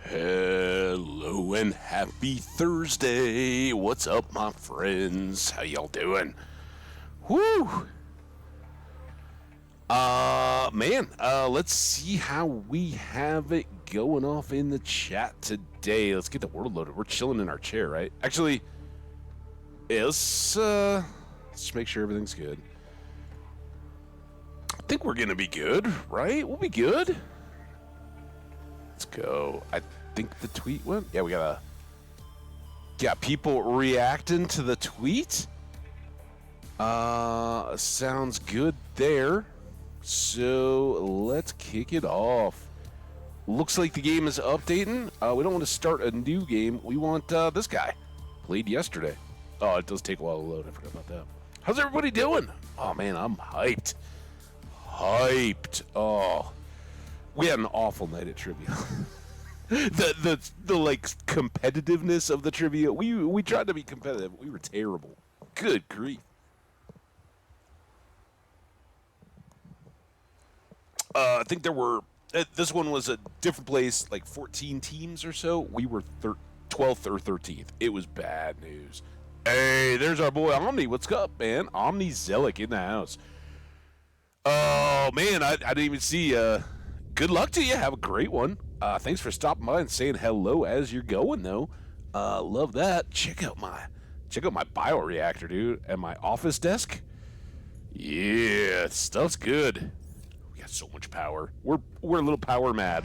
Hello and happy Thursday. What's up, my friends? How y'all doing? Woo! Let's see how we have it going off in the chat today. Let's get the world loaded. We're chilling in our chair, right? Actually, yeah, let's just make sure everything's good. I think we're gonna be good, right? We'll be good. Let's go. I think the tweet went. Yeah, we got people reacting to the tweet. Sounds good there. So let's kick it off. Looks like the game is updating. We don't want to start a new game. We want this guy. Played yesterday. Oh, it does take a while to load. I forgot about that. How's everybody doing? Oh man, I'm hyped. Oh, we had an awful night at trivia. the like competitiveness of the trivia. We tried to be competitive. We were terrible. Good grief. I think there were. This one was a different place, like 14 teams or so. We were 12th or 13th. It was bad news. Hey, there's our boy Omni. What's up, man? Omni Zelic in the house. Oh man, I didn't even see. Good luck to you. Have a great one. Thanks for stopping by and saying hello as you're going, though. Love that. Check out my bioreactor, dude, and my office desk. Yeah, stuff's good. We got so much power. We're a little power mad.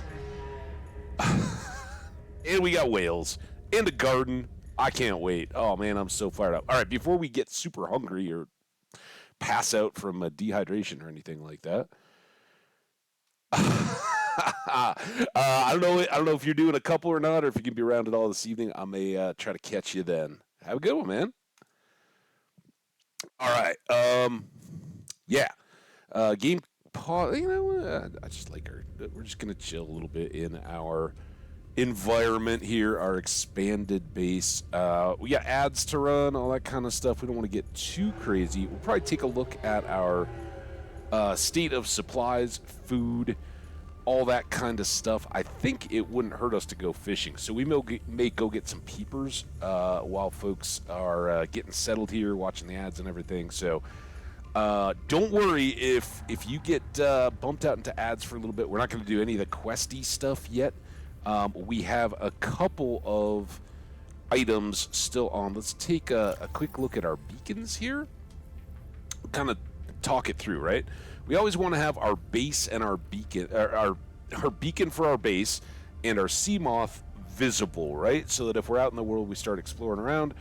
And we got whales and a garden. I can't wait. Oh man, I'm so fired up. All right, before we get super hungry or pass out from dehydration or anything like that. I don't know if you're doing a couple or not, or if you can be around at all this evening. I may try to catch you then. Have a good one, man. All right. Yeah. Game pause. You know, I just like our. We're just gonna chill a little bit in our environment here, our expanded base. We got ads to run, all that kind of stuff. We don't want to get too crazy. We'll probably take a look at our state of supplies, food, all that kind of stuff. I think it wouldn't hurt us to go fishing, so we may go get some peepers while folks are getting settled here, watching the ads and everything. So don't worry if you get bumped out into ads for a little bit. We're not going to do any of the questy stuff yet. We have a couple of items still on. Let's take a quick look at our beacons here. Kind of talk it through, right? We always want to have our base and our beacon, our beacon for our base and our sea moth visible, right? So that if we're out in the world, we start exploring around,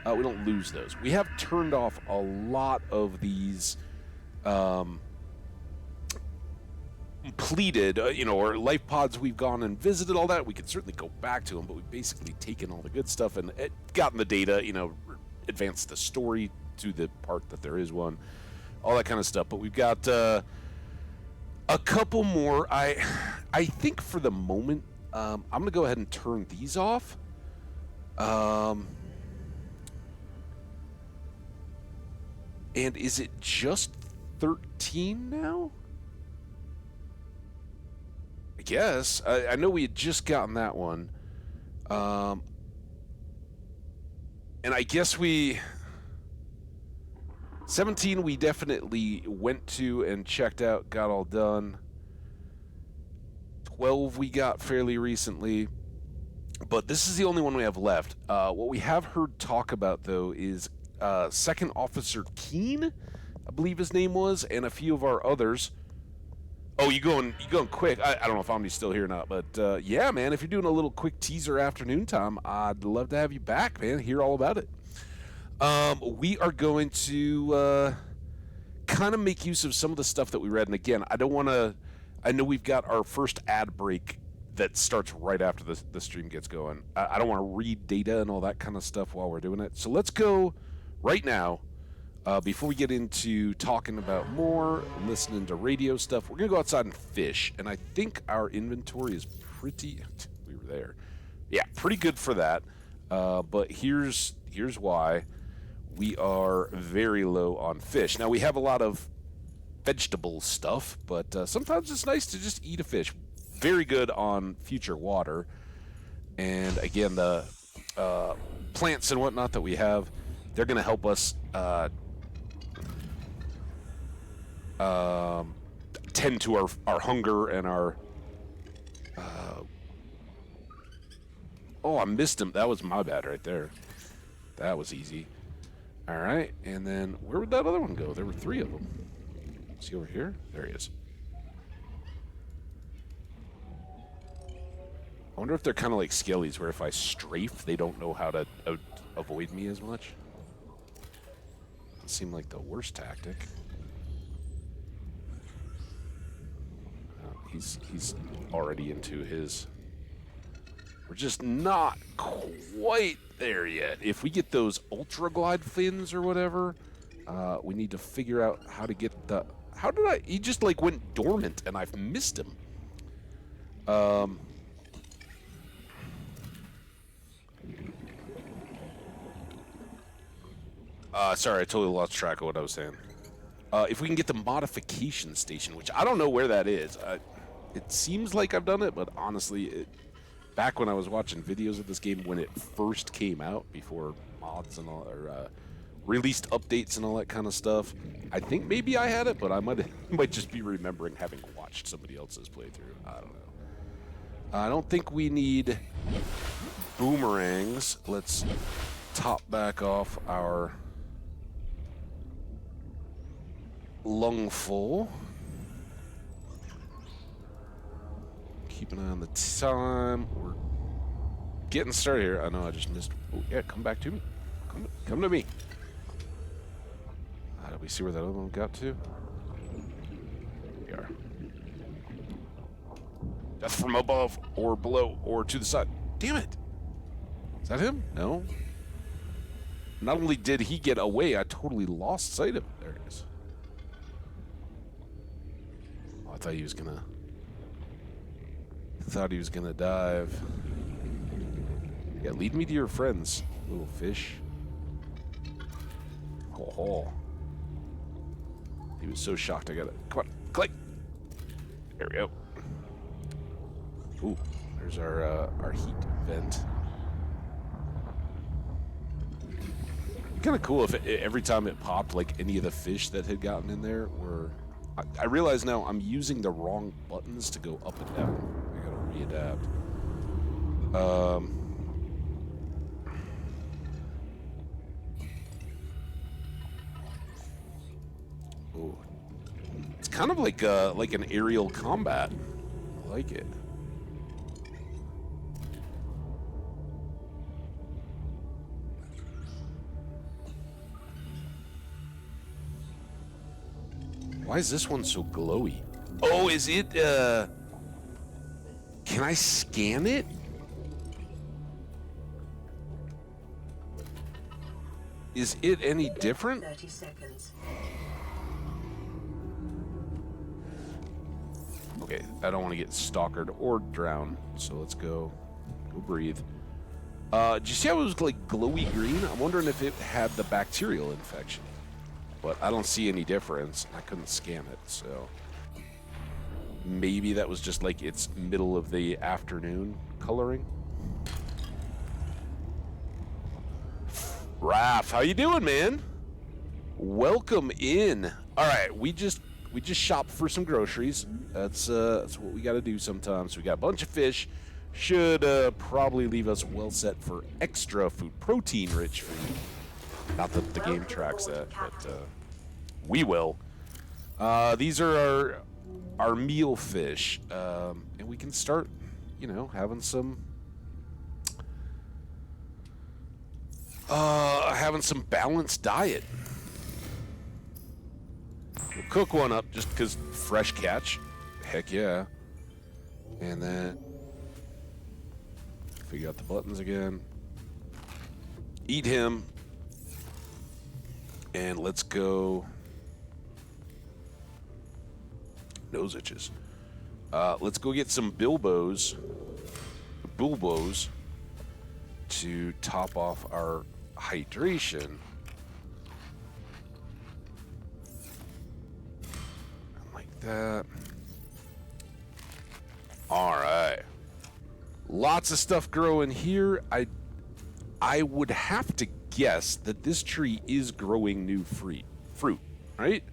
we don't lose those. We have turned off a lot of these pleated, or life pods we've gone and visited, all that. We could certainly go back to them, but we've basically taken all the good stuff and gotten the data, advanced the story to the part that there is one, all that kind of stuff. But we've got a couple more. I think for the moment, I'm going to go ahead and turn these off. And is it just 13 now? I guess. I know we had just gotten that one. And I guess 17 we definitely went to and checked out, got all done. 12 we got fairly recently. But this is the only one we have left. What we have heard talk about, though, is Second Officer Keen, I believe his name was, and a few of our others. Oh, you going quick. I don't know if Omni's still here or not, but yeah, man, if you're doing a little quick teaser afternoon time, I'd love to have you back, man. Hear all about it. We are going to kind of make use of some of the stuff that we read. And again, I know we've got our first ad break that starts right after the stream gets going. I don't want to read data and all that kind of stuff while we're doing it. So let's go right now. Before we get into talking about more, listening to radio stuff, we're going to go outside and fish. And I think our inventory is pretty... We were there. Yeah, pretty good for that. But here's why. We are very low on fish. Now, we have a lot of vegetable stuff, but sometimes it's nice to just eat a fish. Very good on future water. And again, the plants and whatnot that we have, they're going to help us tend to our hunger and our... Oh, I missed him. That was my bad right there. That was easy. All right, and then where would that other one go? There were 3 of them. Is he over here? There he is. I wonder if they're kind of like skellies, where if I strafe, they don't know how to avoid me as much. Doesn't seem like the worst tactic. He's already into his... We're just not quite there yet. If we get those ultra glide fins or whatever, we need to figure out how to get the... How did I... He just like went dormant and I've missed him. Sorry, I totally lost track of what I was saying. If we can get the modification station, which I don't know where that is. It seems like I've done it, but honestly, back when I was watching videos of this game when it first came out, before mods and all, or released updates and all that kind of stuff, I think maybe I had it, but I might just be remembering having watched somebody else's playthrough. I don't know. I don't think we need boomerangs. Let's top back off our lungful. Keep an eye on the time. We're getting started here. I know I just missed. Oh, yeah, come back to me. Come to me. Did we see where that other one got to? Here we are. Death from above, or below, or to the side. Damn it. Is that him? No. Not only did he get away, I totally lost sight of him. There it is. Oh, I thought he was gonna... Thought he was gonna dive. Yeah, lead me to your friends, little fish. Oh. He was so shocked I got it. Come on, click. There we go. Ooh, there's our heat vent. Kind of cool if every time it popped, like any of the fish that had gotten in there were... I realize now I'm using the wrong buttons to go up and down. I gotta readapt. Ooh. It's kind of like an aerial combat. I like it. Why is this one so glowy? Oh, is it, can I scan it? Is it any different? 30 seconds. Okay, I don't want to get stalkered or drown, so let's go breathe. Did you see how it was like glowy green? I'm wondering if it had the bacterial infection. But I don't see any difference. I couldn't scan it, so maybe that was just like its middle of the afternoon coloring. Raph, how you doing, man? Welcome in. All right, we just shopped for some groceries. That's what we got to do sometimes. We got a bunch of fish. Should probably leave us well set for extra food, protein-rich food. Not that the game tracks that, but we will. These are our meal fish, and we can start, having some balanced diet. We'll cook one up just because fresh catch. Heck yeah. And then figure out the buttons again. Eat him. And let's go. Nose itches. Let's go get some bilbos to top off our hydration. Like that. All right. Lots of stuff growing here. I would have to guess that this tree is growing new fruit, right?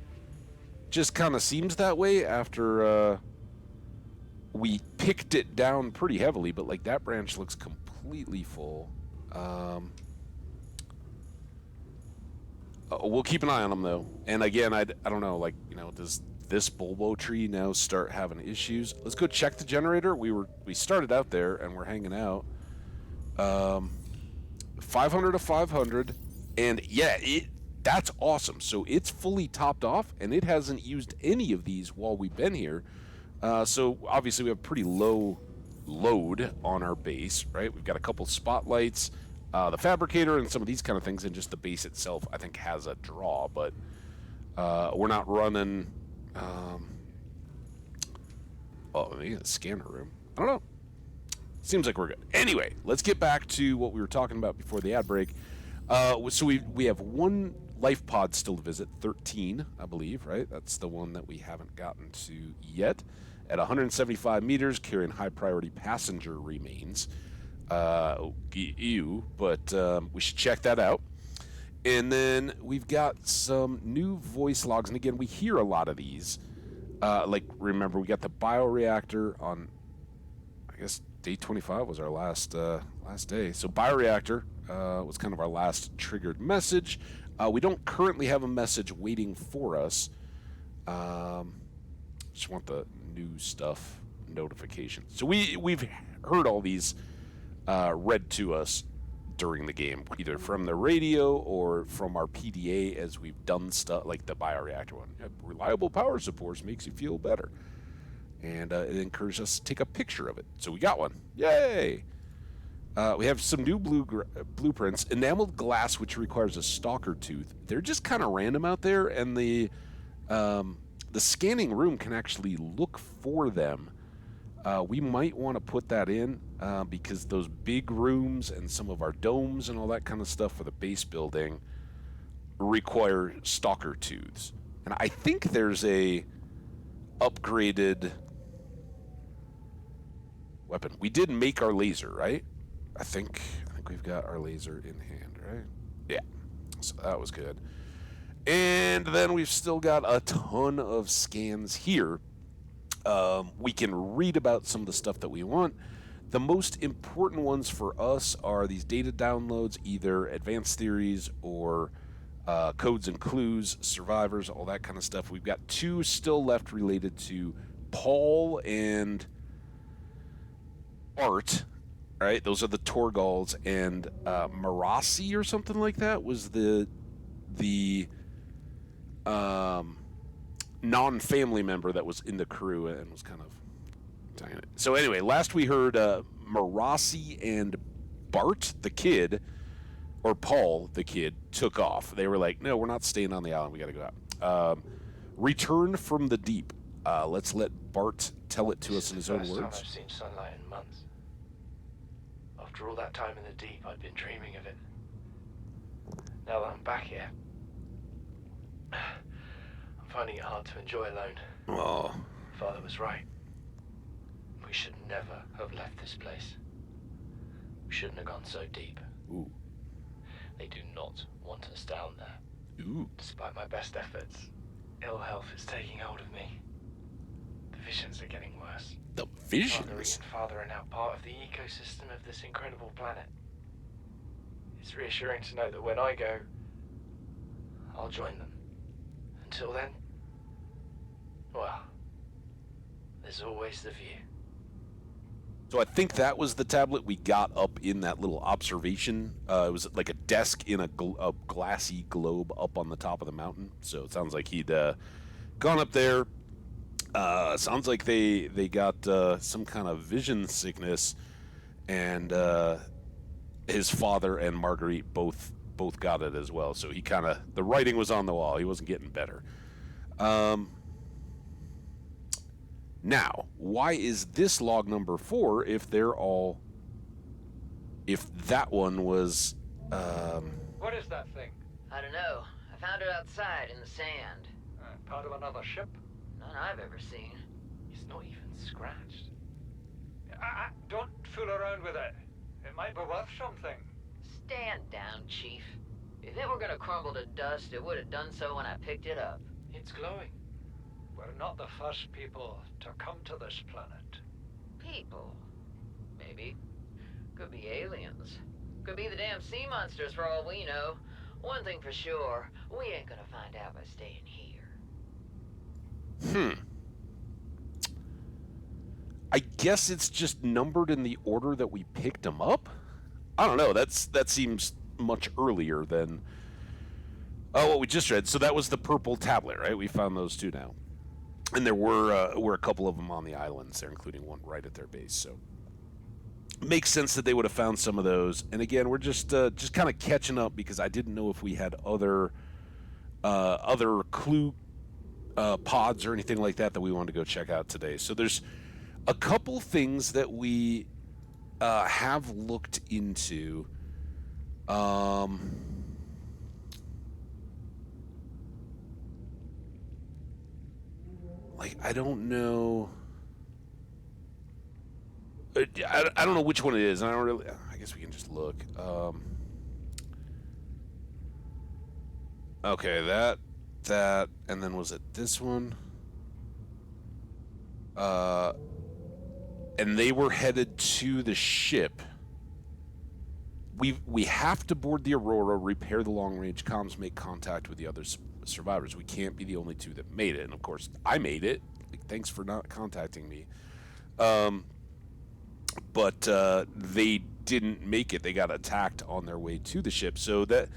Just kind of seems that way after we picked it down pretty heavily, but like that branch looks completely full. We'll keep an eye on them though. And again, I don't know, like, you know, does this bulbo tree now start having issues? Let's go check the generator. We started out there and we're hanging out. 500 to 500, and yeah, that's awesome. So it's fully topped off, and it hasn't used any of these while we've been here. So obviously we have pretty low load on our base, right? We've got a couple spotlights, the fabricator, and some of these kind of things, and just the base itself, I think, has a draw, but we're not running. Oh, maybe a scanner room. I don't know. Seems like we're good. Anyway, let's get back to what we were talking about before the ad break. So we have one life pod still to visit, 13, I believe, right? That's the one that we haven't gotten to yet. At 175 meters, carrying high priority passenger remains. Ew, but we should check that out. And then we've got some new voice logs, and again, we hear a lot of these. Like, remember, we got the bioreactor on, I guess, day 25 was our last day. So bioreactor was kind of our last triggered message. We don't currently have a message waiting for us. Just want the new stuff notification. So we've heard all these read to us during the game, either from the radio or from our PDA as we've done stuff like the bioreactor one. Reliable power supports makes you feel better. And it encouraged us to take a picture of it. So we got one. Yay! We have some new blueprints. Enameled glass, which requires a stalker tooth. They're just kind of random out there, and the scanning room can actually look for them. We might want to put that in because those big rooms and some of our domes and all that kind of stuff for the base building require stalker tooths. And I think there's a upgraded weapon. We did make our laser, right? I think we've got our laser in hand, right? Yeah. So that was good. And then we've still got a ton of scans here. We can read about some of the stuff that we want. The most important ones for us are these data downloads, either advanced theories or codes and clues, survivors, all that kind of stuff. We've got 2 still left related to Paul and Art, right? Those are the Torgals, and Marasi or something like that was the non-family member that was in the crew and was kind of telling it. So anyway, last we heard Marasi and Bart, the kid, or Paul, the kid, took off. They were like, no, we're not staying on the island. We got to go out. Return from the deep. Let's let Bart tell it to us in his own words. This is the first time I've seen sunlight in months. After all that time in the deep, I'd been dreaming of it. Now that I'm back here, I'm finding it hard to enjoy alone. Oh. Father was right. We should never have left this place. We shouldn't have gone so deep. Ooh. They do not want us down there. Ooh. Despite my best efforts, ill health is taking hold of me. The visions are getting worse. The visions? Marguerite and Father are now part of the ecosystem of this incredible planet. It's reassuring to know that when I go, I'll join them. Until then, well, there's always the view. So I think that was the tablet we got up in that little observation. It was like a desk in a glassy globe up on the top of the mountain. So it sounds like he'd gone up there. Sounds like they got some kind of vision sickness, and his father and Marguerite both got it as well. So he kind of, the writing was on the wall. He wasn't getting better. Now, why is this log number 4 if they're all... If that one was... What is that thing? I don't know. I found it outside in the sand. Part of another ship? None I've ever seen. It's not even scratched. Don't fool around with it. It might be worth something. Stand down, Chief. If it were gonna crumble to dust, it would have done so when I picked it up. It's glowing. We're not the first people to come to this planet. People. Maybe. Could be aliens. Could be the damn sea monsters for all we know. One thing for sure, we ain't gonna find out by staying here. I guess it's just numbered in the order that we picked them up? I don't know. That seems much earlier than what we just read. So that was the purple tablet, right? We found those two now. And there were a couple of them on the islands there, including one right at their base. So makes sense that they would have found some of those. And again, we're just kind of catching up because I didn't know if we had other clue pods or anything like that we wanted to go check out today. So there's a couple things that we have looked into. Like, I don't know. I don't know which one it is. I don't really. I guess we can just look. Okay, that, and then was it this one? And they were headed to the ship. We have to board the Aurora, repair the long-range comms, make contact with the other survivors. We can't be the only two that made it. And of course, I made it. Like, thanks for not contacting me. But they didn't make it. They got attacked on their way to the ship. So that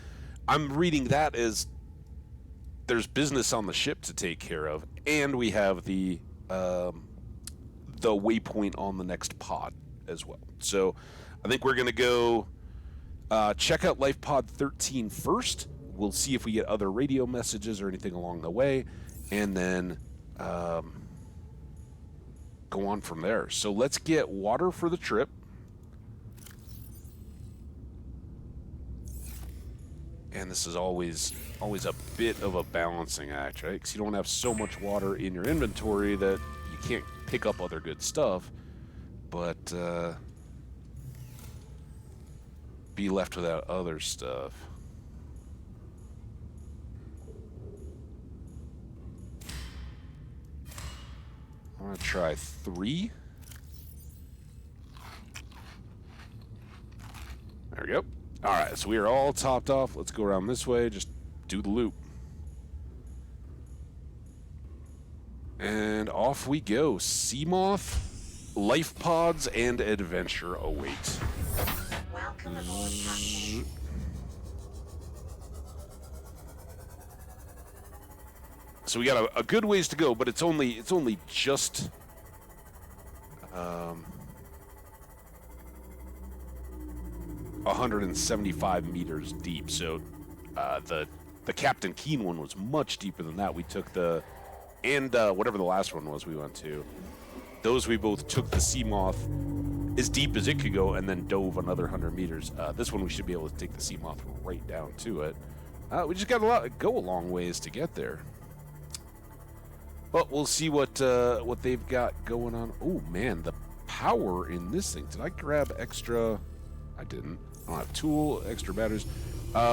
I'm reading that as there's business on the ship to take care of, and we have the waypoint on the next pod as well. So I think we're going to go check out Life Pod 13 first. We'll see if we get other radio messages or anything along the way, and then go on from there. So let's get water for the trip. And this is always a bit of a balancing act, right? Because you don't have so much water in your inventory that you can't pick up other good stuff, but be left without other stuff. I'm gonna try 3. There we go. All right, so we are all topped off. Let's go around this way. Just do the loop. And off we go. Seamoth, life pods, and adventure await. Welcome aboard, Captain. So we got a good ways to go, but it's only just 175 meters deep. So the Captain Keen one was much deeper than that. We took whatever the last one was we went to. Those we both took the Seamoth as deep as it could go and then dove another 100 meters. This one we should be able to take the Seamoth right down to it. We just got go a long ways to get there. But we'll see what they've got going on. Oh man, the power in this thing. Did I grab extra? I didn't. I don't have tool, extra batteries.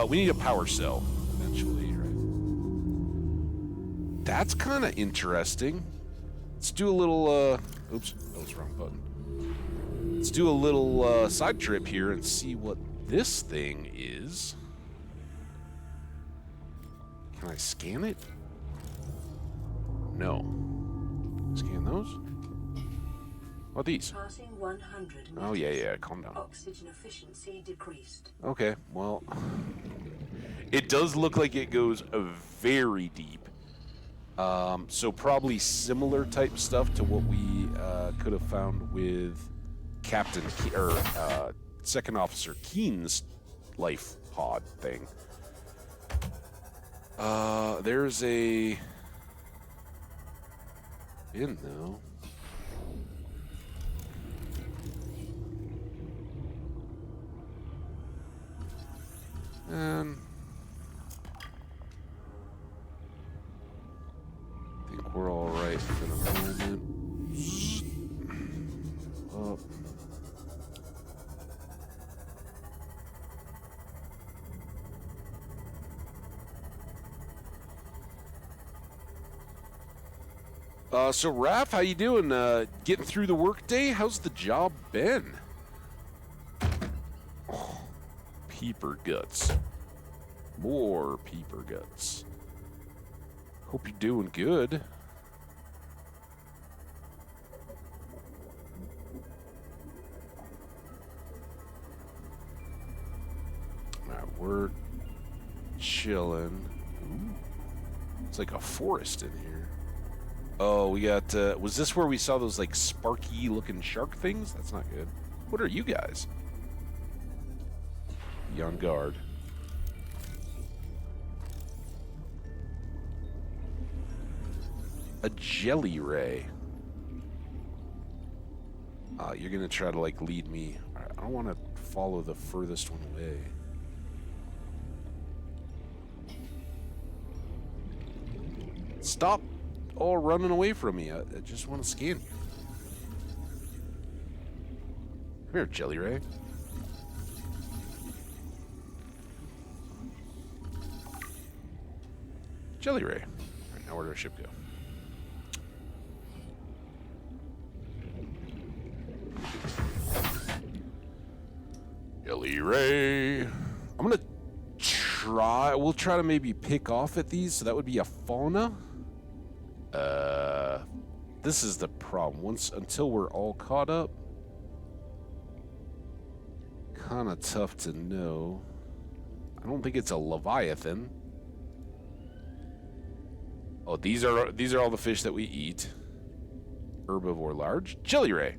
We need a power cell eventually, right? That's kind of interesting. Let's do a little. Oops, that was the wrong button. Let's do a little side trip here and see what this thing is. Can I scan it? No. Scan those? What are these? Passing 100 meters. Oh, yeah, calm down. Oxygen efficiency decreased. Okay, well, it does look like it goes very deep. So probably similar type stuff to what we could have found with Second Officer Keen's life pod thing. There's a bin though. And I think we're all right for the moment. Up. So Raph, how you doing? Getting through the workday? How's the job been? Oh, peeper guts. More peeper guts. Hope you're doing good. Alright, we're chilling. Ooh, it's like a forest in here. Oh, we got, was this where we saw those, like, sparky-looking shark things? That's not good. What are you guys? Be on guard. A jelly ray. You're gonna try to, like, lead me. I don't want to follow the furthest one away. Stop all running away from me. I just want to scan you. Come here, Jelly Ray. Jelly Ray. All right, now where did our ship go? Jelly Ray. I'm gonna try. We'll try to maybe pick off at these. So that would be a fauna. This is the problem. Until we're all caught up, kind of tough to know. I don't think it's a leviathan. Oh, these are all the fish that we eat. Herbivore large. Jelly ray.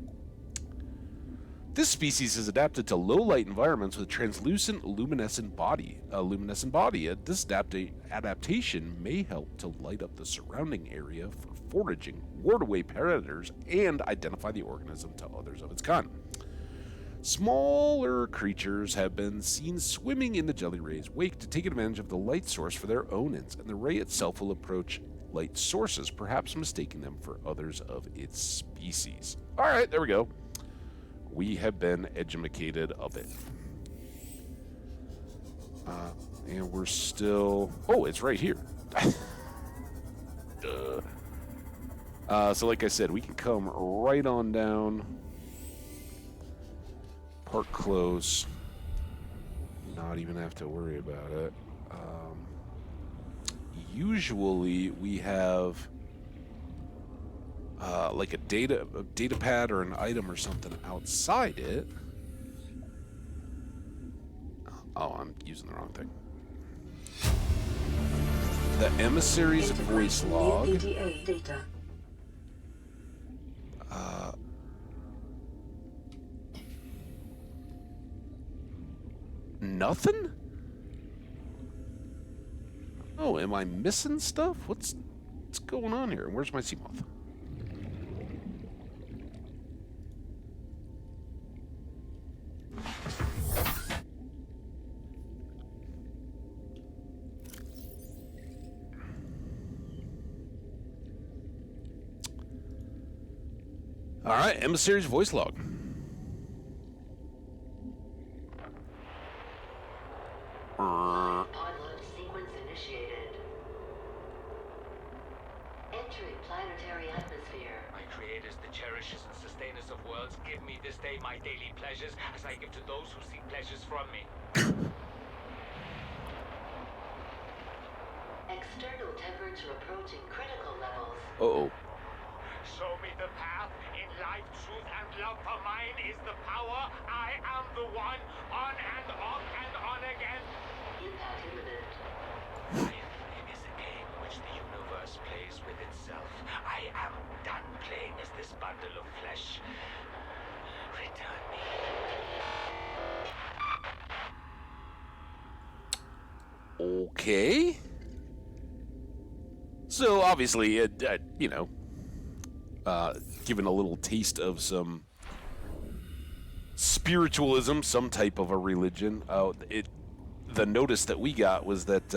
This species is adapted to low-light environments with a translucent luminescent body. This adaptation may help to light up the surrounding area for foraging, ward away predators, and identify the organism to others of its kind. Smaller creatures have been seen swimming in the jelly ray's wake to take advantage of the light source for their own ends, and the ray itself will approach light sources, perhaps mistaking them for others of its species. All right, there we go. We have been educated of it. And we're still... Oh, it's right here. So like I said, we can come right on down. Park close. Not even have to worry about it. Usually we have... like a data pad or an item or something outside it. Oh, I'm using the wrong thing. The emissary's voice log. EDA data. Nothing? Oh, am I missing stuff? What's going on here? Where's my Seamoth? All right, emissary's voice log. Pod launch sequence initiated. Entering planetary atmosphere. My creators, the cherishers and sustainers of worlds, give me this day my daily pleasures as I give to those who seek pleasures from me. External temperature approaching critical levels. Uh-oh. Show me the path. In life, truth, and love for mine is the power. I am the one. On and off and on again. Impact imminent. Life is a game which the universe plays with itself. I am done playing as this bundle of flesh. Return me. Okay. So obviously, given a little taste of some spiritualism, some type of a religion. The notice that we got was that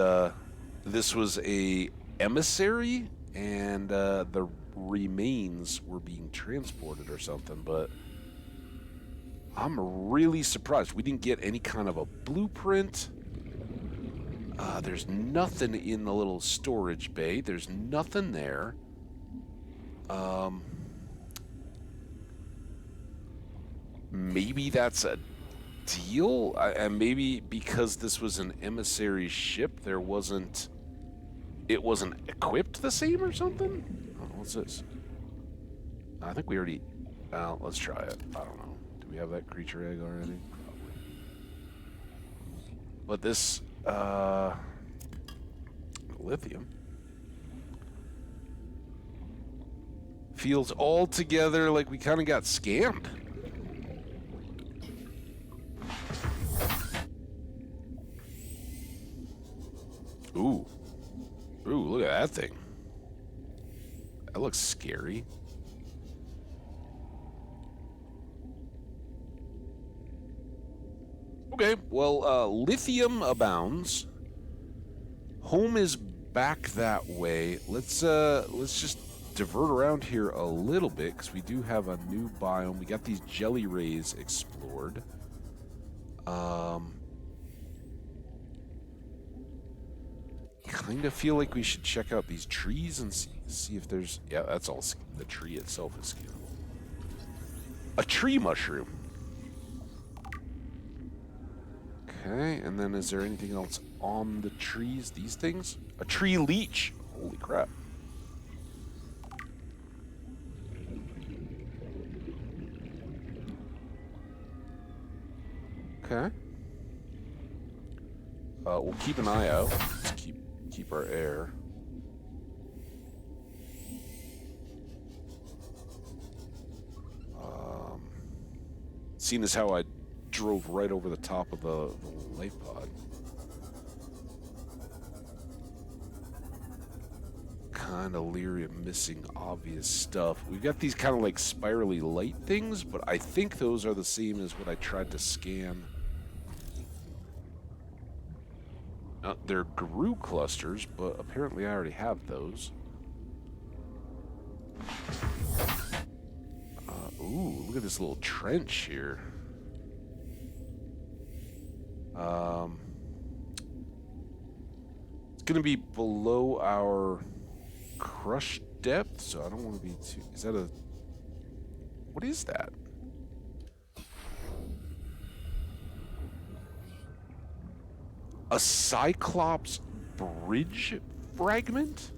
this was a emissary, and the remains were being transported or something. But I'm really surprised we didn't get any kind of a blueprint. There's nothing in the little storage bay. There's nothing there. Maybe that's a deal, and maybe because this was an emissary ship, it wasn't equipped the same or something. Oh, what's this? I think we already. Let's try it. I don't know. Do we have that creature egg already? Probably. But this lithium feels altogether like we kind of got scammed. Ooh. Ooh, look at that thing. That looks scary. Okay, well, lithium abounds. Home is back that way. Let's just divert around here a little bit because we do have a new biome. We got these jelly rays explored. Kind of feel like we should check out these trees and see if there's... Yeah, that's all. The tree itself is scalable. A tree mushroom. Okay, and then is there anything else on the trees? These things? A tree leech. Holy crap. Okay. We'll keep an eye out. Let's keep our air. Seeing as how I drove right over the top of the life pod. Kind of leery of missing obvious stuff. We've got these kind of like spirally light things, but I think those are the same as what I tried to scan. They're Gru clusters, but apparently I already have those. Ooh, look at this little trench here. It's going to be below our crush depth, so I don't want to be too... Is that a... What is that? A Cyclops bridge fragment?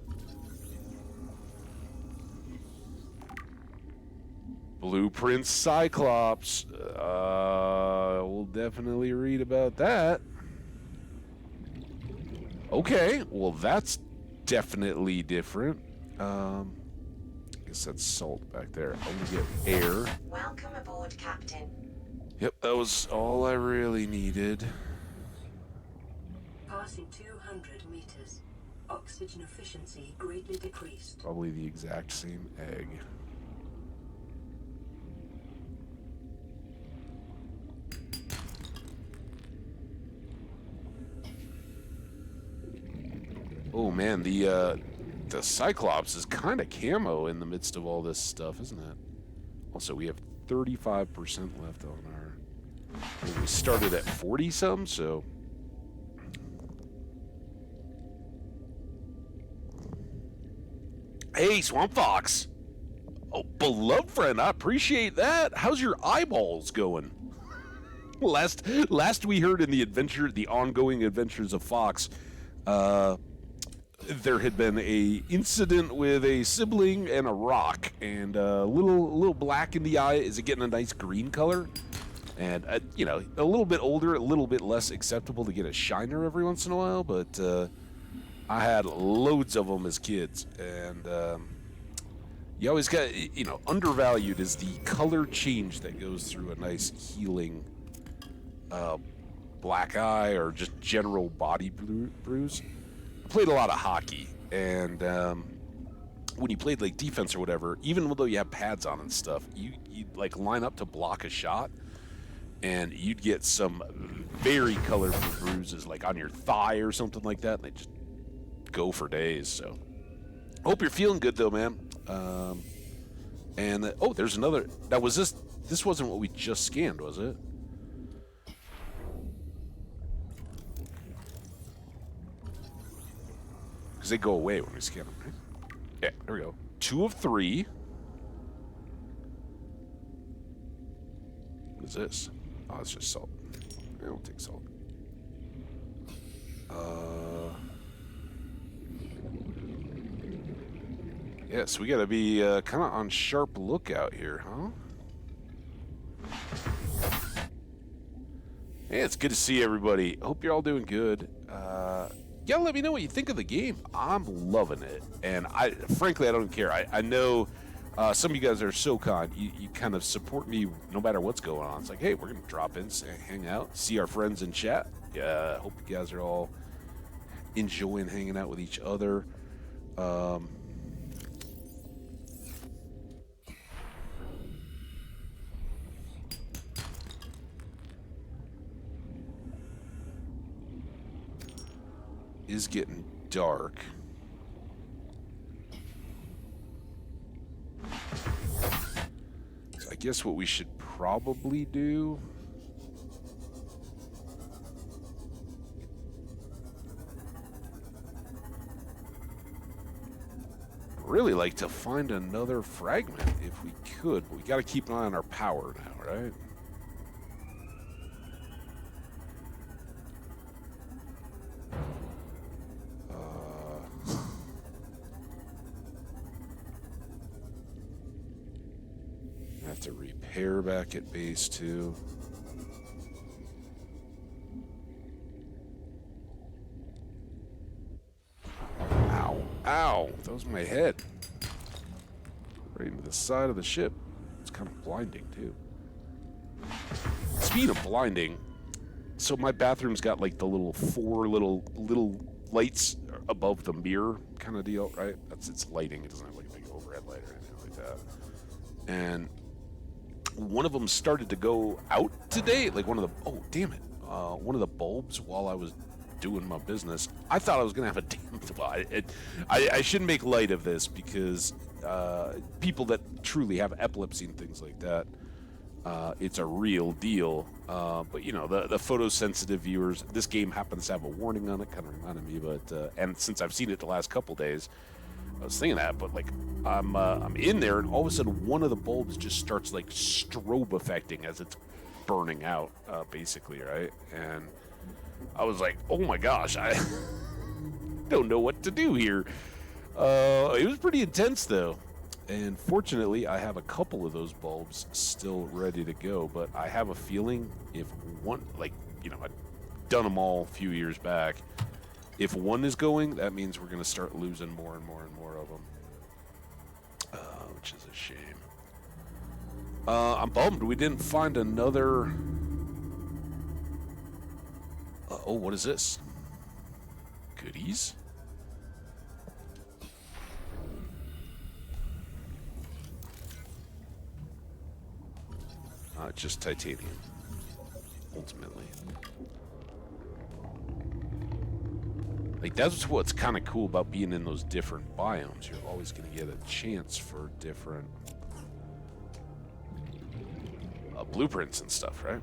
Blueprint Cyclops. We'll definitely read about that. Okay, well that's definitely different. I guess that's salt back there. I'm gonna get air. Welcome aboard, Captain. Yep, that was all I really needed. Passing 200 meters. Oxygen efficiency greatly decreased. Probably the exact same egg. Oh man, the Cyclops is kind of camo in the midst of all this stuff, isn't it? Also, we have 35% left on our... We started at 40-some, so... Hey, Swamp Fox! Oh, beloved friend, I appreciate that. How's your eyeballs going? Last we heard in the ongoing adventures of Fox, there had been a incident with a sibling and a rock, and a little black in the eye. Is it getting a nice green color? And you know, a little bit older, a little bit less acceptable to get a shiner every once in a while. But I had loads of them as kids, and you always got, you know, undervalued is the color change that goes through a nice healing black eye or just general body bruise. I played a lot of hockey, and when you played like defense or whatever, even though you have pads on and stuff, you'd like line up to block a shot, and you'd get some very colorful bruises like on your thigh or something like that, and they just go for days. So hope you're feeling good though, man. And oh, there's another. Now, was this wasn't what we just scanned, was it? Because they go away when we scan them, right? Yeah, there we go. 2 of 3. What is this? Oh, it's just salt. I don't take salt. Yes, we gotta be kind of on sharp lookout here, huh? Hey, it's good to see everybody. Hope you're all doing good. Yeah, let me know what you think of the game. I'm loving it, and frankly, I don't care. I know some of you guys are so kind. You kind of support me no matter what's going on. It's like, hey, we're gonna drop in, say, hang out, see our friends in chat. Yeah, hope you guys are all enjoying hanging out with each other. Is getting dark. So I guess what we should probably do really like to find another fragment if we could, but we got to keep an eye on our power now, right? Have to repair back at base too. Ow. Ow! That was my head. Right into the side of the ship. It's kind of blinding too. Speaking of blinding, so my bathroom's got like the little 4 little lights above the mirror kind of deal, right? That's its lighting. It doesn't have like a big overhead light or anything like that. And one of them started to go out today. Like one of the, oh damn it, one of the bulbs while I was doing my business. I thought I was gonna have a damn. Well, I shouldn't make light of this because people that truly have epilepsy and things like that, it's a real deal. But you know, the photosensitive viewers, this game happens to have a warning on it. Kind of reminded me, but and since I've seen it the last couple days, I was thinking that. But like, I'm in there, and all of a sudden, one of the bulbs just starts like strobe affecting as it's burning out, basically, right? And I was like, oh my gosh, I don't know what to do here. It was pretty intense though. And fortunately, I have a couple of those bulbs still ready to go, but I have a feeling if one, like, you know, I've done them all a few years back. If one is going, that means we're going to start losing more and more and more of them, which is a shame. I'm bummed we didn't find another. Oh, what is this? Goodies? Just titanium, ultimately. Like, that's what's kind of cool about being in those different biomes. You're always going to get a chance for different blueprints and stuff, right?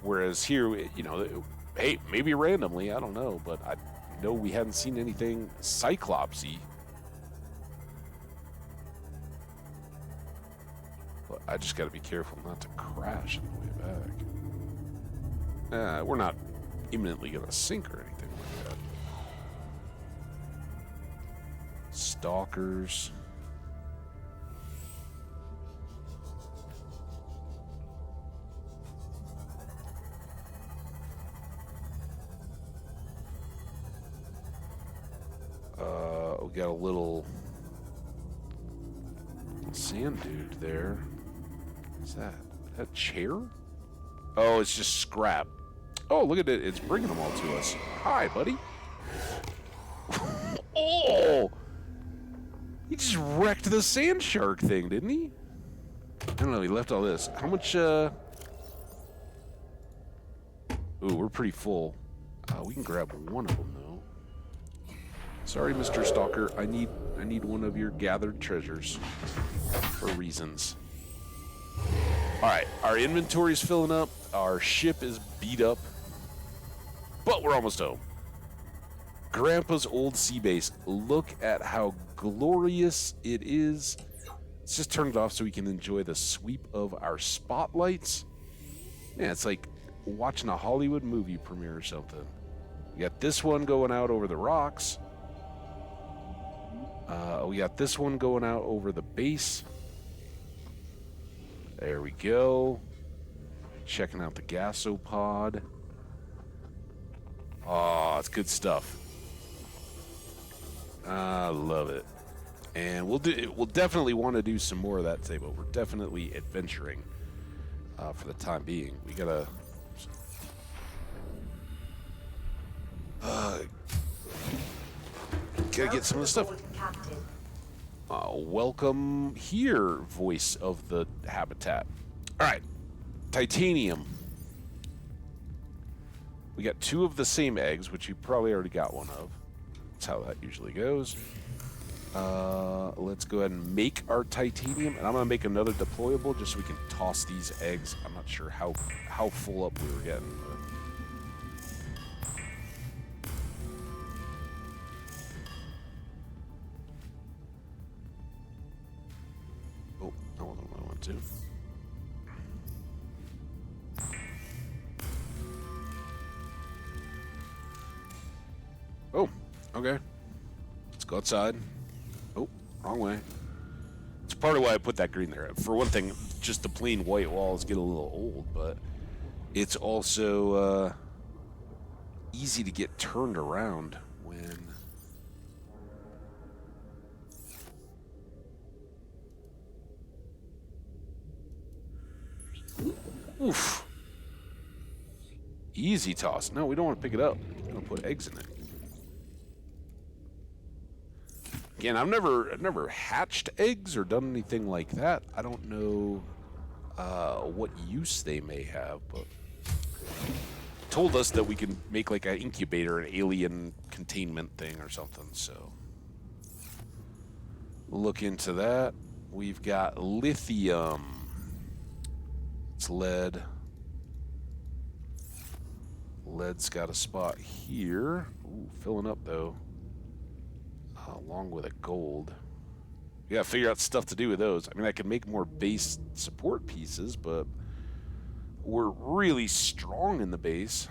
Whereas here, you know, hey, maybe randomly, I don't know, but I know we hadn't seen anything Cyclopsy. But I just got to be careful not to crash on the way back. We're not imminently going to sink or anything like that. Stalkers. We got a little sand dude there. What's that? Is that a chair? Oh, it's just scrap. Oh, look at it. It's bringing them all to us. Hi, buddy. Oh! He just wrecked the sand shark thing, didn't he? I don't know. He left all this. How much, Ooh, we're pretty full. We can grab one of them, though. Sorry, Mr. Stalker. I need one of your gathered treasures for reasons. right, our inventory's filling up. Our ship is beat up. But we're almost home. Grandpa's old sea base. Look at how glorious it is. Let's just turn it off so we can enjoy the sweep of our spotlights. Man, it's like watching a Hollywood movie premiere or something. We got this one going out over the rocks. We got this one going out over the base. There we go. Checking out the gasopod. Oh, it's good stuff. I love it. And we'll definitely want to do some more of that today, but we're definitely adventuring for the time being. We gotta get some of the stuff. Welcome here, voice of the habitat. All right, titanium. We got 2 of the same eggs, which you probably already got one of. That's how that usually goes. Let's go ahead and make our titanium, and I'm gonna make another deployable just so we can toss these eggs. I'm not sure how full up we were getting. Oh, that wasn't what I wanted to. Oh, okay. Let's go outside. Oh, wrong way. It's part of why I put that green there. For one thing, just the plain white walls get a little old, but it's also easy to get turned around when... Oof. Easy toss. No, we don't want to pick it up. We're going to put eggs in it. Again, I've never hatched eggs or done anything like that. I don't know what use they may have, but told us that we can make like an incubator, an alien containment thing or something. So look into that. We've got lithium. It's lead. Lead's got a spot here. Ooh, filling up though. Along with a gold. We gotta figure out stuff to do with those. I mean, I can make more base support pieces, but we're really strong in the base.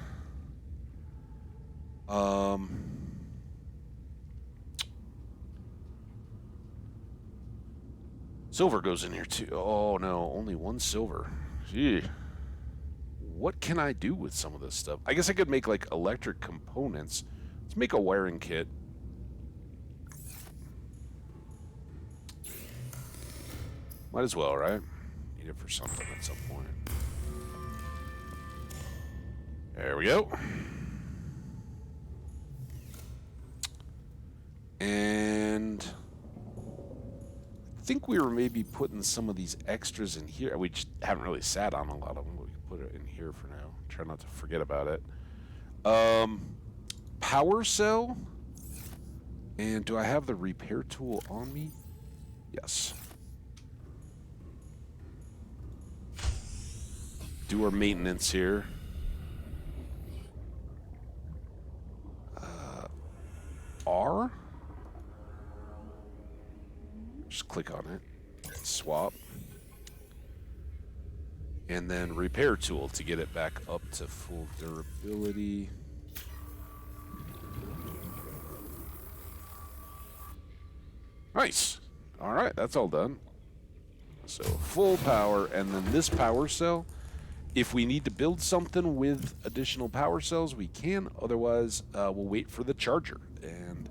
Silver goes in here too. Oh no, only 1 silver. Gee. What can I do with some of this stuff? I guess I could make like electric components. Let's make a wiring kit. Might as well, right? Need it for something at some point. There we go. And I think we were maybe putting some of these extras in here. We just haven't really sat on a lot of them. We can put it in here for now. Try not to forget about it. Power cell. And do I have the repair tool on me? Yes. Do our maintenance here. R? Just click on it. Swap. And then repair tool to get it back up to full durability. Nice. All right, that's all done. So full power, and then this power cell. If we need to build something with additional power cells, we can. Otherwise, we'll wait for the charger and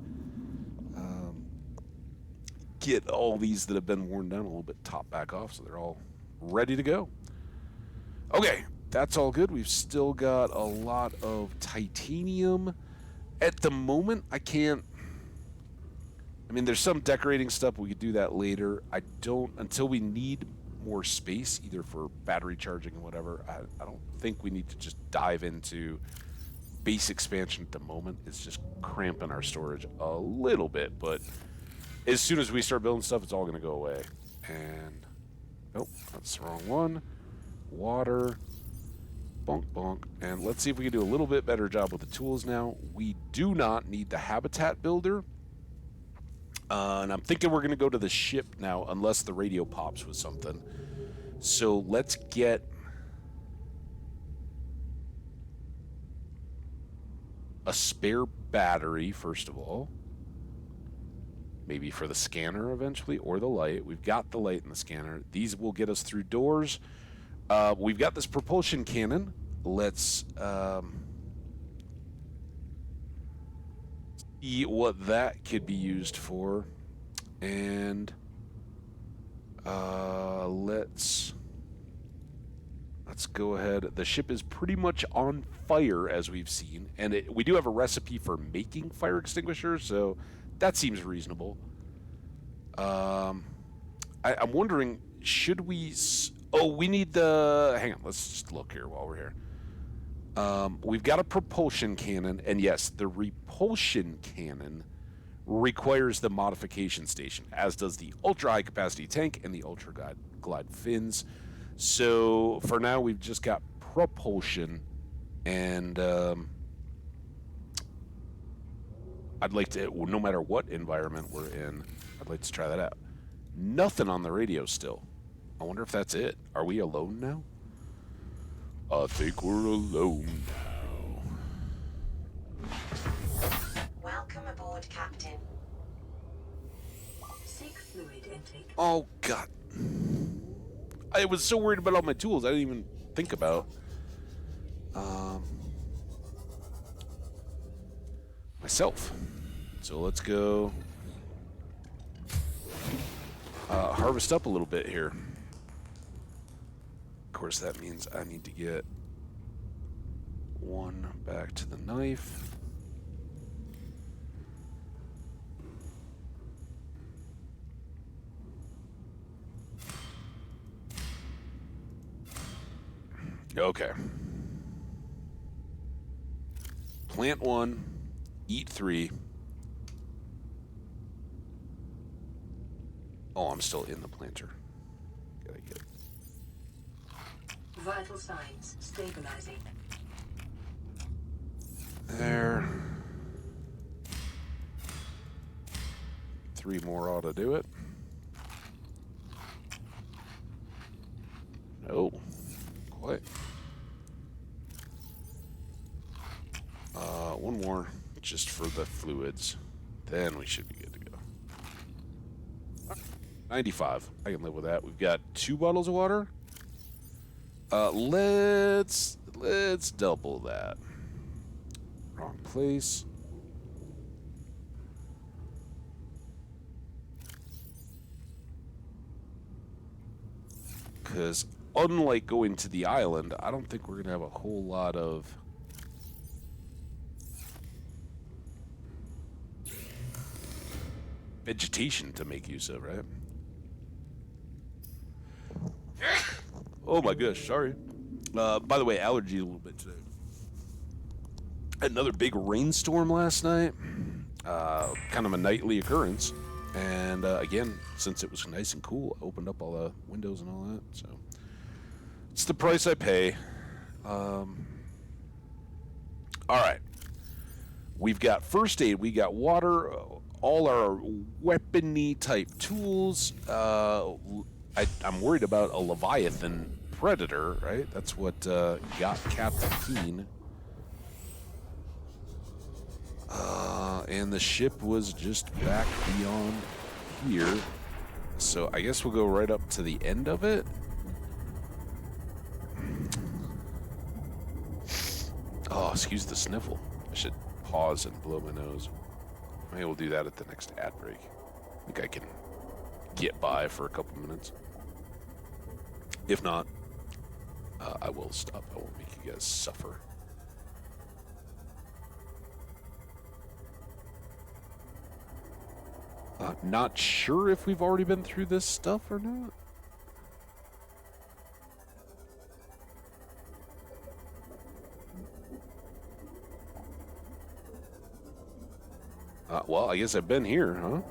get all these that have been worn down a little bit top back off so they're all ready to go. Okay, that's all good. We've still got a lot of titanium. At the moment, I can't... I mean, there's some decorating stuff. We could do that later. I don't... Until we need more space, either for battery charging or whatever, I don't think we need to just dive into base expansion at the moment. It's just cramping our storage a little bit, but as soon as we start building stuff, it's all going to go away. And nope, that's the wrong one. water. Bonk, bonk. And let's see if we can do a little bit better job with the tools now. We do not need the habitat builder. And I'm thinking we're going to go to the ship now, unless the radio pops with something. So let's get... a spare battery, first of all. Maybe for the scanner eventually, or the light. We've got the light and the scanner. These will get us through doors. We've got this propulsion cannon. Let's see what that could be used for. And let's go ahead. The ship is pretty much on fire, as we've seen. And we do have a recipe for making fire extinguishers, so that seems reasonable. I'm wondering, should we... Oh, we need the... Hang on, let's just look here while we're here. We've got a propulsion cannon, and yes, the repulsion cannon requires the modification station, as does the ultra-high capacity tank and the ultra-glide fins. So, for now, we've just got propulsion, and I'd like to, no matter what environment we're in, I'd like to try that out. Nothing on the radio still. I wonder if that's it. Are we alone now? I think we're alone now. Welcome aboard, Captain. Seek fluid intake. Oh, God. I was so worried about all my tools, I didn't even think about myself. So let's go harvest up a little bit here. Of course, that means I need to get one back to the knife. Okay. Plant 1, eat 3. Oh, I'm still in the planter. Gotta get... Vital signs stabilizing. There. 3 more ought to do it. No. Quite. 1 more, just for the fluids. Then we should be good to go. 95. I can live with that. We've got 2 bottles of water. Let's double that. Wrong place. Because unlike going to the island, I don't think we're going to have a whole lot of vegetation to make use of, right? Oh my gosh, sorry. By the way, allergy a little bit today. Had another big rainstorm last night. Kind of a nightly occurrence. And again, since it was nice and cool, I opened up all the windows and all that. So it's the price I pay. All right. We've got first aid. We got water. All our weapony type tools. I'm worried about a Leviathan Predator, right? That's what got Captain Keen. And the ship was just back beyond here. So I guess we'll go right up to the end of it. Oh, excuse the sniffle. I should pause and blow my nose. Maybe we'll do that at the next ad break. I think I can get by for a couple minutes. If not, I will stop. I won't make you guys suffer. Not sure if we've already been through this stuff or not. Well, I guess I've been here, huh?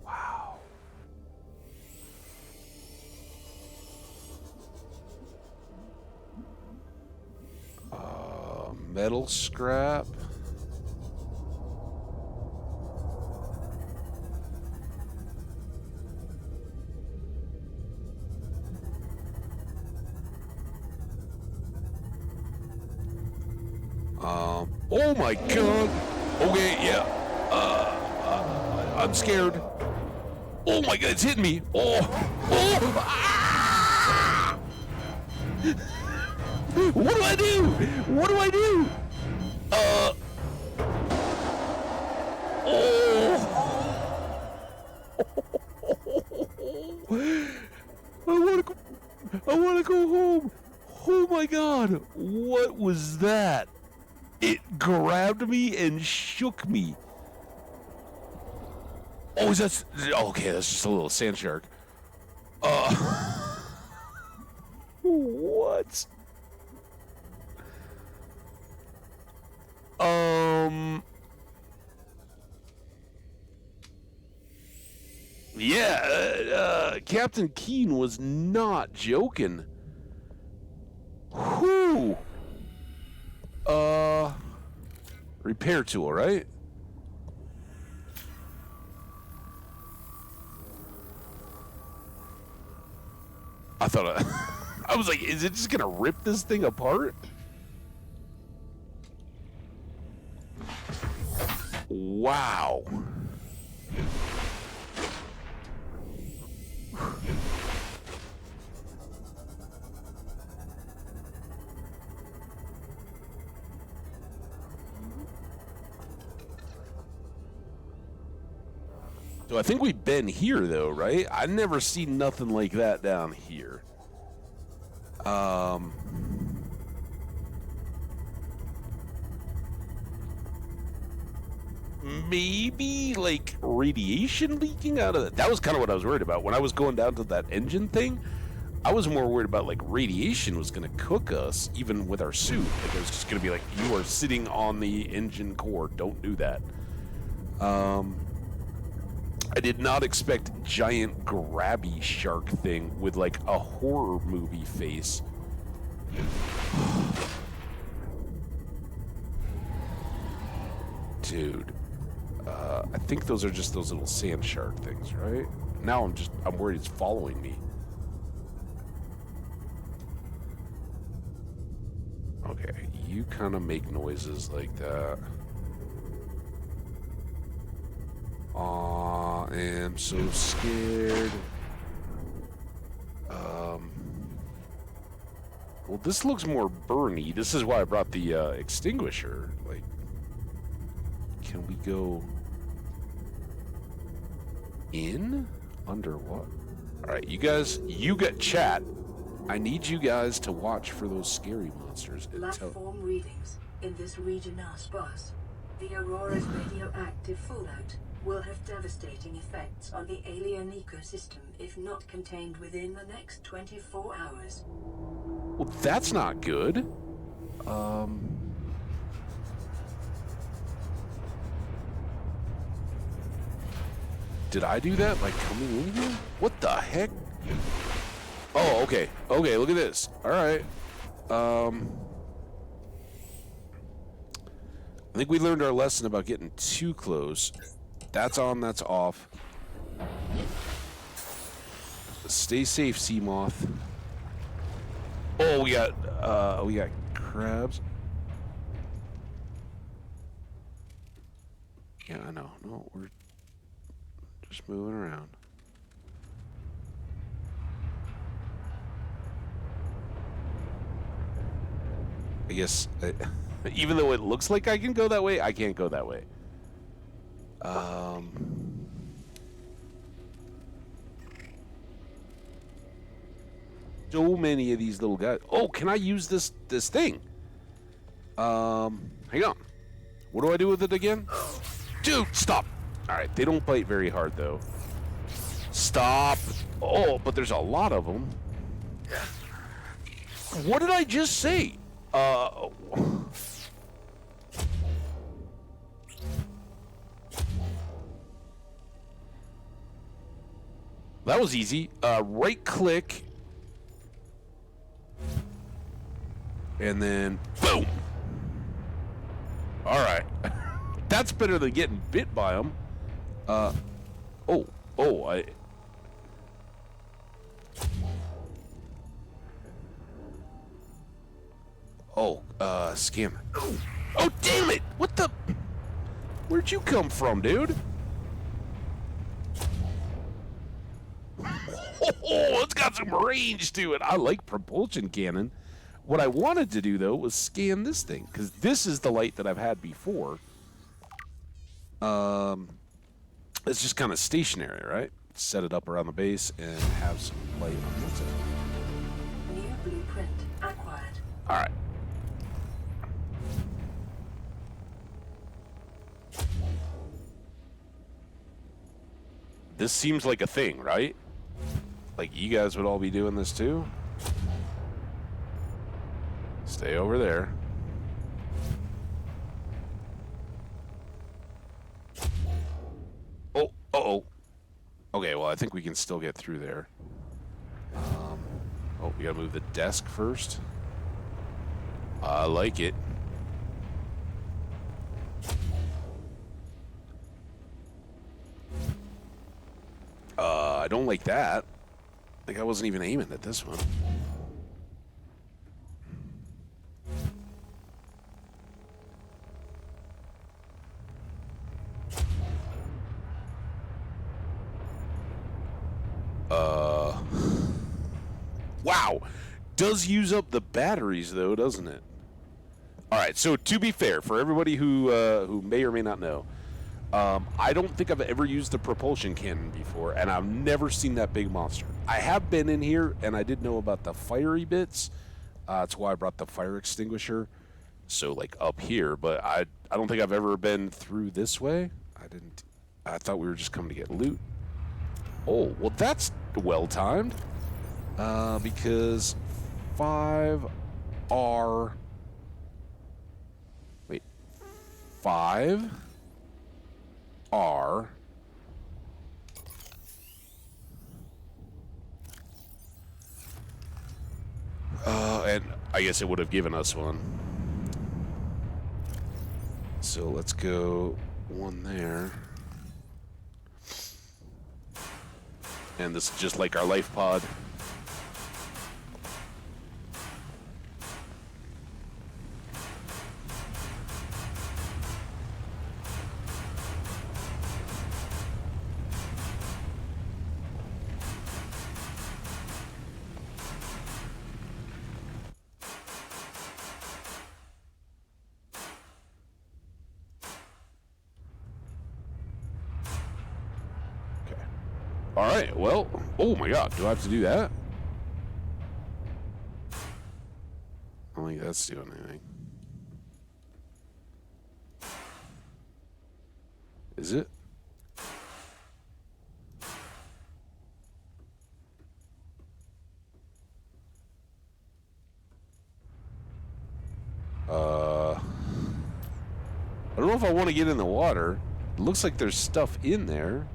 Wow. Metal scrap. Oh my god. Okay, yeah. I'm scared. Oh my god, it's hitting me. Ah! What do I do? What do I do? I want to go home. Oh my god. What was that? It grabbed me and shook me. Oh, is that... Okay, that's just a little sand shark. What? Yeah, Captain Keen was not joking. Whew. Repair tool, right? I thought I was like, is it just gonna rip this thing apart? Wow. So I think we've been here though, right? I never seen nothing like that down here. Maybe like radiation leaking out of it. That was kind of what I was worried about when I was going down to that engine thing. I was more worried about like radiation was going to cook us even with our suit. Like it was just going to be like, you are sitting on the engine core. Don't do that. I did not expect giant grabby shark thing with like a horror movie face. Dude, I think those are just those little sand shark things, right? Now I'm worried it's following me. Okay, you kind of make noises like that. Aw, I am so scared. Well, this looks more burny. This is why I brought the extinguisher. Like, can we go in? Under what? All right, you guys, you get chat. I need you guys to watch for those scary monsters. Platform readings in this region are sparse. The Aurora's radioactive fallout will have devastating effects on the alien ecosystem if not contained within the next 24 hours. Well, that's not good. Did I do that by coming in here? What the heck? Oh, okay. Okay, look at this. All right. I think we learned our lesson about getting too close. That's on, that's off. Stay safe, Seamoth. Oh, we got crabs. Yeah, I know. No, we're just moving around. I guess, even though it looks like I can go that way, I can't go that way. So many of these little guys. Oh, can I use this thing? Hang on. What do I do with it again? Dude, stop. All right, they don't bite very hard though. Stop. Oh, but there's a lot of them. What did I just say? That was easy. Right click. And then boom. All right. That's better than getting bit by them. Scanner. Oh, damn it! What the? Where'd you come from, dude? Oh, it's got some range to it. I like propulsion cannon. What I wanted to do, though, was scan this thing, because this is the light that I've had before. It's just kind of stationary, right? Set it up around the base and have some light on this side. New blueprint acquired. All right. This seems like a thing, right? Like you guys would all be doing this too? Stay over there. Oh, uh-oh. Okay, well, I think we can still get through there. Oh, we gotta move the desk first. I like it. I don't like that. Like I wasn't even aiming at this one. Wow. Does use up the batteries though, doesn't it? All right, so to be fair, for everybody who may or may not know, I don't think I've ever used a propulsion cannon before, and I've never seen that big monster. I have been in here, and I did know about the fiery bits. That's why I brought the fire extinguisher. So, like, up here, but I don't think I've ever been through this way. I thought we were just coming to get loot. Oh, well, that's well-timed. Because 5R... Wait. 5... R and I guess it would have given us one. So let's go one there. And this is just like our life pod. All right, well, oh my god, do I have to do that? I don't think that's doing anything. Is it? I don't know if I want to get in the water. It looks like there's stuff in there.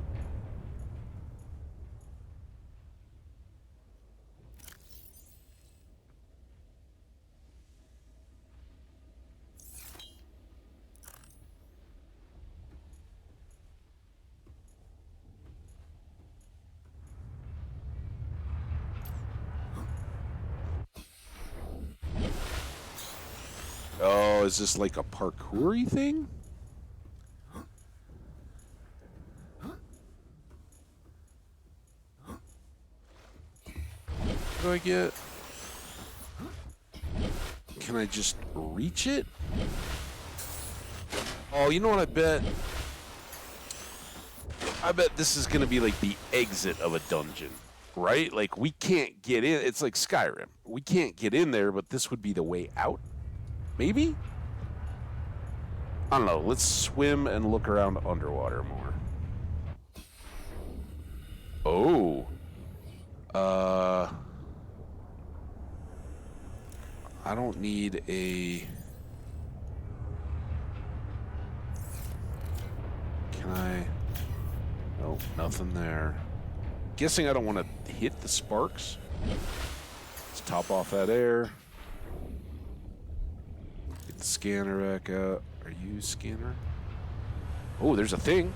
Oh, is this like a parkour-y thing? What do I get? Can I just reach it? Oh, you know what I bet? I bet this is going to be like the exit of a dungeon, right? Like, we can't get in. It's like Skyrim. We can't get in there, but this would be the way out? Maybe? I don't know. Let's swim and look around underwater more. Oh. I don't need a... Can I... Nope, nothing there. Guessing I don't want to hit the sparks. Let's top off that air. Get the scanner back out. Are you scanner? Oh, there's a thing.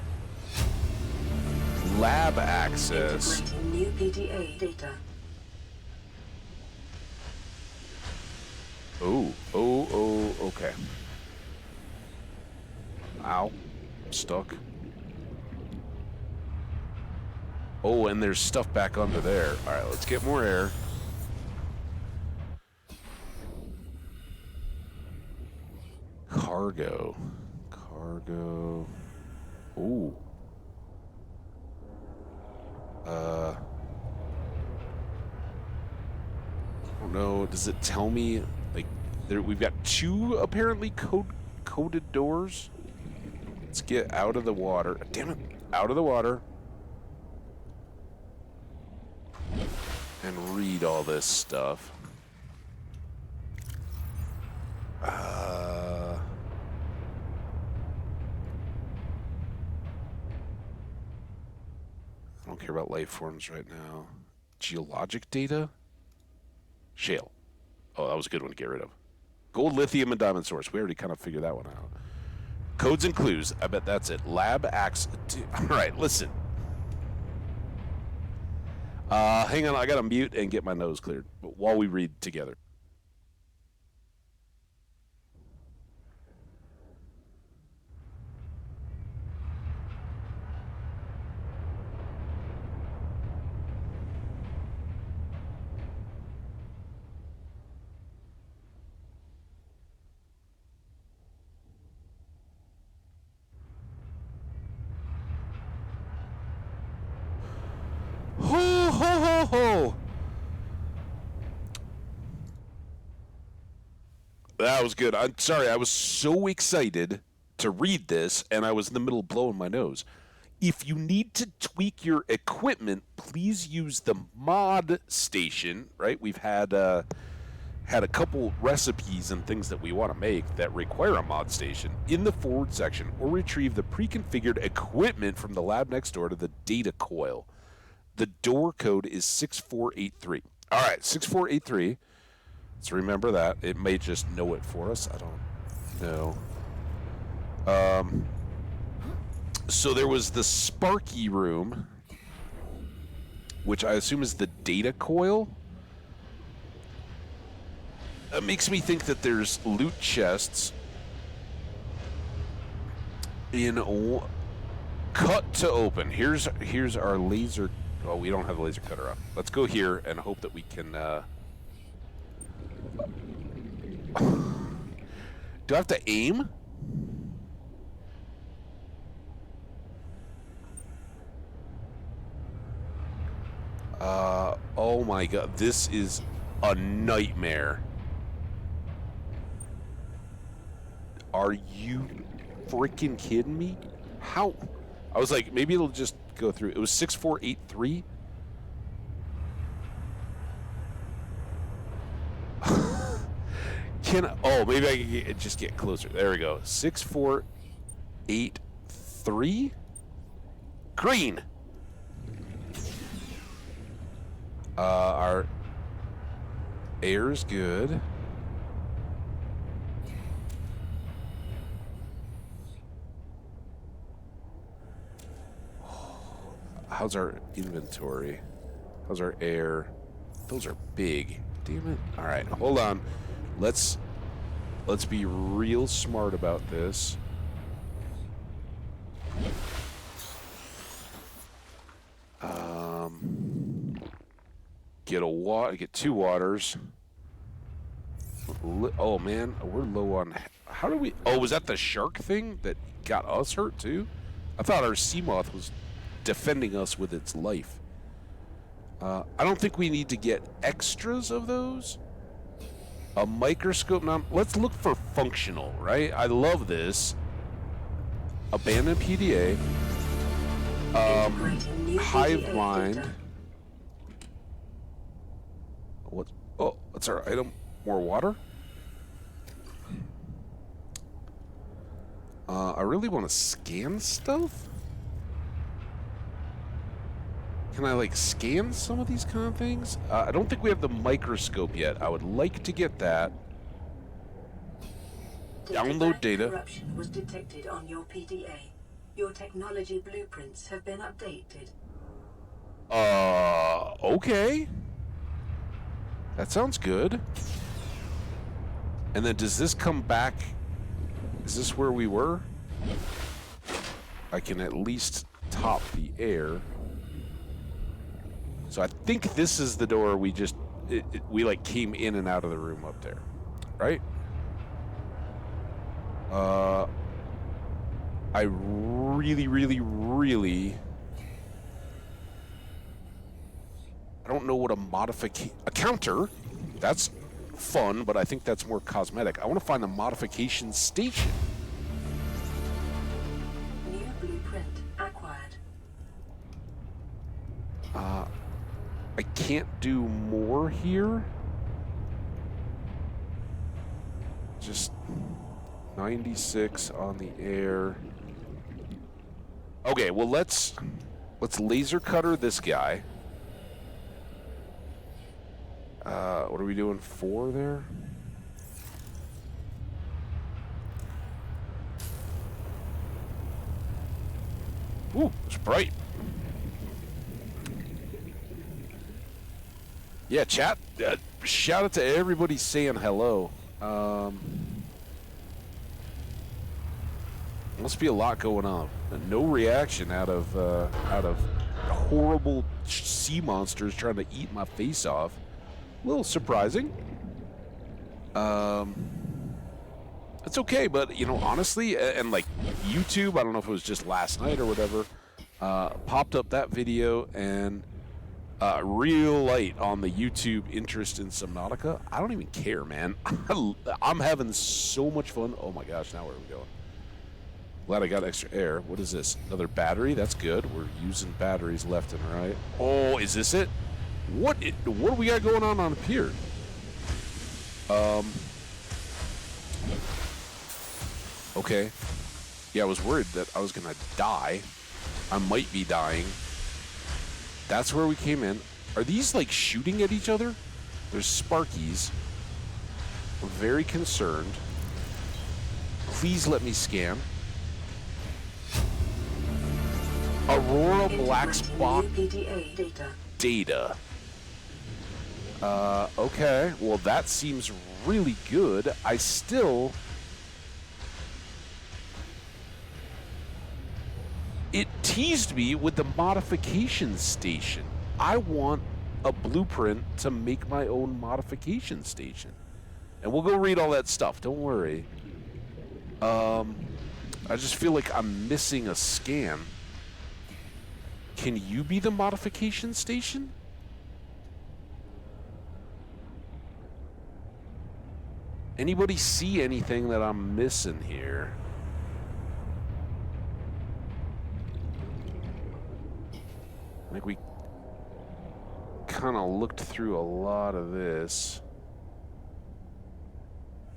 Lab access. Integrating new PDA data. Oh, okay. Ow. I'm stuck. Oh, and there's stuff back under there. Alright, let's get more air. Cargo. Ooh. I don't know. Does it tell me, like, we've got 2 apparently coded doors? Let's get out of the water. Damn it. Out of the water. And read all this stuff. I don't care about life forms right now. Geologic data? Shale. Oh, that was a good one to get rid of. Gold, lithium, and diamond source. We already kind of figured that one out. Codes and clues. I bet that's it. Lab acts. All right, listen. Hang on. I got to mute and get my nose cleared while we read together. Ho, ho, ho, ho. That was good. I'm sorry. I was so excited to read this, and I was in the middle of blowing my nose. If you need to tweak your equipment, please use the mod station, right? We've had a couple recipes and things that we want to make that require a mod station in the forward section, or retrieve the pre-configured equipment from the lab next door to the data coil. The door code is 6483. All right, 6483. Let's remember that. It may just know it for us. I don't know. So there was the Sparky room, which I assume is the data coil. That makes me think that there's loot chests in cut to open. Here's our laser. Oh, we don't have the laser cutter up. Let's go here and hope that we can. Do I have to aim? Oh my god, this is a nightmare. Are you freaking kidding me? How? I was like, maybe it'll just go through. It was 6483. Oh, maybe I can just get closer. There we go. 6483. Green. Our air is good. How's our inventory? How's our air? Those are big. Damn it. All right, hold on. Let's be real smart about this. Get 2 waters. Oh man, we're low on. How do we? Oh, was that the shark thing that got us hurt too? I thought our sea moth was defending us with its life. I don't think we need to get extras of those. A microscope. Now, let's look for functional, right? I love this. Abandoned PDA. Hive mind. What's our item? More water? I really want to scan stuff. Can I, like, scan some of these kind of things? I don't think we have the microscope yet. I would like to get that. Download data. Corruption was detected on your PDA. Your technology blueprints have been updated. Okay. That sounds good. And then does this come back? Is this where we were? I can at least top the air. So I think this is the door we just, we like came in and out of the room up there, right? I really I don't know what a counter, that's fun, but I think that's more cosmetic. I want to find a modification station. New blueprint acquired. I can't do more here. Just 96 on the air. Okay, well let's laser cutter this guy. What are we doing? 4 there? Ooh, it's bright. Yeah, chat. Shout out to everybody saying hello. Must be a lot going on. No reaction out of horrible sea monsters trying to eat my face off. A little surprising. It's okay, but you know, honestly, and like YouTube, I don't know if it was just last night or whatever, popped up that video and real light on the YouTube interest in Subnautica. I don't even care, man. I'm having so much fun. Oh my gosh, now where are we going? Glad I got extra air. What is this? Another battery? That's good. We're using batteries left and right. Oh, is this it? What do we got going on up here? Okay. Yeah, I was worried that I was gonna die. I might be dying. That's where we came in. Are these like shooting at each other? There's Sparkies. I'm very concerned. Please let me scan. Aurora Black Spot data. Okay. Well, that seems really good. I still... It teased me with the modification station. I want a blueprint to make my own modification station. And we'll go read all that stuff. Don't worry. I just feel like I'm missing a scan. Can you be the modification station? Anybody see anything that I'm missing here? I think we kind of looked through a lot of this.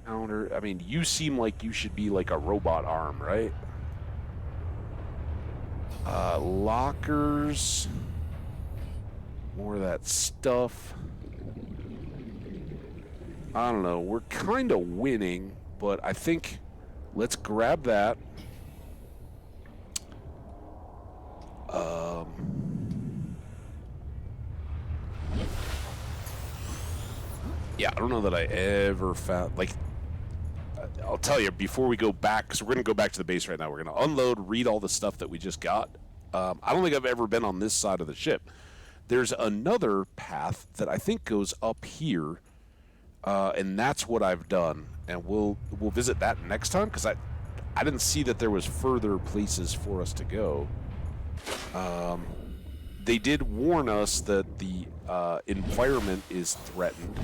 Counter, I mean, you seem like you should be like a robot arm, right? Lockers. More of that stuff. I don't know. We're kind of winning, but I think let's grab that. Yeah, I don't know that I ever found, like, I'll tell you before we go back, because we're going to go back to the base right now. We're going to unload, read all the stuff that we just got. I don't think I've ever been on this side of the ship. There's another path that I think goes up here, and that's what I've done. And we'll visit that next time, because I didn't see that there was further places for us to go. They did warn us that the environment is threatened,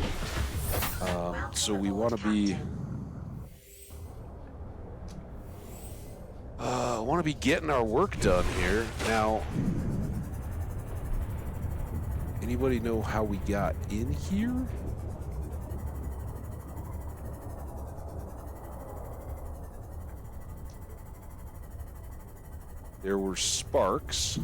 so we want to be getting our work done here. Now, anybody know how we got in here? There were sparks.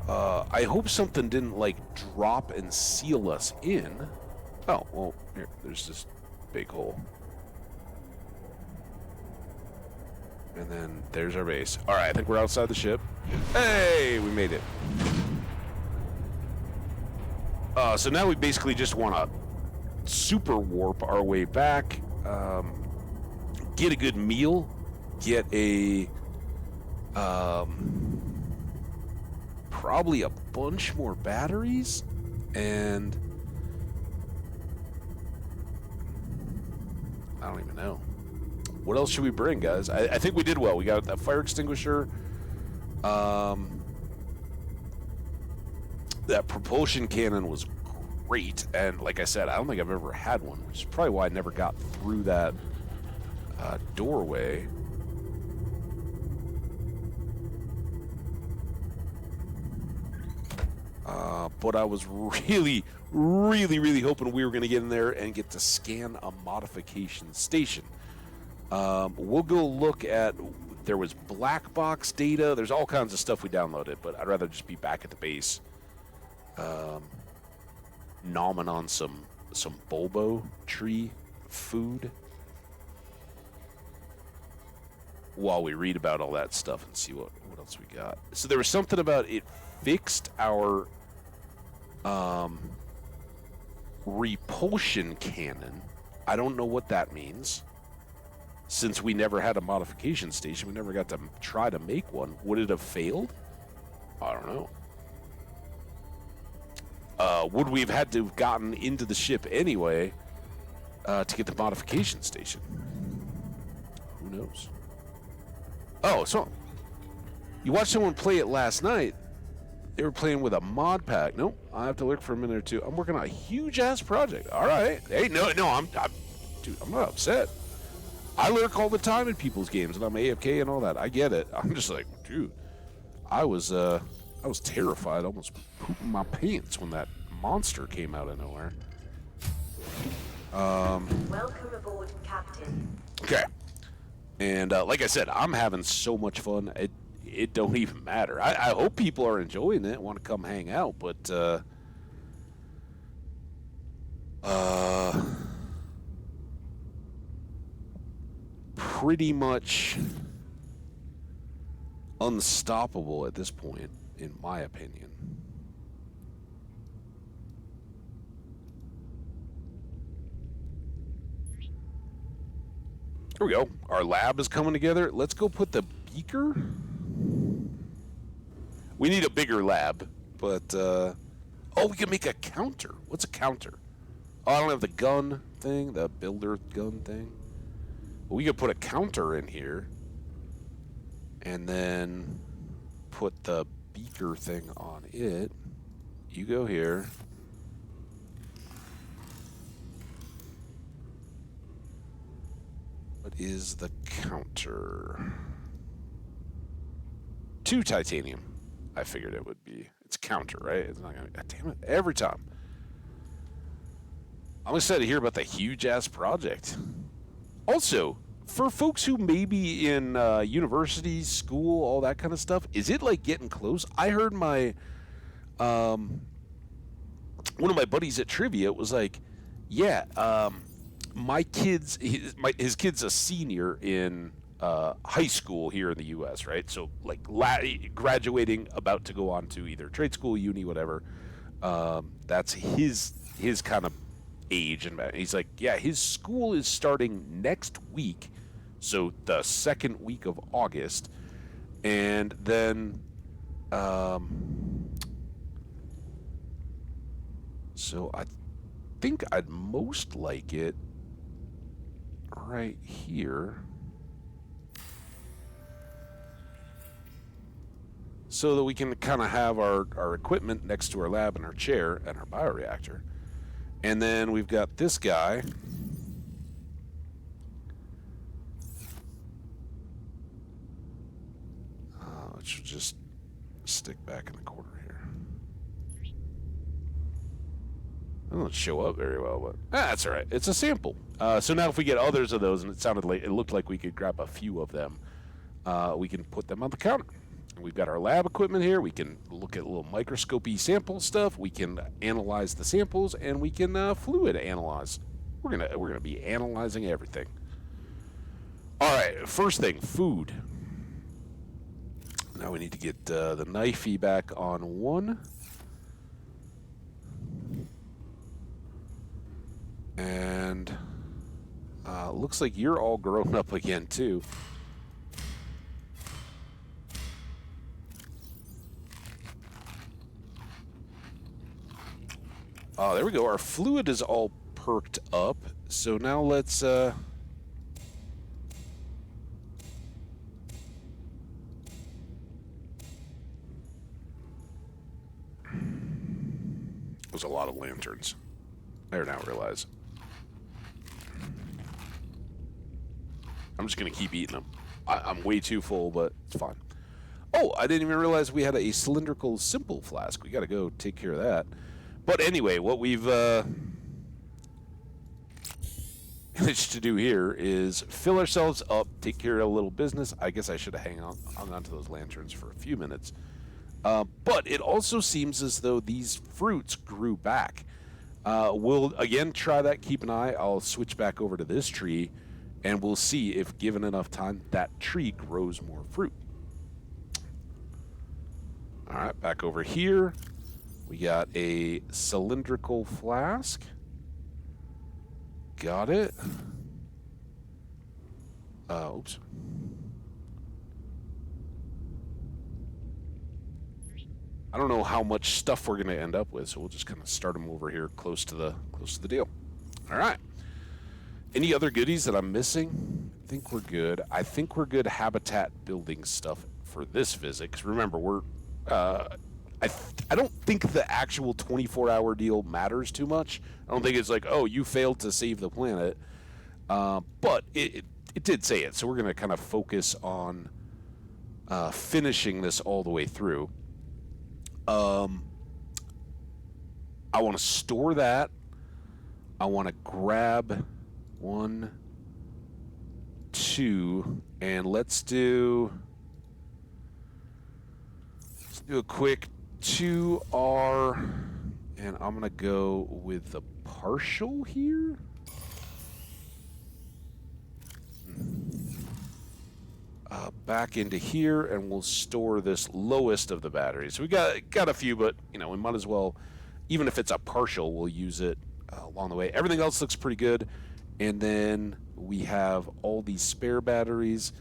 I hope something didn't, like, drop and seal us in. Oh, well, here, there's this big hole. And then there's our base. All right, I think we're outside the ship. Hey, we made it. So now we basically just want to super warp our way back, get a good meal, get a probably a bunch more batteries, and I don't even know. What else should we bring, guys? I think we did well. We got that fire extinguisher. That propulsion cannon was great, and like I said, I don't think I've ever had one, which is probably why I never got through that doorway. But I was really, really, really hoping we were going to get in there and get to scan a modification station. We'll go look at, there was black box data. There's all kinds of stuff we downloaded, but I'd rather just be back at the base. Nomming on some bulbo tree food while we read about all that stuff and see what else we got. So there was something about it fixed our repulsion cannon. I don't know what that means. Since we never had a modification station, we never got to try to make one. Would it have failed? I don't know. Would we have had to have gotten into the ship anyway to get the modification station? Who knows? Oh, so you watched someone play it last night. They were playing with a mod pack. Nope, I have to look for a minute or two. I'm working on a huge-ass project. All right. Hey, no, dude, I'm not upset. I lurk all the time in people's games, and I'm AFK and all that. I get it. I'm just like, dude, I was terrified, almost pooping my pants when that monster came out of nowhere. Welcome aboard, Captain. Okay. And like I said, I'm having so much fun. It don't even matter. I hope people are enjoying it, want to come hang out, but pretty much unstoppable at this point, in my opinion. Here we go. Our lab is coming together. Let's go put the beaker. We need a bigger lab, but oh, we can make a counter. What's a counter? Oh, I don't have the gun thing, the builder gun thing. Well, we could put a counter in here and then put the beaker thing on it. You go here. What is the counter? 2 titanium. I figured it would be. It's counter, right? It's not gonna. God damn it! Every time. I'm excited to hear about the huge-ass project. Also, for folks who may be in university, school, all that kind of stuff, is it like getting close? I heard my one of my buddies at trivia was like, "Yeah, my kid's his kid's a senior in high school here in the U.S., right? So like graduating, about to go on to either trade school, uni, whatever. That's his kind of age, and he's like, yeah, his school is starting next week, so the second week of August, and then so I think I'd most like it right here, so that we can kind of have our equipment next to our lab and our chair and our bioreactor. And then we've got this guy. Which will just stick back in the corner here. It doesn't show up very well, but that's all right. It's a sample. So now if we get others of those, and it looked like we could grab a few of them, we can put them on the counter. We've got our lab equipment here. We can look at little microscopy sample stuff. We can analyze the samples, and we can fluid analyze. We're gonna be analyzing everything. All right, first thing, food. Now we need to get the knifey back on 1. And looks like you're all grown up again, too. Oh, there we go. Our fluid is all perked up. So now let's... There's a lot of lanterns. I now realize. I'm just going to keep eating them. I'm way too full, but it's fine. Oh, I didn't even realize we had a cylindrical simple flask. We got to go take care of that. But anyway, what we've managed to do here is fill ourselves up, take care of a little business. I guess I should have hung on to those lanterns for a few minutes. But it also seems as though these fruits grew back. We'll, again, try that. Keep an eye. I'll switch back over to this tree, and we'll see if, given enough time, that tree grows more fruit. All right, back over here. We got a cylindrical flask. Got it. Oops. I don't know how much stuff we're going to end up with, so we'll just kind of start them over here close to the deal. All right. Any other goodies that I'm missing? I think we're good. I think we're good habitat building stuff for this visit. Because remember, we're I don't think the actual 24-hour deal matters too much. I don't think it's like, oh, you failed to save the planet. But it did say it, so we're going to kind of focus on finishing this all the way through. I want to store that. I want to grab 1, 2, and let's do a quick 2R, and I'm going to go with the partial here. Back into here, and we'll store this lowest of the batteries. So we got a few, but we might as well, even if it's a partial, we'll use it along the way. Everything else looks pretty good, and then we have all these spare batteries.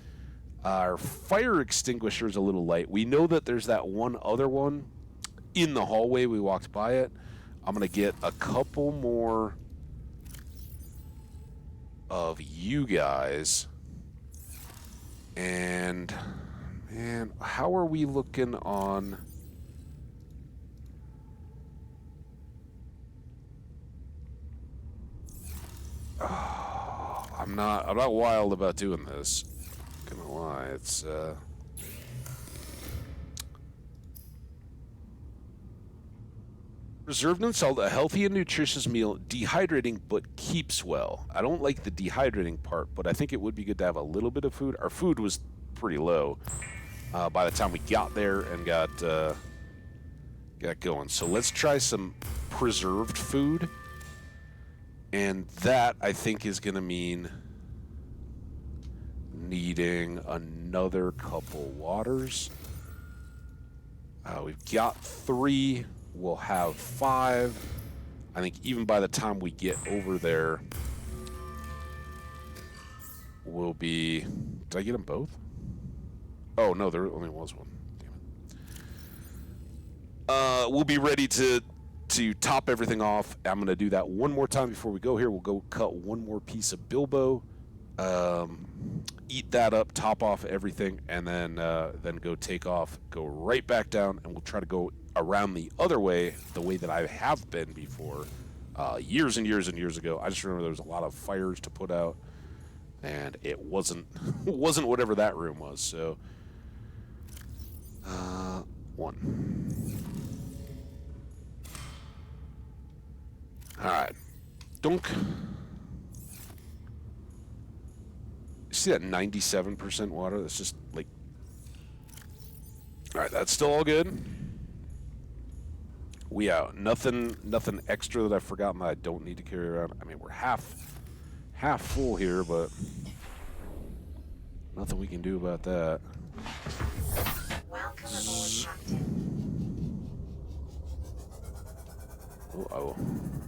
Our fire extinguisher is a little light. We know that there's that one other one in the hallway. We walked by it. I'm gonna get a couple more of you guys. And, man, how are we looking on... Oh, I'm not wild about doing this. Not gonna lie, it's, Reserved and salt, a healthy and nutritious meal, dehydrating but keeps well. I don't like the dehydrating part, but I think it would be good to have a little bit of food. Our food was pretty low by the time we got there and got going. So let's try some preserved food. And that, I think, is going to mean needing another couple waters. We've got 3. We'll have 5. I think even by the time we get over there, we'll be... Did I get them both? Oh, no, there only was one. Damn it. We'll be ready to top everything off. I'm going to do that one more time before we go here. We'll go cut one more piece of Bilbo, eat that up, top off everything, and then go take off, go right back down, and we'll try to go around the other way, the way that I have been before, years and years and years ago. I just remember there was a lot of fires to put out, and it wasn't whatever that room was. So, 1. All right, dunk. See that 97% water? That's just like All right, that's still all good. We out. Nothing extra that I've forgotten that I don't need to carry around. I mean, we're half full here, but nothing we can do about that. Welcome aboard, Captain. Oh,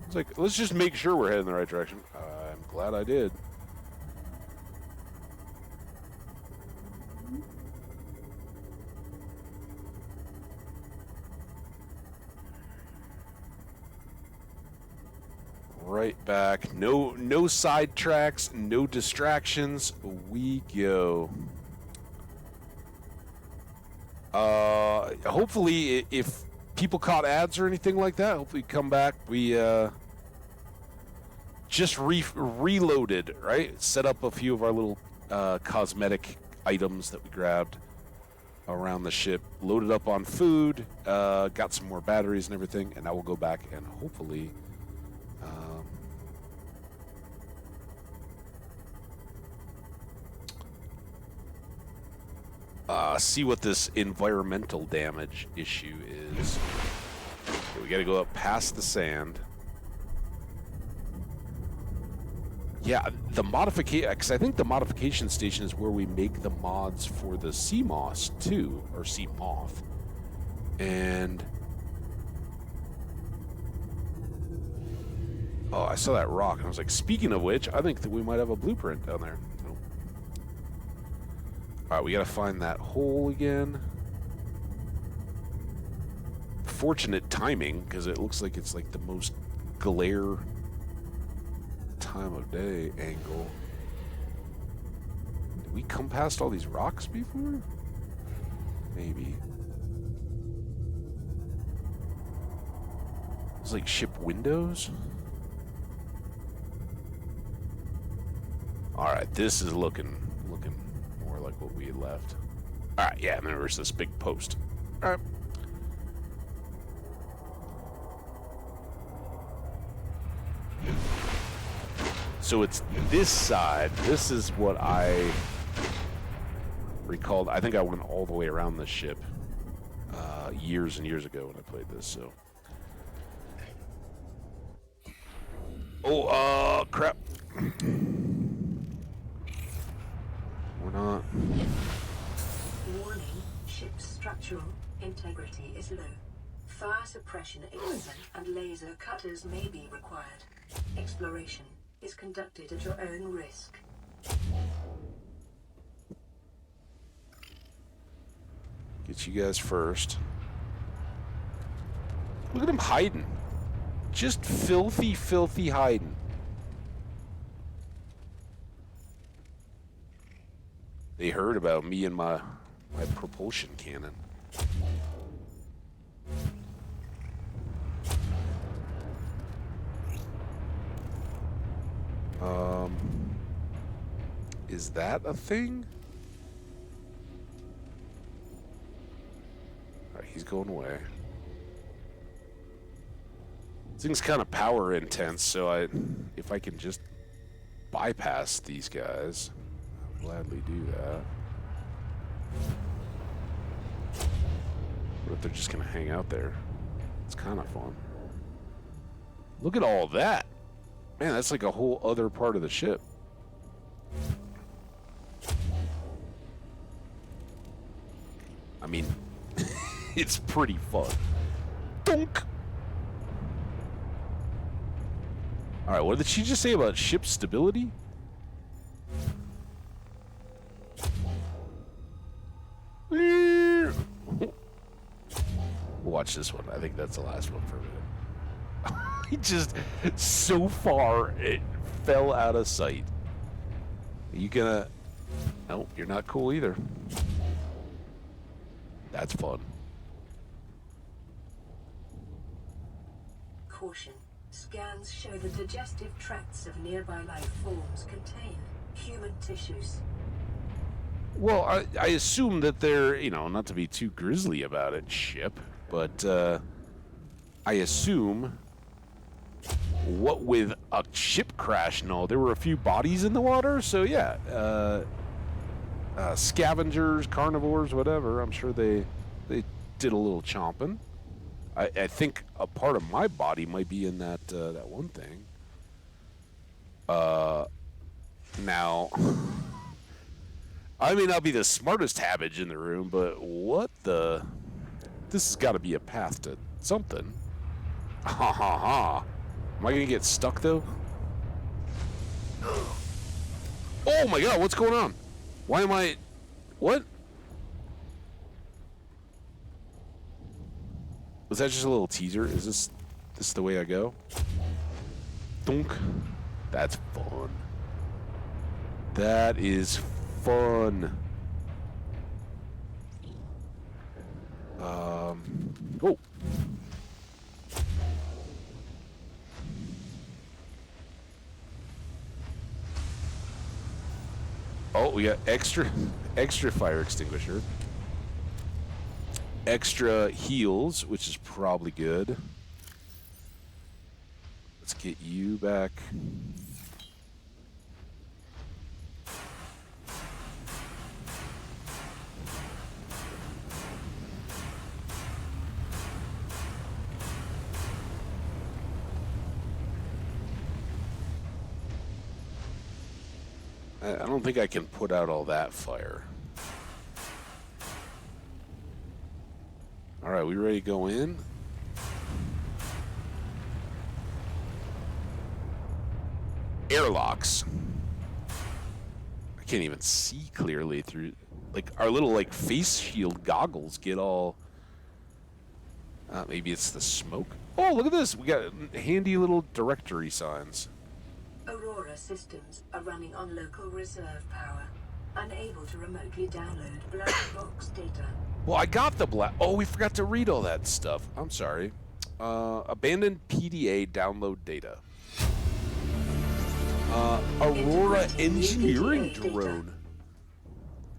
it's like, let's just make sure we're heading in the right direction. I'm glad I did. Right back. No side tracks, no distractions. We go. Hopefully, if people caught ads or anything like that, hopefully come back. We just reloaded, right? Set up a few of our little cosmetic items that we grabbed around the ship, loaded up on food, got some more batteries and everything, and now we'll go back and hopefully see what this environmental damage issue is. Okay, we gotta go up past the sand. Yeah, the modification, because I think the modification station is where we make the mods for the sea moss too, or sea moth. And oh, I saw that rock, and I was like, speaking of which, I think that we might have a blueprint down there. Nope. All right, we gotta find that hole again. Fortunate timing, because it looks like it's like the most glare time of day angle. Did we come past all these rocks before? Maybe. It's like ship windows. All right, this is looking more like what we had left. All right, yeah, and then there's this big post. All right. So it's this side. This is what I recalled. I think I went all the way around the ship years and years ago when I played this. So, oh, crap. We're not. Warning, ship's structural integrity is low. Fire suppression equipment and laser cutters may be required. Exploration is conducted at your own risk. Get you guys first. Look at him hiding. Just filthy hiding. They heard about me and my propulsion cannon. Is that a thing? Alright, he's going away. This thing's kind of power intense, so if I can just bypass these guys, I'll gladly do that. What if they're just gonna hang out there? It's kind of fun. Look at all that. Man, that's like a whole other part of the ship. I mean, it's pretty fun. Dunk! Alright, what did she just say about ship stability? Watch this one. I think that's the last one for a minute. He just, so far, it fell out of sight. Are you gonna... Nope, you're not cool either. That's fun. Caution. Scans show the digestive tracts of nearby life forms contain human tissues. Well, I assume that they're, not to be too grisly about it, ship, but I assume what with a ship crash and all, there were a few bodies in the water, so yeah, scavengers, carnivores, whatever, I'm sure they they did a little chomping. I think a part of my body might be in that that one thing. Now, I may not be the smartest habage in the room, but what the? This has got to be a path to something. Ha ha ha. Am I going to get stuck, though? Oh my god, what's going on? Why am I... What? Was that just a little teaser? Is this the way I go? Thunk. That's fun. That is fun. Oh. Oh, we got extra fire extinguisher. Extra heals, which is probably good. Let's get you back. I don't think I can put out all that fire. All right, we ready to go in? Airlocks. I can't even see clearly through. Like our little like face shield goggles get all. Maybe it's the smoke. Oh, look at this! We got handy little directory signs. Aurora systems are running on local reserve power, unable to remotely download black box data. Well, I got the black. Oh, we forgot to read all that stuff. I'm sorry. Abandoned PDA download data. Aurora engineering drone.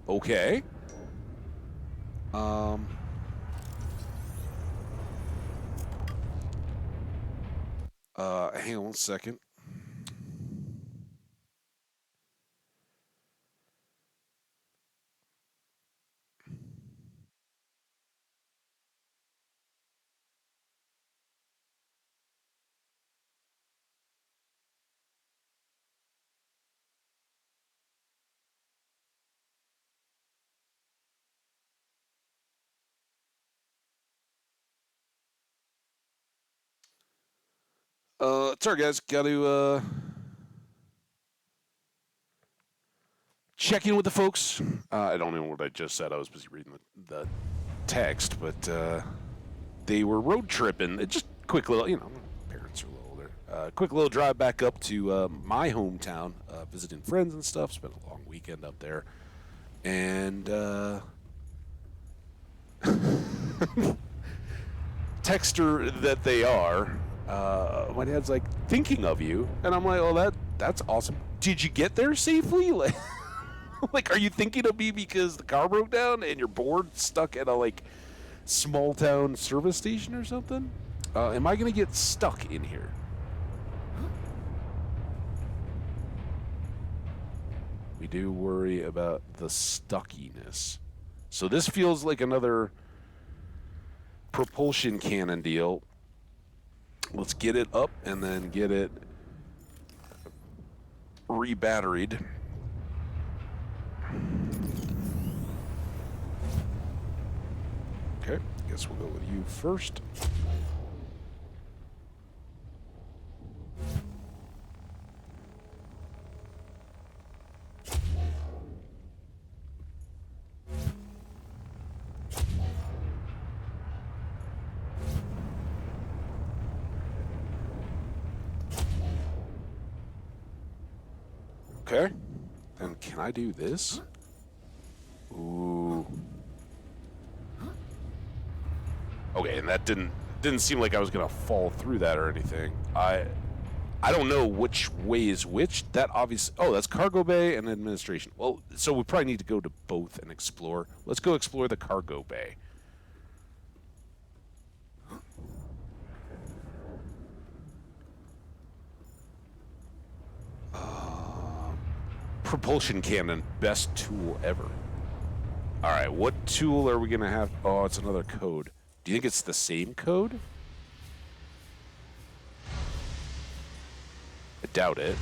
Okay. Hang on one second. Sorry guys, got to check in with the folks. I don't know what I just said. I was busy reading the text, but they were road tripping. Just quick little, parents are a little older. Quick little drive back up to my hometown, visiting friends and stuff. Spent a long weekend up there, and texter that they are. My dad's like, thinking of you, and I'm like, oh, that's awesome. Did you get there safely? Like, are you thinking of me because the car broke down and you're bored, stuck at a like small town service station or something? Am I gonna get stuck in here? We do worry about the stuckiness. So this feels like another propulsion cannon deal. Let's get it up and then get it re-batteried. Okay, guess we'll go with you first. Okay, and can I do this? Ooh. Okay, and that didn't seem like I was gonna fall through that or anything. I don't know which way is which. That obviously. Oh, that's cargo bay and administration. Well, so we probably need to go to both and explore. Let's go explore the cargo bay. Propulsion cannon, best tool ever. All right, what tool are we going to have? Oh, it's another code. Do you think it's the same code? I doubt it,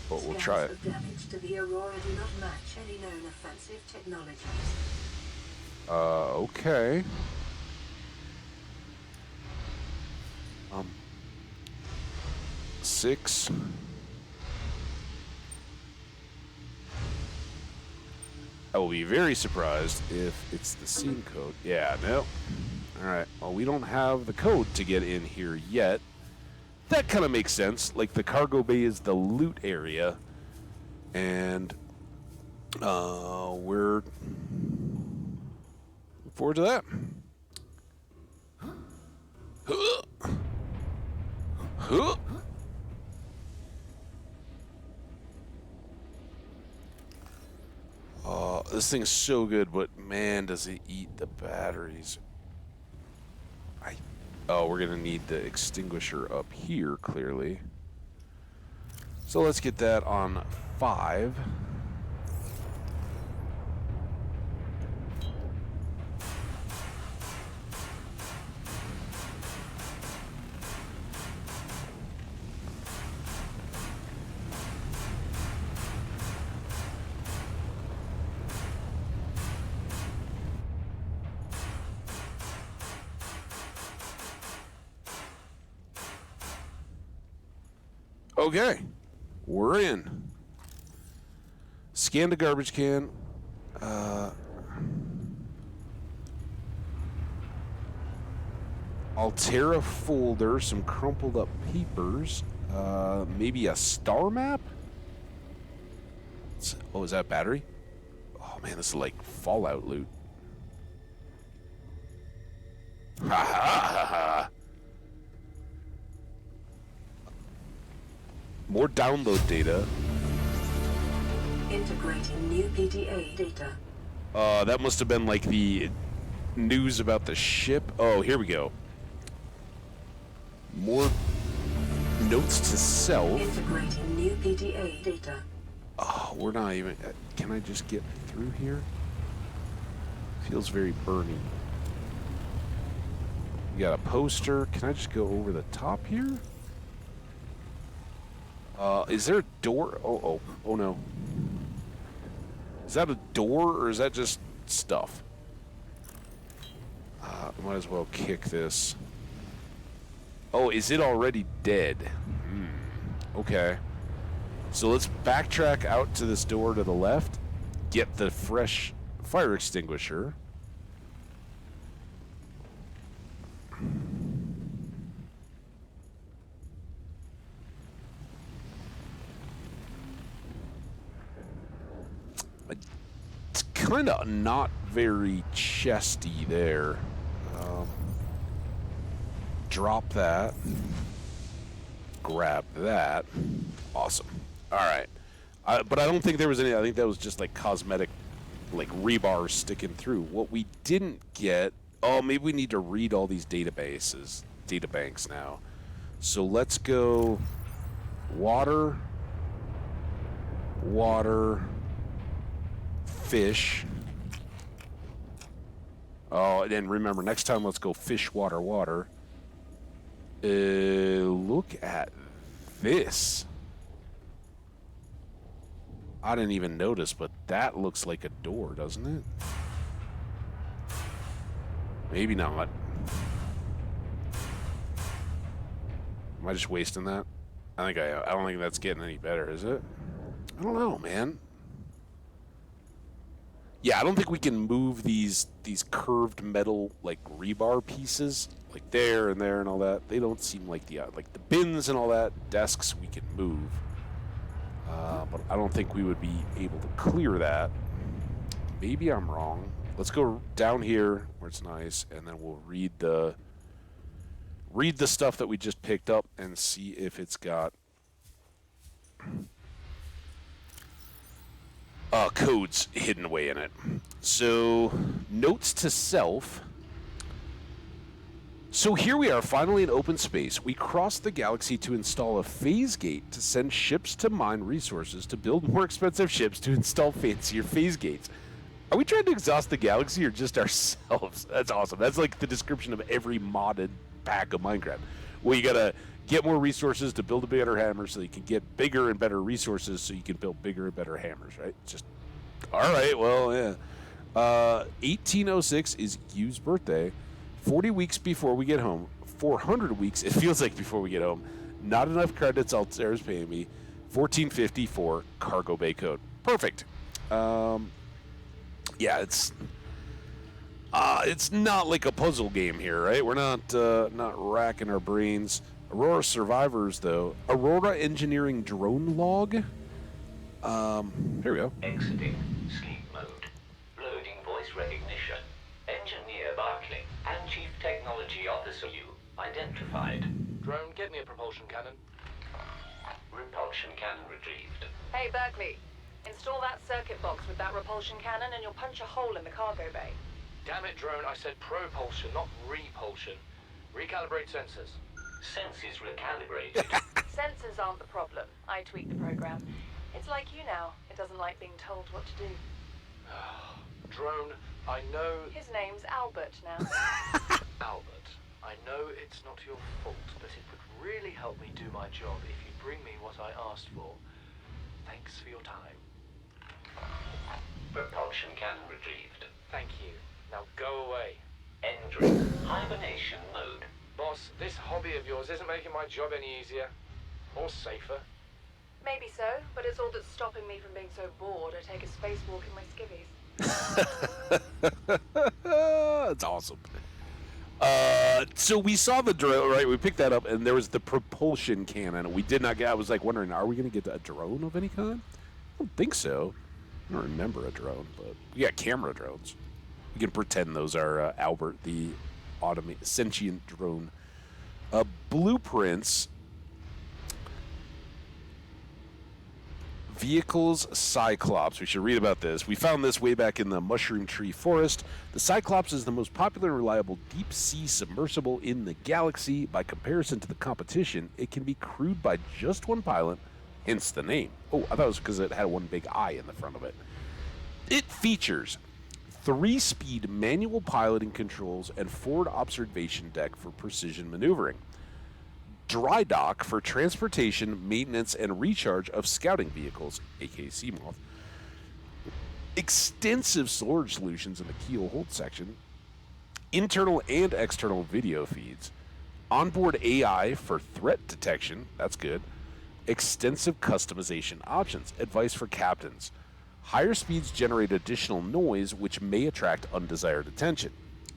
but we'll try it. Scans of damage to the Aurora do not match any known offensive technologies. Okay. 6. I will be very surprised if it's the same code. Yeah, no. All right. Well, we don't have the code to get in here yet. That kind of makes sense. Like, the cargo bay is the loot area. And we're looking forward to that. Huh. This thing's so good, but man, does it eat the batteries. Oh, we're gonna need the extinguisher up here, clearly. So let's get that on 5. Okay, we're in. Scan the garbage can. Altera folder, some crumpled up papers. Maybe a star map? Oh, is that battery? Oh man, this is like Fallout loot. Ha ha ha ha. More download data. Integrating new PTA data. That must have been like the news about the ship. Oh, here we go. More notes to self. Integrating new PTA data. Oh, we're not even... Can I just get through here? Feels very burny. You got a poster. Can I just go over the top here? Is there a door? Oh no. Is that a door or is that just stuff? Might as well kick this. Oh, is it already dead? Okay. So let's backtrack out to this door to the left, get the fresh fire extinguisher. It's kind of not very chesty there. Drop that. Grab that. Awesome. All right. But I don't think there was any... I think that was just like cosmetic, like rebar sticking through. What we didn't get... Oh, maybe we need to read all these databases, data banks now. So let's go water, fish. Oh, and then remember, next time let's go fish, water. Look at this. I didn't even notice, but that looks like a door, doesn't it? Maybe not. Am I just wasting that? I don't think that's getting any better, is it? I don't know, man. Yeah, I don't think we can move these curved metal like rebar pieces like there and all that. They don't seem like the bins and all that desks we can move. But I don't think we would be able to clear that. Maybe I'm wrong. Let's go down here where it's nice, and then we'll read the stuff that we just picked up and see if it's got codes hidden away in it. So, notes to self. So here we are, finally in open space. We crossed the galaxy to install a phase gate to send ships to mine resources, to build more expensive ships, to install fancier phase gates. Are we trying to exhaust the galaxy or just ourselves? That's awesome. That's like the description of every modded pack of Minecraft. Well, you gotta get more resources to build a better hammer so you can get bigger and better resources so you can build bigger and better hammers, right? Just, all right, well, yeah. 1806 is Q's birthday. 40 weeks before we get home. 400 weeks, it feels like, before we get home. Not enough credits Altera's paying me. 1450 for cargo bay code. Perfect. Yeah, it's not like a puzzle game here, right? We're not racking our brains. Aurora survivors, though. Aurora engineering drone log. Here we go. Exiting sleep mode. Loading voice recognition. Engineer Barclay and Chief Technology Officer you identified. Drone, get me a propulsion cannon. Repulsion cannon retrieved. Hey, Berkeley. Install that circuit box with that repulsion cannon and you'll punch a hole in the cargo bay. Damn it, Drone, I said propulsion, not repulsion. Recalibrate sensors. Senses recalibrated. Sensors aren't the problem. I tweak the program. It's like you now. It doesn't like being told what to do. Drone, I know... His name's Albert now. Albert, I know it's not your fault, but it would really help me do my job if you bring me what I asked for. Thanks for your time. Propulsion cannon retrieved. Thank you. Now go away. Entering hibernation mode. Boss, this hobby of yours isn't making my job any easier. Or safer. Maybe so, but it's all that's stopping me from being so bored I take a spacewalk in my skivvies. That's awesome. So we saw the drone, right? We picked that up, and there was the propulsion cannon. We did not get... I was like wondering, are we going to get a drone of any kind? I don't think so. I don't remember a drone, but we got camera drones. You can pretend those are Albert, the sentient drone. Blueprints. Vehicles Cyclops. We should read about this. We found this way back in the Mushroom Tree Forest. The Cyclops is the most popular and reliable deep-sea submersible in the galaxy. By comparison to the competition, it can be crewed by just one pilot, hence the name. Oh, I thought it was because it had one big eye in the front of it. It features 3-speed manual piloting controls and forward observation deck for precision maneuvering. Dry dock for transportation, maintenance, and recharge of scouting vehicles, aka Seamoth. Extensive storage solutions in the keel hold section. Internal and external video feeds. Onboard AI for threat detection, that's good. Extensive customization options, advice for captains. Higher speeds generate additional noise which may attract undesired attention.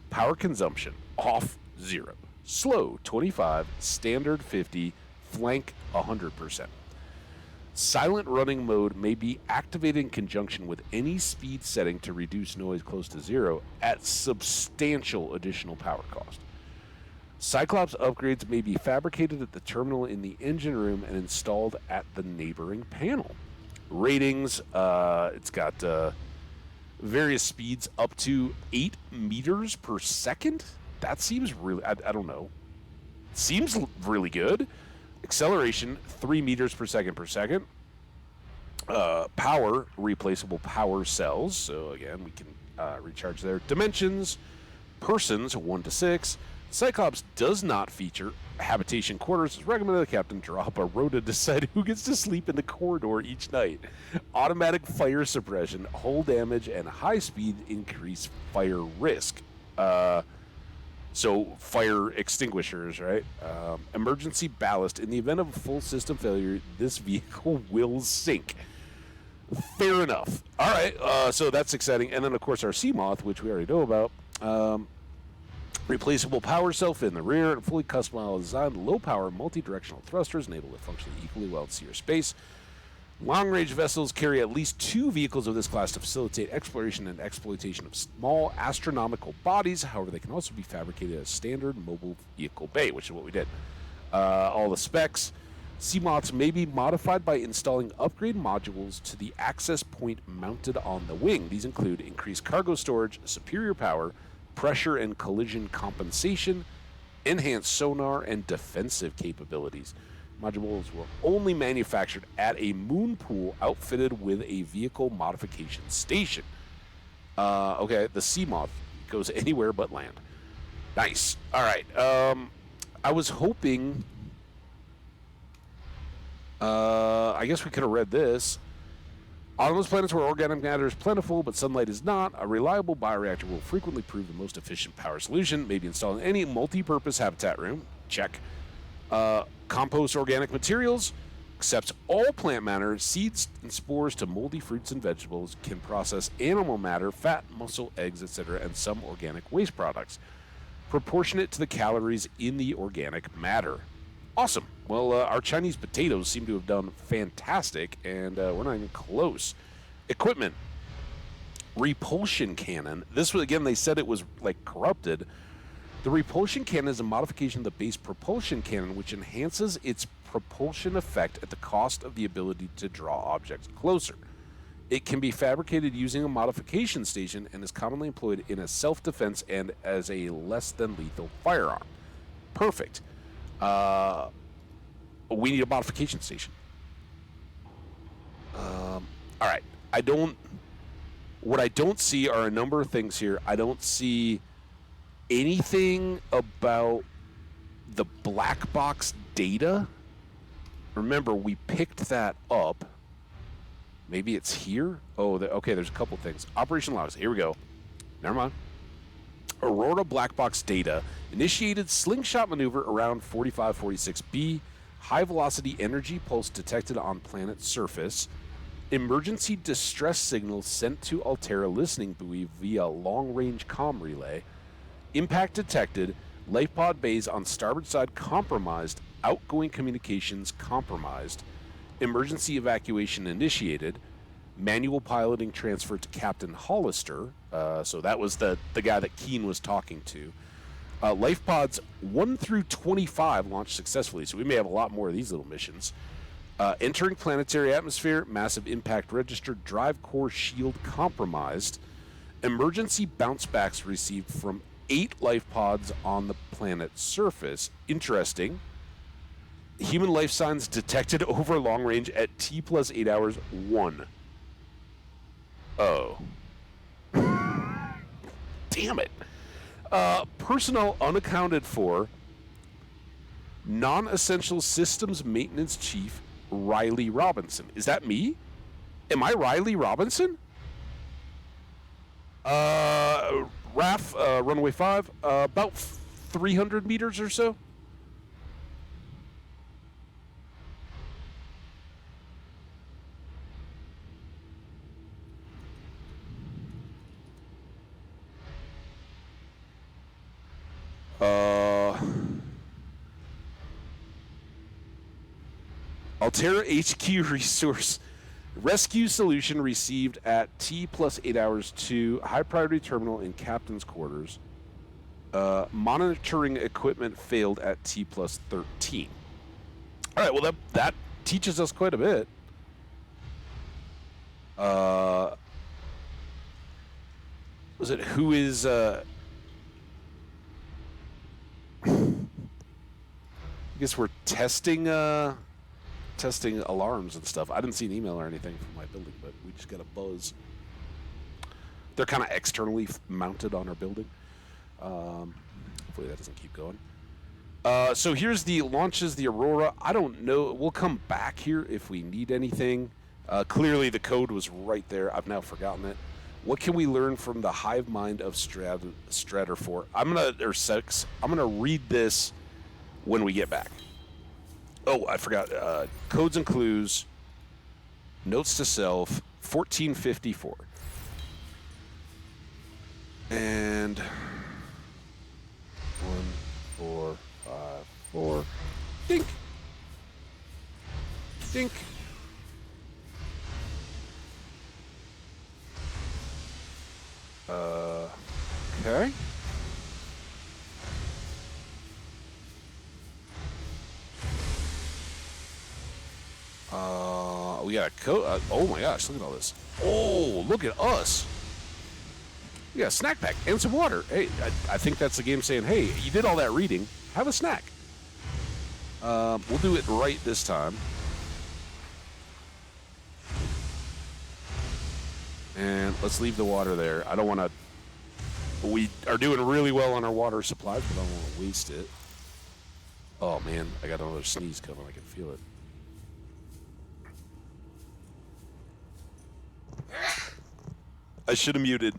Power consumption, off 0. Slow 25, standard 50, flank 100%. Silent running mode may be activated in conjunction with any speed setting to reduce noise close to 0 at substantial additional power cost. Cyclops upgrades may be fabricated at the terminal in the engine room and installed at the neighboring panel. Ratings, it's got various speeds up to 8 meters per second. That seems really, I don't know. Seems really good. Acceleration, 3 meters per second per second. Power, replaceable power cells. So again, we can recharge there. Dimensions, persons, 1 to 6. Cyclops does not feature habitation quarters. It's recommended the captain drop a row to decide who gets to sleep in the corridor each night. Automatic fire suppression, hull damage, and high speed increase fire risk. So fire extinguishers, right? Emergency ballast. In the event of a full system failure, this vehicle will sink. Fair enough. All right, so that's exciting. And then, of course, our Seamoth, which we already know about. Replaceable power cell in the rear and fully customized design. Low-power multi-directional thrusters enable it function equally well at sea or space. Long-range vessels carry at least 2 vehicles of this class to facilitate exploration and exploitation of small astronomical bodies. However, they can also be fabricated as standard mobile vehicle bay, which is what we did. All the specs. Seamoths may be modified by installing upgrade modules to the access point mounted on the wing. These include increased cargo storage, superior power, pressure and collision compensation, enhanced sonar, and defensive capabilities. Modules were only manufactured at a moon pool outfitted with a vehicle modification station. Okay, the sea moth goes anywhere but land. Nice. All right. I was hoping. I guess we could have read this. On those planets where organic matter is plentiful but sunlight is not, a reliable bioreactor will frequently prove the most efficient power solution. Maybe installed in any multi-purpose habitat room. Check. Compost organic materials. Accepts all plant matter, seeds and spores to moldy fruits and vegetables. Can process animal matter, fat, muscle, eggs, etc., and some organic waste products. Proportionate to the calories in the organic matter. Awesome. Well, our Chinese potatoes seem to have done fantastic, and we're not even close. Equipment. Repulsion cannon. This was, again, they said it was, like, corrupted. The repulsion cannon is a modification of the base propulsion cannon, which enhances its propulsion effect at the cost of the ability to draw objects closer. It can be fabricated using a modification station and is commonly employed in a self-defense and as a less-than-lethal firearm. Perfect. We need a modification station. All right. What I don't see are a number of things here. I don't see anything about the black box data. Remember, we picked that up. Maybe it's here? Oh, okay, there's a couple things. Operation logs. Here we go. Never mind. Aurora black box data. Initiated slingshot maneuver around 4546b. High velocity energy pulse detected on planet surface. Emergency distress signals sent to Altera listening buoy via long-range comm relay. Impact detected. Life pod bays on starboard side compromised. Outgoing communications compromised. Emergency evacuation initiated. Manual piloting transferred to Captain Hollister. So that was the guy that Keen was talking to. Life pods 1 through 25 launched successfully, so we may have a lot more of these little missions. Entering planetary atmosphere, massive impact register, drive core shield compromised. Emergency bounce backs received from 8 life pods on the planet's surface. Interesting. Human life signs detected over long range at T plus 8 hours 1. Oh. Damn it. Personnel unaccounted for. Non-essential systems maintenance chief Riley Robinson. Is that me? Am I Riley Robinson? RAF, runway 5, about 300 meters or so. Altera HQ resource rescue solution received at T plus 8 hours to high priority terminal in captain's quarters. Monitoring equipment failed at T plus 13. All right, well that teaches us quite a bit. Was it who is I guess we're testing alarms and stuff. I didn't see an email or anything from my building, but we just got a buzz. They're kind of externally mounted on our building. Hopefully that doesn't keep going. So here's the launches, the Aurora. I don't know. We'll come back here if we need anything. Clearly the code was right there. I've now forgotten it. What can we learn from the hive mind of Stratter 4? I'm gonna read this when we get back. Oh, I forgot. Codes and clues. Notes to self. 1454. And 1454. Dink. Dink. Okay. We got a code. Oh my gosh, look at all this. Oh, look at us. We got a snack pack and some water. Hey, I think that's the game saying, hey, you did all that reading. Have a snack. We'll do it right this time. And let's leave the water there. I don't want to... We are doing really well on our water supplies, but I don't want to waste it. Oh, man. I got another sneeze coming. I can feel it. I should have muted.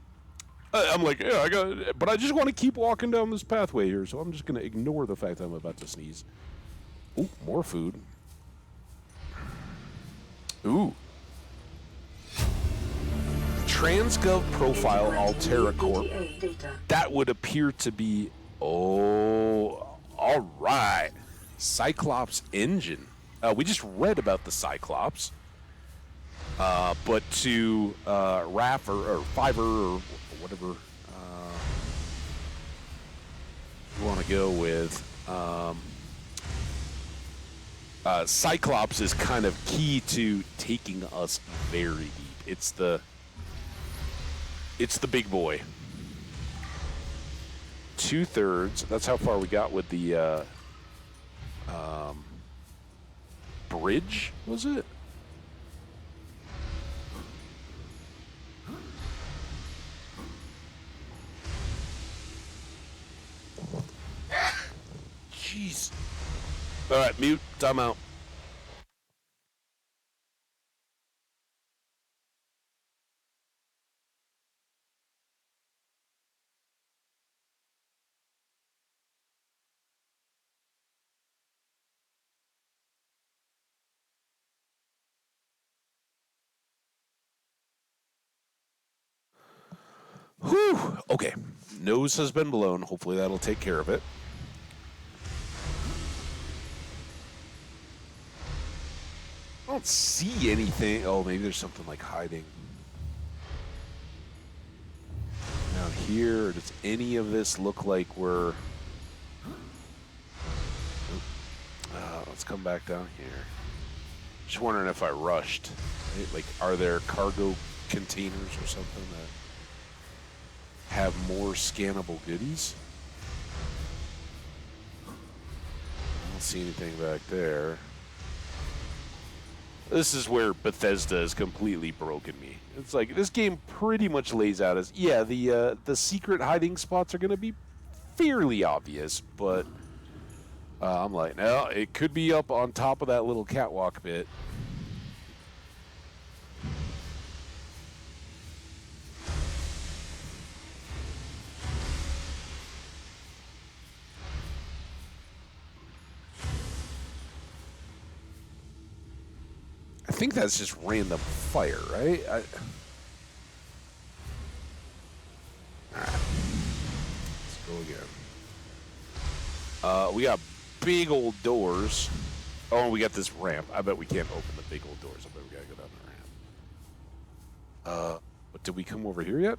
I'm like, yeah, I got it. But I just want to keep walking down this pathway here, so I'm just going to ignore the fact that I'm about to sneeze. Ooh, more food. Ooh. Transgov profile Altera Corp. That would appear to be... Oh, all right. Cyclops engine. We just read about the Cyclops. But to RAF or Fiverr or whatever you want to go with, Cyclops is kind of key to taking us very deep. It's the big boy. 2/3. That's how far we got with the bridge, was it? Jeez. All right, mute. Time out. Whew. Okay. Nose has been blown. Hopefully that'll take care of it. I don't see anything. Oh, maybe there's something like hiding down here. Or does any of this look like we're... let's come back down here. Just wondering if I rushed. Right? Like, are there cargo containers or something that have more scannable goodies? I don't see anything back there. This is where Bethesda has completely broken me. It's like, this game pretty much lays out as, yeah, the secret hiding spots are going to be fairly obvious, but I'm like, no, it could be up on top of that little catwalk bit. I think that's just random fire, right? All right. Let's go again. We got big old doors. Oh, and we got this ramp. I bet we can't open the big old doors. I bet we gotta go down the ramp. But did we come over here yet?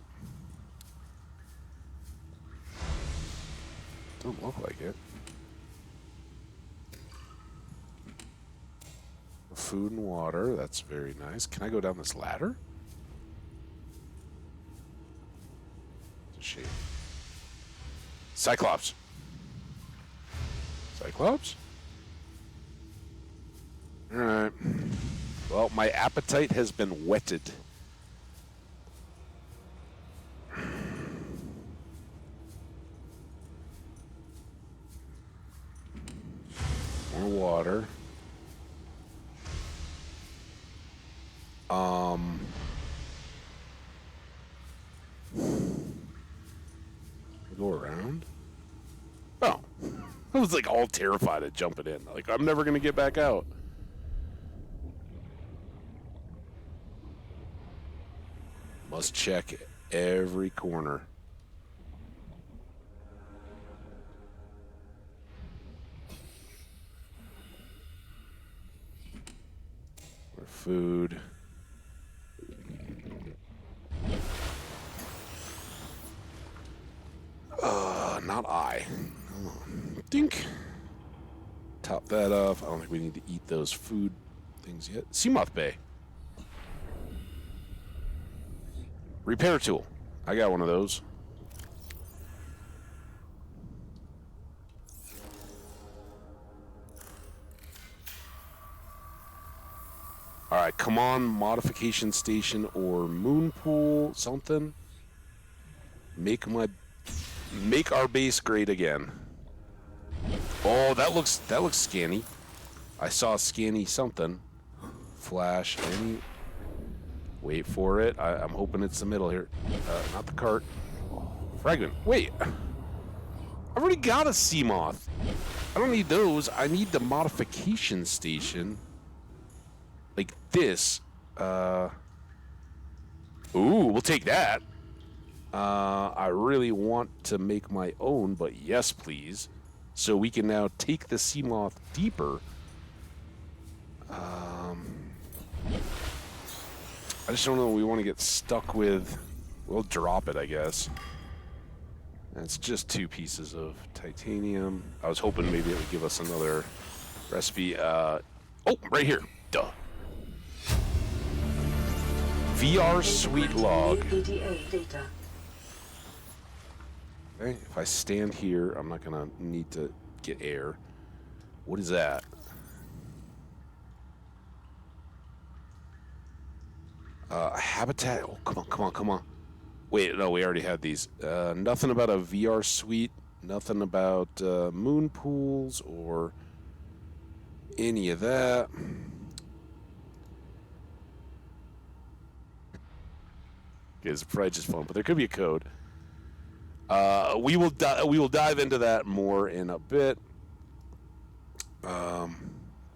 Don't look like it. Food and water. That's very nice. Can I go down this ladder? It's a shame. Cyclops. Cyclops? Alright. Well, my appetite has been whetted. More water. Go around. Oh, I was like all terrified of jumping in. Like, I'm never gonna get back out. Must check every corner. More food. Not I. Dink. Top that off. I don't think we need to eat those food things yet. Seamoth Bay. Repair tool. I got one of those. All right, come on, modification station or moon pool, something. Make our base great again. Oh, that looks scanny. I saw scanny something. Flash any. Wait for it. I'm hoping it's the middle here. Not the cart. Fragment. Wait. I've already got a sea moth. I don't need those. I need the modification station. Like this. Ooh, we'll take that. I really want to make my own, but yes, please. So we can now take the sea moth deeper. I just don't know what we want to get stuck with. We'll drop it, I guess. It's just 2 pieces of titanium. I was hoping maybe it would give us another recipe. Oh, right here. Duh. VR suite log. data. Okay, if I stand here, I'm not gonna need to get air. What is that? Habitat. Oh, come on. Wait, no, we already had these. Nothing about a VR suite. Nothing about moon pools or any of that. It's probably just fun, but there could be a code. We will dive into that more in a bit, and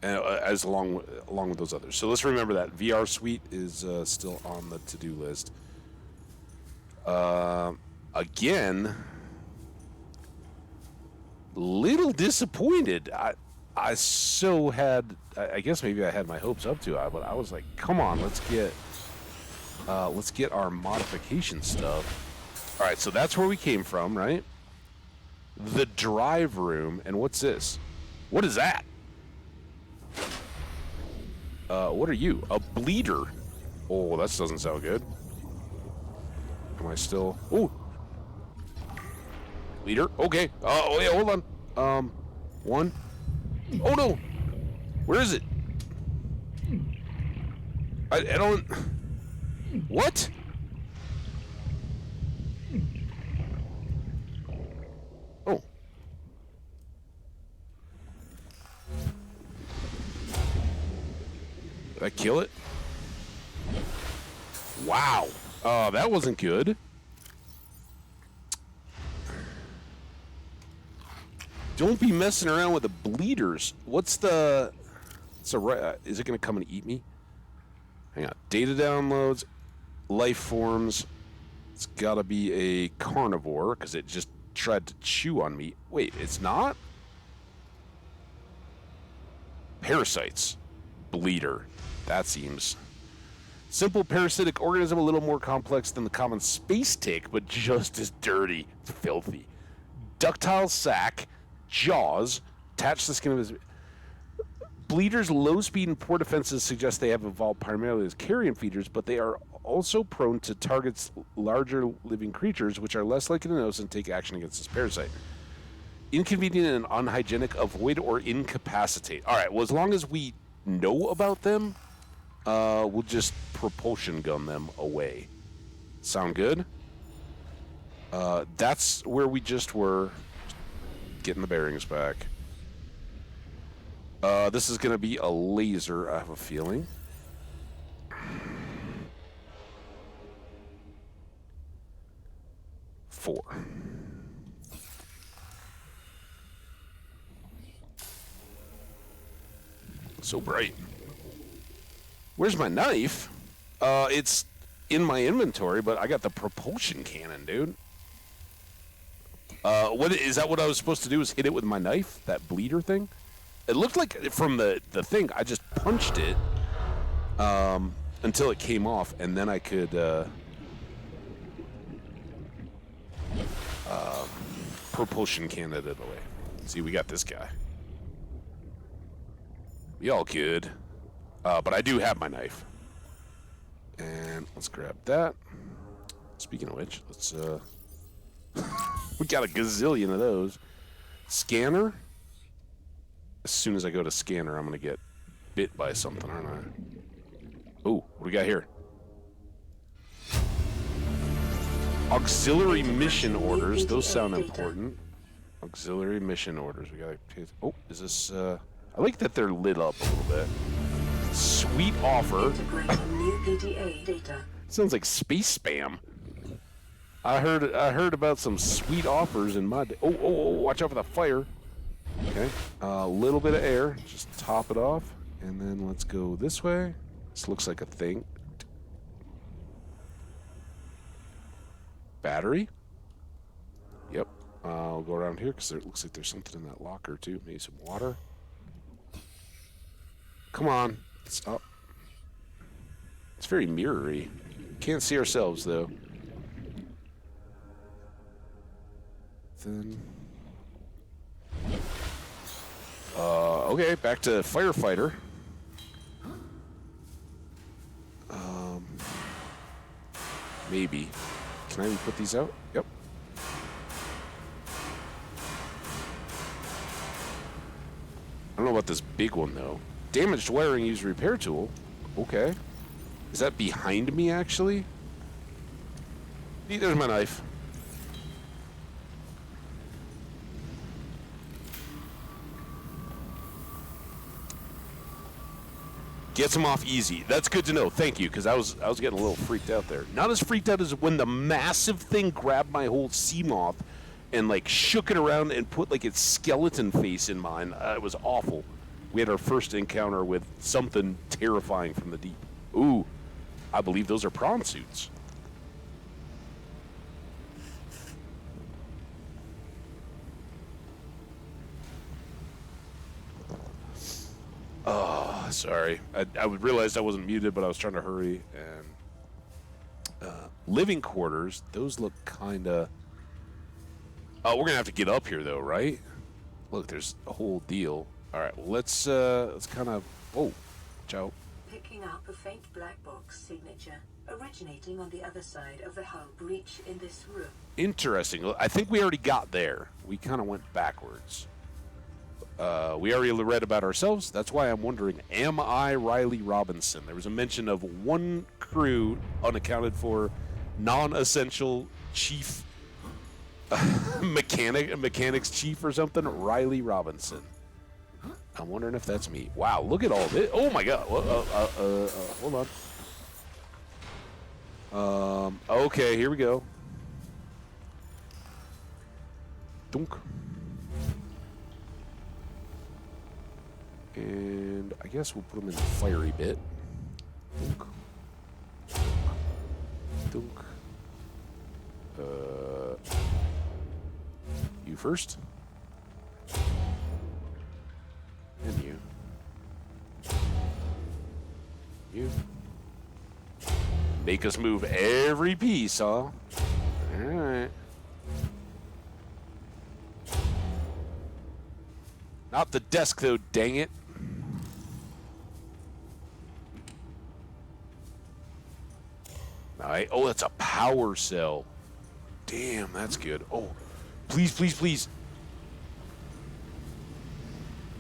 as along with those others. So let's remember that VR Suite is still on the to-do list. Again, little disappointed. I guess maybe I had my hopes up to it, but I was like, come on, let's get our modification stuff. All right, so that's where we came from, right? The drive room, and what's this? What is that? What are you? A bleeder. Oh, that doesn't sound good. Am I still? Oh, bleeder. Okay. Oh, yeah. Hold on. One. Oh no. Where is it? I don't. What? Oh. Did I kill it? Wow. That wasn't good. Don't be messing around with the bleeders. What's the... is it going to come and eat me? Hang on. Data downloads, life forms. It's got to be a carnivore because it just tried to chew on me. Wait, it's not? Parasites. Bleeder. That seems... Simple parasitic organism, a little more complex than the common space tick, but just as dirty. Filthy. Ductile sac, jaws, attached to the skin of his... Bleeders' low speed and poor defenses suggest they have evolved primarily as carrion feeders, but they are also prone to target larger living creatures, which are less likely to notice and take action against this parasite. Inconvenient and unhygienic, avoid or incapacitate. All right, well, as long as we know about them, we'll just propulsion gun them away. Sound good? That's where we just were. Getting the bearings back. This is going to be a laser, I have a feeling. Four. So bright. Where's my knife? It's in my inventory, but I got the propulsion cannon, dude. What is that? What I was supposed to do is hit it with my knife, that bleeder thing. It looked like from the thing, I just punched it until it came off, and then I could propulsion cannon it away. See, we got this guy. We all good. But I do have my knife. And let's grab that. Speaking of which, let's... we got a gazillion of those. Scanner. As soon as I go to scanner, I'm going to get bit by something, aren't I? Oh, what do we got here? Auxiliary mission orders. Those sound important. Auxiliary mission orders. We got. Oh, is this? I like that they're lit up a little bit. Sweet offer. Integrating new PTA data. Sounds like space spam. I heard about some sweet offers in my. Oh, watch out for the fire. Okay, a little bit of air. Just top it off, and then let's go this way. This looks like a thing. Battery. Yep. I'll go around here because it looks like there's something in that locker too. Maybe some water. Come on. It's up. It's very mirrory. Can't see ourselves though. Then. Okay, back to firefighter. Maybe. Can I even put these out? Yep. I don't know about this big one, though. Damaged wiring, use repair tool. Okay. Is that behind me, actually? There's my knife. Gets him off easy. That's good to know. Thank you, because I was getting a little freaked out there. Not as freaked out as when the massive thing grabbed my whole sea moth and like shook it around and put like its skeleton face in mine. It was awful. We had our first encounter with something terrifying from the deep. Ooh, I believe those are prawn suits. Oh, sorry. I realized I wasn't muted, but I was trying to hurry. And living quarters, those look kind of. Oh, we're gonna have to get up here though, right? Look, there's a whole deal. All right, well, let's kind of. Oh, watch out. Picking up a faint black box signature originating on the other side of the hull breach in this room. Interesting. I think we already got there. We kind of went backwards. We already read about ourselves. That's why I'm wondering, am I Riley Robinson? There was a mention of one crew unaccounted for, non-essential chief, mechanics chief or something, Riley Robinson. I'm wondering if that's me. Wow, look at all this. Oh my God. Hold on. Okay, here we go. Dunk. And I guess we'll put them in the fiery bit. Dunk. Dunk. You first. And you. You. Make us move every piece, huh? Alright. Not the desk, though, dang it. Oh, that's a power cell. Damn, that's good. Oh, please, please, please.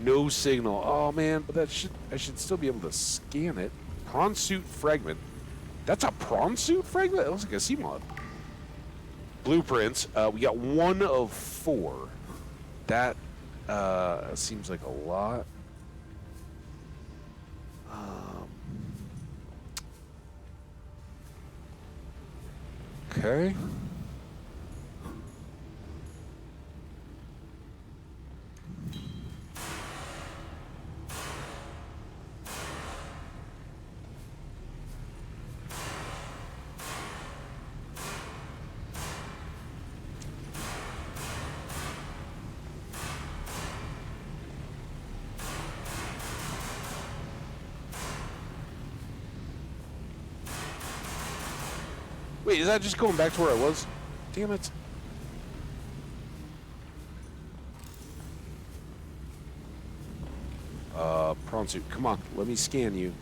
No signal. Oh, man, but I should still be able to scan it. Prawn suit fragment. That's a prawn suit fragment? That looks like a sea mod. Blueprints. We got 1 of 4. That seems like a lot. Okay. Wait, is that just going back to where I was? Damn it. Prawn suit, come on, let me scan you.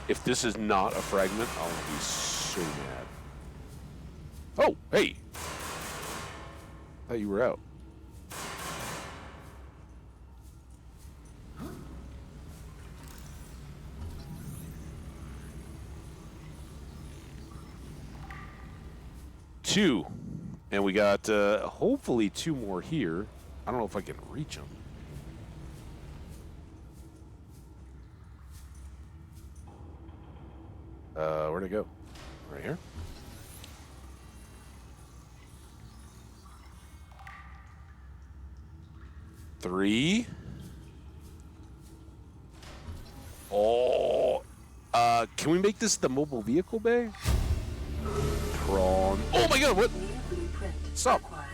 If this is not a fragment, I'll be so mad. Oh, hey. Thought you were out. Two. And we got hopefully 2 more here. I don't know if I can reach them. Where'd it go? Right here? Three. Oh. Can we make this the mobile vehicle bay? Prawn. Oh my god, what? New blueprint Stop. required.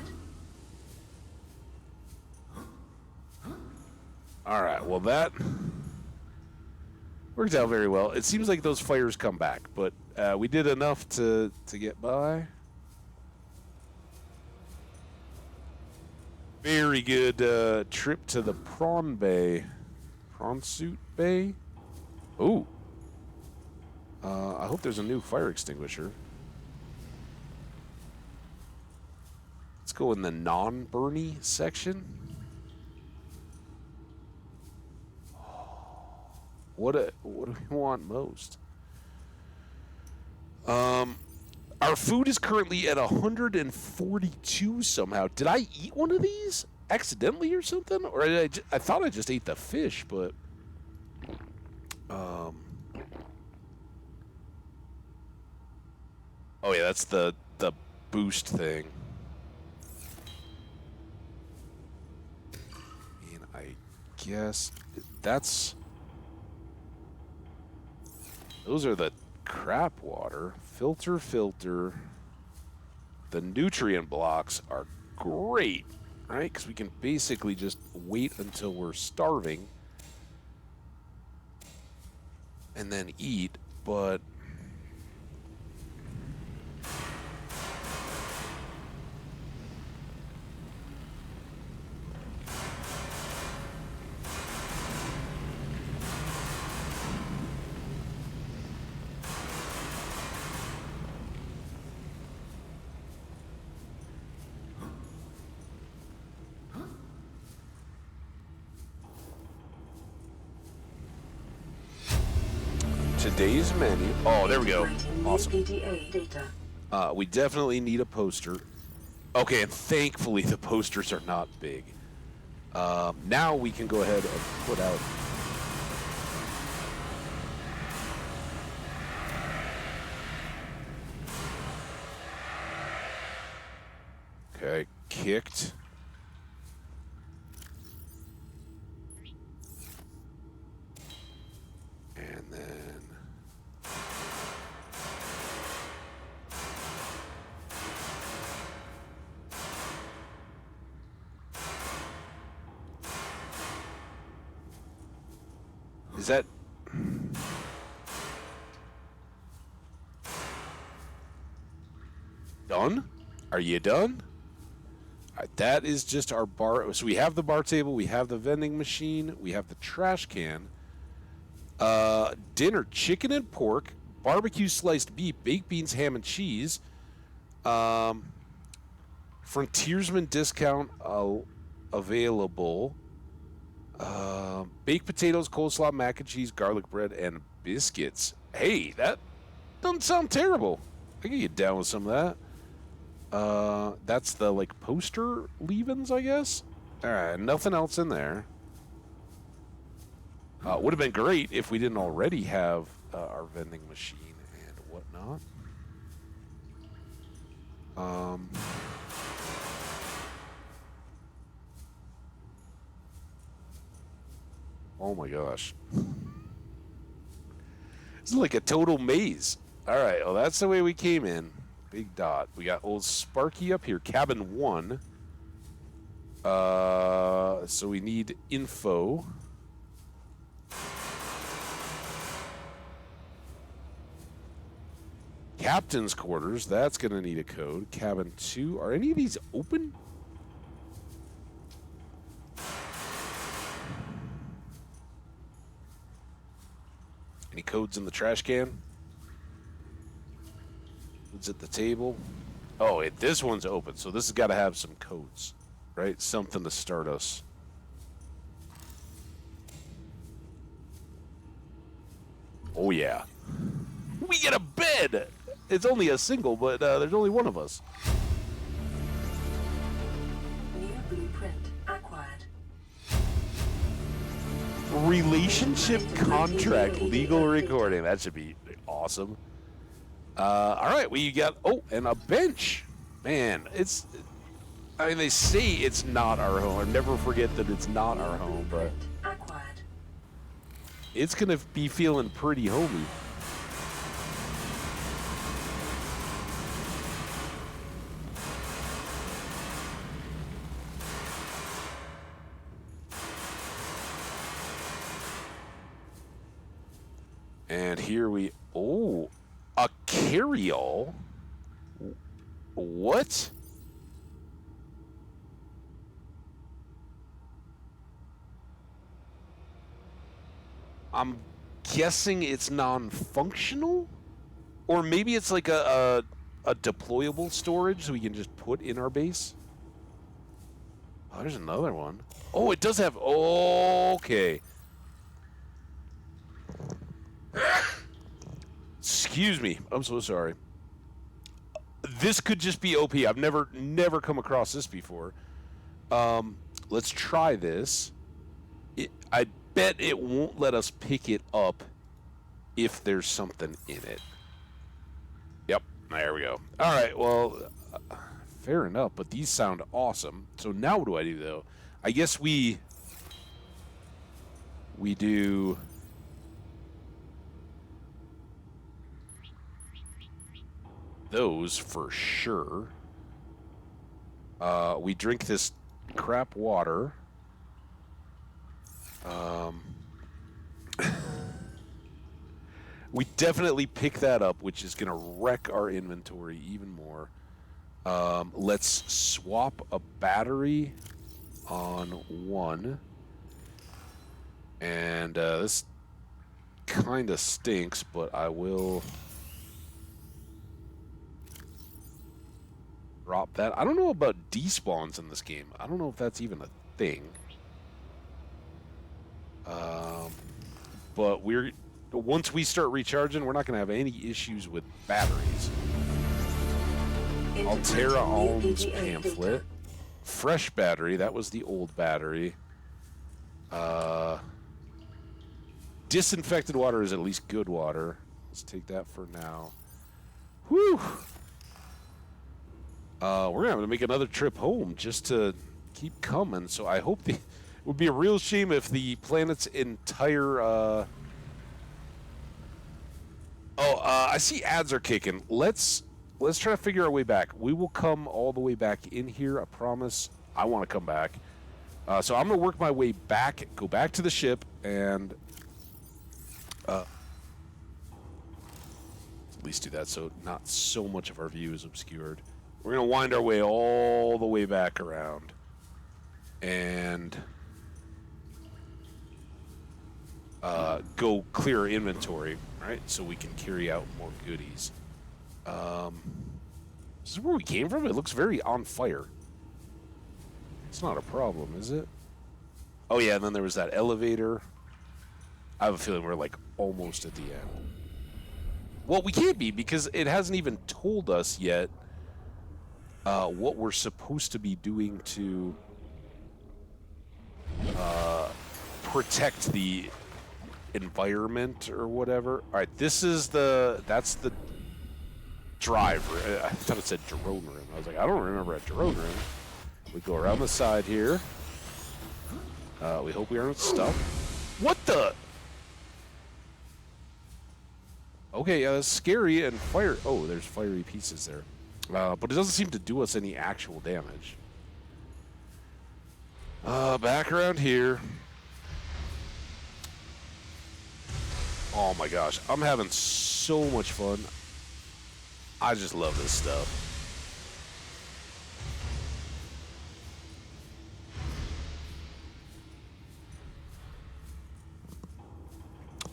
Alright, well that worked out very well. It seems like those fires come back, but we did enough to get by. Very good trip to the prawn bay. Prawn suit bay? Ooh. I hope there's a new fire extinguisher. Let's go in the non-burny section. What do we want most? Our food is currently at 142 somehow. Did I eat one of these accidentally or something? Or I thought I just ate the fish, but oh yeah, that's the boost thing. And I guess that's those are the crap water. Filter. The nutrient blocks are great, right? Because we can basically just wait until we're starving and then eat, but today's menu. Oh, there we go. Awesome. PDA data. We definitely need a poster. Okay, and thankfully the posters are not big. Now we can go ahead and put out. Okay, kicked. And then is that done? Are you done? All right, that is just our bar. So we have the bar table, we have the vending machine, we have the trash can. Dinner: chicken and pork, barbecue sliced beef, baked beans, ham and cheese. Frontiersman discount available. Baked potatoes, coleslaw, mac and cheese, garlic bread, and biscuits. Hey, that doesn't sound terrible. I can get down with some of that. That's the like poster leavings, I guess. All right, nothing else in there. Would have been great if we didn't already have our vending machine and whatnot. Oh my gosh. This is like a total maze. All right, well, that's the way we came in. Big dot. We got old Sparky up here, cabin 1. So we need info. Captain's quarters, that's going to need a code. Cabin 2. Are any of these open? Any codes in the trash can. Codes at the table. Oh, wait, this one's open, so this has got to have some codes, right? Something to start us. Oh, yeah. We get a bed! It's only a single, but there's only one of us. New blueprint acquired. Relationship contract legal recording. That should be awesome. All right, we got, oh, and a bench. Man, it's, I mean, they say it's not our home. I never forget that it's not our home, but Acquired. it's going to be feeling pretty homey. And here we, oh, a carryall? What? I'm guessing it's non-functional? Or maybe it's like a deployable storage so we can just put in our base? Oh, there's another one. Oh, it does have, okay. Excuse me. I'm so sorry. This could just be OP. I've never come across this before. Let's try this. I bet it won't let us pick it up if there's something in it. Yep, there we go. All right, well, fair enough, but these sound awesome. So now what do I do, though? I guess we do... those for sure. We drink this crap water. We definitely pick that up, which is going to wreck our inventory even more. Let's swap a battery on one. And this kind of stinks, but I will... drop that. I don't know about despawns in this game. I don't know if that's even a thing. But once we start recharging, we're not going to have any issues with batteries. Altera Alms pamphlet. Fresh battery. That was the old battery. Disinfected water is at least good water. Let's take that for now. Whew. We're going to have to make another trip home just to keep coming. So I hope it would be a real shame if the planet's entire... I see ads are kicking. Let's try to figure our way back. We will come all the way back in here. I promise. I want to come back. So I'm going to work my way back, go back to the ship, and at least do that so not so much of our view is obscured. We're going to wind our way all the way back around and go clear our inventory, right? So we can carry out more goodies. This is where we came from? It looks very on fire. It's not a problem, is it? Oh, yeah, and then there was that elevator. I have a feeling we're, like, almost at the end. Well, we can't be because it hasn't even told us yet what we're supposed to be doing to protect the environment or whatever. All right, that's the drive. I thought it said drone room. I was like, I don't remember a drone room. We go around the side here. We hope we aren't stuck. What the? Okay, that's scary and fire. Oh, there's fiery pieces there. But it doesn't seem to do us any actual damage. Back around here. Oh my gosh, I'm having so much fun. I just love this stuff.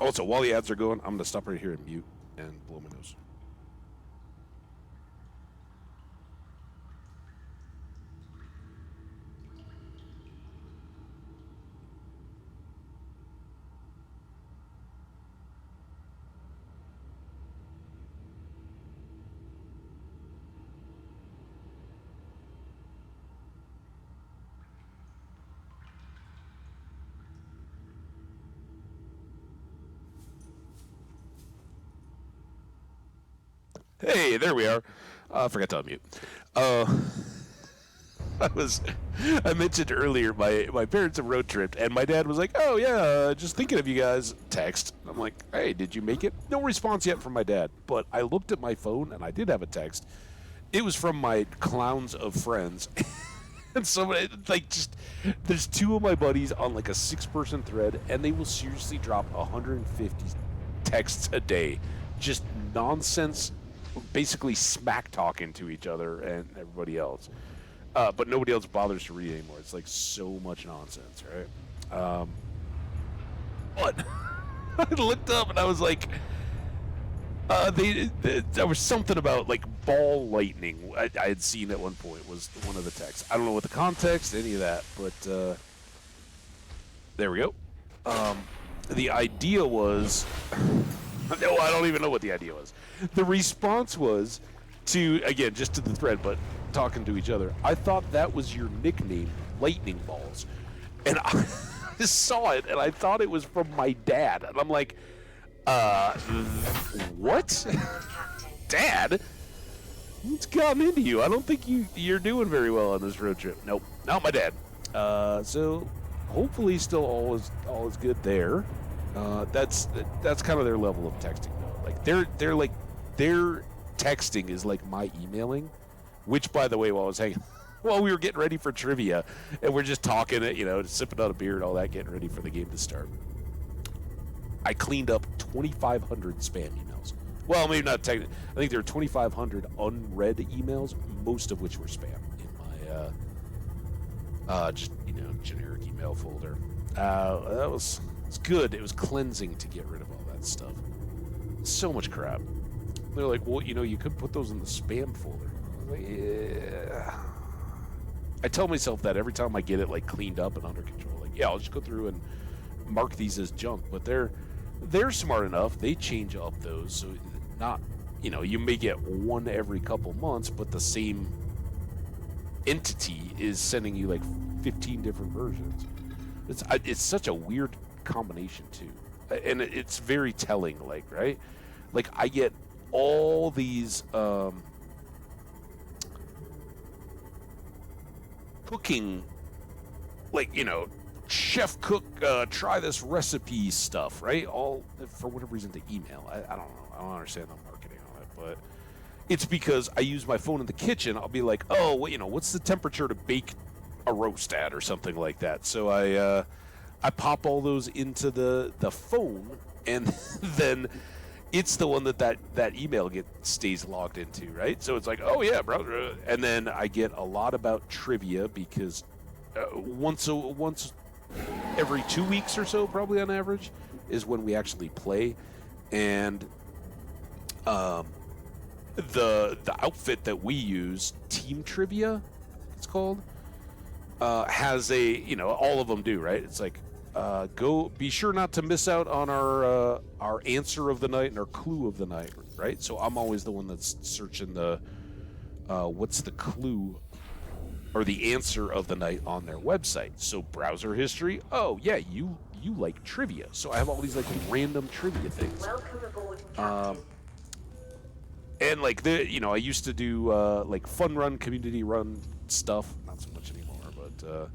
Also, while the ads are going, I'm going to stop right here and mute and blow my nose. Hey, there we are. I forgot to unmute. I mentioned earlier my parents have road tripped, and my dad was like, "Oh yeah, just thinking of you guys." Text. I'm like, "Hey, did you make it?" No response yet from my dad, but I looked at my phone and I did have a text. It was from my clowns of friends. And somebody, like, just, there's two of my buddies on like a 6-person thread, and they will seriously drop 150 texts a day. Just nonsense, basically smack talking to each other and everybody else. But nobody else bothers to read anymore. It's like so much nonsense, right? But I looked up and I was like, there was something about like ball lightning I had seen at one point was one of the texts. I don't know what the context, any of that, but there we go. The idea was, no, I don't even know what the idea was. The response was to, again, just to the thread, but talking to each other. I thought that was your nickname, Lightning Balls, and I saw it and I thought it was from my dad, and I'm like, what? Dad? What's gotten into you? I don't think you're doing very well on this road trip. Nope, not my dad. So hopefully still all is good there. That's kind of their level of texting though. Like their texting is like my emailing, which by the way, while we were getting ready for trivia and we're just talking it, sipping on a beer and all that, getting ready for the game to start, I cleaned up 2,500 spam emails. Well, maybe not technically. I think there were 2,500 unread emails, most of which were spam in my just generic email folder. That was good. It was cleansing to get rid of all that stuff. So much crap. They're like, well, you could put those in the spam folder. I was like, yeah. I tell myself that every time I get it like cleaned up and under control. Like, yeah, I'll just go through and mark these as junk. But they're smart enough. They change up those, so not, you may get one every couple months, but the same entity is sending you like 15 different versions. It's such a weird combination too, and it's very telling. Like, right, like I get all these cooking, like chef cook, try this recipe stuff, right? All for whatever reason to email. I don't know. I don't understand the marketing on it, but it's because I use my phone in the kitchen. I'll be like, oh, what's the temperature to bake a roast at or something like that. So I pop all those into the phone, and then it's the one that email stays logged into, right? So it's like, oh yeah, bro. And then I get a lot about trivia because once every 2 weeks or so, probably on average, is when we actually play. And the outfit that we use, Team Trivia, it's called, has all of them do, right? It's like, be sure not to miss out on our answer of the night and our clue of the night, right? So I'm always the one that's searching the what's the clue or the answer of the night on their website. So browser history, oh yeah, you like trivia. So I have all these like random trivia things. Welcome aboard, Captain. And like I used to do like fun run, community run stuff. Not so much anymore, but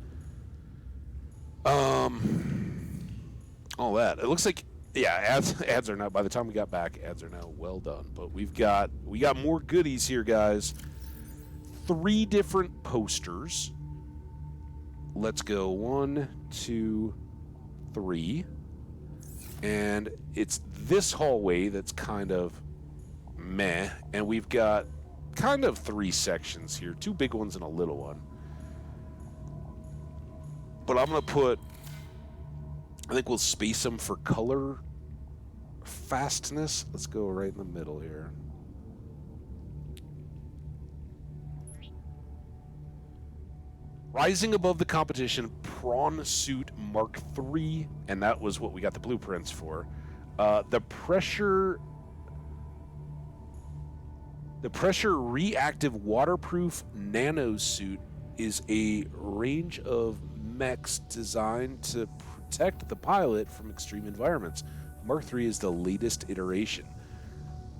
all that. It looks like ads are now. By the time we got back, ads are now well done. But we got more goodies here, guys. 3 different posters. Let's go 1, 2, 3. And it's this hallway that's kind of meh. And we've got kind of 3 sections here. 2 big ones and a little one. But I'm going to I think we'll space them for color fastness. Let's go right in the middle here. Rising above the competition, Prawn Suit Mark III, and that was what we got the blueprints for. The pressure reactive waterproof nano suit is a range of mechs designed to protect the pilot from extreme environments. Mark III is the latest iteration.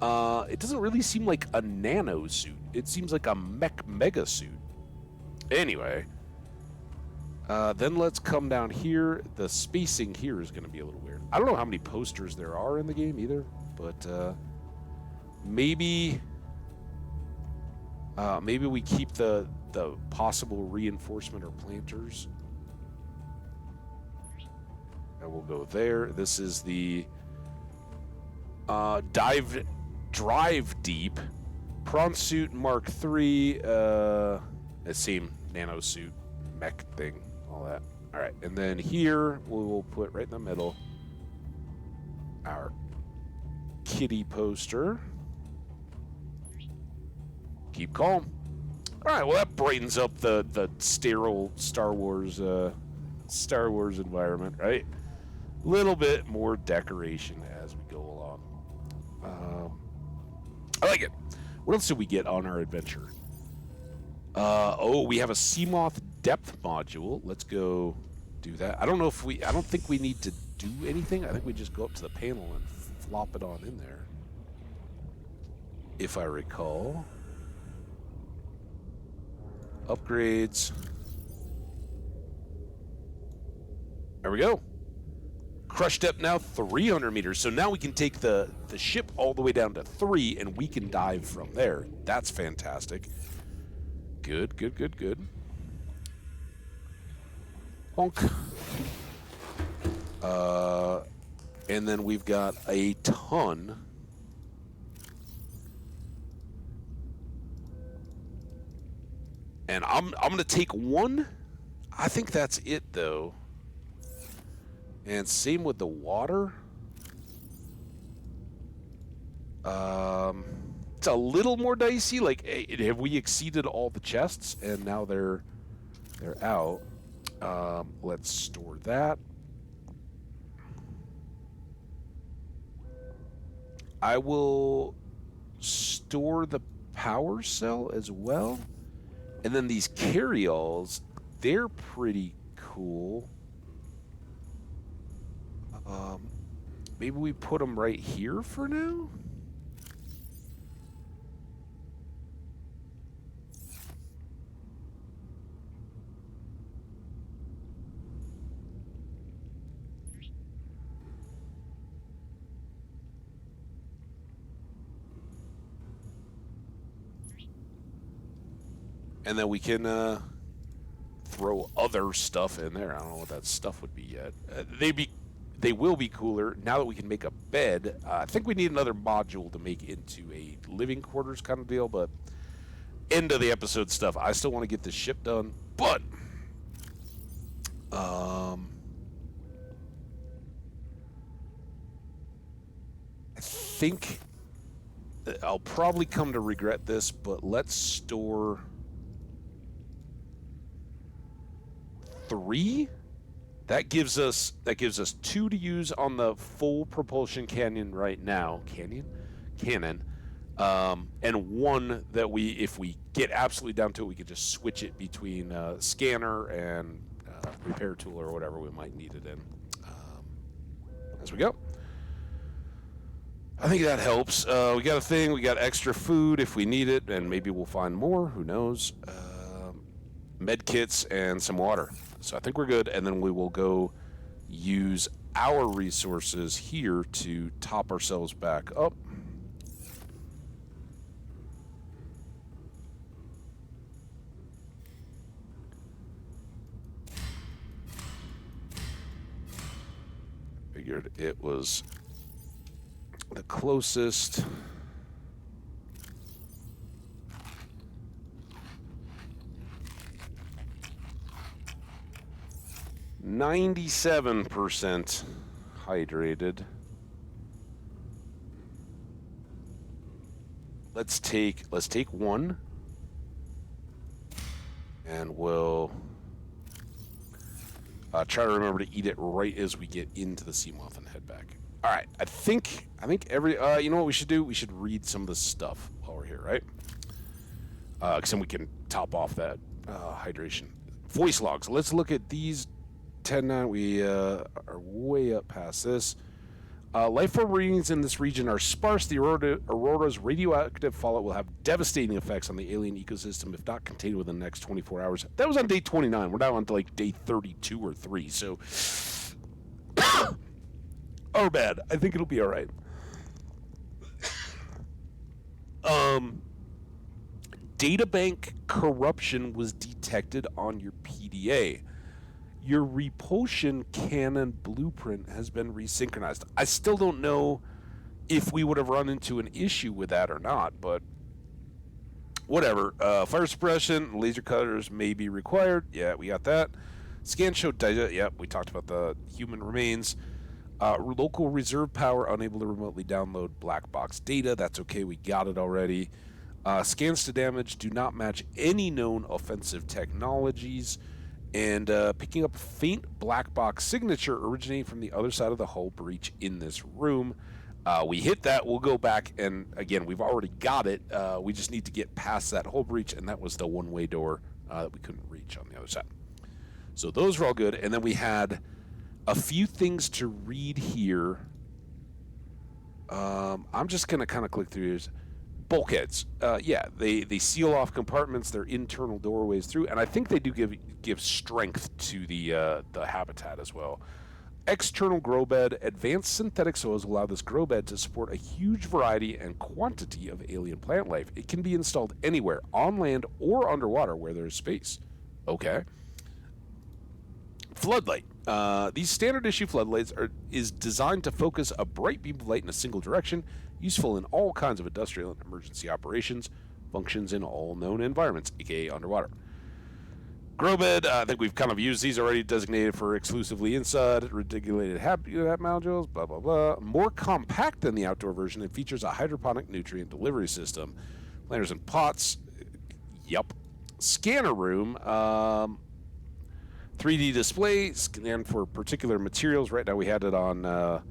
It doesn't really seem like a nano suit. It seems like a mech mega suit. Anyway, then let's come down here. The spacing here is going to be a little weird. I don't know how many posters there are in the game either, but maybe we keep the possible reinforcement or planters. And we'll go there. This is the Drive Deep Prawn Suit Mark III. The same nano suit mech thing, all that. All right, and then here we will put right in the middle our kitty poster. Keep calm. All right, well that brightens up the sterile Star Wars environment, right? A little bit more decoration as we go along. I like it. What else did we get on our adventure? We have a Seamoth depth module. Let's go do that. I don't think we need to do anything. I think we just go up to the panel and flop it on in there, if I recall. Upgrades. There we go. Crush depth now 300 meters. So now we can take the ship all the way down to 3 and we can dive from there. That's fantastic. Good. Honk. And then we've got a ton. And I'm going to take one. I think that's it, though. And same with the water. It's a little more dicey. Like, have we exceeded all the chests? And now they're out. Let's store that. I will store the power cell as well. And then these carryalls, they're pretty cool. Maybe we put them right here for now? And then we can throw other stuff in there. I don't know what that stuff would be yet. They will be cooler now that we can make a bed. I think we need another module to make into a living quarters kind of deal, but end of the episode stuff. I still want to get this ship done, but I think I'll probably come to regret this, but let's store 3. That gives us 2 to use on the full propulsion cannon right now. Cannon. And 1 that if we get absolutely down to it, we could just switch it between scanner and repair tool or whatever we might need it in. As we go. I think that helps. We got a thing. We got extra food if we need it, and maybe we'll find more. Who knows? Med kits and some water. So I think we're good, and then we will go use our resources here to top ourselves back up. Figured it was the closest. %, hydrated. let's take one, and we'll try to remember to eat it right as we get into the sea moth and head back. All right, I think every you know what we should do? We should read some of this stuff while we're here, right? Because then we can top off that hydration. Voice logs. Let's look at these. 10-9. We are way up past this. Life form readings in this region are sparse. The Aurora's radioactive fallout will have devastating effects on the alien ecosystem if not contained within the next 24 hours. That was on day 29. We're now on to like day 32 or 3. So, our bad. I think it'll be all right. Databank corruption was detected on your PDA. Your repulsion cannon blueprint has been resynchronized. I still don't know if we would have run into an issue with that or not, but whatever. Fire suppression, laser cutters may be required. Yeah, we got that. Scan show data. Yep, we talked about the human remains. Local reserve power unable to remotely download black box data. That's okay. We got it already. Scans to damage do not match any known offensive technologies. And picking up a faint black box signature originating from the other side of the hull breach in this room. We hit that. We'll go back, and again, we've already got it. We just need to get past that hull breach, and that was the one-way door that we couldn't reach on the other side. So those were all good. And then we had a few things to read here. I'm just going to kind of click through these. Bulkheads. Yeah, they seal off compartments, their internal doorways through, and I think they do give strength to the habitat as well. External grow bed. Advanced synthetic soils allow this grow bed to support a huge variety and quantity of alien plant life. It can be installed anywhere, on land or underwater where there is space. Okay. Floodlight. These standard issue floodlights is designed to focus a bright beam of light in a single direction, useful in all kinds of industrial and emergency operations, functions in all known environments, aka underwater. Grow bed, I think we've kind of used these already, designated for exclusively inside, reticulated habitat modules, blah, blah, blah. More compact than the outdoor version, it features a hydroponic nutrient delivery system. Planters and pots, yup. Scanner room, 3D display, scan for particular materials. Right now we had it on, I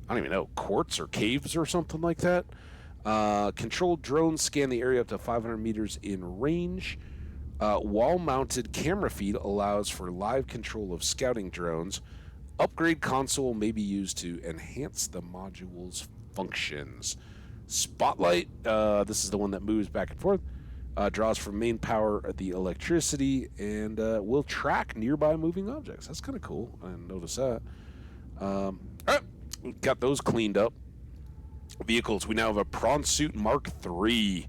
don't even know, quartz or caves or something like that. Controlled drones scan the area up to 500 meters in range. Wall-mounted camera feed allows for live control of scouting drones. Upgrade console may be used to enhance the module's functions. Spotlight, this is the one that moves back and forth. Draws from main power the electricity and will track nearby moving objects. That's kind of cool. I didn't notice that. All right, we got those cleaned up. Vehicles, we now have a Prawn Suit Mark III.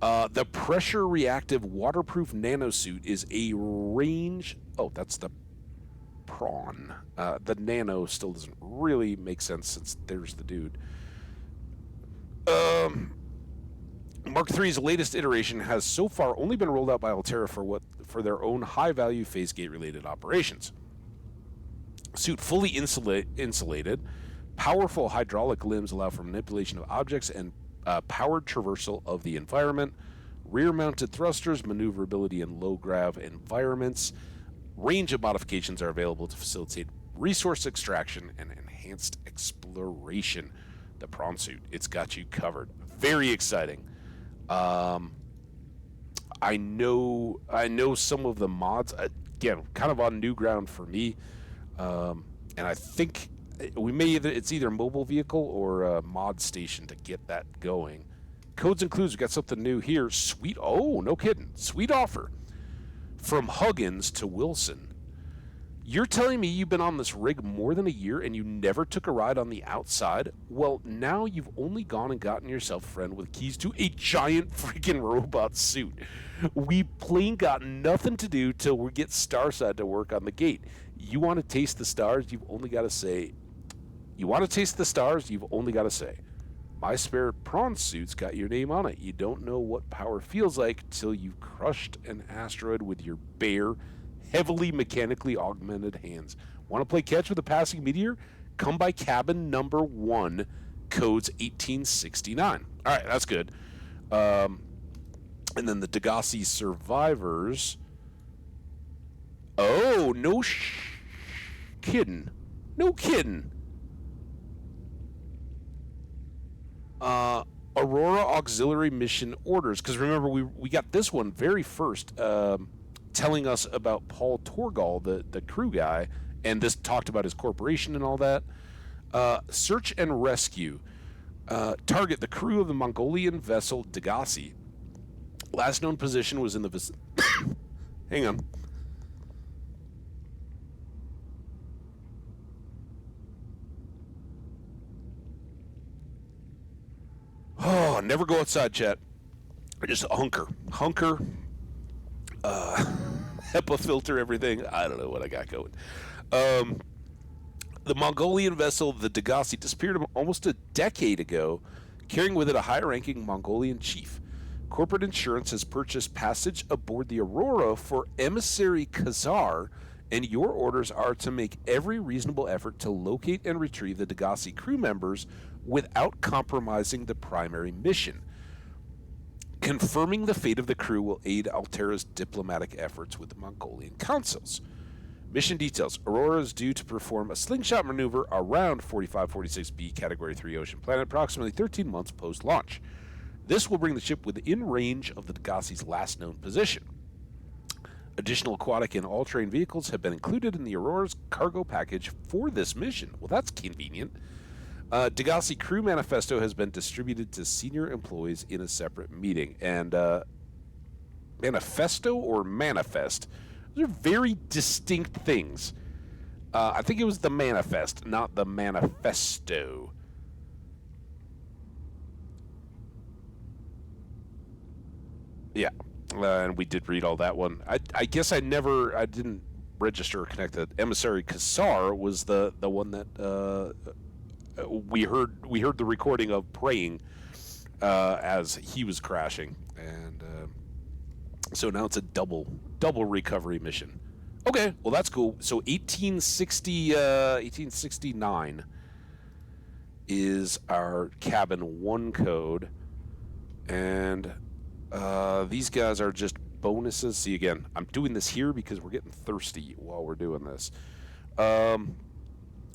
The pressure reactive waterproof nanosuit is a range. Oh, that's the Prawn. The nano still doesn't really make sense since there's the dude. Mark III's latest iteration has so far only been rolled out by Altera for their own high-value phase gate-related operations. Suit fully insulated, powerful hydraulic limbs allow for manipulation of objects and powered traversal of the environment. Rear-mounted thrusters, maneuverability in low-grav environments. Range of modifications are available to facilitate resource extraction and enhanced exploration. The Prawn Suit, it's got you covered. Very exciting. I know some of the mods, again, kind of on new ground for me, and I think it's either mobile vehicle or a mod station to get that going. Codes includes, we got something new here. Sweet, oh, no kidding. Sweet offer from Huggins to Wilson. You're telling me you've been on this rig more than a year and you never took a ride on the outside? Well, now you've only gone and gotten yourself a friend with keys to a giant freaking robot suit. We plain got nothing to do till we get Starside to work on the gate. You want to taste the stars? You've only got to say, my spare prawn suit's got your name on it. You don't know what power feels like till you've crushed an asteroid with your bare, heavily mechanically augmented hands. Want to play catch with a passing meteor? Come by cabin number 1, code's 1869. All right, that's good. And then the Degassi survivors. Oh, no kidding. No kidding. Aurora Auxiliary Mission Orders. Because remember, we got this one very first, telling us about Paul Torgal, the crew guy, and this talked about his corporation and all that. Search and rescue. Target the crew of the Mongolian vessel Degassi. Last known position was in the hang on. Oh, never go outside, chat. Just hunker. HEPA filter everything. I don't know what I got going. The Mongolian vessel, the Degassi, disappeared almost a decade ago, carrying with it a high-ranking Mongolian chief. Corporate insurance has purchased passage aboard the Aurora for emissary Khazar, and your orders are to make every reasonable effort to locate and retrieve the Degassi crew members without compromising the primary mission. Confirming the fate of the crew will aid Altera's diplomatic efforts with the Mongolian consuls. Mission details. Aurora is due to perform a slingshot maneuver around 4546b Category 3 ocean planet approximately 13 months post-launch. This will bring the ship within range of the Degassi's last known position. Additional aquatic and all-terrain vehicles have been included in the Aurora's cargo package for this mission. Well, that's convenient. Degassi crew manifesto has been distributed to senior employees in a separate meeting. And manifesto or manifest? Those are very distinct things. I think it was the manifest, not the manifesto. Yeah, and we did read all that one. I guess I didn't register or connect that emissary Kassar was the one that we heard the recording of praying as he was crashing, and so now it's a double recovery mission. Okay, well that's cool. So 1869 is our cabin 1 code, and these guys are just bonuses. See, again, I'm doing this here because we're getting thirsty while we're doing this.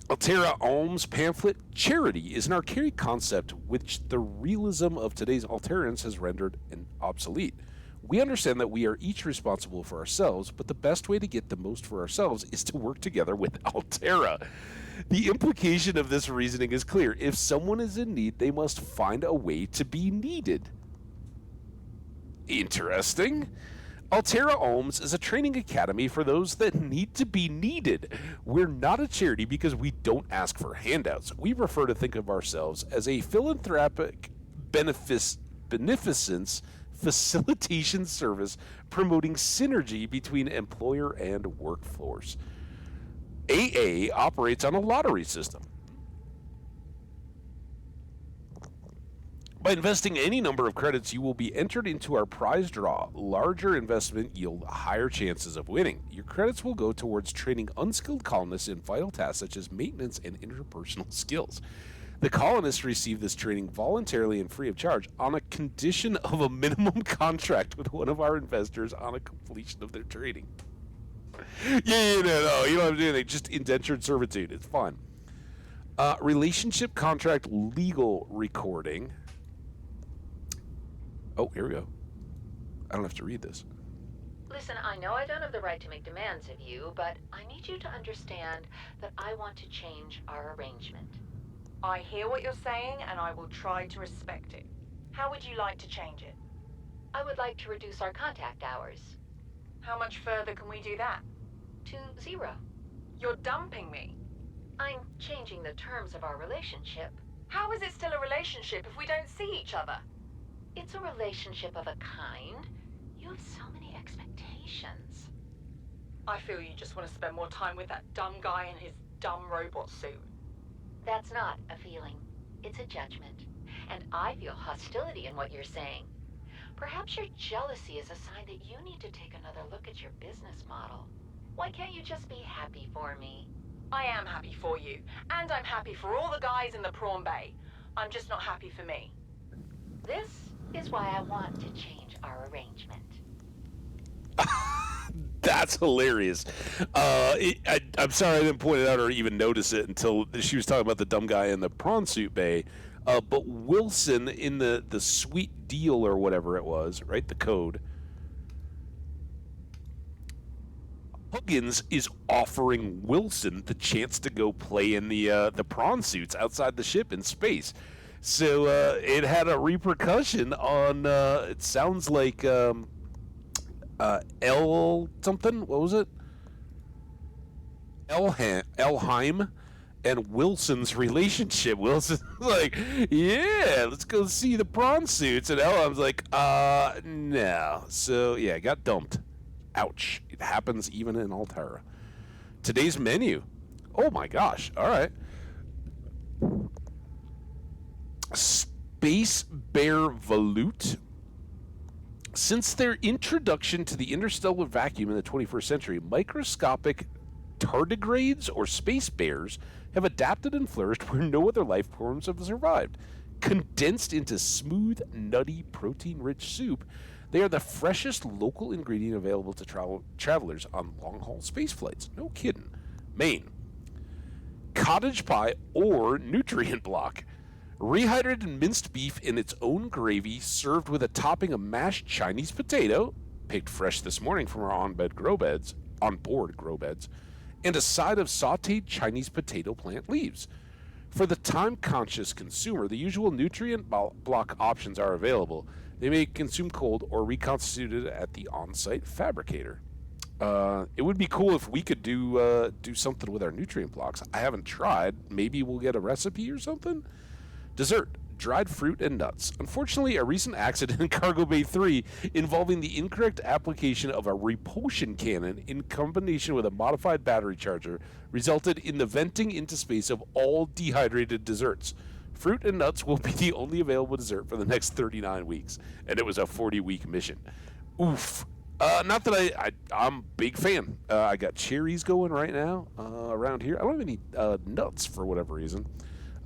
Altera Alms pamphlet Charity is an archaic concept which the realism of today's Alterans has rendered obsolete. We understand that we are each responsible for ourselves, but the best way to get the most for ourselves is to work together with Altera. The implication of this reasoning is clear. If someone is in need, they must find a way to be needed. Interesting. Altera Alms is a training academy for those that need to be needed. We're not a charity because we don't ask for handouts. We prefer to think of ourselves as a philanthropic beneficence facilitation service promoting synergy between employer and workforce. AA operates on a lottery system. By investing any number of credits, you will be entered into our prize draw. Larger investment yield higher chances of winning. Your credits will go towards training unskilled colonists in vital tasks such as maintenance and interpersonal skills. The colonists receive this training voluntarily and free of charge on a condition of a minimum contract with one of our investors on a completion of their training. No, you don't have to do anything. Just indentured servitude. It's fine. Relationship contract legal recording. Oh, here we go. I don't have to read this. Listen, I know I don't have the right to make demands of you, but I need you to understand that I want to change our arrangement. I hear what you're saying, and I will try to respect it. How would you like to change it? I would like to reduce our contact hours. How much further can we do that? To 0. You're dumping me. I'm changing the terms of our relationship. How is it still a relationship if we don't see each other? It's a relationship of a kind. You have so many expectations. I feel you just want to spend more time with that dumb guy in his dumb robot suit. That's not a feeling. It's a judgment. And I feel hostility in what you're saying. Perhaps your jealousy is a sign that you need to take another look at your business model. Why can't you just be happy for me? I am happy for you, and I'm happy for all the guys in the prawn bay. I'm just not happy for me. This is why I want to change our arrangement. That's hilarious. I'm sorry I didn't point it out or even notice it until she was talking about the dumb guy in the prawn suit bay. But Wilson in the sweet deal or whatever it was, right? The code. Huggins is offering Wilson the chance to go play in the prawn suits outside the ship in space. So it had a repercussion on. It sounds like L something. What was it? Elheim and Wilson's relationship. Wilson's like, yeah, let's go see the prawn suits, and Elheim's like, no. So yeah, it got dumped. Ouch. It happens even in Altera. Today's menu. Oh my gosh. All right. Space Bear Volute. Since their introduction to the interstellar vacuum in the 21st century, microscopic tardigrades, or space bears, have adapted and flourished where no other life forms have survived. Condensed into smooth, nutty, protein-rich soup, they are the freshest local ingredient available to travelers on long-haul space flights. No kidding. Maine. Cottage pie or nutrient block. Rehydrated minced beef in its own gravy, served with a topping of mashed Chinese potato, picked fresh this morning from our onboard grow beds, and a side of sautéed Chinese potato plant leaves. For the time-conscious consumer, the usual nutrient block options are available. They may consume cold or reconstituted at the on-site fabricator. It would be cool if we could do something with our nutrient blocks. I haven't tried. Maybe we'll get a recipe or something? Dessert, dried fruit and nuts. Unfortunately, a recent accident in Cargo Bay 3 involving the incorrect application of a repulsion cannon in combination with a modified battery charger resulted in the venting into space of all dehydrated desserts. Fruit and nuts will be the only available dessert for the next 39 weeks, and it was a 40-week mission. Oof. Not that I'm a big fan. I got cherries going right now around here. I don't have any nuts for whatever reason.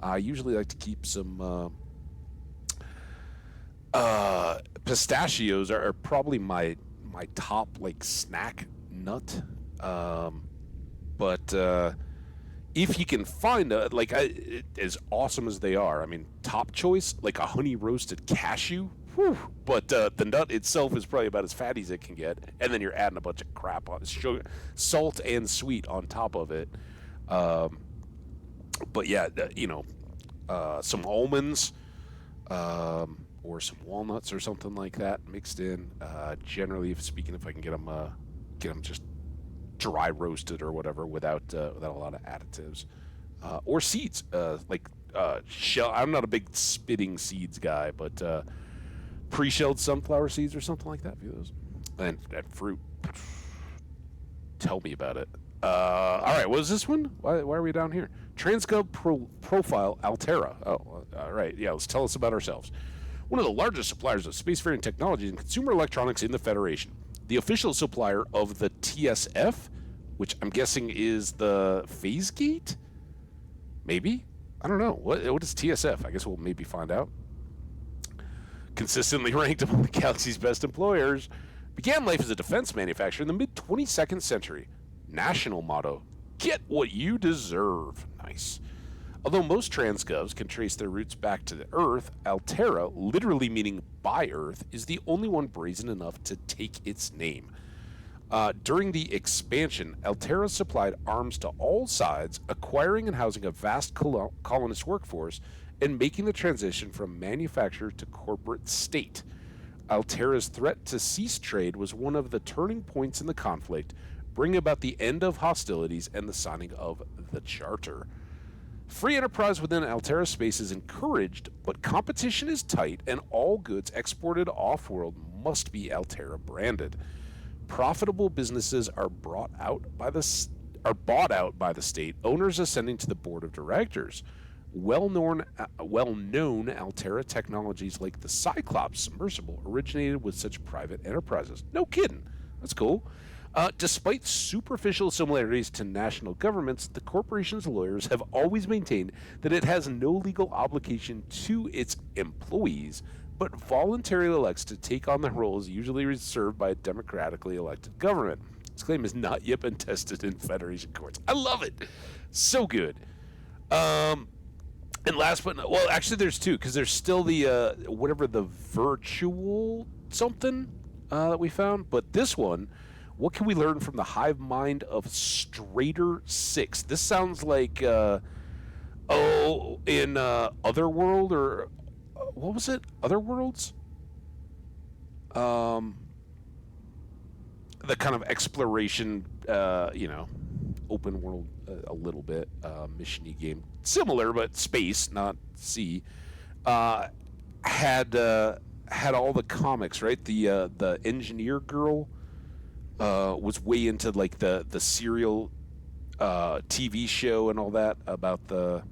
I usually like to keep some pistachios are probably my top like snack nut. But if you can find as awesome as they are, I mean, top choice like a honey roasted cashew. Whew, but the nut itself is probably about as fatty as it can get, and then you're adding a bunch of crap on sugar, salt and sweet on top of it. But yeah, some almonds or some walnuts or something like that mixed in. Generally, if I can get them just dry roasted or whatever without a lot of additives, or seeds shell. I'm not a big spitting seeds guy, but pre-shelled sunflower seeds or something like that. Those and fruit. Tell me about it. All right, what is this one? Why are we down here? Transgov Profile Altera. Oh, all right. Yeah, let's tell us about ourselves. One of the largest suppliers of spacefaring technologies and consumer electronics in the Federation. The official supplier of the TSF, which I'm guessing is the phase gate? Maybe? I don't know. What is TSF? I guess we'll maybe find out. Consistently ranked among the galaxy's best employers. Began life as a defense manufacturer in the mid-22nd century. National motto, get what you deserve. Nice. Although most transgovs can trace their roots back to the Earth, Altera, literally meaning by Earth, is the only one brazen enough to take its name. During the expansion, Altera supplied arms to all sides, acquiring and housing a vast colonist workforce, and making the transition from manufacturer to corporate state. Altera's threat to cease trade was one of the turning points in the conflict, bringing about the end of hostilities and the signing of the Charter. Free enterprise within Altera space is encouraged, but competition is tight, and all goods exported off-world must be Altera branded. Profitable businesses are bought out by the state, owners ascending to the board of directors. Well-known Altera technologies like the Cyclops submersible originated with such private enterprises. No kidding. That's cool. Despite superficial similarities to national governments, the corporation's lawyers have always maintained that it has no legal obligation to its employees, but voluntarily elects to take on the roles usually reserved by a democratically elected government. This claim has not yet been tested in Federation courts. I love it. So good. And last but not, well, actually, there's two, because there's still the whatever the virtual something that we found. But this one, what can we learn from the hive mind of Strader 6? This sounds like in Otherworld, or what was it? Otherworlds? The kind of exploration, open world a little bit, mission-y game. Similar, but space, not sea. Had all the comics, right? The engineer girl was way into like the serial TV show and all that about the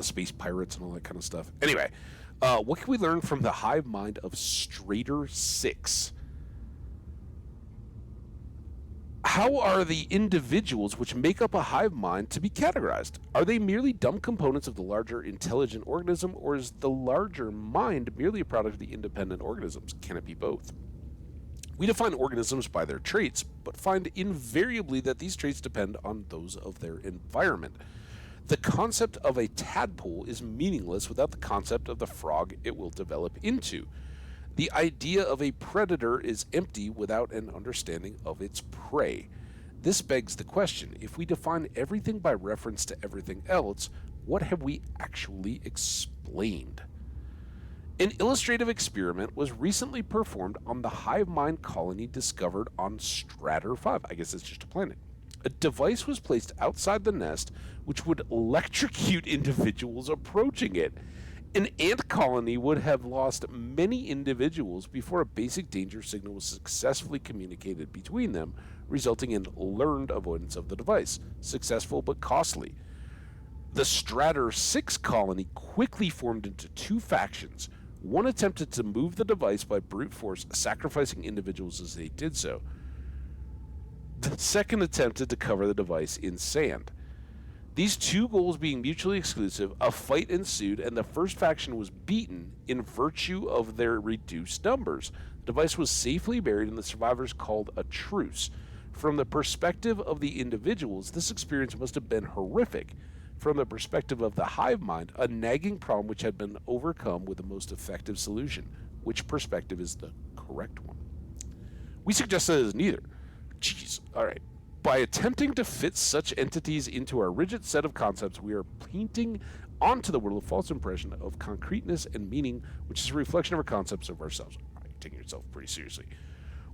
space pirates and all that kind of stuff. Anyway, what can we learn from the hive mind of Strader 6? How are the individuals which make up a hive mind to be categorized? Are they merely dumb components of the larger intelligent organism, or is the larger mind merely a product of the independent organisms? Can it be both? We define organisms by their traits, but find invariably that these traits depend on those of their environment. The concept of a tadpole is meaningless without the concept of the frog it will develop into. The idea of a predator is empty without an understanding of its prey. This begs the question, if we define everything by reference to everything else, what have we actually explained? An illustrative experiment was recently performed on the hive mind colony discovered on Strader 5. I guess it's just a planet. A device was placed outside the nest which would electrocute individuals approaching it. An ant colony would have lost many individuals before a basic danger signal was successfully communicated between them, resulting in learned avoidance of the device. Successful but costly. The Strader 6 colony quickly formed into two factions. One attempted to move the device by brute force, sacrificing individuals as they did so. The second attempted to cover the device in sand. These two goals being mutually exclusive, a fight ensued, and the first faction was beaten in virtue of their reduced numbers. The device was safely buried, and the survivors called a truce. From the perspective of the individuals, this experience must have been horrific. From the perspective of the hive mind, a nagging problem which had been overcome with the most effective solution. Which perspective is the correct one? We suggest that it is neither. Jeez, all right. By attempting to fit such entities into our rigid set of concepts, we are painting onto the world a false impression of concreteness and meaning, which is a reflection of our concepts of ourselves. All right, taking yourself pretty seriously.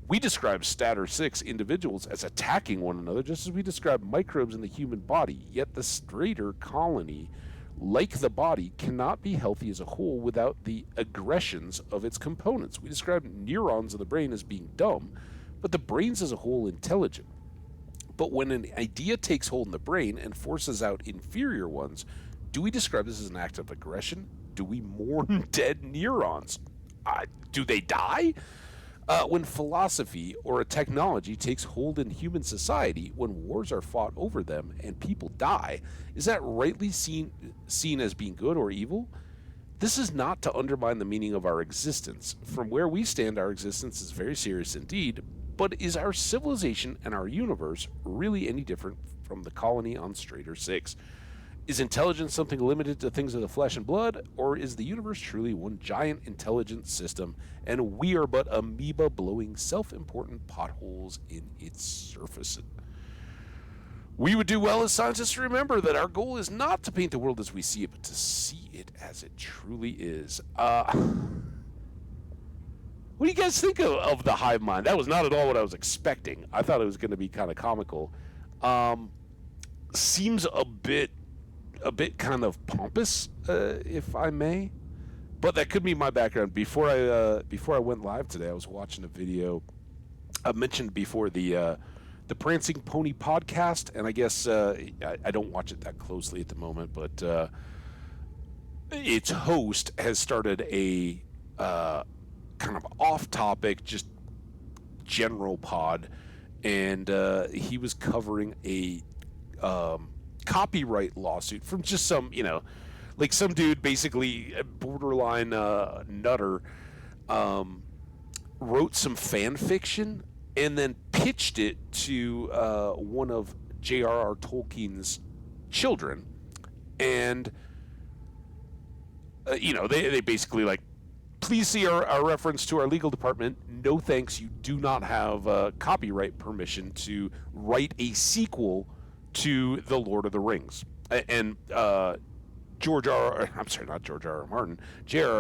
We describe Strader 6 individuals as attacking one another, just as we describe microbes in the human body. Yet the Strader colony, like the body, cannot be healthy as a whole without the aggressions of its components. We describe neurons of the brain as being dumb, but the brains as a whole intelligent. But when an idea takes hold in the brain and forces out inferior ones, do we describe this as an act of aggression? Do we mourn dead neurons? Do they die? When philosophy or a technology takes hold in human society, when wars are fought over them and people die, is that rightly seen as being good or evil? This is not to undermine the meaning of our existence. From where we stand, our existence is very serious indeed. But is our civilization and our universe really any different from the colony on Strader 6? Is intelligence something limited to things of the flesh and blood, or is the universe truly one giant intelligent system, and we are but amoeba blowing self-important potholes in its surface? We would do well as scientists to remember that our goal is not to paint the world as we see it, but to see it as it truly is. What do you guys think of the hive mind? That was not at all what I was expecting. I thought it was going to be kind of comical. Seems a bit kind of pompous, if I may. But that could be my background. Before I went live today, I was watching a video. I mentioned before the Prancing Pony podcast, and I guess I don't watch it that closely at the moment, but its host has started a kind of off-topic, just general pod, and he was covering a copyright lawsuit from just some, like some dude, basically a borderline nutter, wrote some fan fiction and then pitched it to one of J.R.R. Tolkien's children, and they basically like, please see our reference to our legal department. No thanks, you do not have copyright permission to write a sequel to The Lord of the Rings. And J.R.R.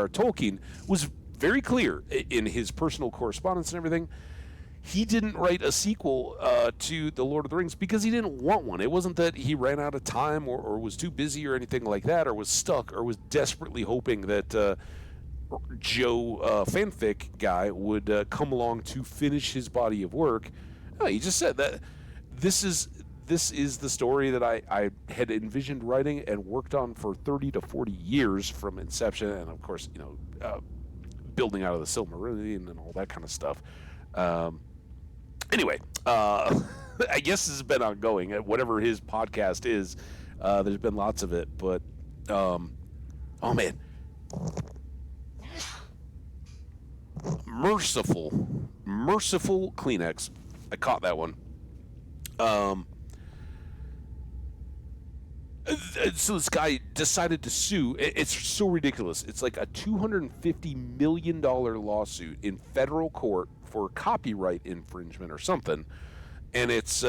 Tolkien was very clear in his personal correspondence and everything. He didn't write a sequel to The Lord of the Rings because he didn't want one. It wasn't that he ran out of time or was too busy or anything like that, or was stuck, or was desperately hoping that Joe fanfic guy would come along to finish his body of work. No, he just said that this is the story that I had envisioned writing and worked on for 30 to 40 years from inception, and of course, building out of the Silmarillion and all that kind of stuff. Anyway, I guess this has been ongoing. Whatever his podcast is, there's been lots of it, but oh man, merciful Kleenex. I caught that one. So this guy decided to sue. It's so ridiculous. It's like a $250 million lawsuit in federal court for copyright infringement or something. And it's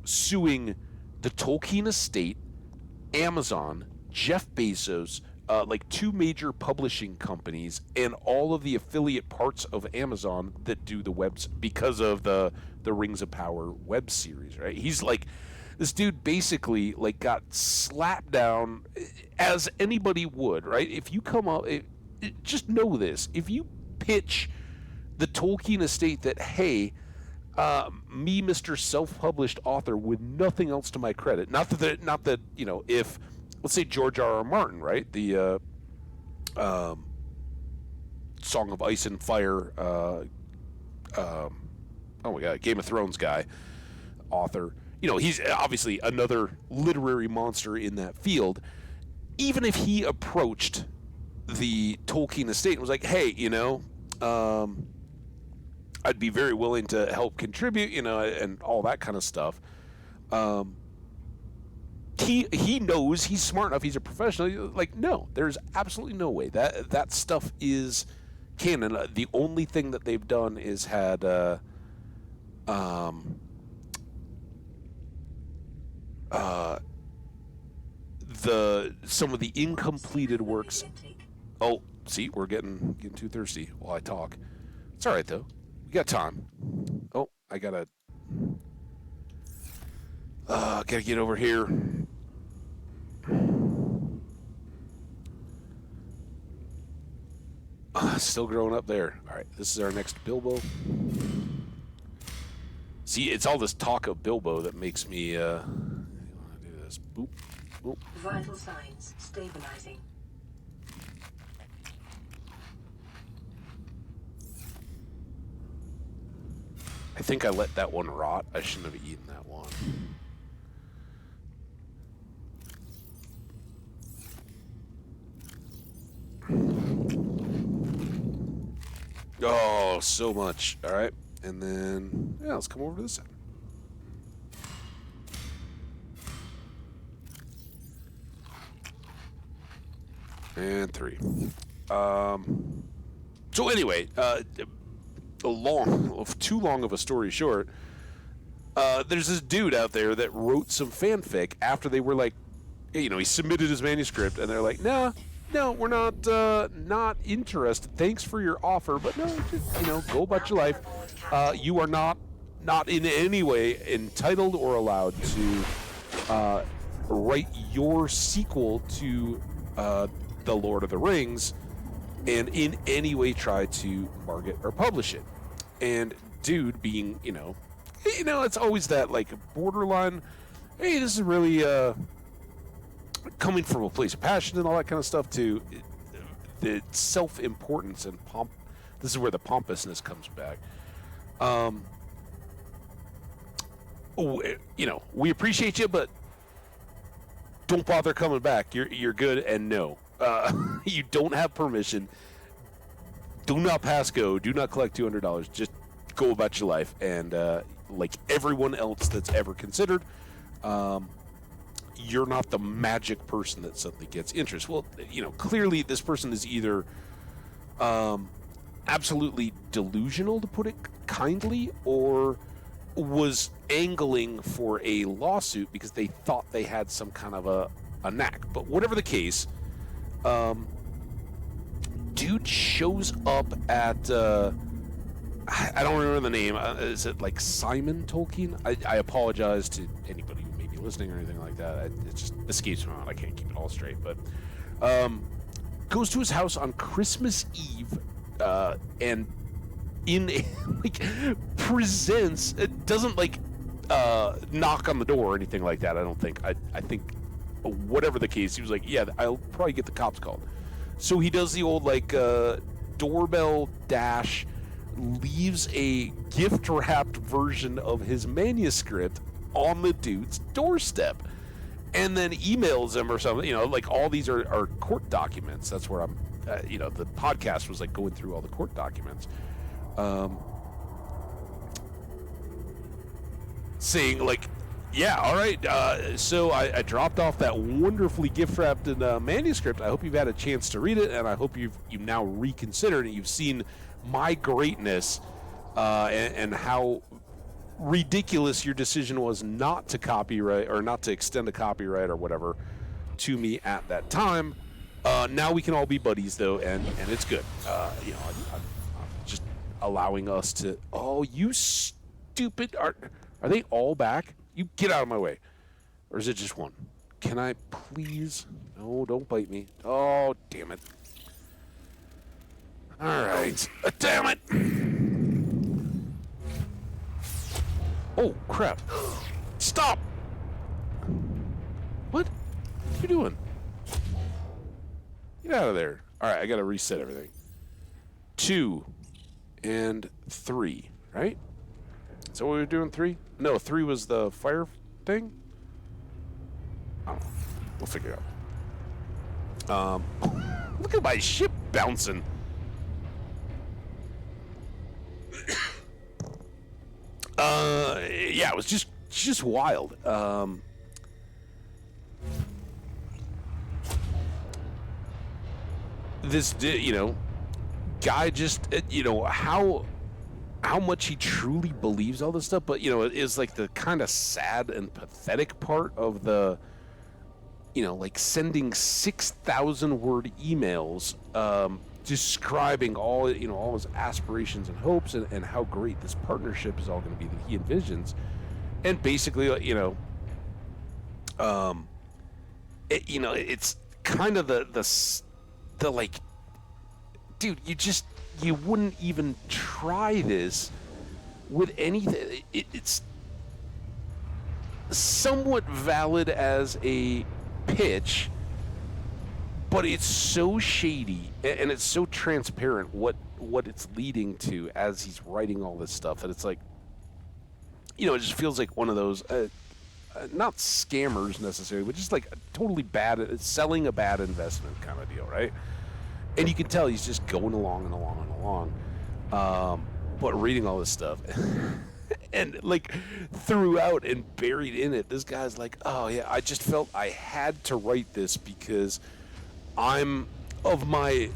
suing the Tolkien estate, Amazon, Jeff Bezos, like two major publishing companies, and all of the affiliate parts of Amazon that do the webs because of the Rings of Power web series, right? He's like, this dude basically like got slapped down as anybody would, right? If you come up, just know this: if you pitch the Tolkien estate that, hey, me, Mr. Self-Published author with nothing else to my credit, not that if, let's say George R.R. Martin, right, the Song of Ice and Fire, oh my God, Game of Thrones guy, author. He's obviously another literary monster in that field. Even if he approached the Tolkien estate and was like, hey, I'd be very willing to help contribute, and all that kind of stuff. He knows, he's smart enough, he's a professional. Like, no, there's absolutely no way that stuff is canon. The only thing that they've done is had some of the incompleted works. Oh, see, we're getting too thirsty while I talk. It's all right though. We got time. Oh, I gotta get over here. Still growing up there. All right, this is our next Bilbo. See, it's all this talk of Bilbo that makes me do this. Boop, boop. Vital signs stabilizing. I think I let that one rot. I shouldn't have eaten that one. Oh, so much. All right. And then, yeah, let's come over to this side. And 3. So anyway, too long of a story short, there's this dude out there that wrote some fanfic after they were like, he submitted his manuscript, and they're like, no, we're not interested. Thanks for your offer, but no, just, go about your life. You are not in any way entitled or allowed to write your sequel to The Lord of the Rings and in any way try to market or publish it. And dude being, it's always that like borderline, hey, this is really coming from a place of passion and all that kind of stuff, to the self-importance and pomp. This is where the pompousness comes back. We appreciate you, but don't bother coming back. You're good, and no, you don't have permission. Do not pass go. Do not collect $200. Just go about your life, and like everyone else that's ever considered, you're not the magic person that suddenly gets interest. Well, clearly this person is either absolutely delusional, to put it kindly, or was angling for a lawsuit because they thought they had some kind of a knack. But whatever the case, dude shows up at I don't remember the name. Is it like Simon Tolkien? I apologize to anybody who may be listening or anything like that. It just escapes my mind. I can't keep it all straight. But goes to his house on Christmas Eve and in a, presents. It doesn't knock on the door or anything like that. I don't think. I think whatever the case, he was like, yeah, I'll probably get the cops called. So he does the old doorbell dash, leaves a gift-wrapped version of his manuscript on the dude's doorstep, and then emails him or something. All these are court documents. That's where I'm, the podcast was going through all the court documents. Saying yeah, all right, so I dropped off that wonderfully gift-wrapped manuscript. I hope you've had a chance to read it, and I hope you've now reconsidered and you've seen my greatness and how ridiculous your decision was not to copyright or not to extend a copyright or whatever to me at that time. Now we can all be buddies, though, and it's good. I'm just allowing us to... Oh, you stupid... Are they all back? You get out of my way. Or is it just one? Can I please? No, don't bite me. Oh, damn it. All right. Damn it. Oh, crap. Stop. What? What are you doing? Get out of there. All right, I got to reset everything. 2 and 3, right? Is that what we were doing, 3? No, 3 was the fire thing? I don't know. We'll figure it out. Look at my ship bouncing. Yeah, it was just wild. This, guy just, how much he truly believes all this stuff, but it is the kind of sad and pathetic part of the, sending 6,000 word emails describing all his aspirations and hopes and how great this partnership is all going to be that he envisions, and basically it's kind of the dude, you wouldn't even try this with anything. It's somewhat valid as a pitch, but it's so shady and it's so transparent what it's leading to as he's writing all this stuff that it's it just feels like one of those not scammers necessarily, but just a totally bad, selling a bad investment kind of deal, right? And you can tell he's just going along and along and along, but reading all this stuff, and throughout and buried in it, this guy's oh yeah, I just felt I had to write this because I'm of my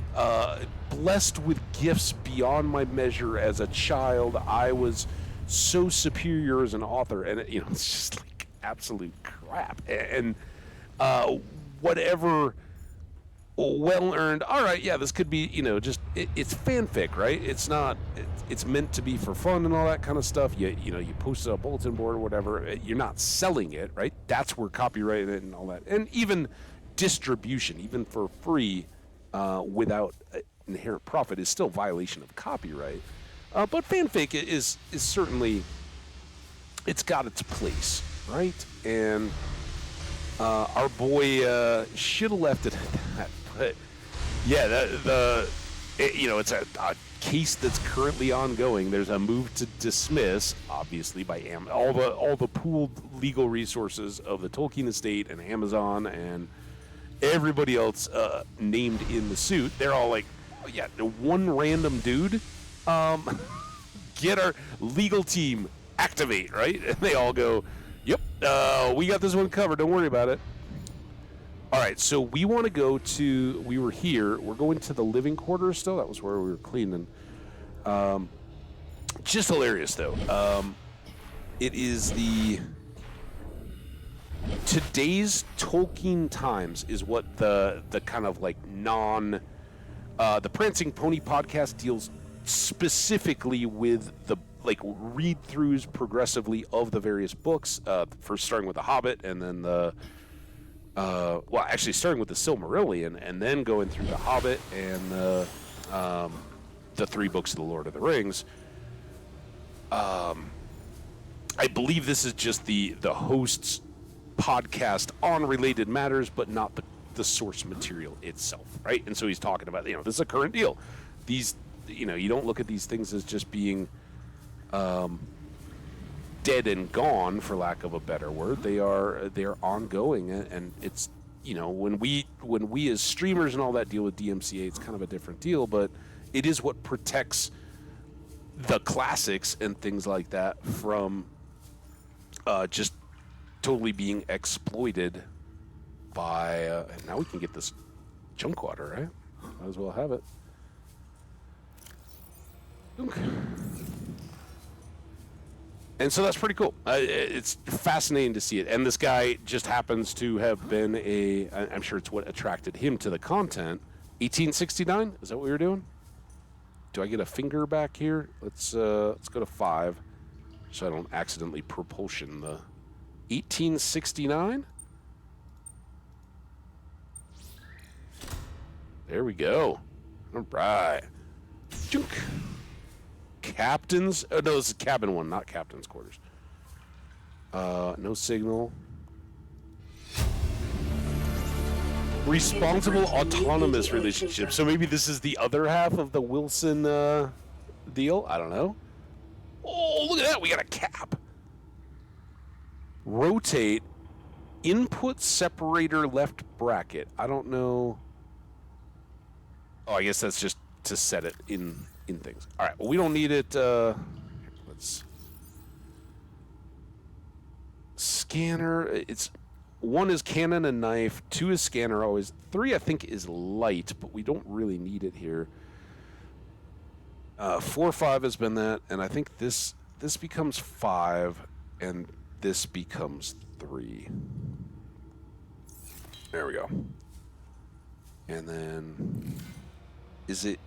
blessed with gifts beyond my measure as a child. I was so superior as an author, and it's just absolute crap, and whatever. Well earned. All right, yeah, this could be, it's fanfic, right? It's not. It's meant to be for fun and all that kind of stuff. You post it on a bulletin board or whatever. You're not selling it, right? That's where copyright and all that, and even distribution, even for free, without inherent profit, is still violation of copyright. But fanfic is certainly, it's got its place, right? And our boy should have left it at that. But yeah, it's a case that's currently ongoing. There's a move to dismiss, obviously, by all the pooled legal resources of the Tolkien estate and Amazon and everybody else named in the suit. They're all like, oh, yeah, one random dude, get our legal team, activate, right? And they all go, yep, we got this one covered. Don't worry about it. All right, so we want to go to, we were here. We're going to the living quarters still. That was where we were cleaning. Just hilarious, though. It is today's Tolkien Times is what the kind of like the Prancing Pony podcast deals specifically with the like read-throughs progressively of the various books. First starting with The Hobbit, and then actually starting with the Silmarillion, and then going through The Hobbit and the 3 books of the Lord of the Rings. I believe this is just the host's podcast on related matters, but not the source material itself, right? And so he's talking about, this is a current deal. These, you don't look at these things as just being dead and gone, for lack of a better word. They are ongoing, and it's when we as streamers and all that deal with DMCA, it's kind of a different deal, but it is what protects the classics and things like that from just totally being exploited by. And now we can get this junk water, right? Might as well have it. Okay. And so that's pretty cool. It's fascinating to see it. And this guy just happens to have been I'm sure it's what attracted him to the content. 1869? Is that what we were doing? Do I get a finger back here? Let's go to 5, so I don't accidentally propulsion the 1869. There we go. All right. Junk. Captain's. Oh, no, this is cabin 1, not captain's quarters. No signal. Responsible autonomous relationship. So maybe this is the other half of the Wilson deal. I don't know. Oh, look at that. We got a cap. Rotate. Input separator left bracket. I don't know. Oh, I guess that's just to set it in things. All right. Well, we don't need it. Let's scanner. It's 1 is cannon and knife. 2 is scanner always. 3 I think is light, but we don't really need it here. 4, 5 has been that, and I think this becomes 5, and this becomes 3. There we go. And then is it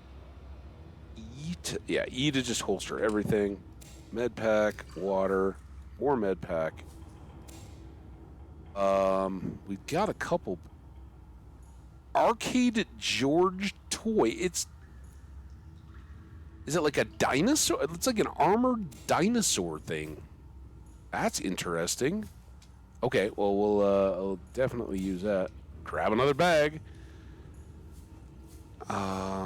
E to, yeah, E to just holster everything. Med pack, water, more med pack. We've got a couple. Arcade George toy. Is it like a dinosaur? It's like an armored dinosaur thing. That's interesting. Okay, well, we'll definitely use that. Grab another bag.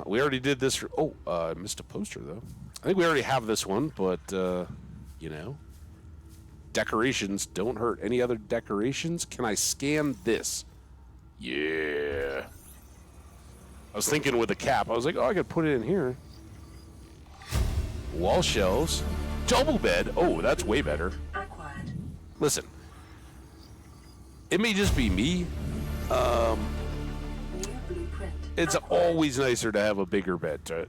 We already did this. I missed a poster, though. I think we already have this one, but, decorations don't hurt. Any other decorations? Can I scan this? Yeah. I was thinking with a cap. I was like, I could put it in here. Wall shelves. Double bed. Oh, that's way better. Acquired. Listen. It may just be me. New blueprint. It's Acquired. always nicer to have a bigger bed to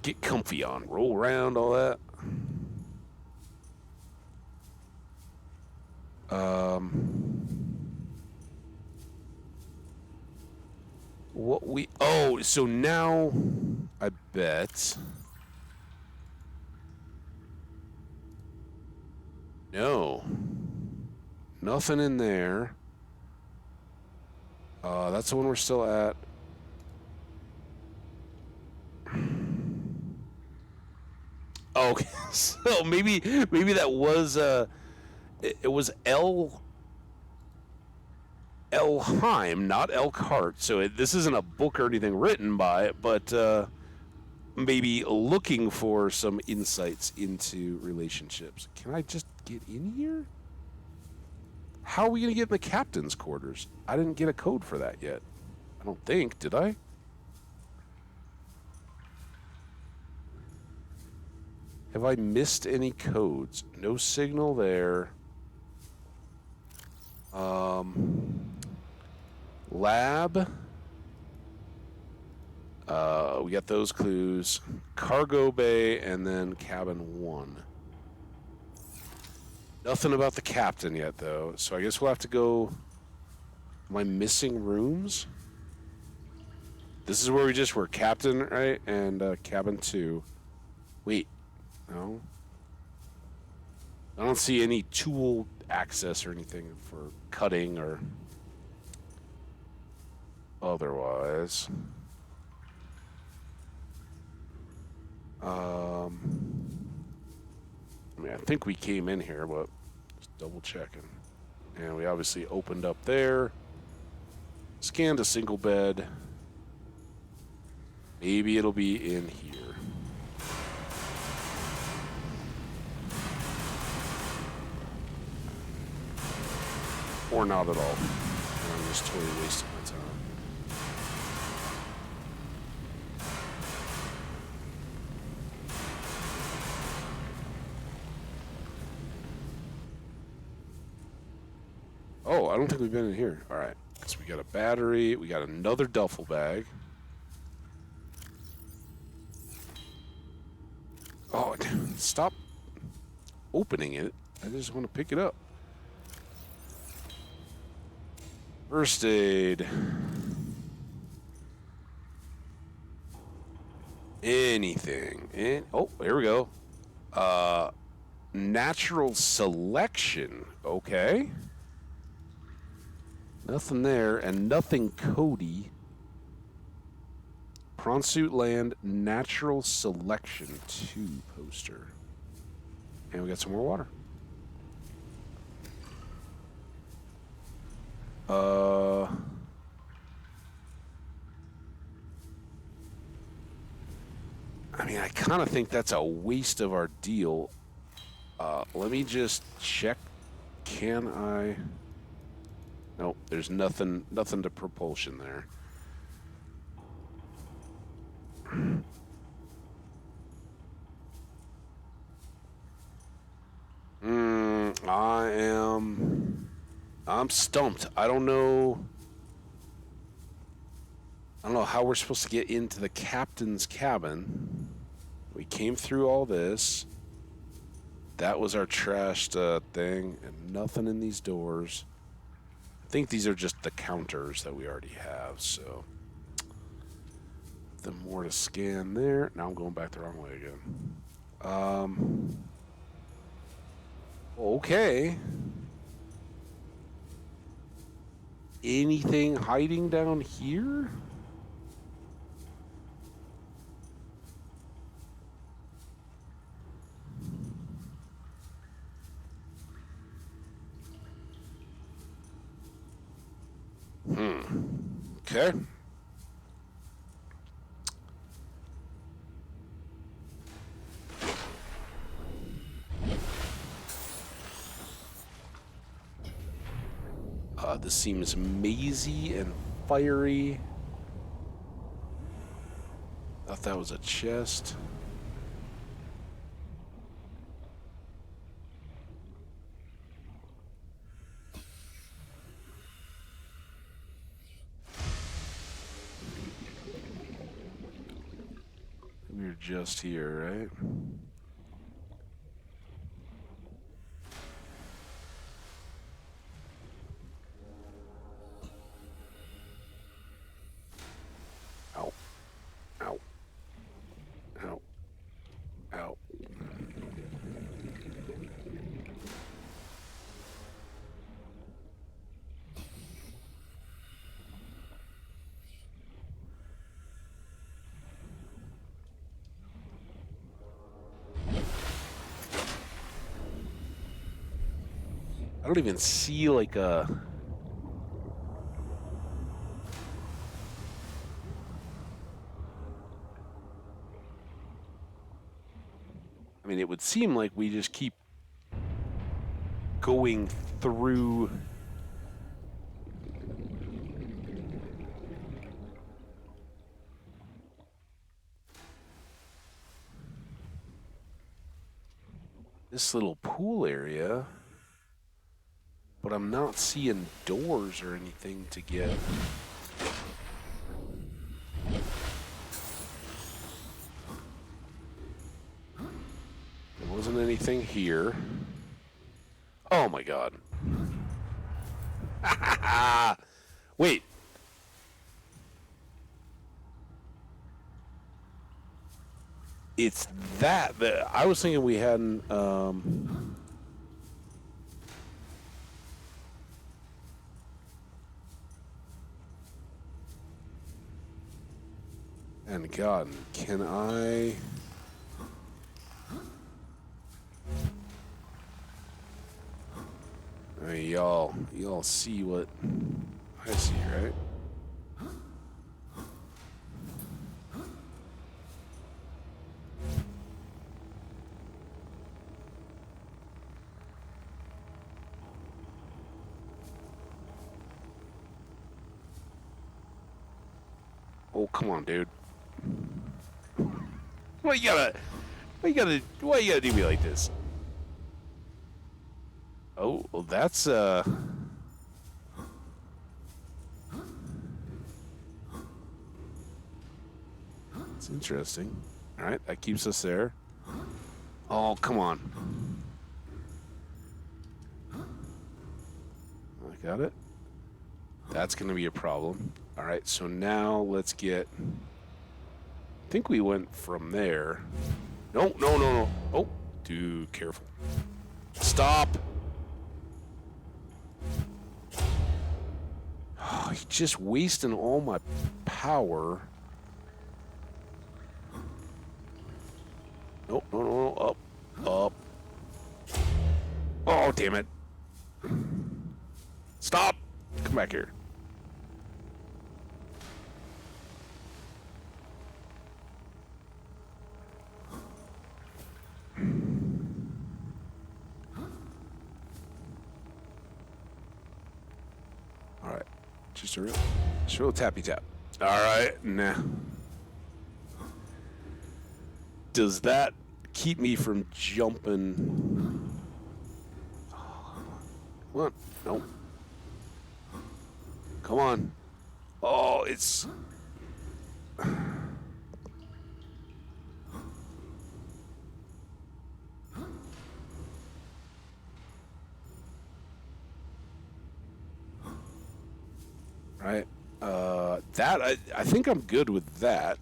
get comfy on, roll around, all that. So now I bet. No. Nothing in there. That's the one we're still at. Okay, so maybe that was it was L. Elheim, not Elkhart. So this isn't a book or anything written by it, but maybe looking for some insights into relationships. Can I just get in here? How are we going to get in the captain's quarters? I didn't get a code for that yet. I don't think, did I? Have I missed any codes? No signal there. Lab. We got those clues. Cargo bay and then cabin 1. Nothing about the captain yet, though. So I guess we'll have to go... Am I missing rooms? This is where we just were. Captain, right? And cabin 2. Wait. No. I don't see any tool access or anything for cutting or otherwise. I mean, I think we came in here, but just double checking. And we obviously opened up there. Scanned a single bed. Maybe it'll be in here. Or not at all. And I'm just totally wasting my time. Oh, I don't think we've been in here. All right. So we got a battery. We got another duffel bag. Oh, stop opening it. I just want to pick it up. First aid. Anything. Oh, here we go. Natural selection. Okay. Nothing there, and nothing Cody. Prawn Suit Land Natural Selection 2 poster. And we got some more water. I mean, I kind of think that's a waste of our deal. Let me just check. Can I... Nope, there's nothing to propulsion there. I'm stumped. I don't know how we're supposed to get into the captain's cabin. We came through all this. That was our trashed thing, and nothing in these doors. I think these are just the counters that we already have, so. Nothing more to scan there. Now I'm going back the wrong way again. Okay. Anything hiding down here? Okay. This seems mazy and fiery. Thought that was a chest. We're just here, right? Ow. Ow. Ow. Ow. I don't even see like a I mean, it would seem like we just keep going through. This little pool area, but I'm not seeing doors or anything to get. There wasn't anything here. Oh my god. Wait. It's that I was thinking we hadn't. And God, can I? I mean, y'all see what I see, right? Oh, come on, dude. Why you gotta do me like this? Oh, well, that's it's interesting. All right, that keeps us there. Oh, come on. I got it. That's going to be a problem. All right, so now let's get... I think we went from there. No, no, no, no. Oh, dude, careful. Stop. Oh, he's just wasting all my power. Nope, no, no, no. Up, up. Oh, damn it. Stop. Come back here. All right. Just a real tappy tap. All right, now. Does that keep me from jumping? Come on. Nope. Come on. Oh, it's... Right. That, I think I'm good with that.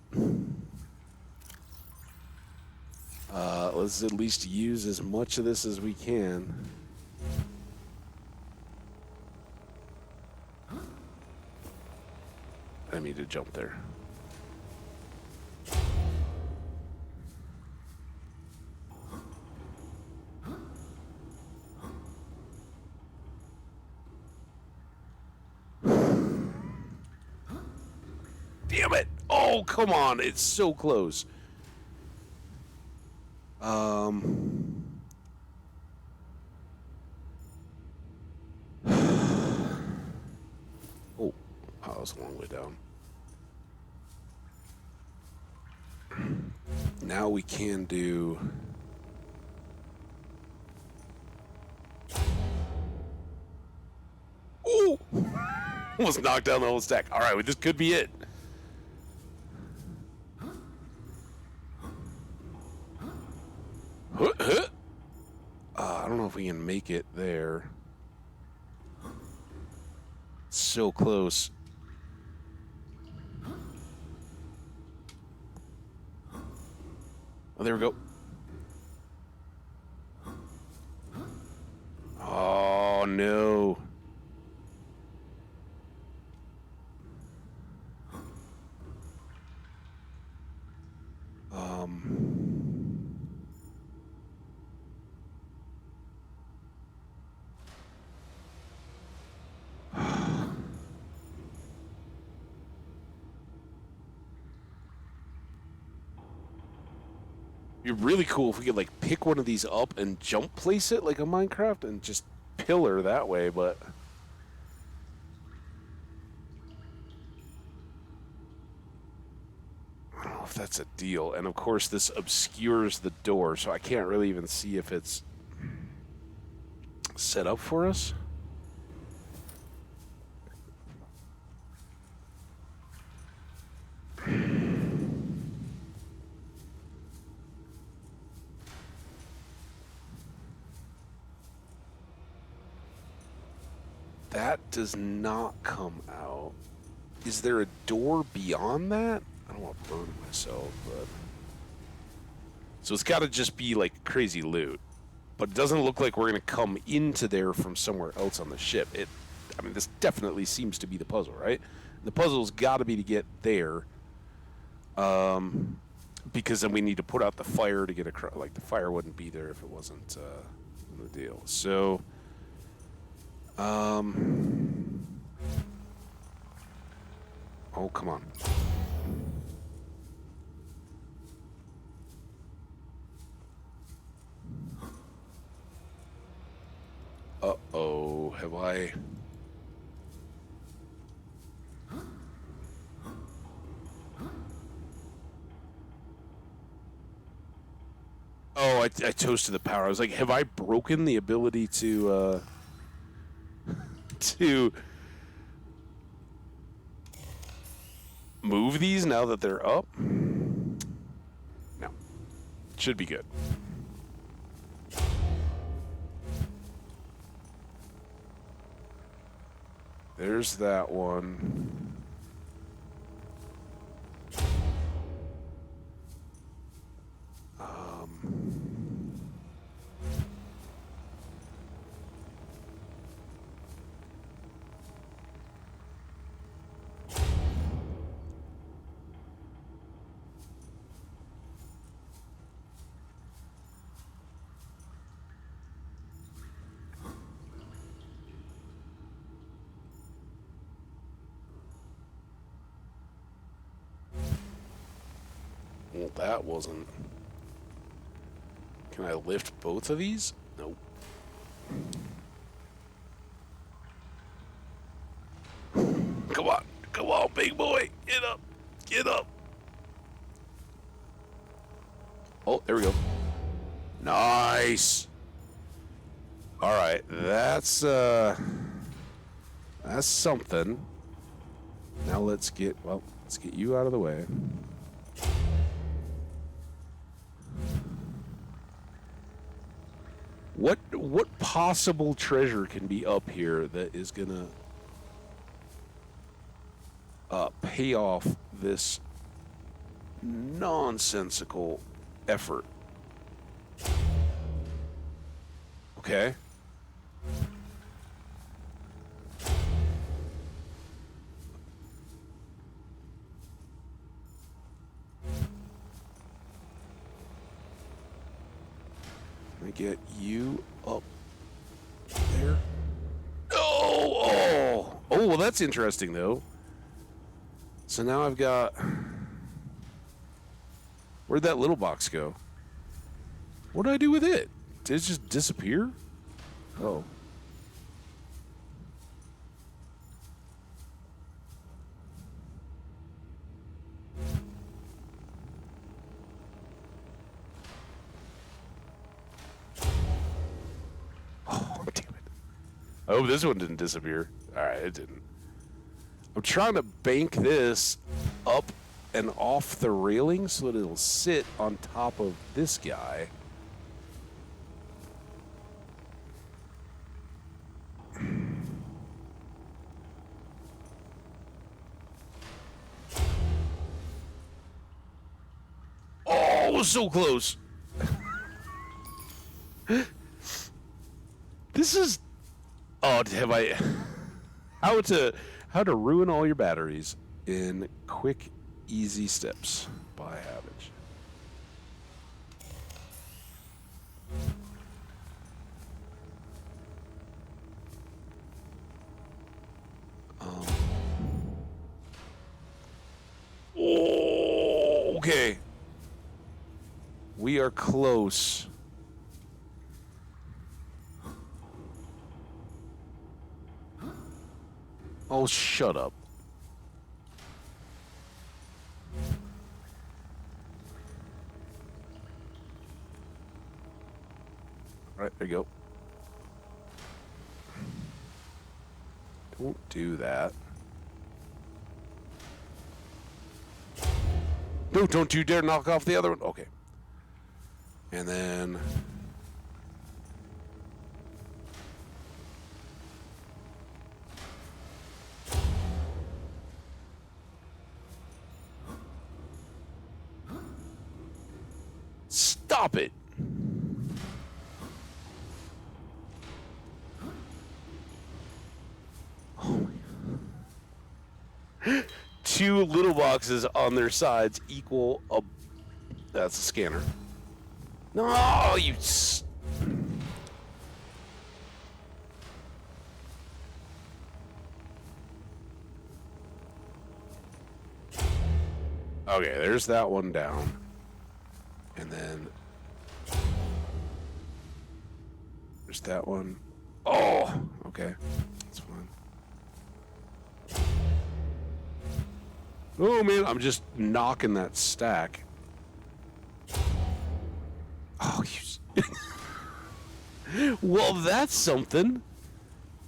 Let's at least use as much of this as we can. I need to jump there. Damn it! Oh, come on! It's so close. Oh, that was a long way down. Now we can do... Ooh! Almost knocked down the whole stack. All right, well, this could be it. I don't know if we can make it there. So close. Oh, there we go. Oh, no. It'd be really cool if we could like pick one of these up and jump place it like a Minecraft and just pillar that way, but I don't know if that's a deal. And of course this obscures the door, so I can't really even see if it's set up for us. That does not come out. Is there a door beyond that? I don't want to burn myself, but... So it's got to just be, like, crazy loot. But it doesn't look like we're going to come into there from somewhere else on the ship. I mean, this definitely seems to be the puzzle, right? The puzzle's got to be to get there. Because then we need to put out the fire to get across. Like, the fire wouldn't be there if it wasn't the deal. So... Oh, come on. Uh-oh, have I... Oh, I toasted the power. I was like, have I broken the ability to move these now that they're up? No. Should be good. There's that one. Well, that wasn't... Can I lift both of these? Nope. Come on. Come on, big boy. Get up. Get up. Oh, there we go. Nice. All right. That's something. Now let's get you out of the way. What possible treasure can be up here that is gonna pay off this nonsensical effort? Okay. Let me get you up there. Oh, well, that's interesting, though. So now I've got... Where'd that little box go? What did I do with it? Did it just disappear? Oh. Oh, damn it. I hope this one didn't disappear. Alright, it didn't. I'm trying to bank this up and off the railing so that it'll sit on top of this guy. Oh, so close. This is... Oh, have I... How to ruin all your batteries in quick, easy steps by Havage. Oh, okay. We are close. Oh, shut up. All right, there you go. Don't do that. No, don't you dare knock off the other one. Okay. And then... Stop it! Oh my. 2 little boxes on their sides equal a... That's a scanner. No, you... Okay, there's that one down. And then... There's that one. Oh, okay. That's fine. Oh, man, I'm just knocking that stack. Oh, you... Well, that's something.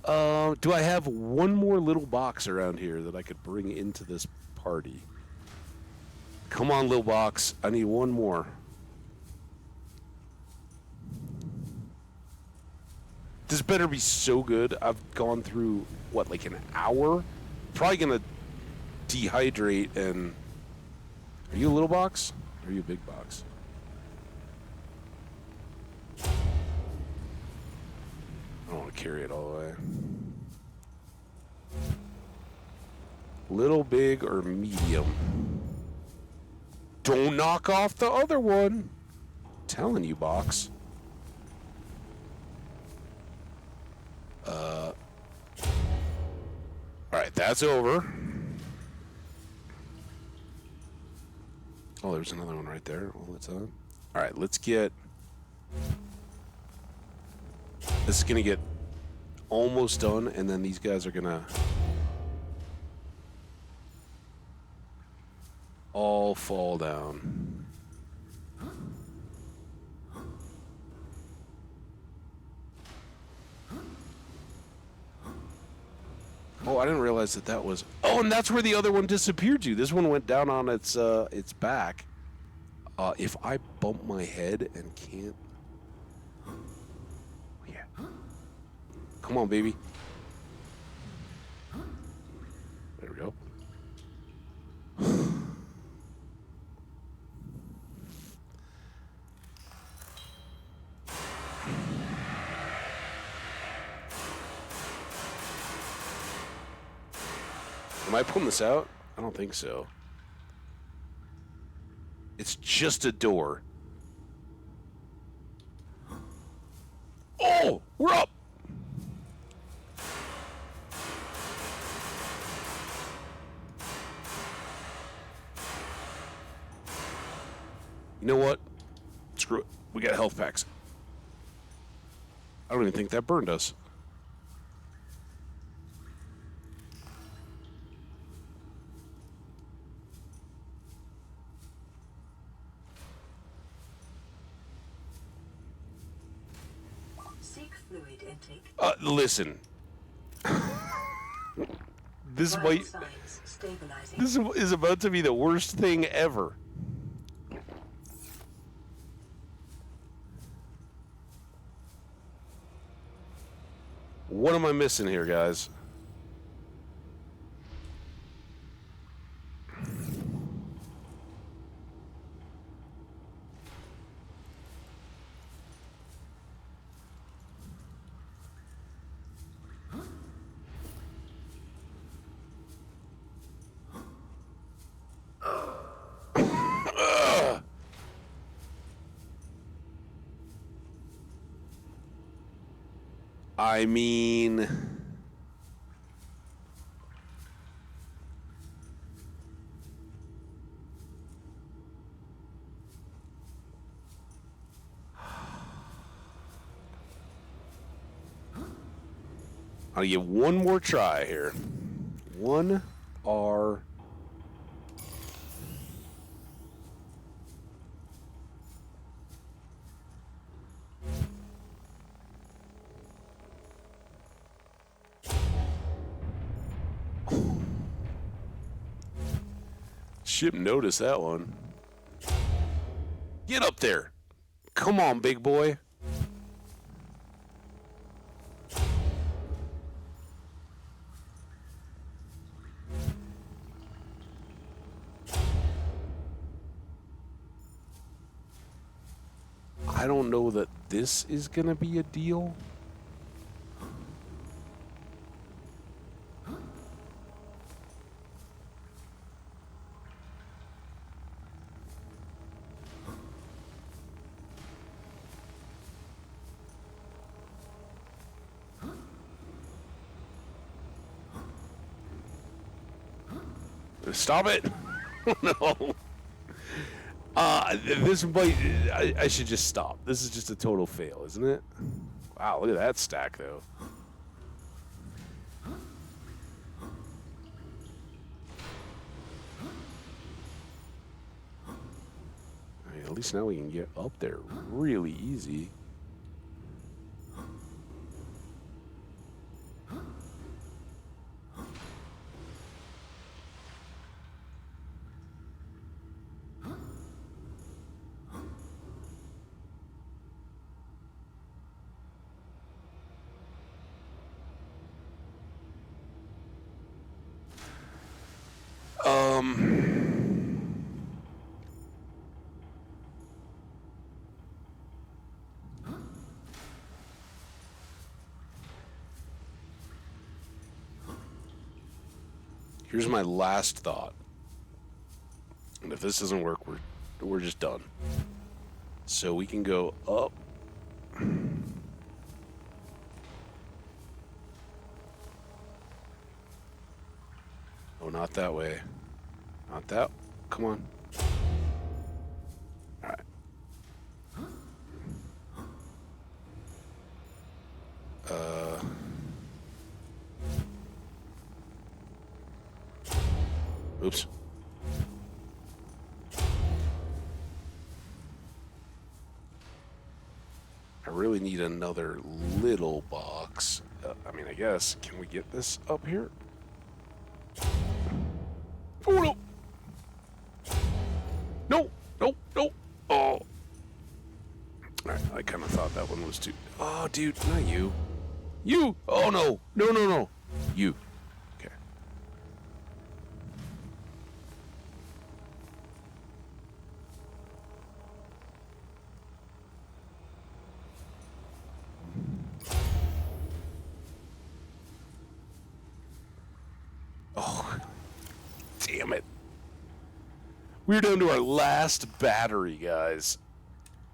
Do I have one more little box around here that I could bring into this party? Come on, little box. I need one more. This better be so good. I've gone through, what, like an hour? Probably going to dehydrate and... Are you a little box? Or are you a big box? I don't want to carry it all the way. Little, big, or medium? Don't knock off the other one. I'm telling you, box. Alright, that's over. Oh, there's another one right there all the time. Alright, let's get... This is going to get almost done, and then these guys are going to all fall down. Oh, I didn't realize that was... Oh, and that's where the other one disappeared to. This one went down on its back. If I bump my head and can't... Yeah. Come on, baby. There we go. Am I pulling this out? I don't think so. It's just a door. Oh, we're up! You know what? Screw it. We got health packs. I don't even think that burned us. Seek fluid intake. Listen. This Vital might... signs stabilizing. This is about to be the worst thing ever. What am I missing here, guys? I mean... I'll give one more try here. 1R. Ship noticed that one. Get up there. Come on, big boy. I don't know that this is going to be a deal. Stop it! No. This might. I should just stop. This is just a total fail, isn't it? Wow, look at that stack, though. I mean, at least now we can get up there really easy. Here's my last thought. And if this doesn't work, we're just done. So we can go up. Oh, not that way. Not that. Come on. All right. Oops. I really need another little box. I mean, I guess. Can we get this up here? Oh, no. No, no, no. Oh. All right, I kind of thought that one was too... Oh, dude, not you. You! Oh, no. No, no, no. You. Okay. Oh, damn it. We're down to our last battery, guys.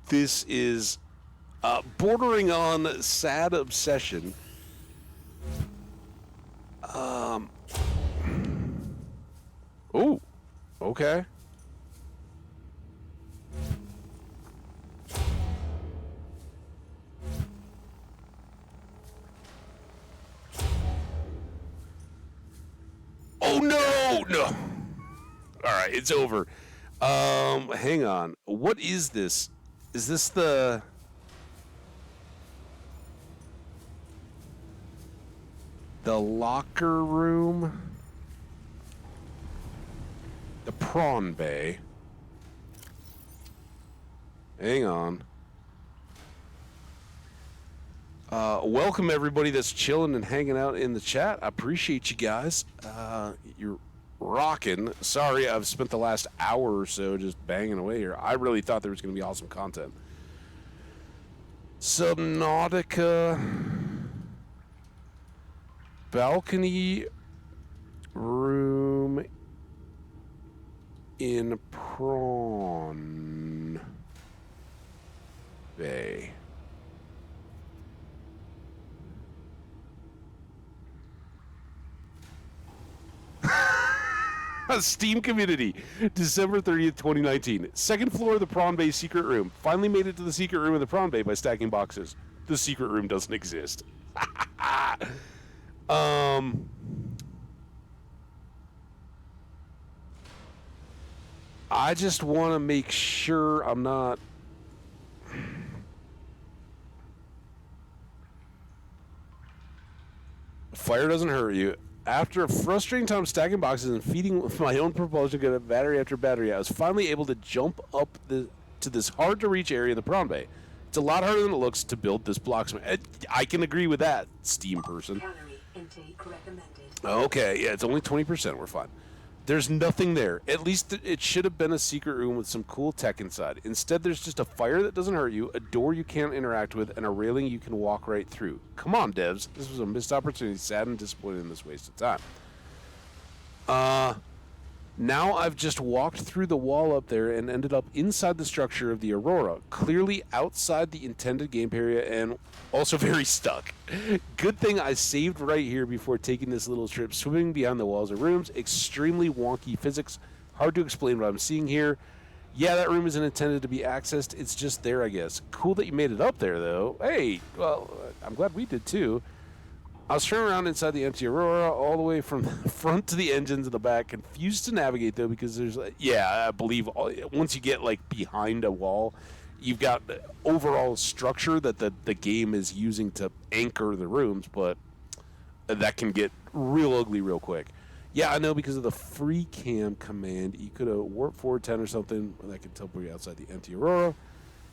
This is bordering on sad obsession. Oh, okay. Oh, no, no. All right, it's over. Hang on. What is this? Is this the locker room? The prawn bay. Hang on. Welcome everybody that's chilling and hanging out in the chat. I appreciate you guys. You're rocking. Sorry, I've spent the last hour or so just banging away here. I really thought there was going to be awesome content. Subnautica balcony room in prawn bay. Steam community, December 30th, 2019. Second floor of the Prawn Bay secret room. Finally made it to the secret room of the Prawn Bay by stacking boxes. The secret room doesn't exist. Um, I just want to make sure I'm not. Fire doesn't hurt you. After a frustrating time stacking boxes and feeding my own propulsion gun battery after battery, I was finally able to jump up to this hard-to-reach area in the prawn bay. It's a lot harder than it looks to build this blocksmith. I can agree with that, Steam person. Calorie intake recommended. Okay, yeah, it's only 20%. We're fine. There's nothing there. At least it should have been a secret room with some cool tech inside. Instead, there's just a fire that doesn't hurt you, a door you can't interact with, and a railing you can walk right through. Come on, devs. This was a missed opportunity. Sad and disappointed in this waste of time. Now I've just walked through the wall up there and ended up inside the structure of the Aurora, clearly outside the intended game area and also very stuck. Good thing I saved right here before taking this little trip, swimming behind the walls of rooms. Extremely wonky physics. Hard to explain what I'm seeing here. Yeah, that room isn't intended to be accessed. It's just there, I guess. Cool that you made it up there, though. Hey, well, I'm glad we did, too. I was turning around inside the empty Aurora all the way from the front to the engines in the back. Confused to navigate, though, because there's, I believe once you get, behind a wall, you've got the overall structure that the game is using to anchor the rooms, but that can get real ugly real quick. Yeah, I know, because of the free cam command, you could have warp forward 10 or something, that could teleport you outside the empty Aurora.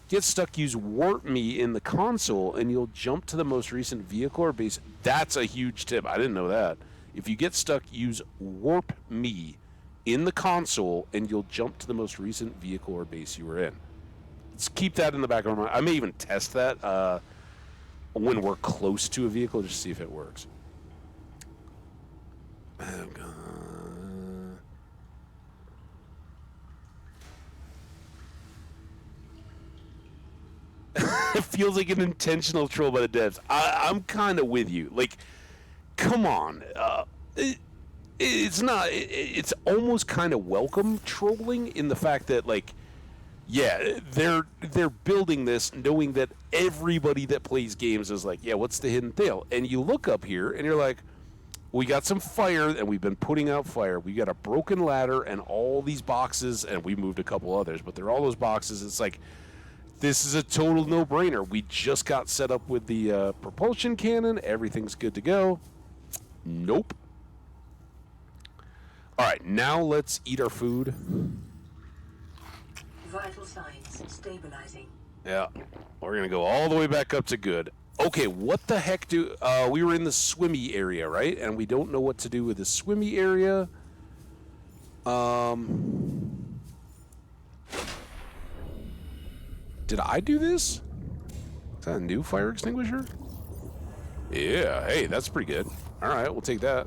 Get stuck, use Warp Me in the console, and you'll jump to the most recent vehicle or base. That's a huge tip. I didn't know that. If you get stuck, use Warp Me in the console, and you'll jump to the most recent vehicle or base you were in. Let's keep that in the back of my mind. I may even test that when we're close to a vehicle, just to see if it works. It feels like an intentional troll by the devs. I'm kind of with you. Come on. It's not. It's almost kind of welcome trolling in the fact that, they're building this knowing that everybody that plays games is like, yeah, what's the hidden tail? And you look up here and you're like, we got some fire and we've been putting out fire. We got a broken ladder and all these boxes, and we moved a couple others, but they're all those boxes. It's like, this is a total no-brainer. We just got set up with the propulsion cannon. Everything's good to go. Nope. All right, now let's eat our food. Vital signs stabilizing. Yeah, we're going to go all the way back up to good. Okay, what the heck we were in the swimmy area, right? And we don't know what to do with the swimmy area. Did I do this? Is that a new fire extinguisher? Yeah, hey, that's pretty good. All right, we'll take that.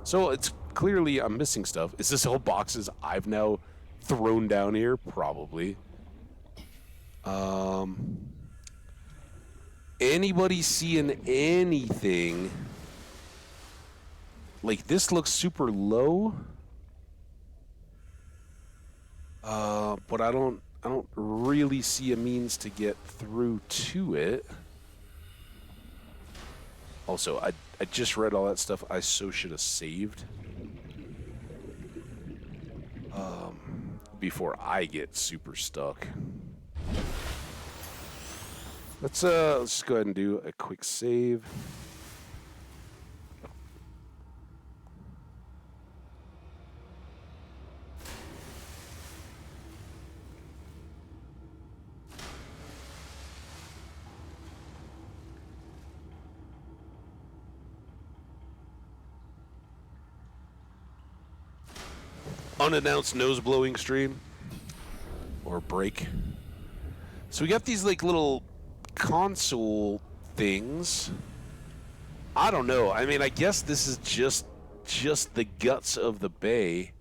So it's clearly I'm missing stuff. Is this all boxes I've now thrown down here? Probably. Anybody seeing anything? This looks super low. But I don't really see a means to get through to it. Also, I just read all that stuff. I so should have saved. Before I get super stuck. Let's just go ahead and do a quick save. Unannounced nose blowing stream or break. So we got these little console things. I don't know. I mean, I guess this is just the guts of the bay.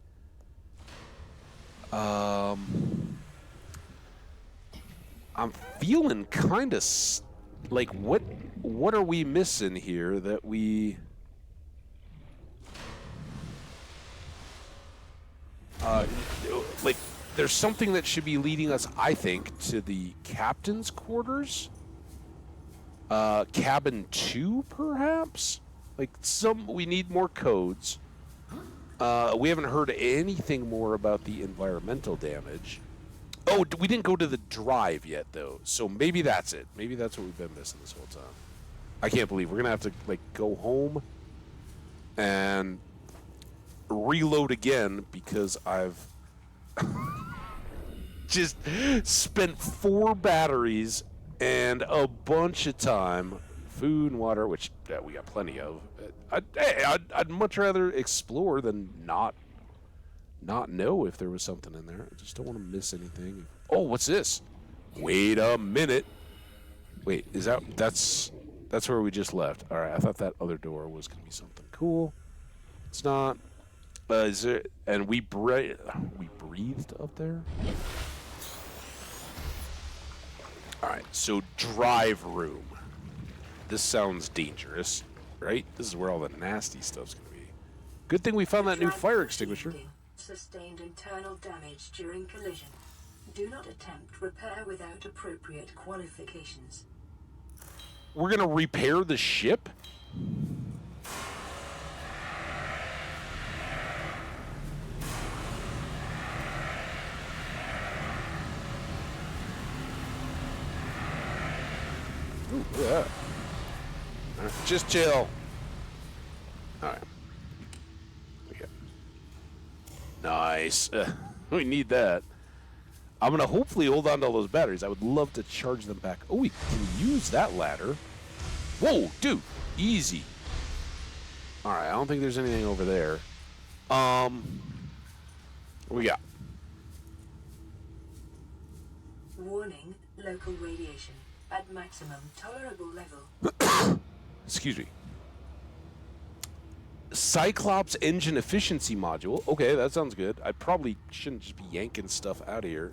I'm feeling kind of what are we missing here that we there's something that should be leading us, I think, to the captain's quarters. Cabin 2, perhaps? Like, we need more codes. We haven't heard anything more about the environmental damage. Oh, we didn't go to the drive yet, though. So maybe that's it. Maybe that's what we've been missing this whole time. I can't believe we're going to have to, like, go home and reload again because I've just spent 4 batteries and a bunch of time, food and water, which we got plenty of. I'd much rather explore than not know if there was something in there. I just don't want to miss anything. Oh, what's this? Wait a minute. Wait, that's where we just left. All right, I thought that other door was going to be something cool. It's not. Is it? And we breathed up there. All right, so drive room. This sounds dangerous, right? This is where all the nasty stuff's going to be. Good thing we found that new fire extinguisher. Sustained internal damage during collision. Do not attempt repair without appropriate qualifications. We're going to repair the ship? Ooh, yeah. Right, just chill. All right. Okay. Nice. We need that. I'm going to hopefully hold on to all those batteries. I would love to charge them back. Oh, we can use that ladder. Whoa, dude. Easy. All right, I don't think there's anything over there. What we got? Warning, local radiation at maximum tolerable level. Excuse me. Cyclops engine efficiency module. Okay, that sounds good. I probably shouldn't just be yanking stuff out of here.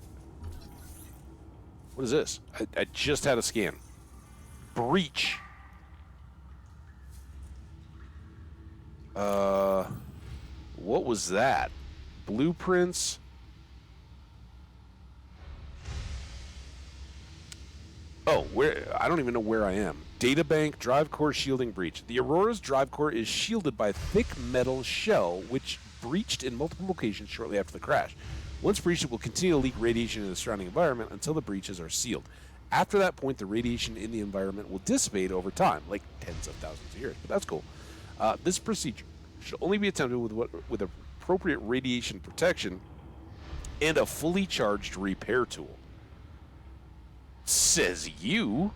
What is this? I just had a scan. Breach. What was that? Blueprints. Oh, where? I don't even know where I am. Databank, drive core shielding breach. The Aurora's drive core is shielded by a thick metal shell, which breached in multiple locations shortly after the crash. Once breached, it will continue to leak radiation into the surrounding environment until the breaches are sealed. After that point, the radiation in the environment will dissipate over time, like tens of thousands of years, but that's cool. This procedure should only be attempted with appropriate radiation protection and a fully charged repair tool. Says you.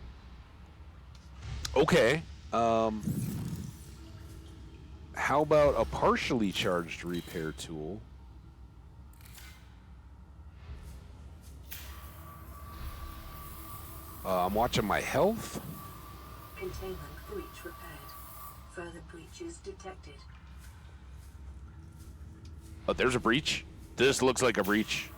Okay. How about a partially charged repair tool? I'm watching my health. Containment breach repaired. Further breaches detected. Oh, there's a breach. This looks like a breach.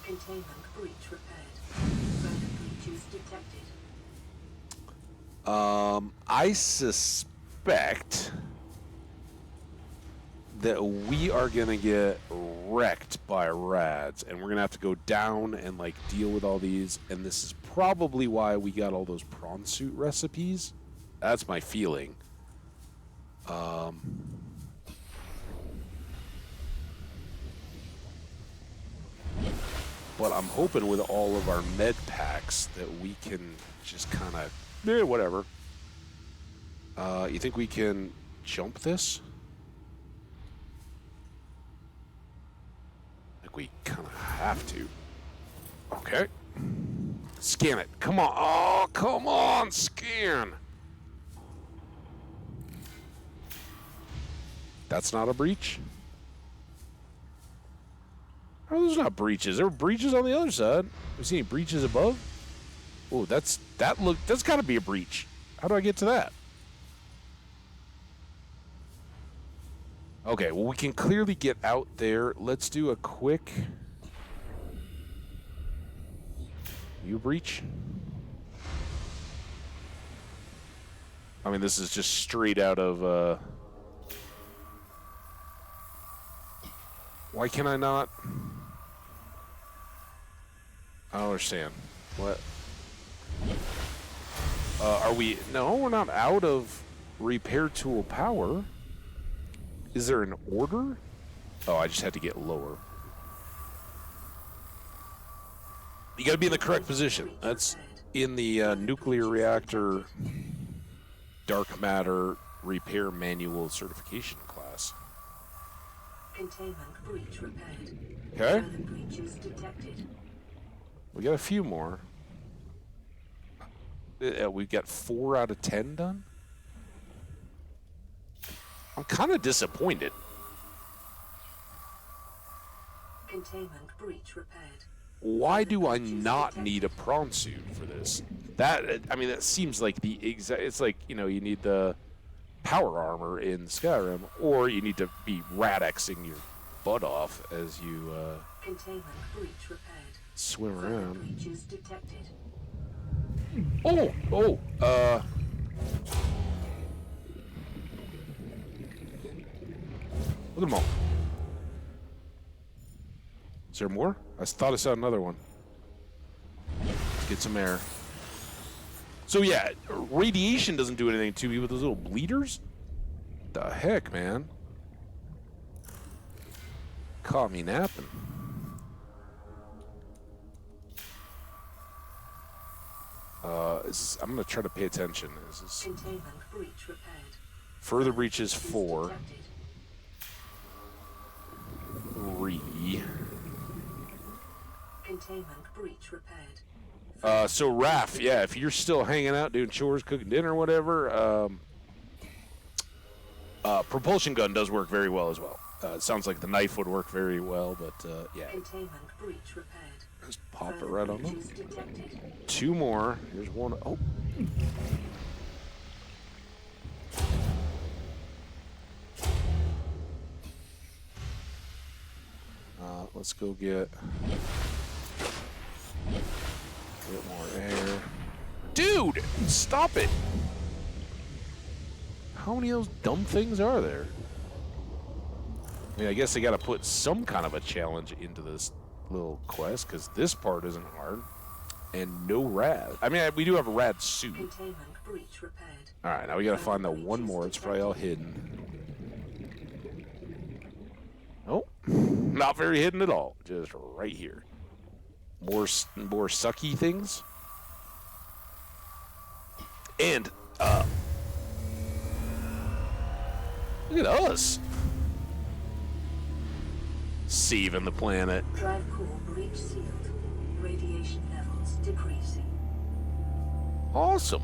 Containment breach repaired. Further breaches detected. I suspect that we are gonna get wrecked by rads, and we're gonna have to go down and like deal with all these. And this is probably why we got all those prawn suit recipes. That's my feeling. But I'm hoping with all of our med packs that we can just kind of, whatever. You think we can jump this? I think we kind of have to. Okay. Scan it. Come on. Oh, come on. Scan. That's not a breach? Oh, there's not breaches. There were breaches on the other side. We see any breaches above? Oh, that's got to be a breach. How do I get to that? Okay, well, we can clearly get out there. Let's do a quick... You breach? I mean, this is just straight out of... Why can I not? I don't understand. What? Are we? No, we're not out of repair tool power. Is there an order? Oh, I just had to get lower. You got to be in the correct position. That's in the nuclear reactor dark matter repair manual certification class. Containment breach repaired. Okay. Further breaches detected. We got a few more. We got 4 out of 10 done. I'm kind of disappointed. Containment breach repaired. Why do I not need a prawn suit for this? That, I mean, that seems like the exact. It's like, you know, you need the power armor in Skyrim, or you need to be radexing your butt off as you Containment breach repaired. swim Further around. breaches detected. Oh, look at them all. Is there more? I thought I saw another one. Let's get some air. So yeah, radiation doesn't do anything to me with those little bleeders. The heck, man? Caught me napping. I'm gonna try to pay attention. Is this Containment breach repaired. further breaches 4, Detected. 3. Containment breach repaired. So Raph, yeah, if you're still hanging out doing chores, cooking dinner, whatever, propulsion gun does work very well as well. It sounds like the knife would work very well, but yeah, Containment breach repaired. just pop it right on them. Breaches detected. 2 more. Here's one. Oh. Let's go get more air. Dude, stop it! How many of those dumb things are there? I mean, I guess they got to put some kind of a challenge into this little quest, because this part isn't hard. And no rad. I mean, we do have a rad suit. Containment breach repaired. All right, now we got to find the one more. It's probably all hidden. Nope, not very hidden at all. Just right here. More sucky things. And look at us saving the planet. Drive core breach sealed. Radiation levels decreasing. Awesome.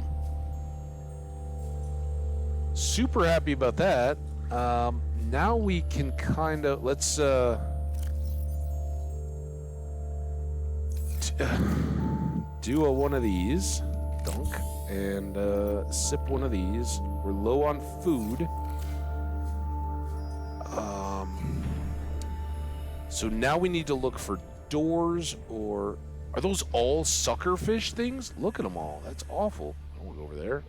Super happy about that. Now we can kind of, let's do one of these, dunk, and sip one of these. We're low on food. So now we need to look for doors, or are those all suckerfish things? Look at them all. That's awful. I don't want to go over there.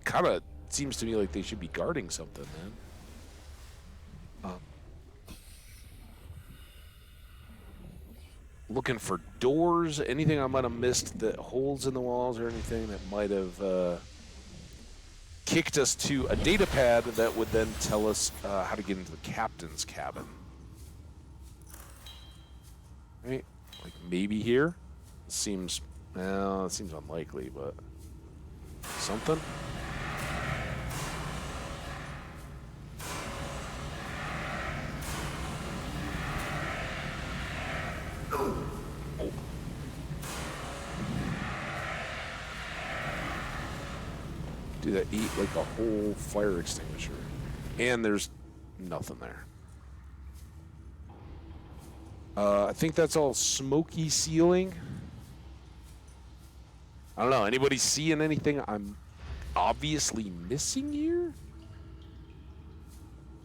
Kind of seems to me like they should be guarding something, man. Looking for doors, anything I might have missed, that holes in the walls or anything that might have kicked us to a data pad that would then tell us how to get into the captain's cabin. Right? Like maybe here? Seems, well, it seems unlikely, but something? Do that, eat like a whole fire extinguisher. And there's nothing there. I think that's all smoky ceiling. I don't know. Anybody seeing anything I'm obviously missing here?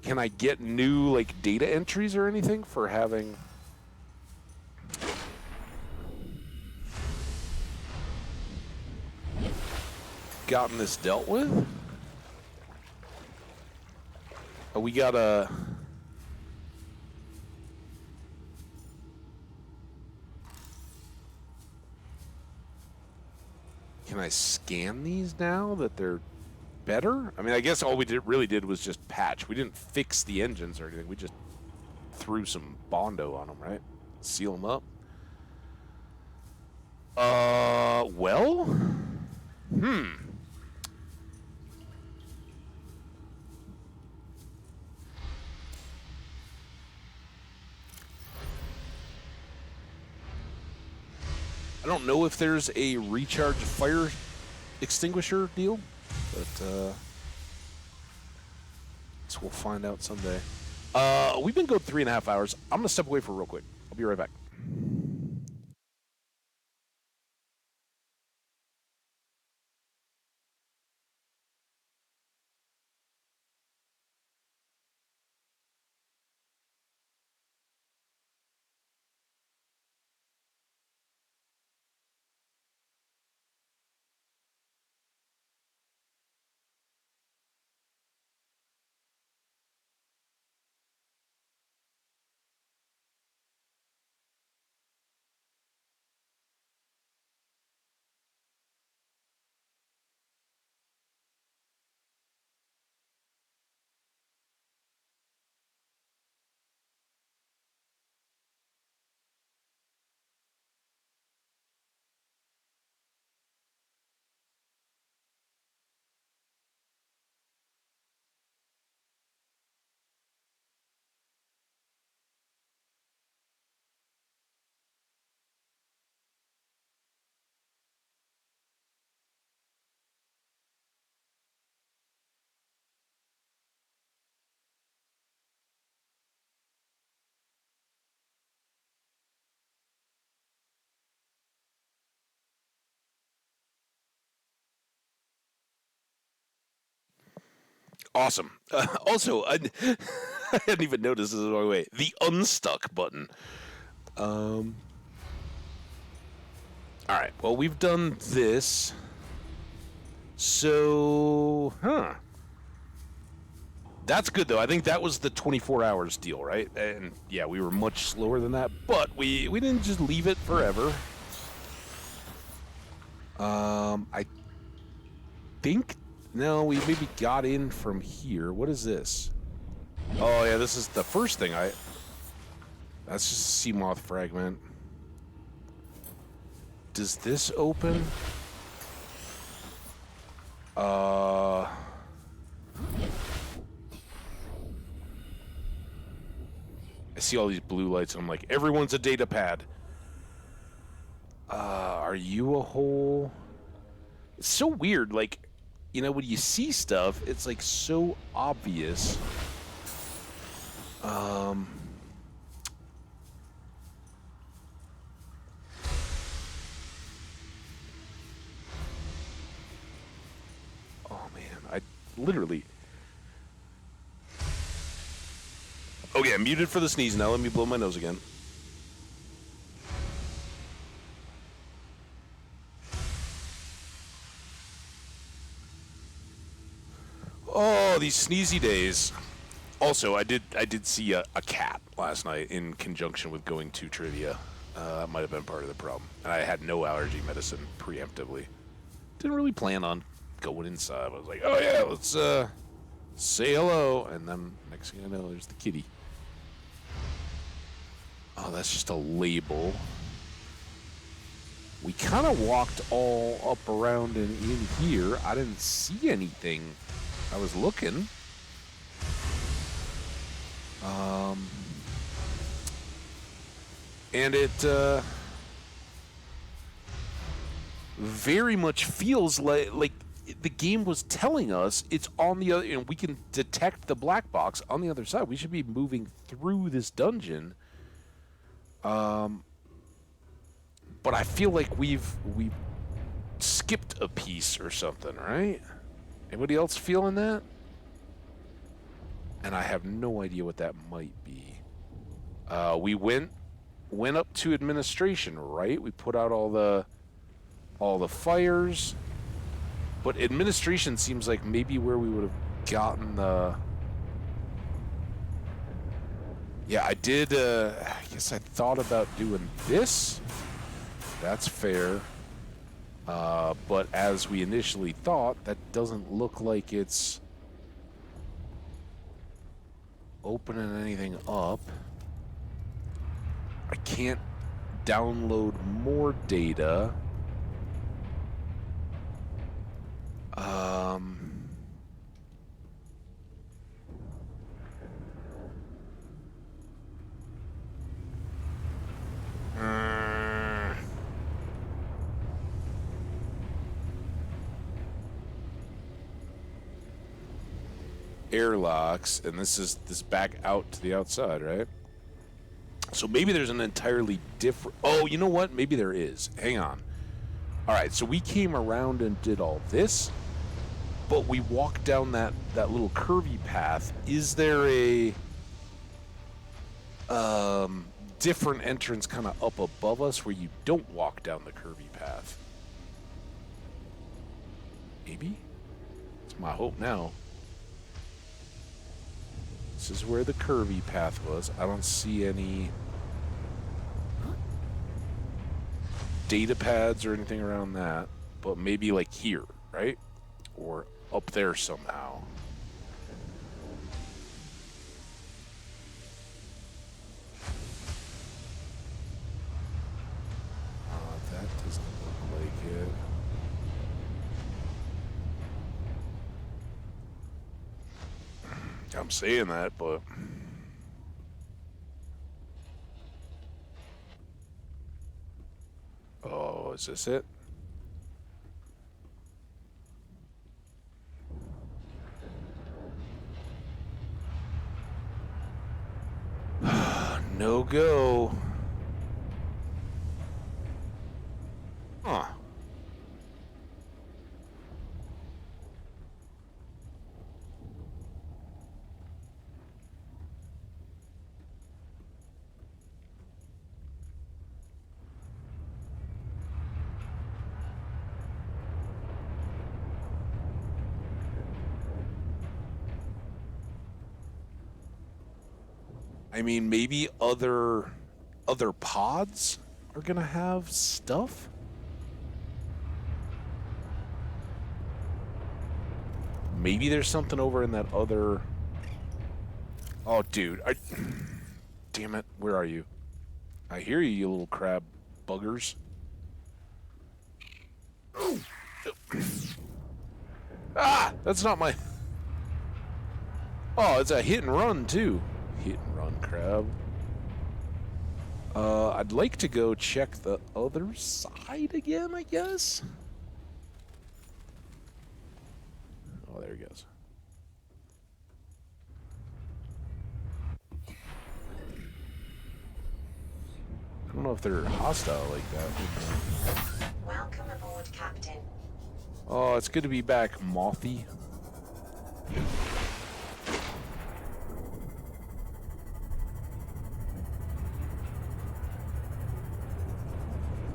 Can I get new like data entries or anything for having gotten this dealt with? Oh, we got a... Can I scan these now that they're better? I mean, I guess all we really did was just patch. We didn't fix the engines or anything. We just threw some Bondo on them, right? Seal them up. Well, I don't know if there's a recharge fire extinguisher deal, but guess we'll find out someday. We've been going 3.5 hours. I'm gonna step away for real quick. I'll be right back. Awesome. Also, I hadn't even noticed this the wrong way. The unstuck button. All right. Well, we've done this. So, that's good though. I think that was the 24 hours deal, right? And yeah, we were much slower than that, but we didn't just leave it forever. I think no, we maybe got in from here. What is this? Oh yeah, this is the first thing I. That's just a sea moth fragment. Does this open? I see all these blue lights and I'm like, everyone's a data pad. Are you a hole? It's so weird, like, you know, when you see stuff, it's like so obvious. Oh man, I literally. Okay, I'm muted for the sneeze now. Let me blow my nose again. Oh, these sneezy days. Also, I did see a cat last night in conjunction with going to trivia. That might have been part of the problem. And I had no allergy medicine preemptively. Didn't really plan on going inside. I was like, oh yeah, let's say hello. And then next thing I know, there's the kitty. Oh, that's just a label. We kind of walked all up around and in here. I didn't see anything. I was looking. And it very much feels like the game was telling us it's on the other, and we can detect the black box on the other side. We should be moving through this dungeon. But I feel like we've skipped a piece or something, right? Anybody else feeling that? And I have no idea what that might be. We went up to administration, right? We put out all the fires, but administration seems like maybe where we would have gotten the. Yeah, I did. I guess I thought about doing this. That's fair. But as we initially thought, that doesn't look like it's opening anything up. I can't download more data. Airlocks, and this is back out to the outside, right? So maybe there's an entirely different... Oh, you know what? Maybe there is. Hang on. All right, so we came around and did all this, but we walked down that little curvy path. Is there a different entrance kind of up above us where you don't walk down the curvy path? Maybe? It's my hope now. This is where the curvy path was. I don't see any data pads or anything around that, but maybe like here, right? Or up there somehow. That doesn't look like it. I'm saying that, but... Oh, is this it? No go. Huh. I mean, maybe other pods are gonna have stuff? Maybe there's something over in that other... Oh, dude. Damn it. Where are you? I hear you, you little crab buggers. Ah! That's not my... Oh, it's a hit and run, too. Hit and run, crab. I'd like to go check the other side again, I guess. Oh, there he goes. I don't know if they're hostile like that. Welcome aboard, Captain. Oh, it's good to be back, Mothy.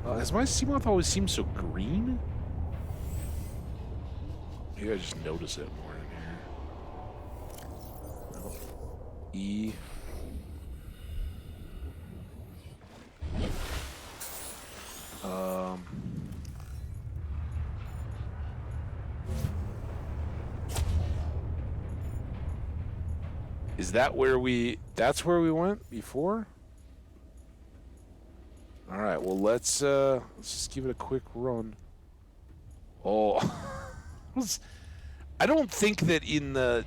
Has my Seamoth always seemed so green? Maybe I just notice it more in here. No. E. Is that where that's where we went before? All right, well, let's just give it a quick run. Oh, I don't think that in the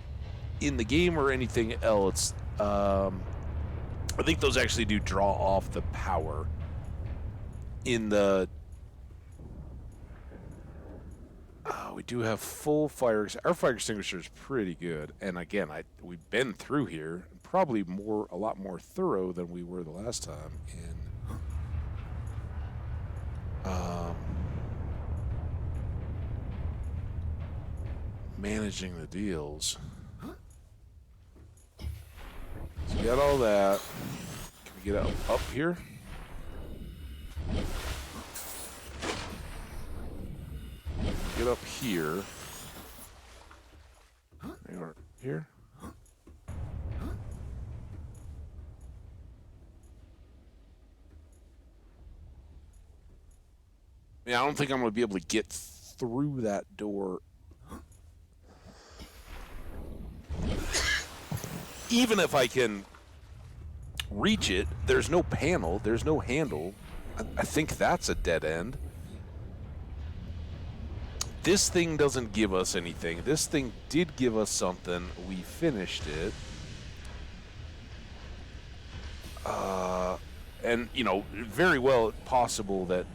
game or anything else, I think those actually do draw off the power in the... we do have full fire... Our fire extinguisher is pretty good. And again, we've been through here, probably a lot more thorough than we were the last time. And managing the deals. So we got all that. Can we get up here? Get up here. They are here. I mean, I don't think I'm going to be able to get through that door. Even if I can reach it, there's no panel, there's no handle. I think that's a dead end. This thing doesn't give us anything. This thing did give us something. We finished it. And, you know, very well possible that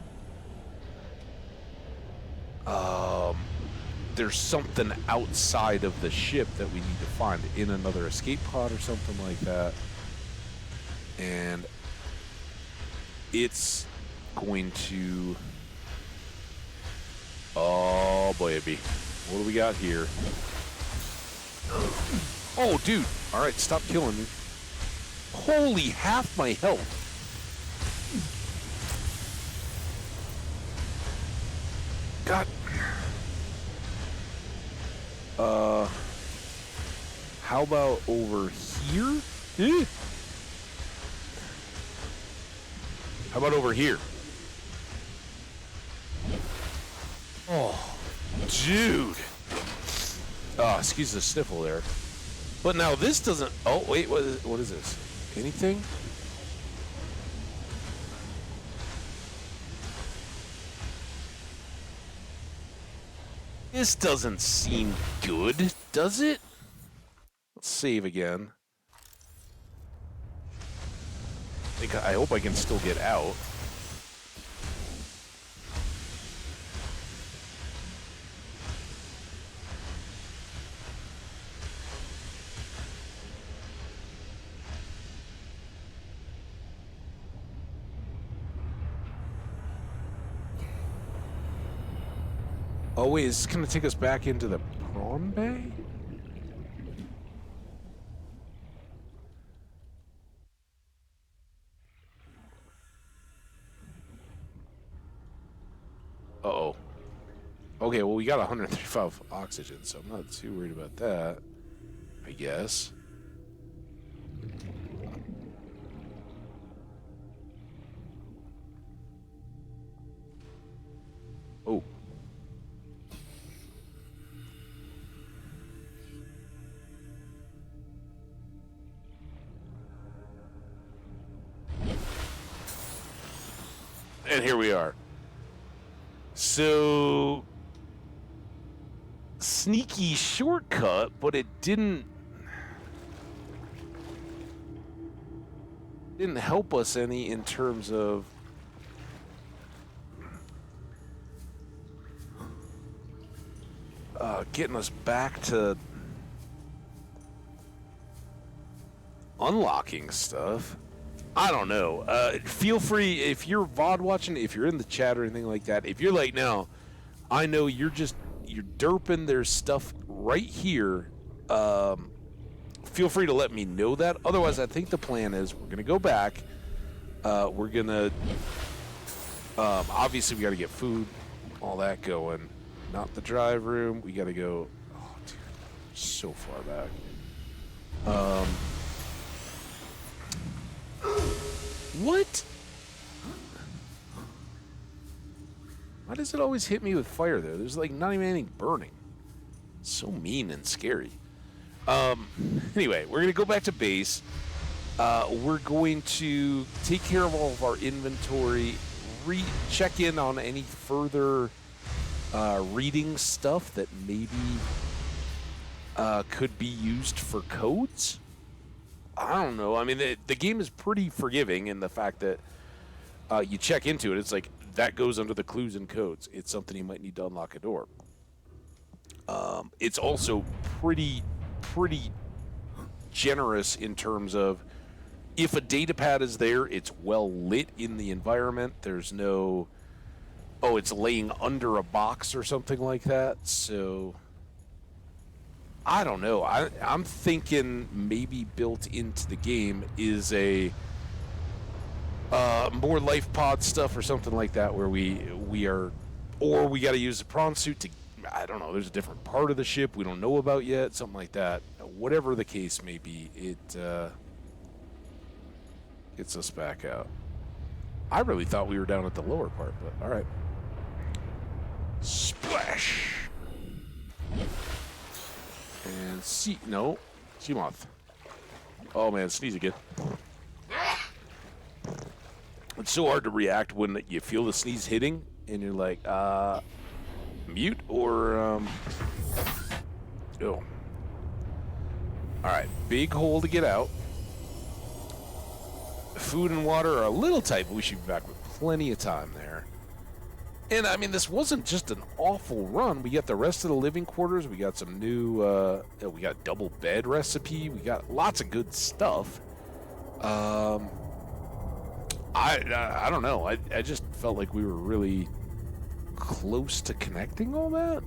there's something outside of the ship that we need to find in another escape pod or something like that. And it's going to... Oh, baby. What do we got here? Oh, dude. All right, stop killing me. Holy, half my health. God. How about over here? Eh? How about over here? Oh, dude. Oh, excuse the sniffle there. But now this doesn't... Oh, wait, what is this? Anything? This doesn't seem good, does it? Let's save again. I hope I can still get out. Oh wait, is this gonna take us back into the prawn bay? Uh-oh. Okay, well we got 135 oxygen, so I'm not too worried about that, I guess. Oh. And here we are. So, sneaky shortcut, but it didn't help us any in terms of getting us back to unlocking stuff. I don't know. Feel free, if you're VOD watching, if you're in the chat or anything like that, if you're like, no, I know you're derping, there's stuff right here, feel free to let me know that. Otherwise, I think the plan is we're going to go back. We're going to, obviously, we got to get food, all that going. Not the drive room. We got to go, oh, dude, so far back. What? Why does it always hit me with fire there? There's like not even anything burning. So mean and scary. Anyway, we're gonna go back to base. We're going to take care of all of our inventory, check in on any further reading stuff that maybe could be used for codes. I don't know. I mean, the game is pretty forgiving in the fact that you check into it. It's like, that goes under the clues and codes. It's something you might need to unlock a door. It's also pretty generous in terms of if a data pad is there, it's well lit in the environment. There's no, oh, it's laying under a box or something like that. So I don't know. I'm thinking maybe built into the game is a more life pod stuff or something like that, where we are, or we got to use the prawn suit to, I don't know, there's a different part of the ship we don't know about yet, something like that. Whatever the case may be, it gets us back out. I really thought we were down at the lower part, but all right. sea... No. Sea moth. Oh, man. Sneeze again. It's so hard to react when you feel the sneeze hitting, and you're like, mute or, Oh. Alright, big hole to get out. Food and water are a little tight, but we should be back with plenty of time there. And, I mean, this wasn't just an awful run. We got the rest of the living quarters. We got some new, we got double bed recipe. We got lots of good stuff. I don't know. I just felt like we were really close to connecting all that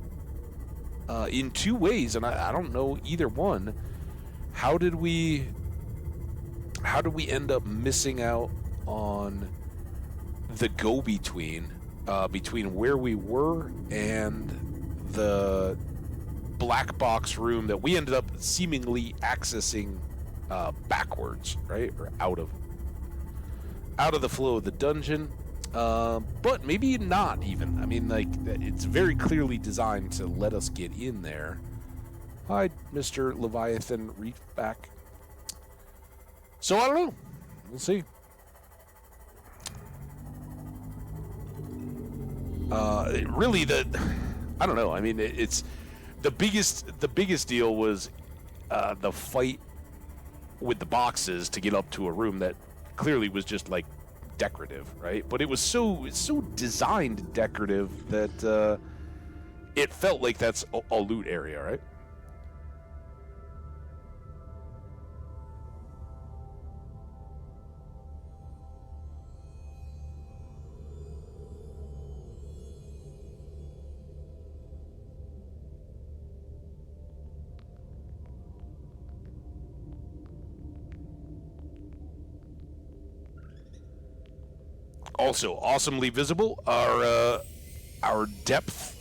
in two ways, and I don't know either one. How did we end up missing out on the go-between between where we were and the black box room that we ended up seemingly accessing backwards, right? Or out of the flow of the dungeon, but maybe not even. I mean, like, it's very clearly designed to let us get in there. Hi, Mr. Leviathan Reefback. So I don't know. We'll see. Really, I don't know. I mean, it's the biggest deal was the fight with the boxes to get up to a room that clearly was just like decorative, right? But it's so designed decorative that it felt like that's a loot area, right? Also, awesomely visible, our depth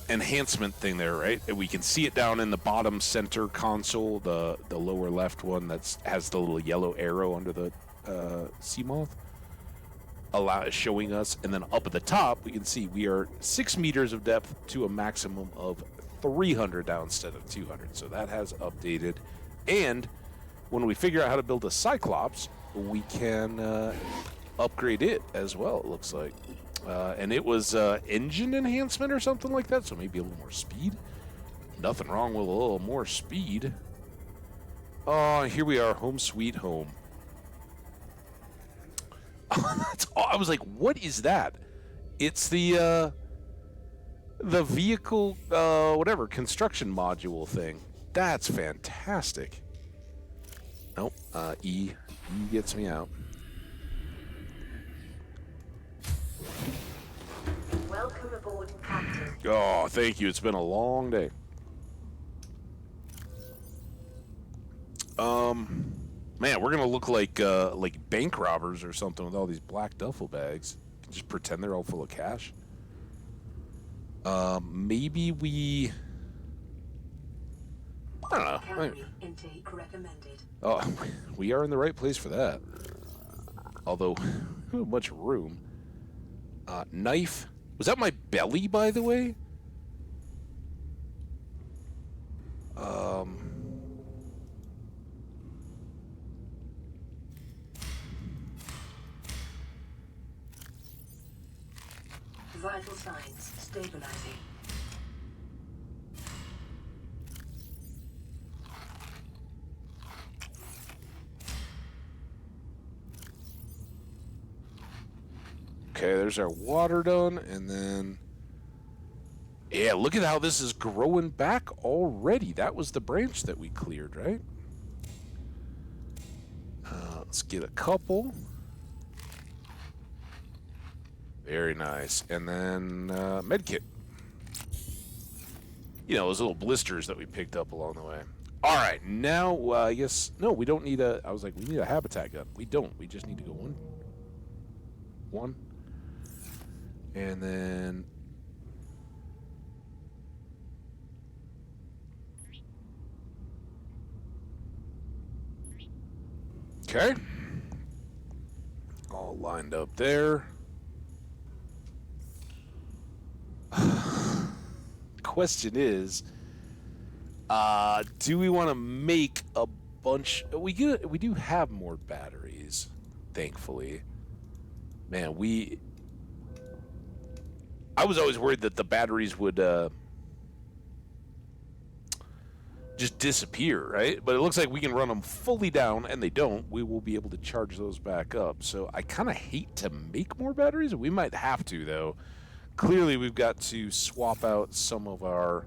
enhancement thing there, right? And we can see it down in the bottom center console, the lower left one that has the little yellow arrow under the sea moth, showing us. And then up at the top, we can see we are 6 meters of depth to a maximum of 300 down instead of 200. So that has updated. And when we figure out how to build a Cyclops, we can upgrade it as well, it looks like. And it was engine enhancement or something like that, so maybe a little more speed. Nothing wrong with a little more speed. Oh, here we are, home sweet home. I was like, what is that? It's the vehicle, whatever, construction module thing. That's fantastic. Nope, E gets me out. Welcome aboard, Captain. Oh, thank you. It's been a long day. Man, we're gonna look like bank robbers or something with all these black duffel bags. Just pretend they're all full of cash. Maybe we... I don't know. Calorie intake recommended. Oh, we are in the right place for that. Although, much room. Knife. Was that my belly, by the way? Vital signs stabilizing. Okay, there's our water done, and then... Yeah, look at how this is growing back already. That was the branch that we cleared, right? Let's get a couple. Very nice. And then medkit. You know, those little blisters that we picked up along the way. All right, now I guess... No, we don't need a... I was like, we need a habitat gun. We don't. We just need to go one. And then... Okay. All lined up there. Question is, Do we want to make a bunch? We do have more batteries, thankfully. Man, I was always worried that the batteries would just disappear, right? But it looks like we can run them fully down, and they don't. We will be able to charge those back up. So I kind of hate to make more batteries. We might have to, though. Clearly, we've got to swap out some of our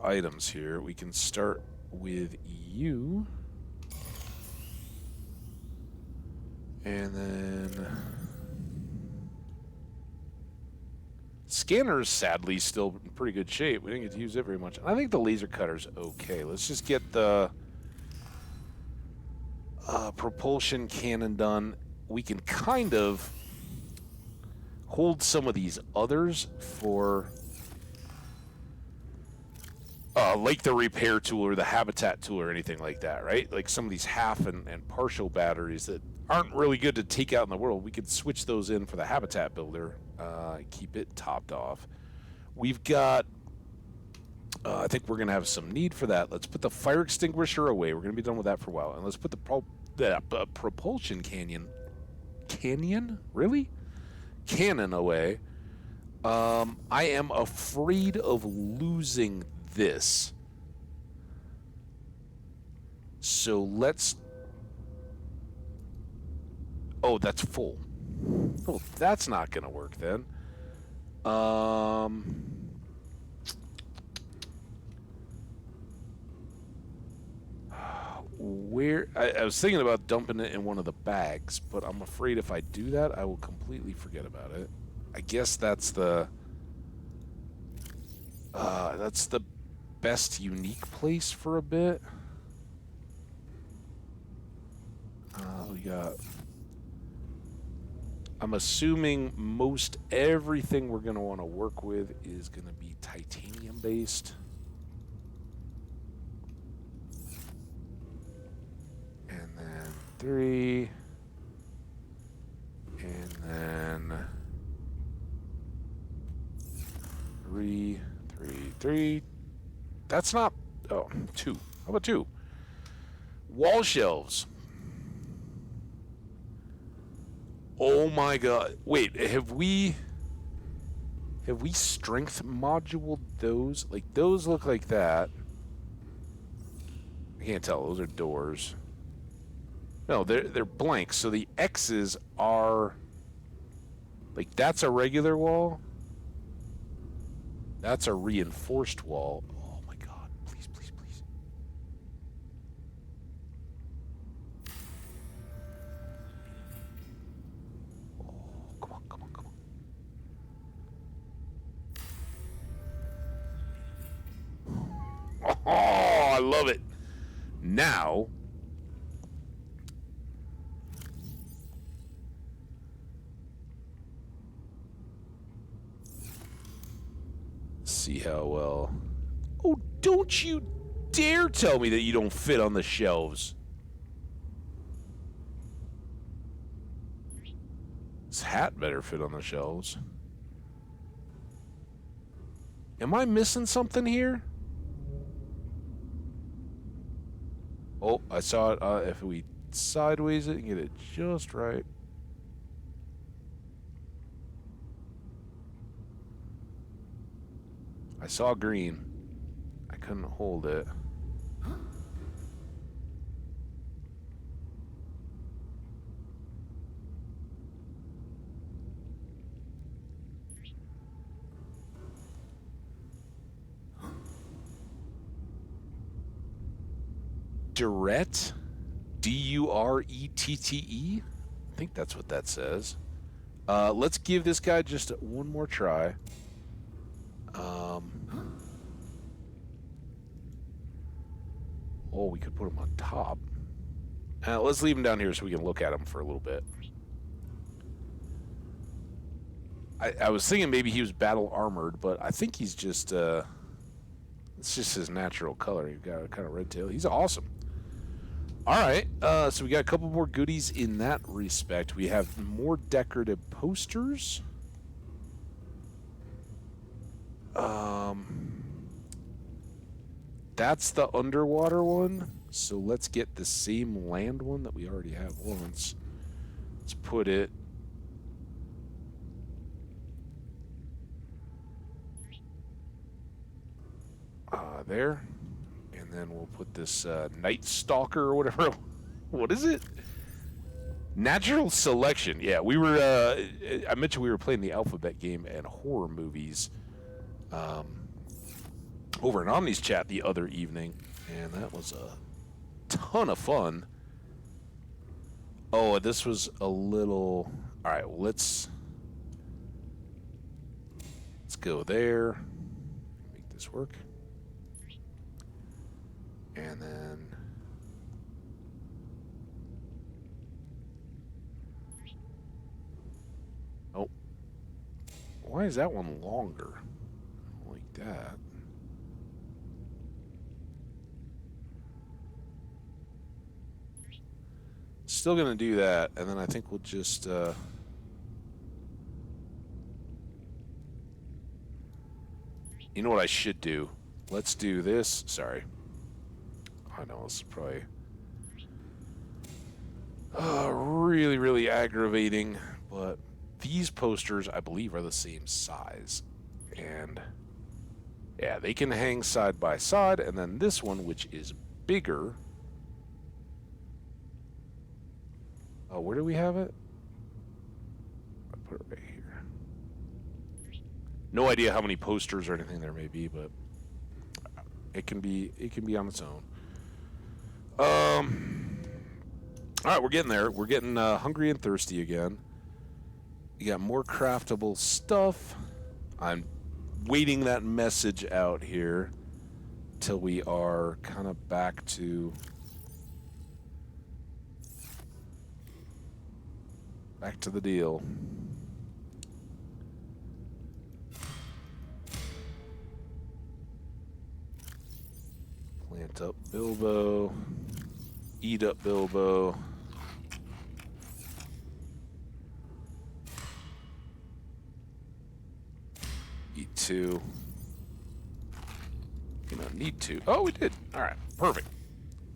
items here. We can start with you. And then scanner's sadly still in pretty good shape. We didn't get to use it very much. I think the laser cutter's okay. Let's just get the propulsion cannon done. We can kind of hold some of these others for like the repair tool or the habitat tool or anything like that, right? Like some of these half and partial batteries that aren't really good to take out in the world. We could switch those in for the habitat builder. Keep it topped off. We've got, I think we're going to have some need for that. Let's put the fire extinguisher away. We're going to be done with that for a while. And let's put the propulsion cannon away. I am afraid of losing this. So let's... Oh, that's full. Oh, that's not going to work then. Where I was thinking about dumping it in one of the bags, but I'm afraid if I do that, I will completely forget about it. I guess that's the best unique place for a bit. We got... I'm assuming most everything we're going to want to work with is going to be titanium based. And then 3. And then 3, 3, 3. That's not... Oh, 2. How about 2? Wall shelves. Oh my god. Wait, have we strength moduled those? Like, those look like that. I can't tell. Those are doors. No, they're blank. So the X's are... Like, that's a regular wall. That's a reinforced wall. Oh my god. Please, please, please. Oh, come on, come on, come on. Oh, I love it. Now... see how well... Oh, don't you dare tell me that you don't fit on the shelves. This hat better fit on the shelves. Am I missing something here? Oh, I saw it. If we sideways it and get it just right. I saw green. I couldn't hold it. Durette? D-U-R-E-T-T-E? I think that's what that says. Let's give this guy just one more try. Oh, we could put him on top. Let's leave him down here so we can look at him for a little bit. I was thinking maybe he was battle armored, but I think he's just... it's just his natural color. He's got a kind of red tail. He's awesome. All right, so we got a couple more goodies in that respect. We have more decorative posters. That's the underwater one. So let's get the same land one that we already have once. Let's put it there. And then we'll put this Night Stalker or whatever. What is it? Natural selection. Yeah, we were. I mentioned we were playing the alphabet game and horror movies over in Omni's chat the other evening, and that was a ton of fun. Oh, this was a little. All right, well, let's go there. Make this work, and then. Oh, why is that one longer? Like that. Still gonna do that, and then I think we'll just you know what I should do? Let's do this. Sorry. I know this is probably really, really aggravating, but these posters, I believe, are the same size. And yeah, they can hang side by side, and then this one, which is bigger. Oh, where do we have it? I put it right here. No idea how many posters or anything there may be, but it can be on its own. All right, we're getting there. We're getting hungry and thirsty again. You got more craftable stuff. I'm waiting that message out here till we are kind of back to the deal. Plant up Bilbo. Eat up Bilbo. Eat 2. You don't need 2. Oh, we did. All right, perfect.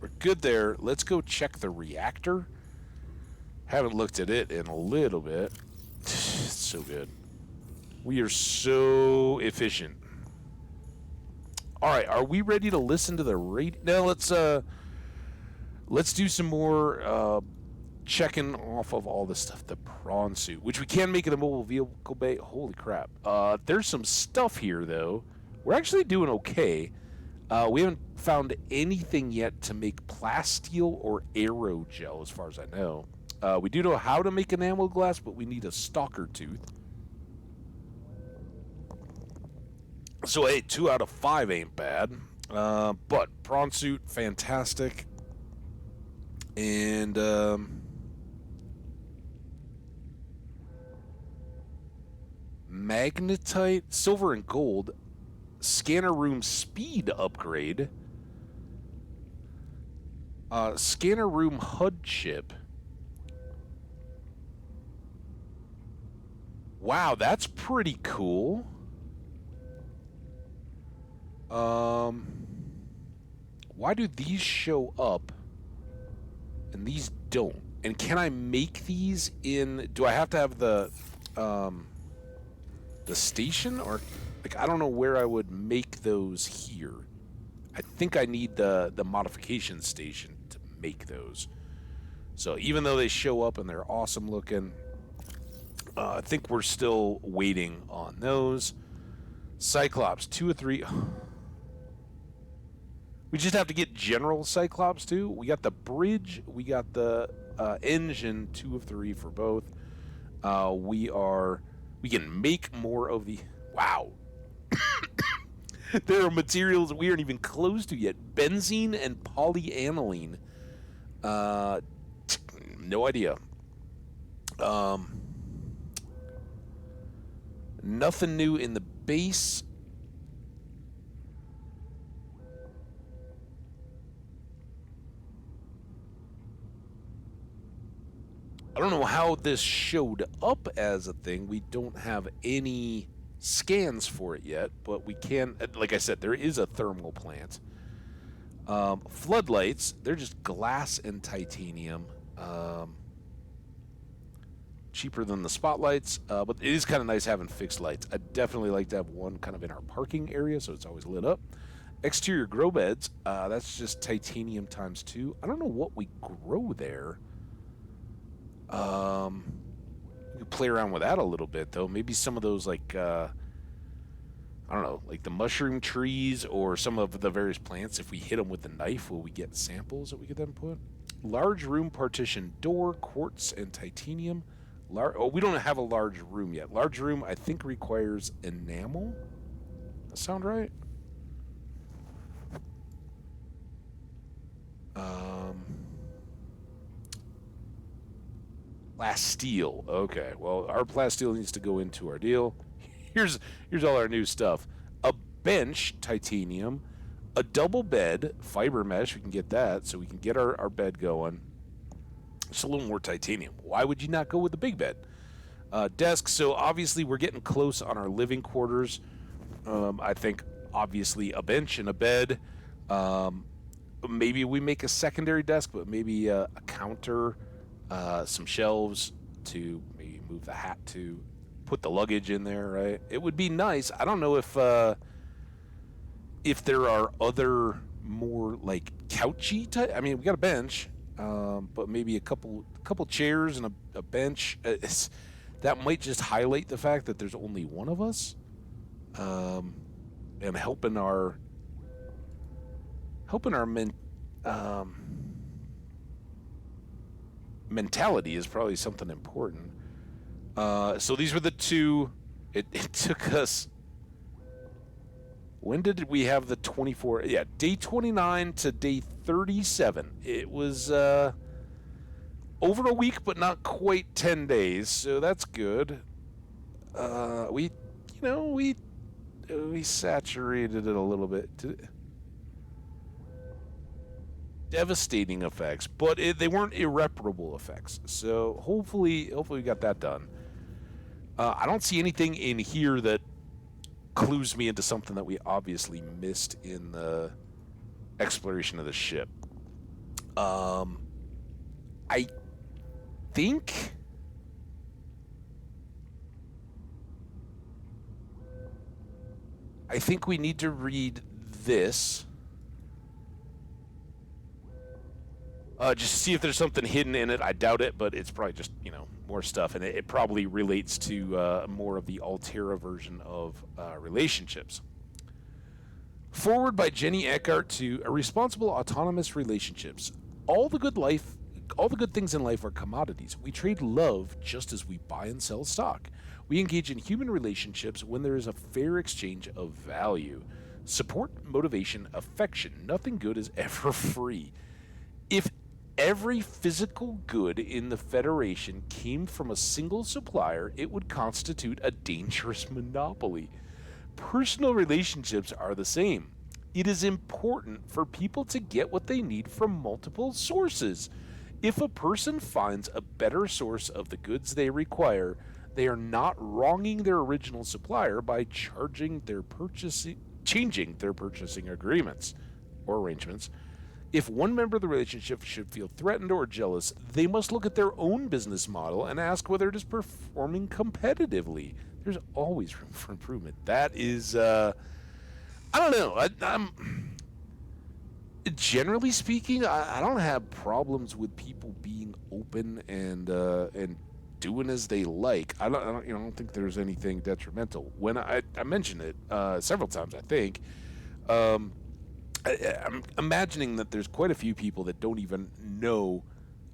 We're good there. Let's go check the reactor. Haven't looked at it in a little bit. It's so good. We are so efficient. All right, are we ready to listen to the radio? Now let's do some more checking off of all this stuff. The prawn suit, which we can make in a mobile vehicle bay. Holy crap! There's some stuff here though. We're actually doing okay. We haven't found anything yet to make plasteel or aerogel, as far as I know. We do know how to make enamel glass, but we need a stalker tooth. So, hey, 2 out of 5 ain't bad. But prawn suit, fantastic. And magnetite, silver and gold, scanner room speed upgrade, scanner room HUD chip. Wow, that's pretty cool. Why do these show up and these don't? And can I make these in? Do I have to have the station, or like I don't know where I would make those here. I think I need the modification station to make those. So even though they show up and they're awesome looking, I think we're still waiting on those. Cyclops 2 of 3. We just have to get general Cyclops too. We got the bridge. We got the engine 2 of 3 for both. We can make more of the. Wow. There are materials we aren't even close to yet. Benzene and polyaniline. No idea. Nothing new in the base. I don't know how this showed up as a thing. We don't have any scans for it yet, but we can, like I said, there is a thermal plant. Floodlights, they're just glass and titanium. Cheaper than the spotlights, but it is kind of nice having fixed lights. I'd definitely like to have one kind of in our parking area so it's always lit up. Exterior grow beds, that's just titanium times 2. I don't know what we grow there. We could play around with that a little bit, though. Maybe some of those, like, I don't know, like the mushroom trees or some of the various plants. If we hit them with the knife, will we get samples that we could then put? Large room partition door, quartz and titanium. We don't have a large room yet. Large room, I think, requires enamel. That sound right? Plasteel. Okay, well, our plasteel needs to go into our deal. Here's all our new stuff. A bench, titanium. A double bed, fiber mesh. We can get that, so we can get our bed going. Just a little more titanium. Why would you not go with the big bed? Desk. So obviously we're getting close on our living quarters. I think obviously a bench and a bed. Maybe we make a secondary desk, but maybe a counter, some shelves to maybe move the hat to, put the luggage in there. Right? It would be nice. I don't know if there are other more like couchy type. I mean, we got a bench. But maybe a couple chairs and a bench. That might just highlight the fact that there's only one of us, and helping our mentality is probably something important. So these were the two. It took us. When did we have the 24? Yeah, day 29 to day 37. It was over a week, but not quite 10 days, so that's good. We saturated it a little bit. Devastating effects, but they weren't irreparable effects. So hopefully we got that done. I don't see anything in here that clues me into something that we obviously missed in the exploration of the ship. I think we need to read this. Just to see if there's something hidden in it. I doubt it, but it's probably just, more stuff. And it probably relates to more of the Altera version of relationships. Forward by Jenny Eckhart to A Responsible Autonomous Relationships. All the good things in life are commodities. We trade love just as we buy and sell stock. We engage in human relationships when there is a fair exchange of value. Support, motivation, affection. Nothing good is ever free. If every physical good in the Federation came from a single supplier, it would constitute a dangerous monopoly. Personal relationships are the same. It is important for people to get what they need from multiple sources. If a person finds a better source of the goods they require, they are not wronging their original supplier by changing their purchasing agreements or arrangements. If one member of the relationship should feel threatened or jealous, they must look at their own business model and ask whether it is performing competitively. There's always room for improvement. That is, I don't know. I'm generally speaking, I don't have problems with people being open and doing as they like. I don't think there's anything detrimental. When I mentioned it several times, I think. I'm imagining that there's quite a few people that don't even know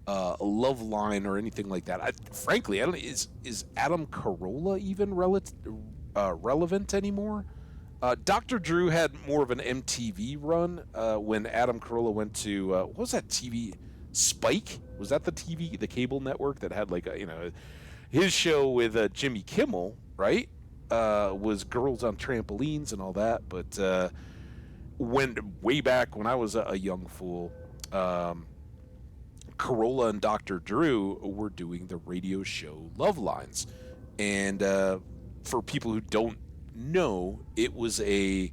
a love line or anything like that. Frankly, I don't. Is Adam Carolla even relevant anymore? Dr. Drew had more of an MTV run when Adam Carolla went to what was that TV? Spike? Was that the cable network that had like his show with Jimmy Kimmel, right? Was Girls on Trampolines and all that, but. Way back when I was a young fool, Carolla and Dr. Drew were doing the radio show Love Lines. And for people who don't know, it was a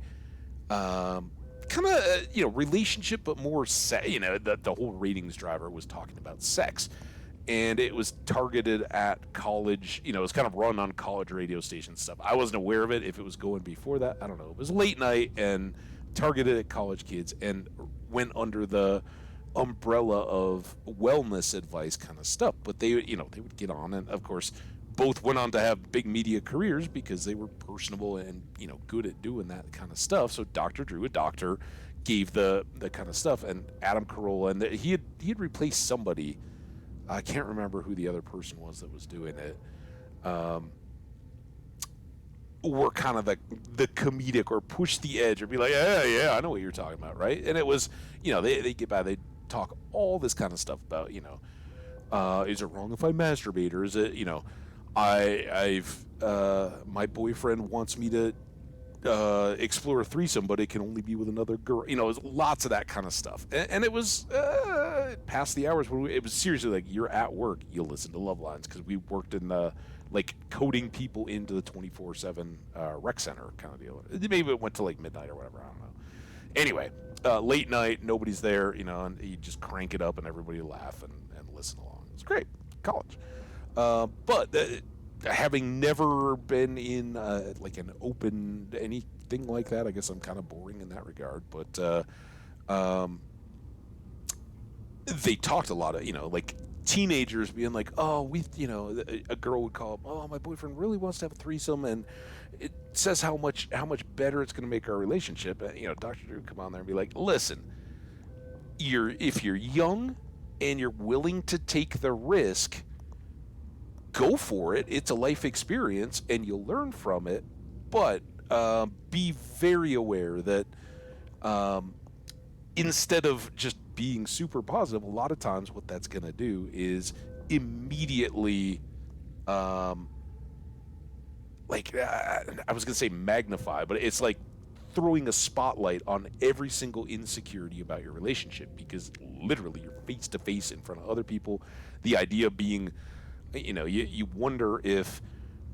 kind of relationship, but more the whole ratings driver was talking about sex, and it was targeted at college. It was kind of run on college radio station stuff. I wasn't aware of it. If it was going before that, I don't know. It was late night and targeted at college kids, and went under the umbrella of wellness advice kind of stuff. But they would get on, and of course both went on to have big media careers because they were personable and good at doing that kind of stuff. So Dr. Drew, a doctor, gave the kind of stuff, and Adam Carolla, and he had replaced somebody. I can't remember who the other person was that was doing it. Were kind of the comedic, or push the edge, or be like, yeah, I know what you're talking about, right? And it was, they get by, they talk all this kind of stuff about, is it wrong if I masturbate, or is it, I've my boyfriend wants me to explore a threesome, but it can only be with another girl. It was lots of that kind of stuff, and it was past the hours when it was seriously like, you're at work, you'll listen to Love Lines, because we worked in like coding people into the 24/7 rec center kind of deal. Maybe it went to like midnight or whatever. I don't know. Anyway, late night, nobody's there, and you just crank it up and everybody laugh and listen along. It's great, college. But having never been in like an open anything like that, I guess I'm kind of boring in that regard. But they talked a lot of, like teenagers being like, oh, a girl would call up, oh, my boyfriend really wants to have a threesome, and it says how much better it's going to make our relationship. Dr. Drew would come on there and be like, listen, if you're young and you're willing to take the risk, go for it. It's a life experience and you'll learn from it, but be very aware that instead of just being super positive, a lot of times what that's going to do is immediately I was going to say magnify, but it's like throwing a spotlight on every single insecurity about your relationship, because literally you're face to face in front of other people. The idea being, you wonder if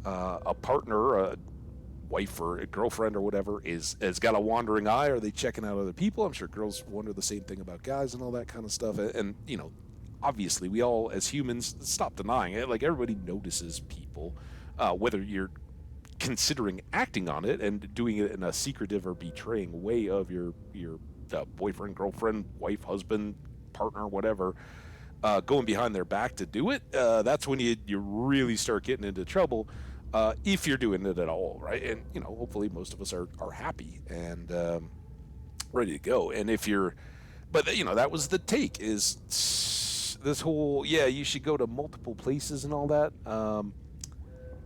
a partner, a wife or a girlfriend or whatever, has got a wandering eye. Are they checking out other people? I'm sure girls wonder the same thing about guys and all that kind of stuff. And obviously we all as humans, stop denying it. Like, everybody notices people, whether you're considering acting on it and doing it in a secretive or betraying way of your boyfriend, girlfriend, wife, husband, partner, whatever, going behind their back to do it. That's when you really start getting into trouble. If you're doing it at all, right? And hopefully most of us are happy and ready to go. And if you're, but that was the take, is this whole, you should go to multiple places and all that.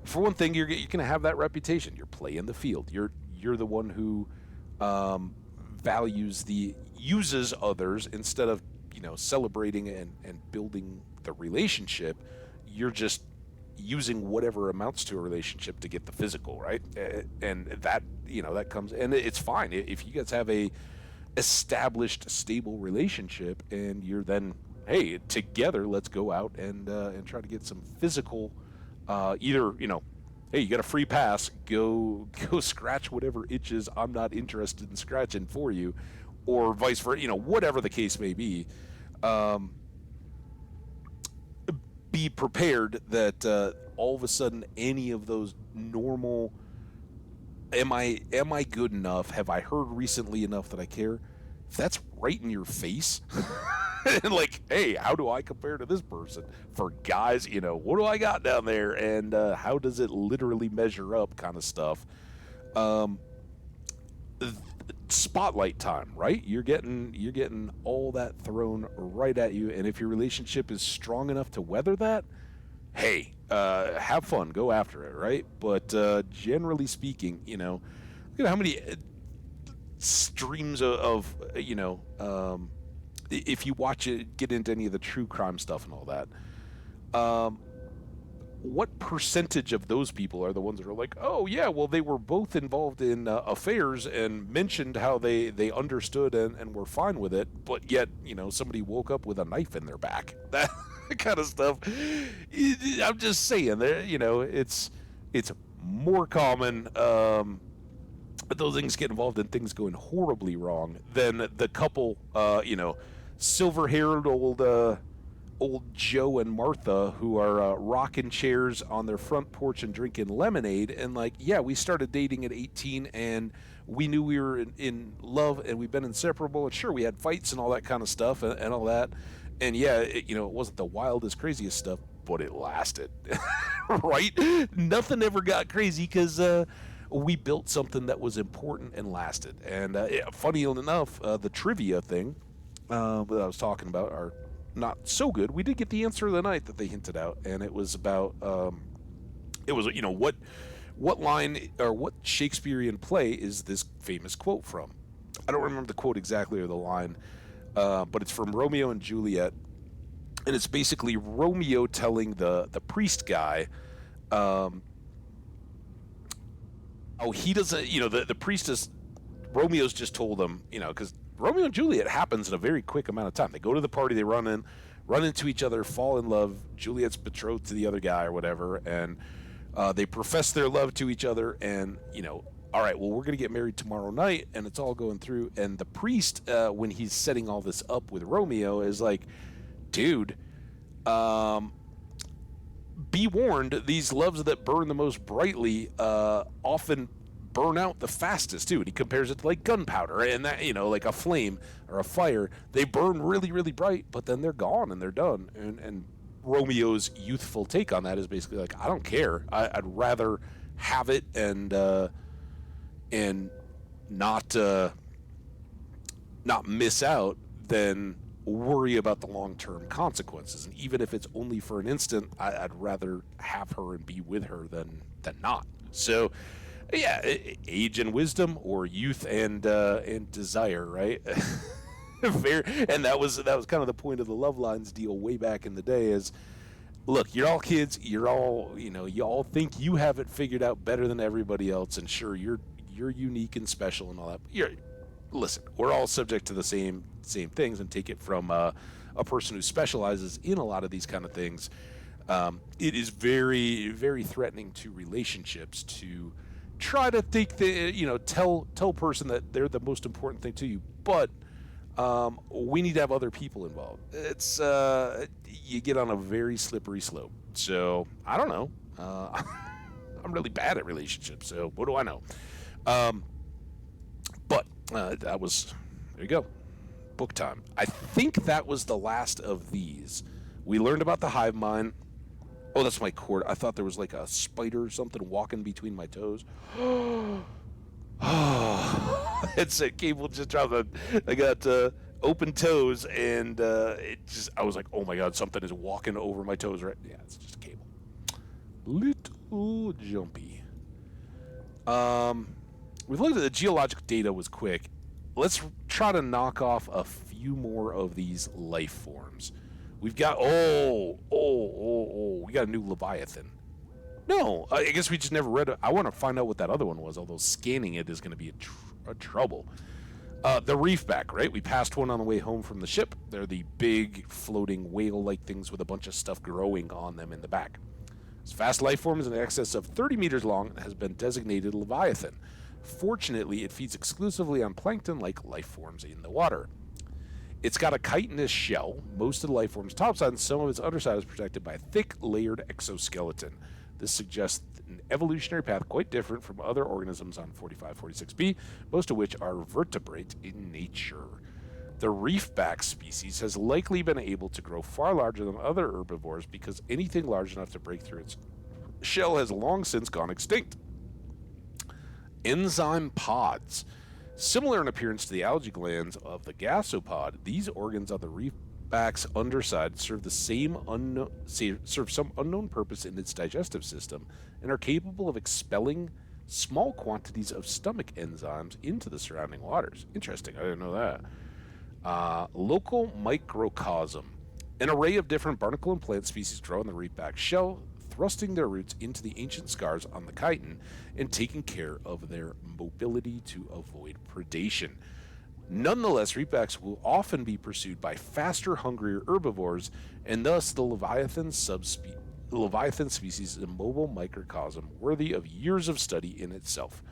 For one thing, you're gonna have that reputation. You're playing the field. You're the one who uses others instead of celebrating and building the relationship. You're just using whatever amounts to a relationship to get the physical, right? And that that comes, and it's fine if you guys have a established, stable relationship, and you're then, hey, together, let's go out and try to get some physical. Either hey, you got a free pass, go scratch whatever itches I'm not interested in scratching for you, or vice versa. Whatever the case may be. Be prepared that all of a sudden any of those normal, am I good enough? Have I heard recently enough that I care? If that's right in your face, and like, hey, how do I compare to this person? For guys, what do I got down there, and how does it literally measure up? Kind of stuff. Spotlight time, right? You're getting all that thrown right at you, and if your relationship is strong enough to weather that, hey, have fun, go after it, right? But generally speaking, look at how many streams of if you watch it, get into any of the true crime stuff and all that, what percentage of those people are the ones that are like, oh yeah, well, they were both involved in affairs and mentioned how they understood and were fine with it, but yet somebody woke up with a knife in their back, that kind of stuff. I'm just saying, there it's more common those things get involved in things going horribly wrong, then the couple, silver-haired old Joe and Martha, who are rocking chairs on their front porch and drinking lemonade, and like, yeah, we started dating at 18, and we knew we were in love, and we've been inseparable, and sure, we had fights and all that kind of stuff, and all that, and yeah, it wasn't the wildest, craziest stuff, but it lasted, right? Nothing ever got crazy because we built something that was important and lasted. And funny enough, the trivia thing that I was talking about are not so good. We did get the answer of the night that they hinted out, and it was about what line or what Shakespearean play is this famous quote from? I don't remember the quote exactly or the line, but it's from Romeo and Juliet, and it's basically Romeo telling the priest guy, he doesn't, the priest is, Romeo's just told him, because Romeo and Juliet happens in a very quick amount of time. They go to the party, they run into each other, fall in love. Juliet's betrothed to the other guy or whatever, and they profess their love to each other, and, all right, well, we're going to get married tomorrow night, and it's all going through. And the priest, when he's setting all this up with Romeo, is like, dude, be warned, these loves that burn the most brightly often burn out the fastest too. And he compares it to like gunpowder, and that, like a flame or a fire, they burn really, really bright, but then they're gone and they're done. And Romeo's youthful take on that is basically like, I don't care. I'd rather have it and not miss out than worry about the long-term consequences. And even if it's only for an instant, I'd rather have her and be with her than not. So, yeah, age and wisdom, or youth and desire, right? Fair. And that was kind of the point of the Love Lines deal way back in the day. Is, look, you're all kids. You're all, you all think you have it figured out better than everybody else, and sure, you're unique and special and all that. But listen, we're all subject to the same things, and take it from a person who specializes in a lot of these kind of things. It is very, very threatening to relationships to try to think tell a person that they're the most important thing to you, but we need to have other people involved. It's you get on a very slippery slope. So I don't know. I'm really bad at relationships, so what do I know? But that was, there you go, book time. I think that was the last of these. We learned about the hive mind. Oh, that's my cord. I thought there was like a spider or something walking between my toes. It's a cable just dropped. I got open toes, and I was like, oh my god, something is walking over my toes. Right? Yeah, it's just a cable. Little jumpy. We've looked at the geologic data was quick. Let's try to knock off a few more of these life forms. We've got, we got a new Leviathan. No, I guess we just never read it. I want to find out what that other one was, although scanning it is going to be a trouble. The reefback, right? We passed one on the way home from the ship. They're the big, floating, whale-like things with a bunch of stuff growing on them in the back. This fast life form is in excess of 30 meters long and has been designated Leviathan. Fortunately, it feeds exclusively on plankton-like life forms in the water. It's got a chitinous shell, most of the life form's topside, and some of its underside is protected by a thick, layered exoskeleton. This suggests an evolutionary path quite different from other organisms on 4546b, most of which are vertebrate in nature. The reefback species has likely been able to grow far larger than other herbivores because anything large enough to break through its shell has long since gone extinct. Enzyme pods. Similar in appearance to the algae glands of the gasopod, these organs on the reefback's underside serve some unknown purpose in its digestive system and are capable of expelling small quantities of stomach enzymes into the surrounding waters. Interesting, I didn't know that. Local microcosm. An array of different barnacle and plant species grow in the reefback shell, thrusting their roots into the ancient scars on the chitin and taking care of their mobility to avoid predation. Nonetheless, reefbacks will often be pursued by faster, hungrier herbivores, and thus the Leviathan species is a mobile microcosm worthy of years of study in itself.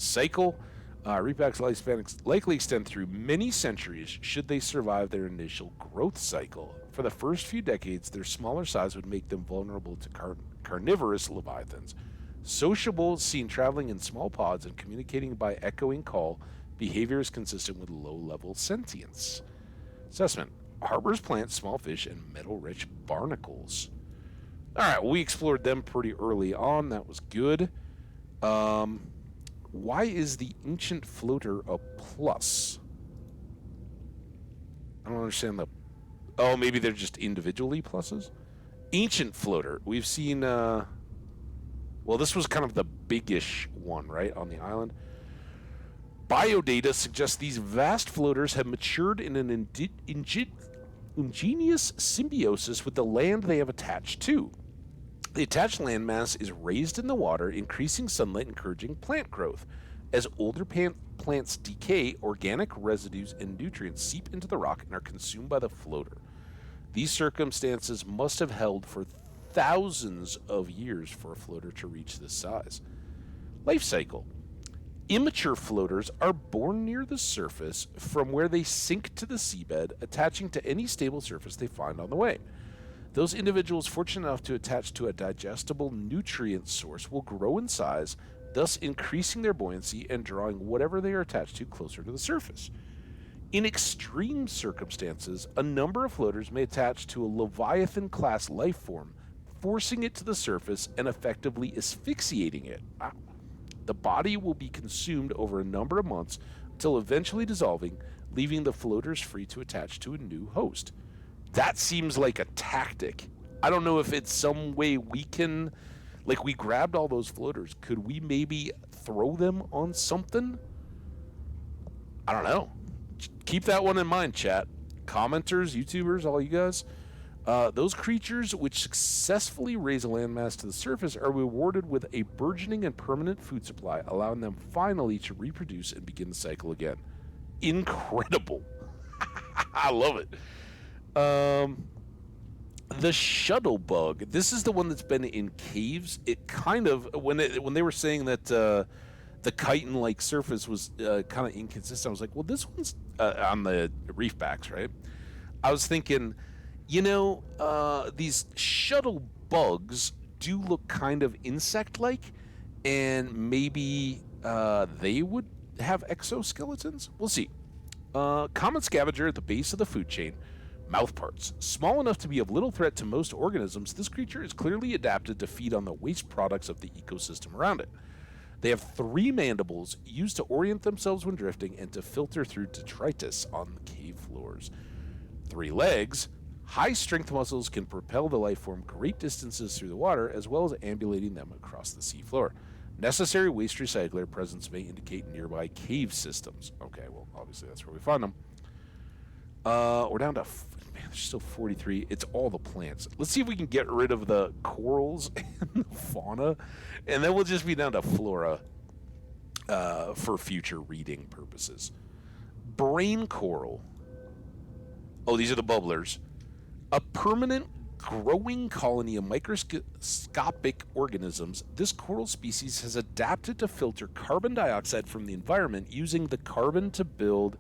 cycle. Reefbacks' lifespan likely extend through many centuries should they survive their initial growth cycle. For the first few decades, their smaller size would make them vulnerable to carnivorous leviathans. Sociable, seen traveling in small pods and communicating by echoing call, behavior is consistent with low-level sentience. Assessment: harbors plants, small fish, and metal-rich barnacles. All right, well, we explored them pretty early on. That was good. Why is the ancient floater a plus? I don't understand the... Oh, maybe they're just individually pluses? Ancient floater. We've seen... Well, this was kind of the biggish one, right, on the island. Biodata suggests these vast floaters have matured in an ingenious symbiosis with the land they have attached to. The attached landmass is raised in the water, increasing sunlight, encouraging plant growth. As older plants decay, organic residues and nutrients seep into the rock and are consumed by the floater. These circumstances must have held for thousands of years for a floater to reach this size. Life cycle. Immature floaters are born near the surface from where they sink to the seabed, attaching to any stable surface they find on the way. Those individuals fortunate enough to attach to a digestible nutrient source will grow in size, thus increasing their buoyancy and drawing whatever they are attached to closer to the surface. In extreme circumstances, a number of floaters may attach to a Leviathan-class life form, forcing it to the surface and effectively asphyxiating it. Wow. The body will be consumed over a number of months until eventually dissolving, leaving the floaters free to attach to a new host. That seems like a tactic. I don't know if it's some way we can... Like, we grabbed all those floaters. Could we maybe throw them on something? I don't know. Keep that one in mind, chat. Commenters, YouTubers, all you guys. Those creatures which successfully raise a landmass to the surface are rewarded with a burgeoning and permanent food supply, allowing them finally to reproduce and begin the cycle again. Incredible. I love it. The shuttle bug. This is the one that's been in caves. It kind of, when they were saying that the chitin-like surface was kind of inconsistent, I was like, well, this one's on the reef backs, right? I was thinking, these shuttle bugs do look kind of insect-like, and maybe they would have exoskeletons? We'll see. Common scavenger at the base of the food chain. Mouth parts. Small enough to be of little threat to most organisms, this creature is clearly adapted to feed on the waste products of the ecosystem around it. They have 3 mandibles used to orient themselves when drifting and to filter through detritus on the cave floors. 3 legs. High-strength muscles can propel the life form great distances through the water, as well as ambulating them across the seafloor. Necessary waste recycler presence may indicate nearby cave systems. Okay, well, obviously that's where we find them. We're down to... Man, there's still 43. It's all the plants. Let's see if we can get rid of the corals and the fauna, and then we'll just be down to flora for future reading purposes. Brain coral. Oh, these are the bubblers. A permanent growing colony of microscopic organisms, this coral species has adapted to filter carbon dioxide from the environment using the carbon to build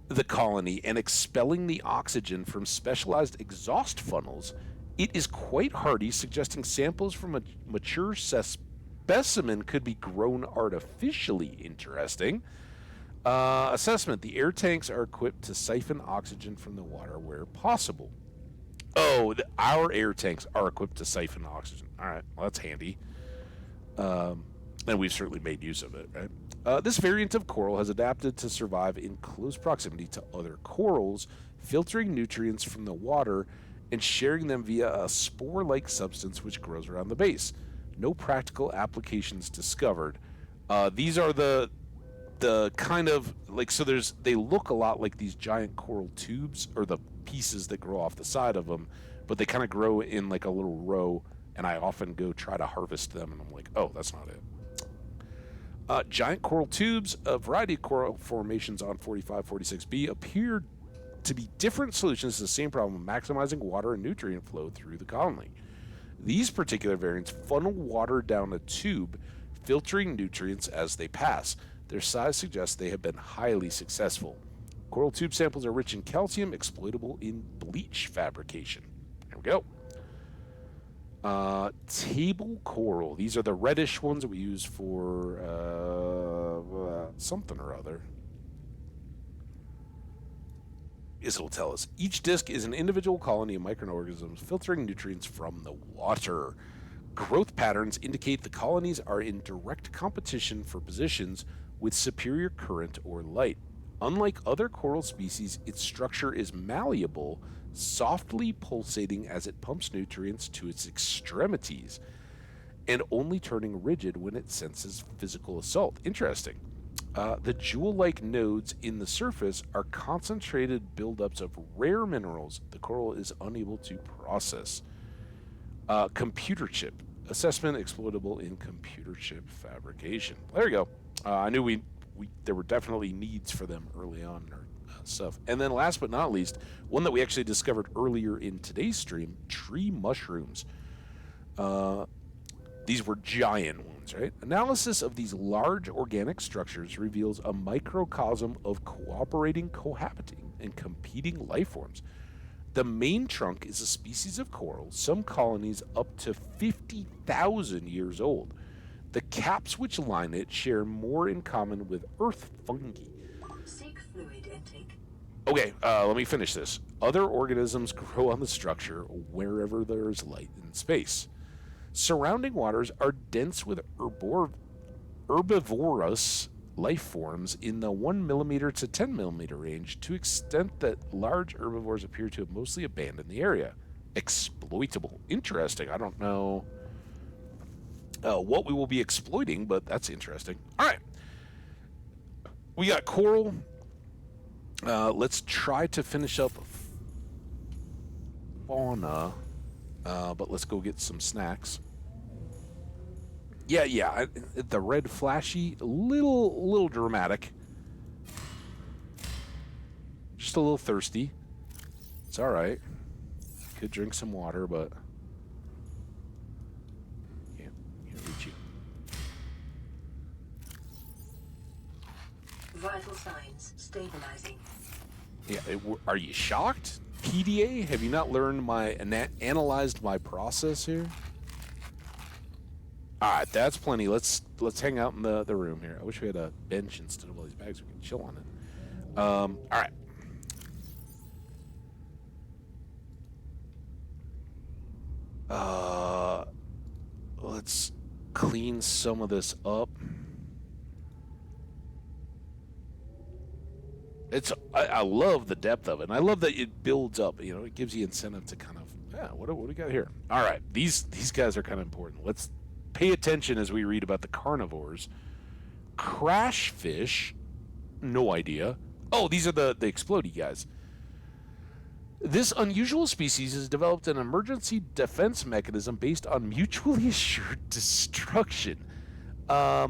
the colony and expelling the oxygen from specialized exhaust funnels. It is quite hardy, suggesting samples from a mature specimen could be grown artificially. Interesting. Assessment. The air tanks are equipped to siphon oxygen from the water where possible. Oh, our air tanks are equipped to siphon oxygen. All right, well, that's handy. And we've certainly made use of it, right? This variant of coral has adapted to survive in close proximity to other corals, filtering nutrients from the water and sharing them via a spore-like substance which grows around the base. No practical applications discovered. These are the kind of like, so they look a lot like these giant coral tubes, or the pieces that grow off the side of them, but they kind of grow in like a little row, and I often go try to harvest them, and I'm like, oh, that's not it. Giant coral tubes, a variety of coral formations on 4546b appear to be different solutions to the same problem of maximizing water and nutrient flow through the colony. These particular variants funnel water down a tube, filtering nutrients as they pass. Their size suggests they have been highly successful. Coral tube samples are rich in calcium, exploitable in bleach fabrication. There we go. Table coral. These are the reddish ones that we use for something or other. This will tell us. Each disc is an individual colony of microorganisms filtering nutrients from the water. Growth patterns indicate the colonies are in direct competition for positions with superior current or light. Unlike other coral species, its structure is malleable, softly pulsating as it pumps nutrients to its extremities, and only turning rigid when it senses physical assault. Interesting. The jewel-like nodes in the surface are concentrated buildups of rare minerals the coral is unable to process. Computer chip. Assessment exploitable in computer chip fabrication. There you go. I knew there were definitely needs for them early on in our stuff. And then last but not least, one that we actually discovered earlier in today's stream, tree mushrooms. These were giant ones, right? Analysis of these large organic structures reveals a microcosm of cooperating, cohabiting, and competing life forms. The main trunk is a species of coral, some colonies up to 50,000 years old. The caps which line it share more in common with earth fungi. Seek fluid intake. Okay, let me finish this. Other organisms grow on the structure wherever there is light in space. Surrounding waters are dense with herbivorous life forms in the 1 millimeter to 10 millimeter range, to extent that large herbivores appear to have mostly abandoned the area. Exploitable. Interesting. I don't know what we will be exploiting, but that's interesting. All right. We got coral. Let's try to finish up fauna, but let's go get some snacks. Yeah. The red flashy, little dramatic. Just a little thirsty. It's all right. Could drink some water, but can't reach you. Vital signs stabilizing. Yeah, are you shocked? PDA? Have you not learned analyzed my process here? All right, that's plenty. Let's hang out in the room here. I wish we had a bench instead of all these bags. We can chill on it. All right. Let's clean some of this up. I love the depth of it, and I love that it builds up. You know, it gives you incentive to kind of, what do we got here? All right, these guys are kind of important. Let's pay attention as we read about the carnivores. Crash fish, no idea. Oh, these are the explodey guys. This unusual species has developed an emergency defense mechanism based on mutually assured destruction. A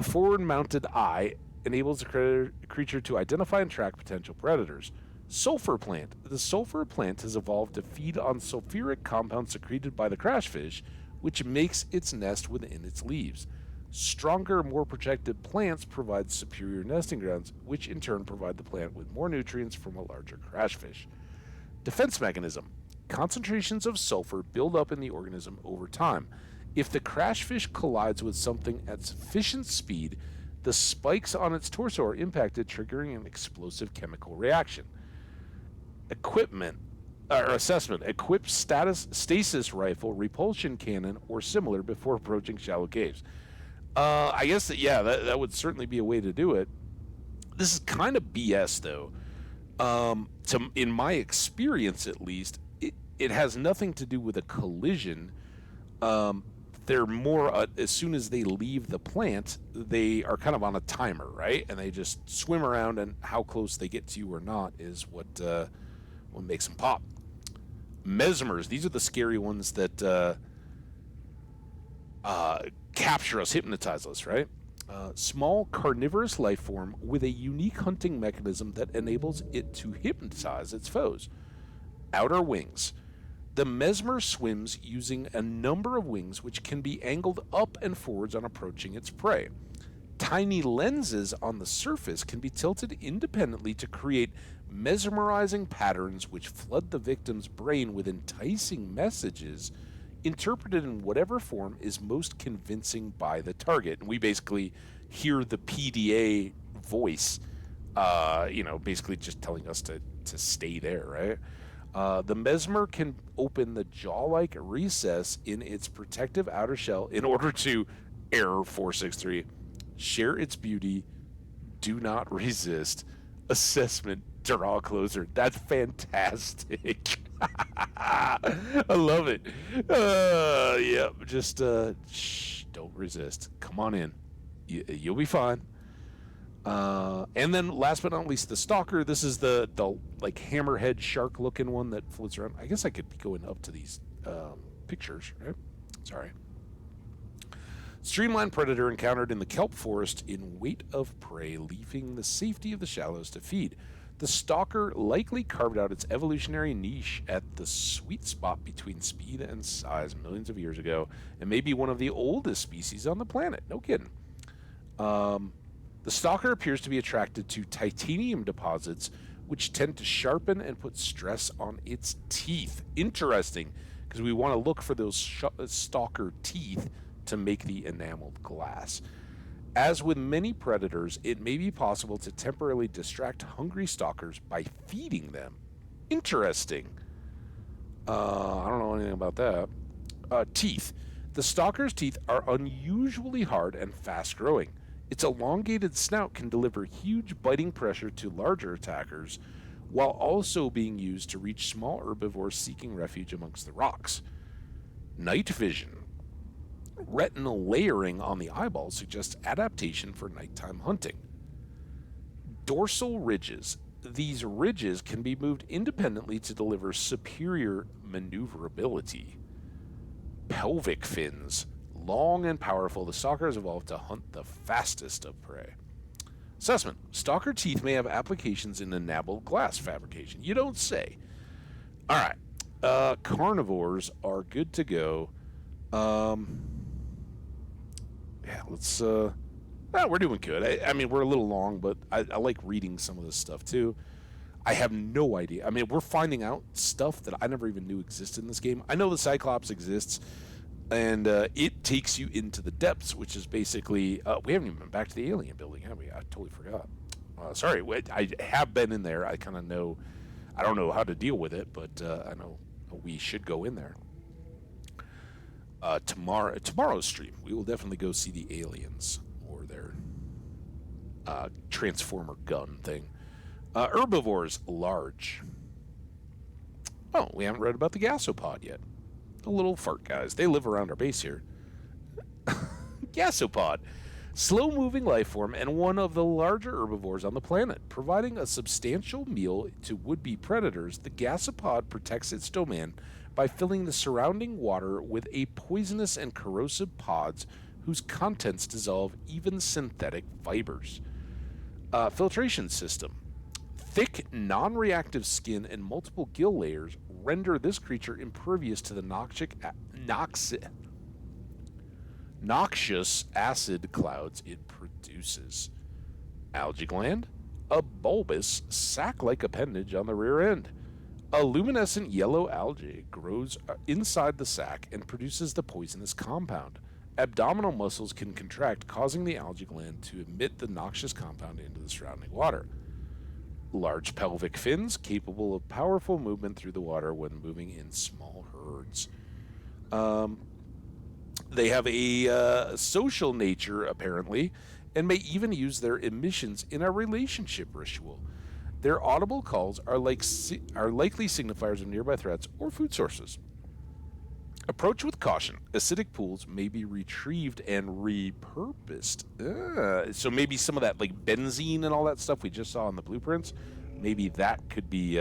forward-mounted eye enables the creature to identify and track potential predators. Sulfur plant. The sulfur plant has evolved to feed on sulfuric compounds secreted by the crashfish, which makes its nest within its leaves. Stronger, more protected plants provide superior nesting grounds, which in turn provide the plant with more nutrients from a larger crashfish. Defense mechanism. Concentrations of sulfur build up in the organism over time. If the crashfish collides with something at sufficient speed, the spikes on its torso are impacted, triggering an explosive chemical reaction. Assessment. Equip stasis rifle, repulsion cannon, or similar before approaching shallow caves. I guess that would certainly be a way to do it. This is kind of BS, though. In my experience, at least, it has nothing to do with a collision. They're more, as soon as they leave the plant, they are kind of on a timer, right? And they just swim around, and how close they get to you or not is what makes them pop. Mesmers, these are the scary ones that capture us, hypnotize us, right? Small carnivorous life form with a unique hunting mechanism that enables it to hypnotize its foes. Outer wings. The mesmer swims using a number of wings which can be angled up and forwards on approaching its prey. Tiny lenses on the surface can be tilted independently to create mesmerizing patterns which flood the victim's brain with enticing messages interpreted in whatever form is most convincing by the target. And we basically hear the PDA voice, basically just telling us to stay there, right? The mesmer can open the jaw-like recess in its protective outer shell in order to, error 463, share its beauty, do not resist, assessment, draw closer. That's fantastic. I love it. Yeah, just don't resist. Come on in. You'll be fine. And then last but not least, the stalker. This is the like hammerhead shark looking one that floats around. I guess I could be going up to these pictures, right? Sorry. Streamlined predator encountered in the kelp forest in weight of prey, leaving the safety of the shallows to feed. The stalker likely carved out its evolutionary niche at the sweet spot between speed and size millions of years ago, and may be one of the oldest species on the planet. No kidding. The stalker appears to be attracted to titanium deposits, which tend to sharpen and put stress on its teeth. Interesting, because we want to look for those stalker teeth to make the enameled glass. As with many predators, it may be possible to temporarily distract hungry stalkers by feeding them. Interesting. I don't know anything about that. Teeth. The stalker's teeth are unusually hard and fast-growing. Its elongated snout can deliver huge biting pressure to larger attackers, while also being used to reach small herbivores seeking refuge amongst the rocks. Night vision. Retinal layering on the eyeball suggests adaptation for nighttime hunting. Dorsal ridges. These ridges can be moved independently to deliver superior maneuverability. Pelvic fins. Long and powerful, the stalker has evolved to hunt the fastest of prey. Assessment. Stalker teeth may have applications in enameled glass fabrication. You don't say. All right. Carnivores are good to go. Yeah, let's... we're doing good. I mean, we're a little long, but I like reading some of this stuff, too. I have no idea. I mean, we're finding out stuff that I never even knew existed in this game. I know the Cyclops exists, and it takes you into the depths, which is basically... we haven't even been back to the alien building, have we? I totally forgot. Sorry, I have been in there. I kind of know... I don't know how to deal with it, but I know we should go in there. Tomorrow's stream, we will definitely go see the aliens or their transformer gun thing. Herbivores, large. Oh, we haven't read about the gasopod yet. The little fart guys. They live around our base here. Gasopod. Slow-moving life form and one of the larger herbivores on the planet. Providing a substantial meal to would-be predators, the gasopod protects its domain by filling the surrounding water with a poisonous and corrosive pods whose contents dissolve even synthetic fibers. Filtration system. Thick, non-reactive skin and multiple gill layers render this creature impervious to the noxious acid clouds it produces. Algae gland. A bulbous, sac-like appendage on the rear end. A luminescent yellow algae grows inside the sac and produces the poisonous compound. Abdominal muscles can contract, causing the algae gland to emit the noxious compound into the surrounding water. Large pelvic fins, capable of powerful movement through the water when moving in small herds. They have a social nature, apparently, and may even use their emissions in a relationship ritual. Their audible calls are likely signifiers of nearby threats or food sources. Approach with caution. Acidic pools may be retrieved and repurposed. So maybe some of that, like benzene and all that stuff we just saw in the blueprints, maybe that could be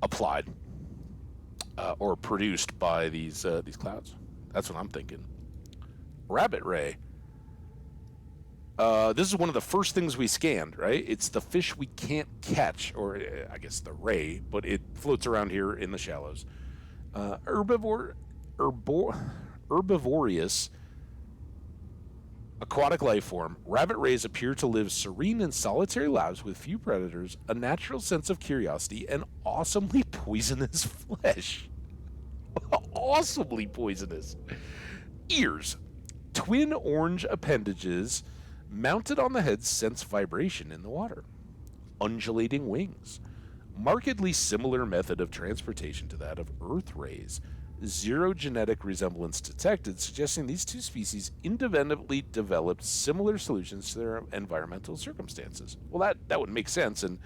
applied or produced by these clouds. That's what I'm thinking. Rabbit ray. This is one of the first things we scanned, right? It's the fish we can't catch, or I guess the ray, but it floats around here in the shallows. Herbivore, herbivorous aquatic life form, rabbit rays appear to live serene in solitary lives with few predators, a natural sense of curiosity, and awesomely poisonous flesh. Awesomely poisonous. Ears. Twin orange appendages mounted on the head sense vibration in the water. Undulating wings. Markedly similar method of transportation to that of Earth rays. Zero genetic resemblance detected, suggesting these two species independently developed similar solutions to their environmental circumstances. Well, that would make sense, and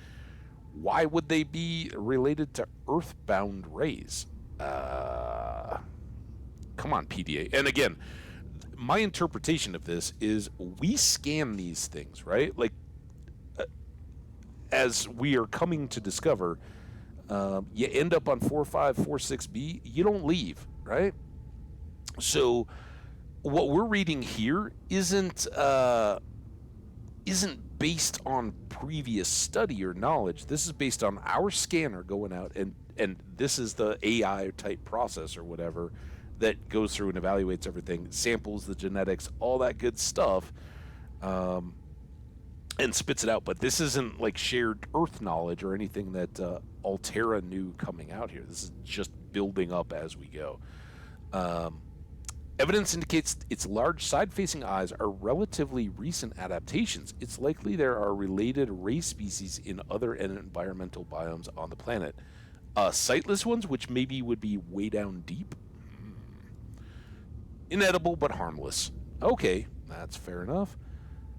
why would they be related to earthbound rays? Come on, PDA. And again, my interpretation of this is we scan these things, right? Like, as we are coming to discover, you end up on 4546B, you don't leave, right? So what we're reading here isn't based on previous study or knowledge. This is based on our scanner going out, and this is the AI type process or whatever that goes through and evaluates everything, samples the genetics, all that good stuff, and spits it out. But this isn't like shared Earth knowledge or anything that Altera knew coming out here. This is just building up as we go. Evidence indicates its large side-facing eyes are relatively recent adaptations. It's likely there are related ray species in other environmental biomes on the planet. Sightless ones, which maybe would be way down deep. Inedible but harmless. Okay, that's fair enough.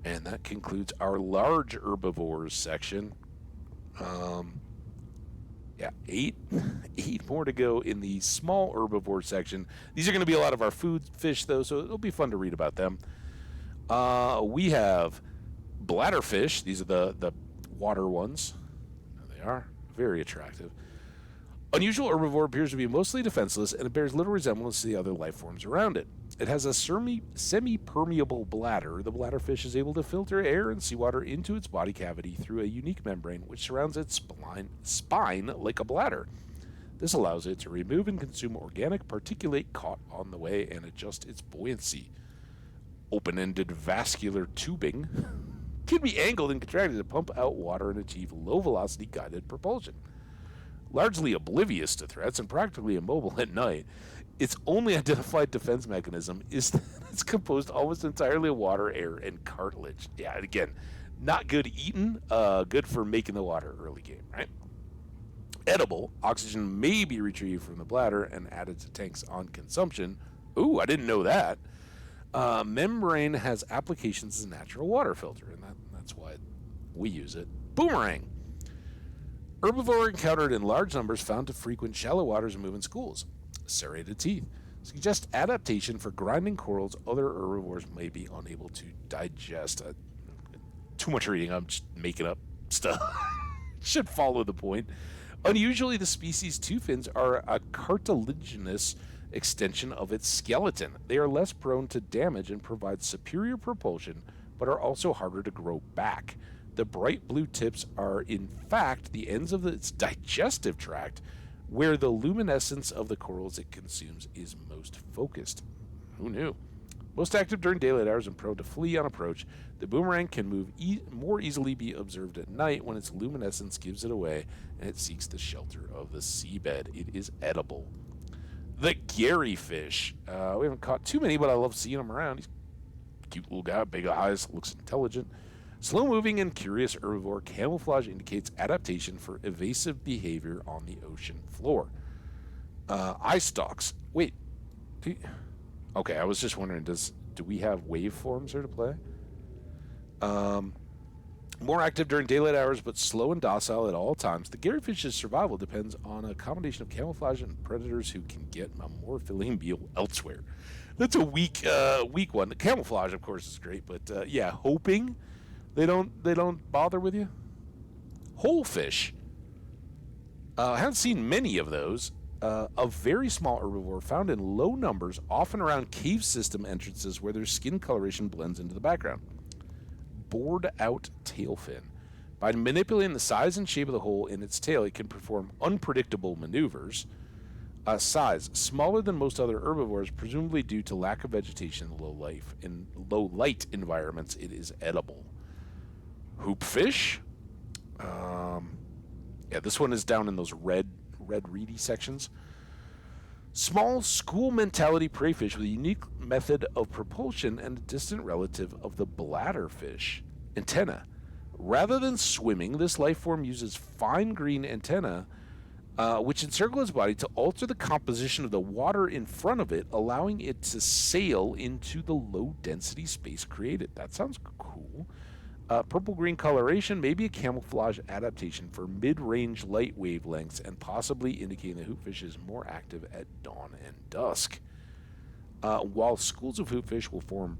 And that concludes our large herbivores section. Yeah, eight more to go in the small herbivore section. These are going to be a lot of our food fish, though, so it'll be fun to read about them. We have bladderfish. These are the water ones. There they are. Very attractive. Unusual herbivore appears to be mostly defenseless, and it bears little resemblance to the other life forms around it. It has a semi-permeable bladder. The bladderfish is able to filter air and seawater into its body cavity through a unique membrane which surrounds its spine like a bladder. This allows it to remove and consume organic particulate caught on the way and adjust its buoyancy. Open-ended vascular tubing can be angled and contracted to pump out water and achieve low-velocity guided propulsion. Largely oblivious to threats and practically immobile at night, its only identified defense mechanism is that it's composed almost entirely of water, air, and cartilage. Yeah, again, not good eating, good for making the water early game, right? Edible, oxygen may be retrieved from the bladder and added to tanks on consumption. Ooh, I didn't know that. Membrane has applications as a natural water filter, and that's why we use it. Boomerang. Herbivore encountered in large numbers, found to frequent shallow waters and move in schools. Serrated teeth suggest adaptation for grinding corals other herbivores may be unable to digest. Too much reading, I'm just making up stuff. Should follow the point. Unusually, the species' two fins are a cartilaginous extension of its skeleton. They are less prone to damage and provide superior propulsion, but are also harder to grow back. The bright blue tips are, in fact, the ends of its digestive tract, where the luminescence of the corals it consumes is most focused. Who knew? Most active during daylight hours and prone to flee on approach, the boomerang can move more easily be observed at night when its luminescence gives it away and it seeks the shelter of the seabed. It is edible. The Gary fish. We haven't caught too many, but I love seeing him around. He's a cute little guy, big eyes, looks intelligent. Slow-moving and curious herbivore, camouflage indicates adaptation for evasive behavior on the ocean floor. Eye stalks. Wait. Okay, I was just wondering, do we have waveforms here to play? More active during daylight hours, but slow and docile at all times. The garryfish's survival depends on a combination of camouflage and predators who can get a more filling meal elsewhere. That's a weak one. The camouflage, of course, is great, but yeah, hoping they don't bother with you. Whole fish. I haven't seen many of those. A very small herbivore found in low numbers, often around cave system entrances where their skin coloration blends into the background. Bored out tailfin. By manipulating the size and shape of the hole in its tail, it can perform unpredictable maneuvers. Size, smaller than most other herbivores, presumably due to lack of vegetation in low light environments. It is edible. Hoopfish. Yeah, this one is down in those red reedy sections. Small school mentality prey fish with a unique method of propulsion and a distant relative of the bladderfish. Antenna. Rather than swimming, this life form uses fine green antenna, which encircle its body to alter the composition of the water in front of it, allowing it to sail into the low-density space created. That sounds cool. Purple-green coloration may be a camouflage adaptation for mid-range light wavelengths and possibly indicating the hoopfish is more active at dawn and dusk. While schools of hoopfish will form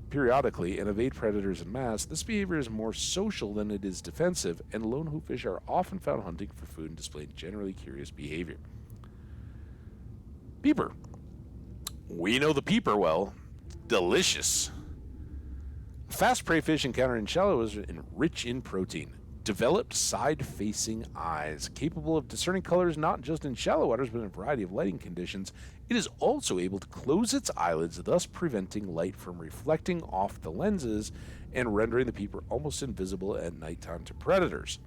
periodically and evade predators en masse, this behavior is more social than it is defensive, and lone hoopfish are often found hunting for food and displaying generally curious behavior. Peeper. We know the peeper well. Delicious. Fast prey fish encountered in shallow waters and rich in protein. Developed side-facing eyes, capable of discerning colors not just in shallow waters but in a variety of lighting conditions. It is also able to close its eyelids, thus preventing light from reflecting off the lenses and rendering the peeper almost invisible at nighttime to predators.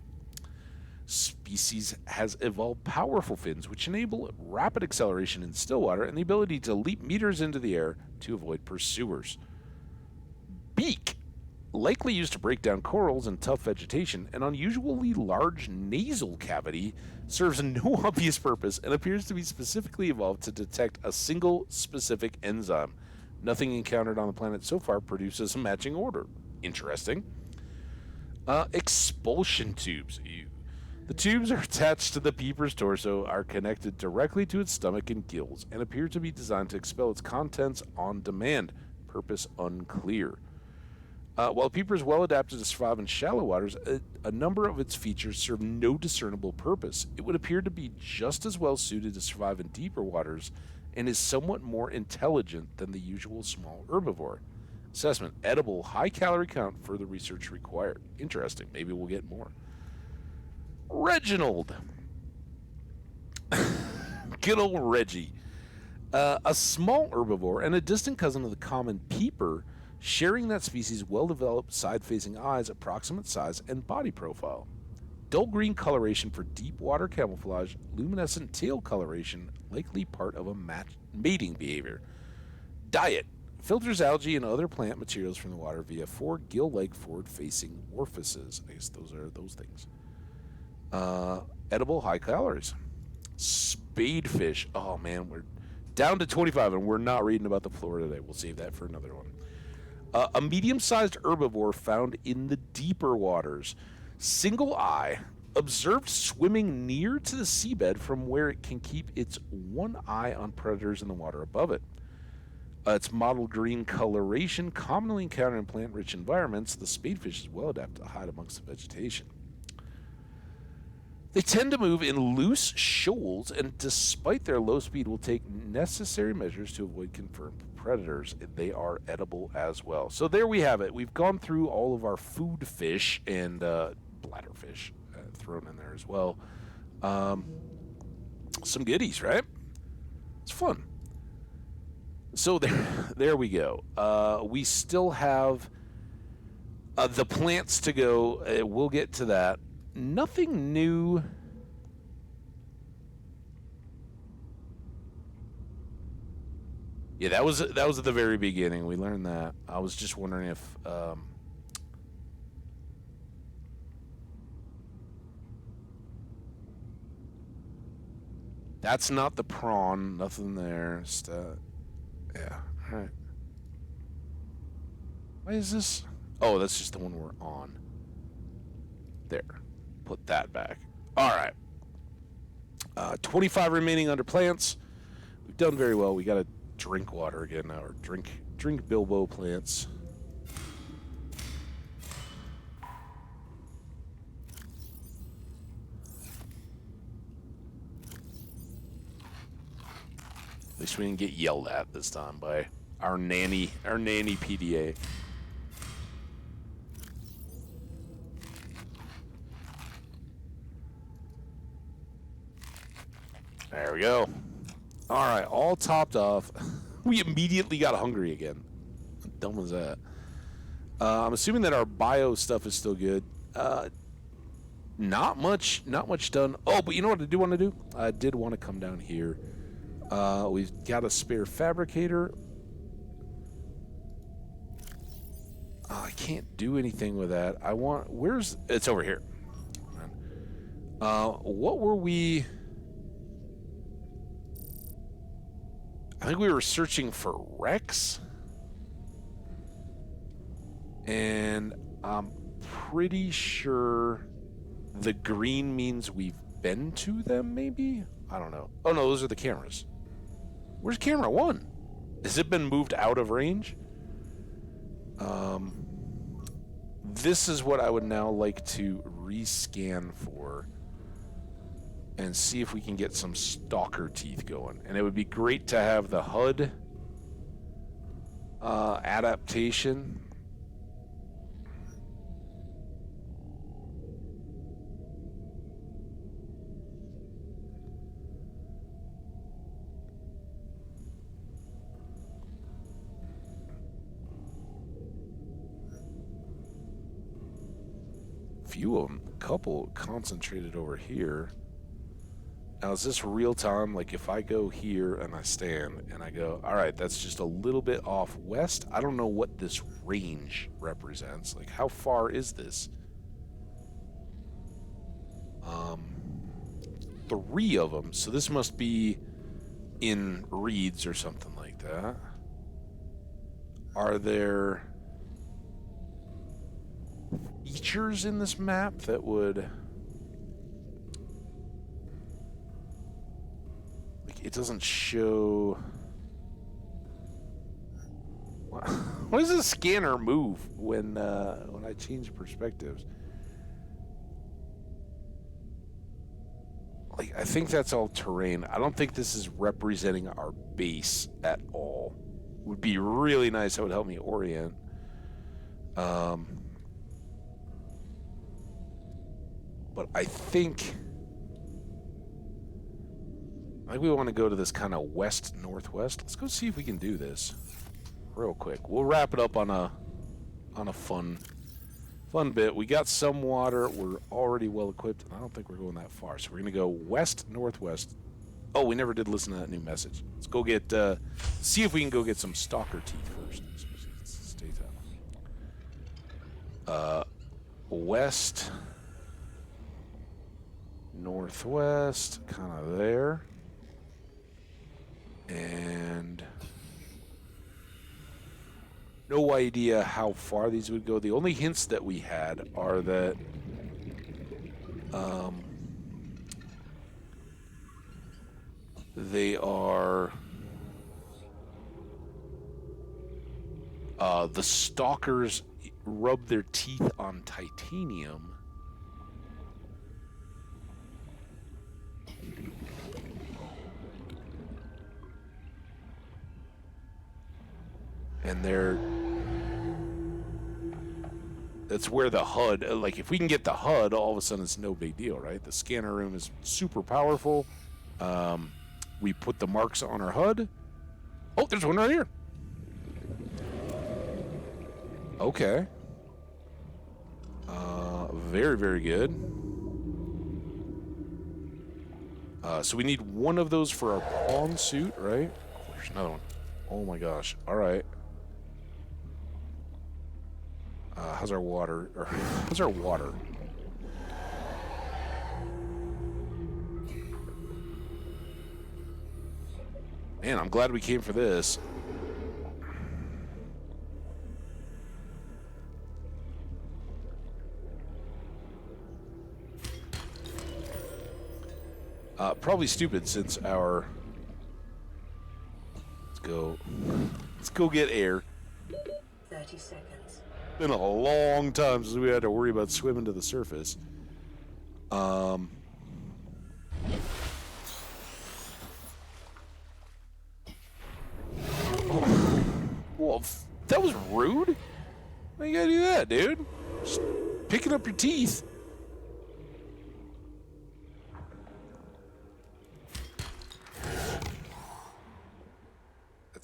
Species has evolved powerful fins which enable rapid acceleration in still water and the ability to leap meters into the air to avoid pursuers. Beak, likely used to break down corals and tough vegetation, an unusually large nasal cavity serves no obvious purpose and appears to be specifically evolved to detect a single specific enzyme. Nothing encountered on the planet so far produces a matching order. Interesting. Expulsion tubes. The tubes are attached to the peeper's torso, are connected directly to its stomach and gills, and appear to be designed to expel its contents on demand. Purpose unclear. While peeper is well adapted to survive in shallow waters, a number of its features serve no discernible purpose. It would appear to be just as well suited to survive in deeper waters and is somewhat more intelligent than the usual small herbivore. Assessment: edible, high calorie count, further research required. Interesting. Maybe we'll get more. Reginald. Good old Reggie. A small herbivore and a distant cousin of the common peeper, sharing that species' well-developed side-facing eyes, approximate size, and body profile. Dull green coloration for deep water camouflage, luminescent tail coloration, likely part of a mating behavior. Diet: filters algae and other plant materials from the water via 4 gill-like forward-facing orifices. I guess those are those things. Edible, high calories. Spadefish. Oh man, we're down to 25 and we're not reading about the flora today. We'll save that for another one. A medium-sized herbivore found in the deeper waters. Single eye, observed swimming near to the seabed from where it can keep its one eye on predators in the water above it. Its mottled green coloration, commonly encountered in plant-rich environments, the spadefish is well adapted to hide amongst the vegetation. They tend to move in loose shoals and, despite their low speed, will take necessary measures to avoid confirmed predators. They are edible as well. So there we have it. We've gone through all of our food fish and bladderfish thrown in there as well. Some goodies, right? It's fun. So there we go. We still have the plants to go. We'll get to that. Nothing new. Yeah, that was at the very beginning. We learned that. I was just wondering if that's not the prawn. Nothing there. Yeah. All right. Why is this? Oh, that's just the one we're on. There. Put that back. All right. 25 remaining under plants. We've done very well. We got to drink water again now, or drink Bilbo plants. At least we didn't get yelled at this time by our nanny PDA. There we go. All right, all topped off. We immediately got hungry again. How dumb was that? I'm assuming that our bio stuff is still good. Not much done. Oh, but you know what I do want to do? I did want to come down here. We've got a spare fabricator. I can't do anything with that. It's over here. What were we? I think we were searching for Rex. And I'm pretty sure the green means we've been to them, maybe? I don't know. Oh, no, those are the cameras. Where's camera 1? Has it been moved out of range? This is what I would now like to rescan for and see if we can get some stalker teeth going. And it would be great to have the HUD adaptation. Few of them, a couple concentrated over here. Now, is this real time? Like, if I go here and I stand and I go, all right, that's just a little bit off west. I don't know what this range represents. Like, how far is this? 3 of them. So this must be in reeds or something like that. Are there features in this map that would... Like, it doesn't show... Why does the scanner move when I change perspectives? Like, I think that's all terrain. I don't think this is representing our base at all. Would be really nice. That would help me orient. But I think we want to go to this kind of west-northwest. Let's go see if we can do this real quick. We'll wrap it up on a fun bit. We got some water. We're already well equipped. I don't think we're going that far. So we're going to go west-northwest. Oh, we never did listen to that new message. Let's go get, see if we can go get some stalker teeth first. Stay down. West, northwest, kind of there. And no idea how far these would go. The only hints that we had are that they are the stalkers rub their teeth on titanium. And that's where the HUD, like if we can get the HUD, all of a sudden it's no big deal, right? The scanner room is super powerful. We put the marks on our HUD. Oh, there's one right here. Okay. Very, very good. So we need one of those for our pawn suit, right? Oh, there's another one. Oh my gosh. All right. How's our water? Or how's our water? Man, I'm glad we came for this. Probably stupid since our... Let's go get air. 30 seconds. Been a long time since we had to worry about swimming to the surface. Well, that was rude. Why you gotta do that, dude? Just picking up your teeth.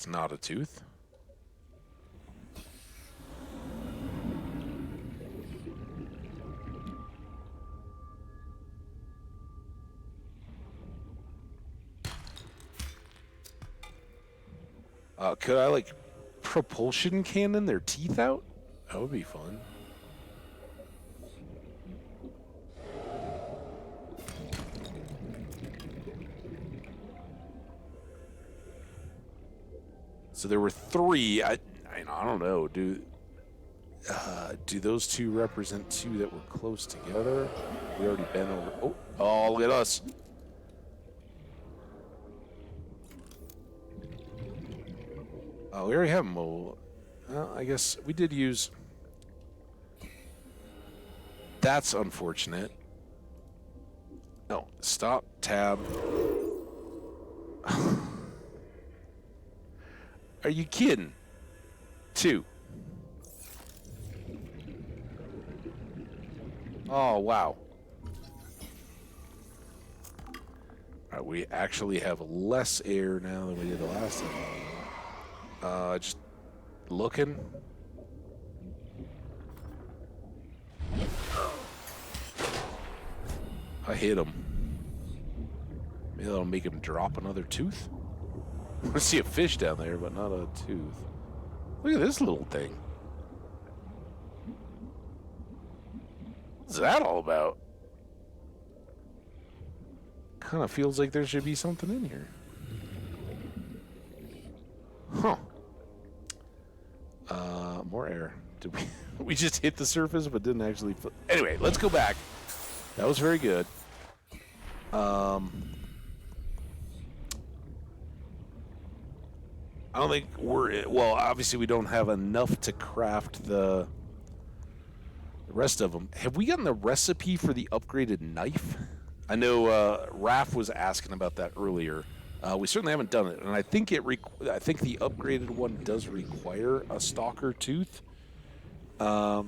That's not a tooth. Could I, like, propulsion cannon their teeth out? That would be fun. So there were 3. I don't know. Do those 2 represent 2 that were close together? We already been over. Oh, look at us. Oh, we already have mobile. Well, I guess we did use. That's unfortunate. No, stop, tab. Are you kidding? 2. Oh, wow. All right, we actually have less air now than we did the last time. Just looking. I hit him. Maybe that'll make him drop another tooth. I see a fish down there, but not a tooth. Look at this little thing. What's that all about? Kind of feels like there should be something in here. Huh. More air. Did we? We just hit the surface, but didn't actually. Anyway, let's go back. That was very good. I don't think we're. Well, obviously, we don't have enough to craft the rest of them. Have we gotten the recipe for the upgraded knife? I know Raph was asking about that earlier. We certainly haven't done it, and I think I think the upgraded one does require a stalker tooth. That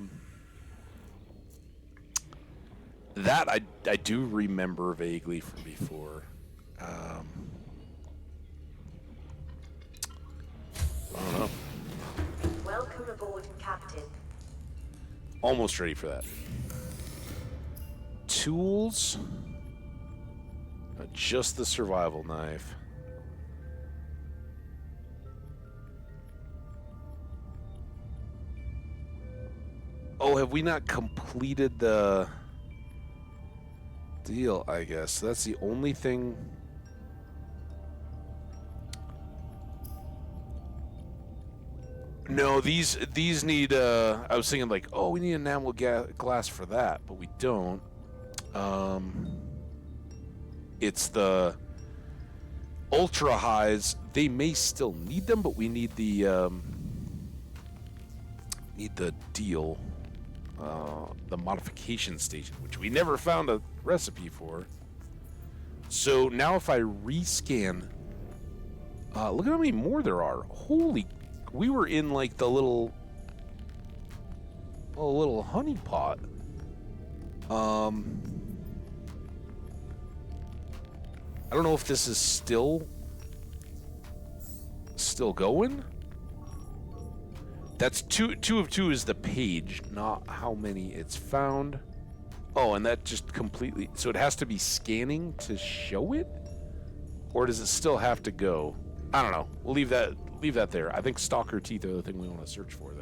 I do remember vaguely from before. I don't know. Welcome aboard, Captain. Almost ready for that. Tools. Just the survival knife. Oh, have we not completed the deal, I guess? That's the only thing. No, these need, I was thinking like, oh, we need enamel glass for that, but we don't. It's the ultra highs. They may still need them, but we need the deal, the modification station, which we never found a recipe for. So now if I rescan, look at how many more there are. Holy, we were in like the little honey pot. I don't know if this is still going. That's two of 2 is the page, not how many it's found. Oh, and that just completely, so it has to be scanning to show it? Or does it still have to go? I don't know. We'll leave that there. I think stalker teeth are the thing we want to search for,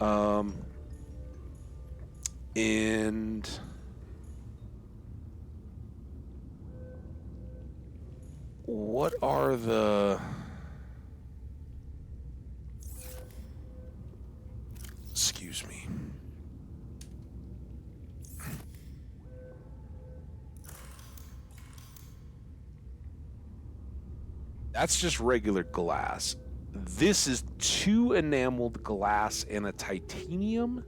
though. And what are the... Excuse me. That's just regular glass. This is 2 enameled glass and a titanium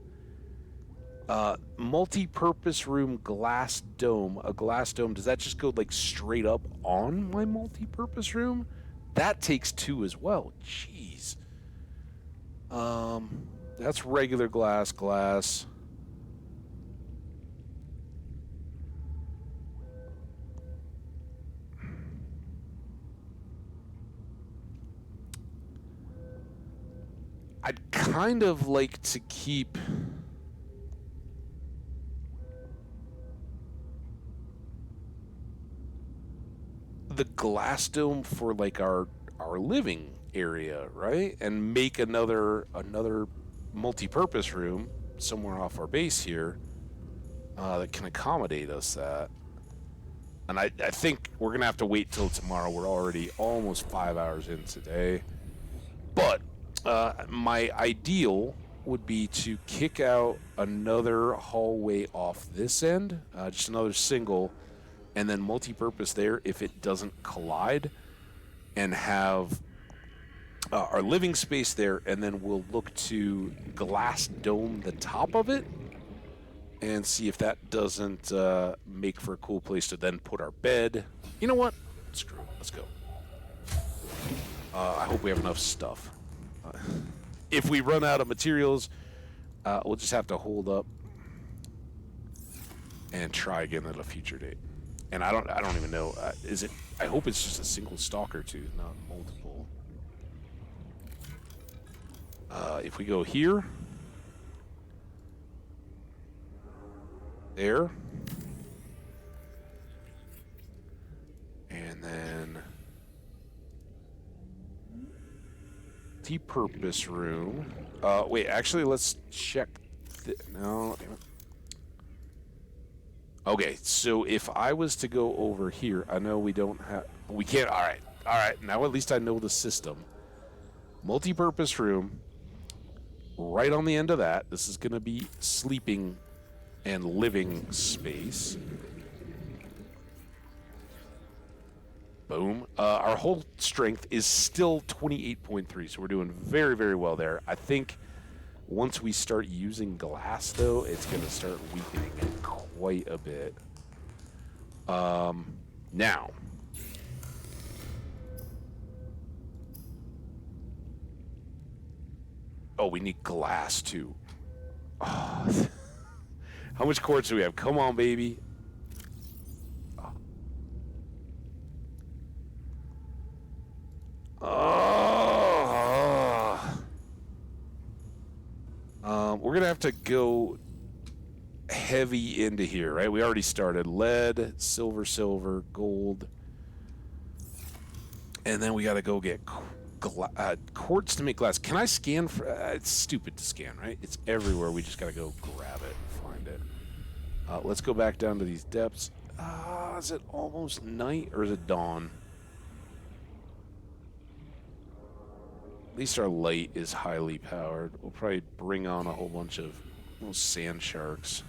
multi-purpose room glass dome. A glass dome, does that just go like straight up on my multi-purpose room? That takes 2 as well. Jeez. That's regular glass. I'd kind of like to keep the glass dome for like our living area, right? And make another multi-purpose room somewhere off our base here that can accommodate us that. And I think we're gonna have to wait till tomorrow. We're already almost 5 hours in today. But my ideal would be to kick out another hallway off this end, just another single, and then multi-purpose there if it doesn't collide, and have our living space there, and then we'll look to glass dome the top of it and see if that doesn't make for a cool place to then put our bed. You know what? Screw it. Let's go. I hope we have enough stuff. If we run out of materials, we'll just have to hold up and try again at a future date. And I don't even know. Is it? I hope it's just a single stalker tooth, not multiple. If we go here, there, and then multi-purpose room. Wait, actually, let's check. No. Okay, so if I was to go over here, I know we don't have. We can't. All right. Now at least I know the system. Multi-purpose room. Right on the end of that. This is going to be sleeping and living space. Boom. Our whole strength is still 28.3, so we're doing very, very well there. I think once we start using glass, though, it's going to start weakening it quite a bit. Now. Oh, we need glass, too. Oh. How much quartz do we have? Come on, baby. We're going to have to go heavy into here, right? We already started. Lead, silver, gold. And then we got to go get quartz to make glass. Can I scan for... it's stupid to scan, right? It's everywhere. We just got to go grab it, find it. Let's go back down to these depths. Is it almost night or is it dawn? At least our light is highly powered. We'll probably bring on a whole bunch of little sand sharks.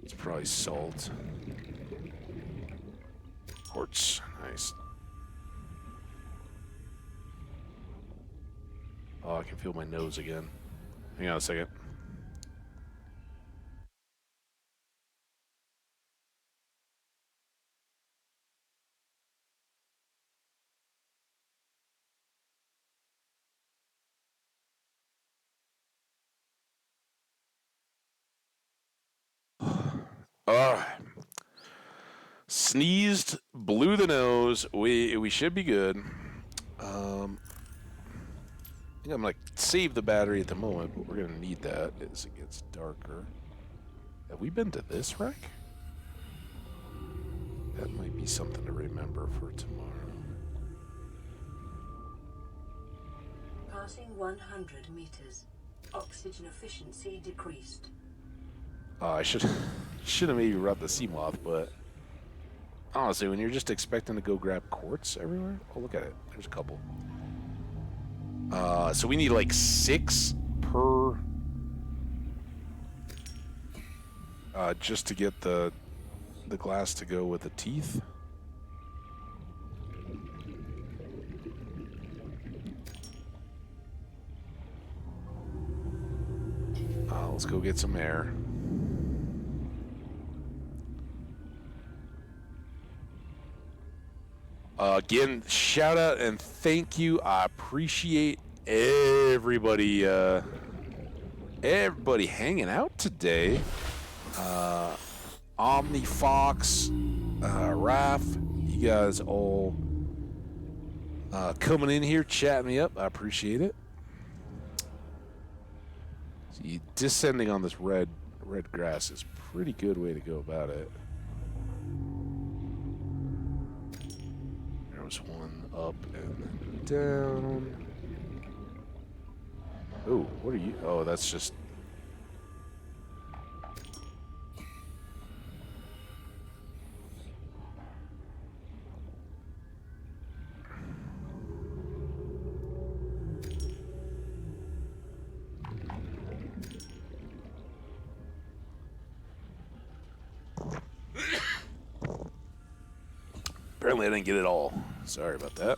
It's probably salt. Quartz. Nice. Oh, I can feel my nose again. Hang on a second. Sneezed, blew the nose. We should be good. I think I'm gonna save the battery at the moment, but we're gonna need that as it gets darker. Have we been to this wreck? That might be something to remember for tomorrow. Passing 100 meters. Oxygen efficiency decreased. Oh, I should have maybe brought the sea moth, but honestly, when you're just expecting to go grab quartz everywhere, oh look at it, there's a couple. So we need like 6 per, just to get the glass to go with the teeth. Let's go get some air. Again, shout out and thank you. I appreciate everybody hanging out today. OmniFox, Raph, you guys all coming in here, chatting me up. I appreciate it. See, descending on this red grass is a pretty good way to go about it. There was one up and down. Oh, what are you? Oh, that's just... Apparently I didn't get it all. Sorry about that.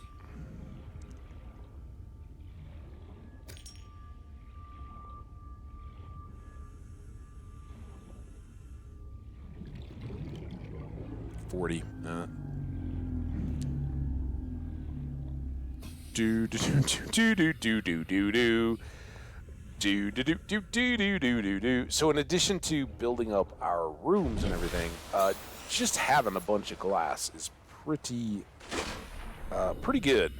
$40. Do do do do do do do do. Do do do do do do do do do. So in addition to building up our rooms and everything, just having a bunch of glass is pretty good.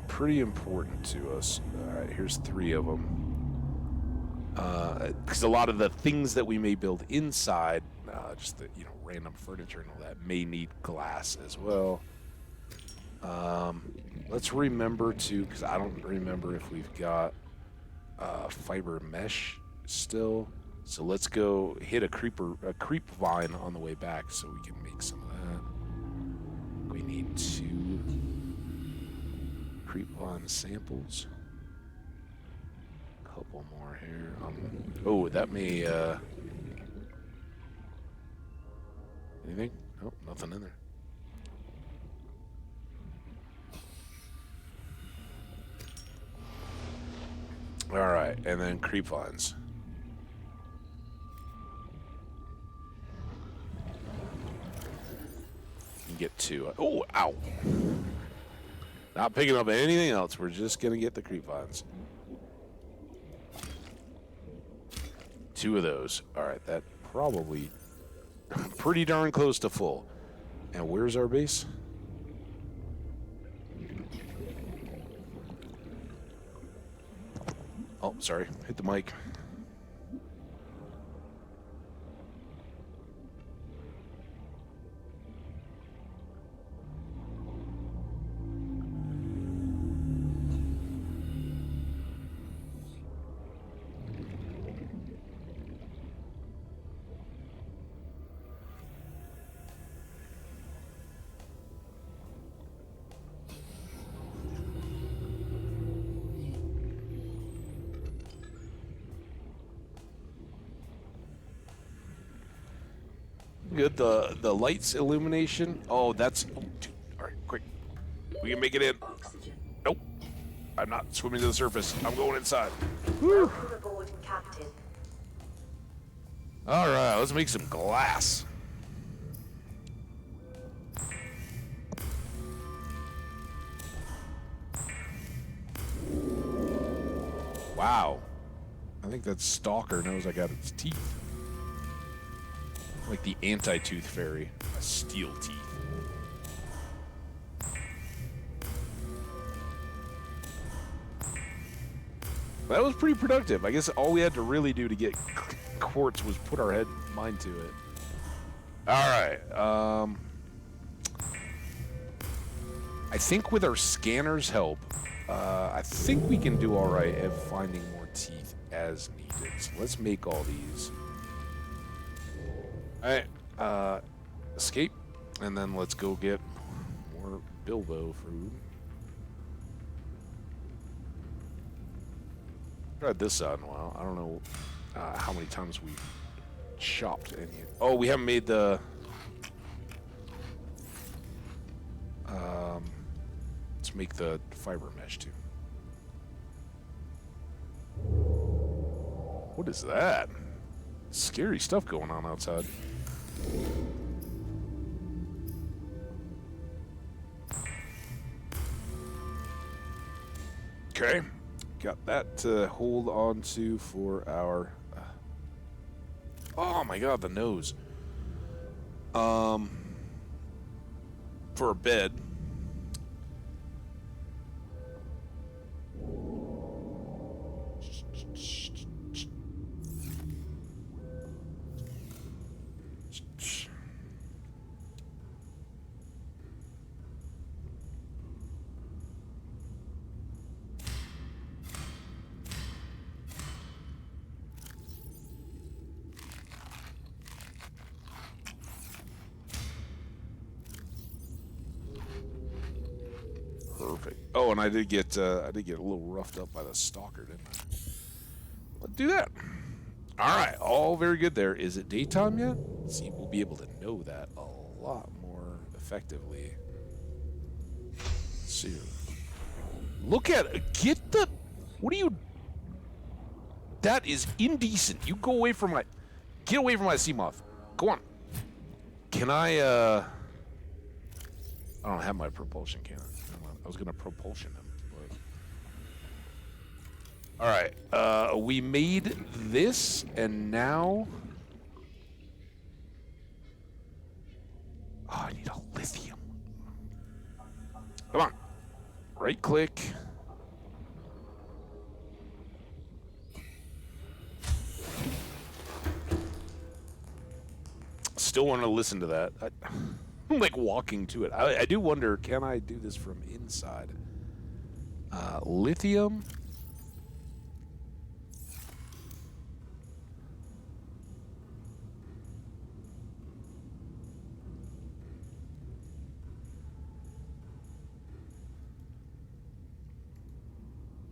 Pretty important to us. All right, here's 3 of them. Because a lot of the things that we may build inside, just the random furniture and all that, may need glass as well. Let's remember to, because I don't remember if we've got fiber mesh still. So let's go hit a creep vine on the way back so we can make some of that. We need 2 creep vine samples. Couple more here. Oh, that may anything? Oh, nothing in there. All right, and then creep vines. You can get 2. Oh, ow! Not picking up anything else. We're just gonna get the creep vines. 2 of those. All right, that probably pretty darn close to full. And where's our base? Oh, sorry. Hit the mic. Good. The lights illumination. Oh, that's... Oh, dude. All right, quick. We can make it in. Oxygen. Nope. I'm not swimming to the surface. I'm going inside. Welcome aboard, Captain. All right, let's make some glass. Wow. I think that stalker knows I got its teeth. Like the anti-tooth fairy. A steel teeth. That was pretty productive. I guess all we had to really do to get quartz was put our mind to it. Alright. I think with our scanner's help, I think we can do alright at finding more teeth as needed. So let's make all these. Alright, escape, and then let's go get more Bilbo food. Tried this out in a while. I don't know how many times we've chopped any. Oh, we haven't made the... let's make the fiber mesh too. What is that? Scary stuff going on outside. Okay, got that to hold on to for our... oh my god, the nose. for a bed. Perfect. Oh, and I did get a little roughed up by the stalker, didn't I? Let's do that. All right, all very good there. Is it daytime yet? See, we'll be able to know that a lot more effectively soon. Look at it. Get the... What are you... That is indecent. You go away from my... Get away from my sea moth. Go on. Can I don't have my propulsion cannon. I was going to propulsion him. But... All right. We made this, and now... Oh, I need a lithium. Come on. Right click. Still want to listen to that. I'm like walking to it. I do wonder, can I do this from inside? Lithium.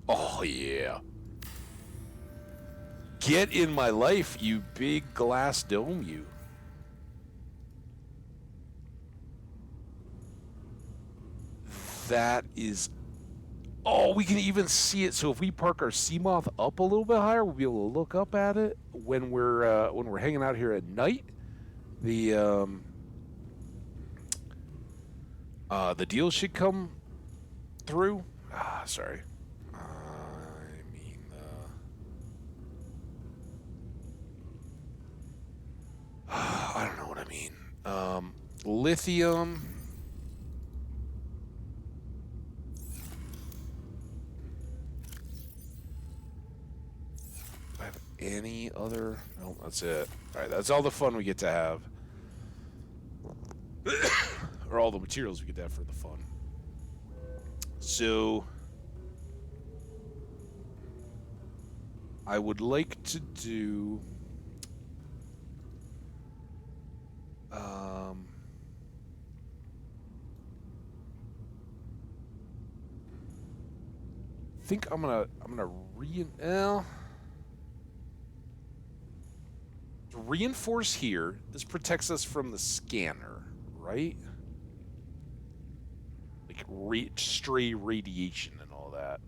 Oh, yeah. Get in my life, you big glass dome, you. That is... Oh, we can even see it. So if we park our Seamoth up a little bit higher, we'll be able to look up at it when we're hanging out here at night. The deal should come through. Sorry. I mean, I don't know what I mean. Lithium. Do I have any other? No, that's it. All right, that's all the fun we get to have. Or all the materials we get to have for the fun. So... I would like to do... I think I'm gonna reinforce here. This protects us from the scanner, right? Like stray radiation and all that.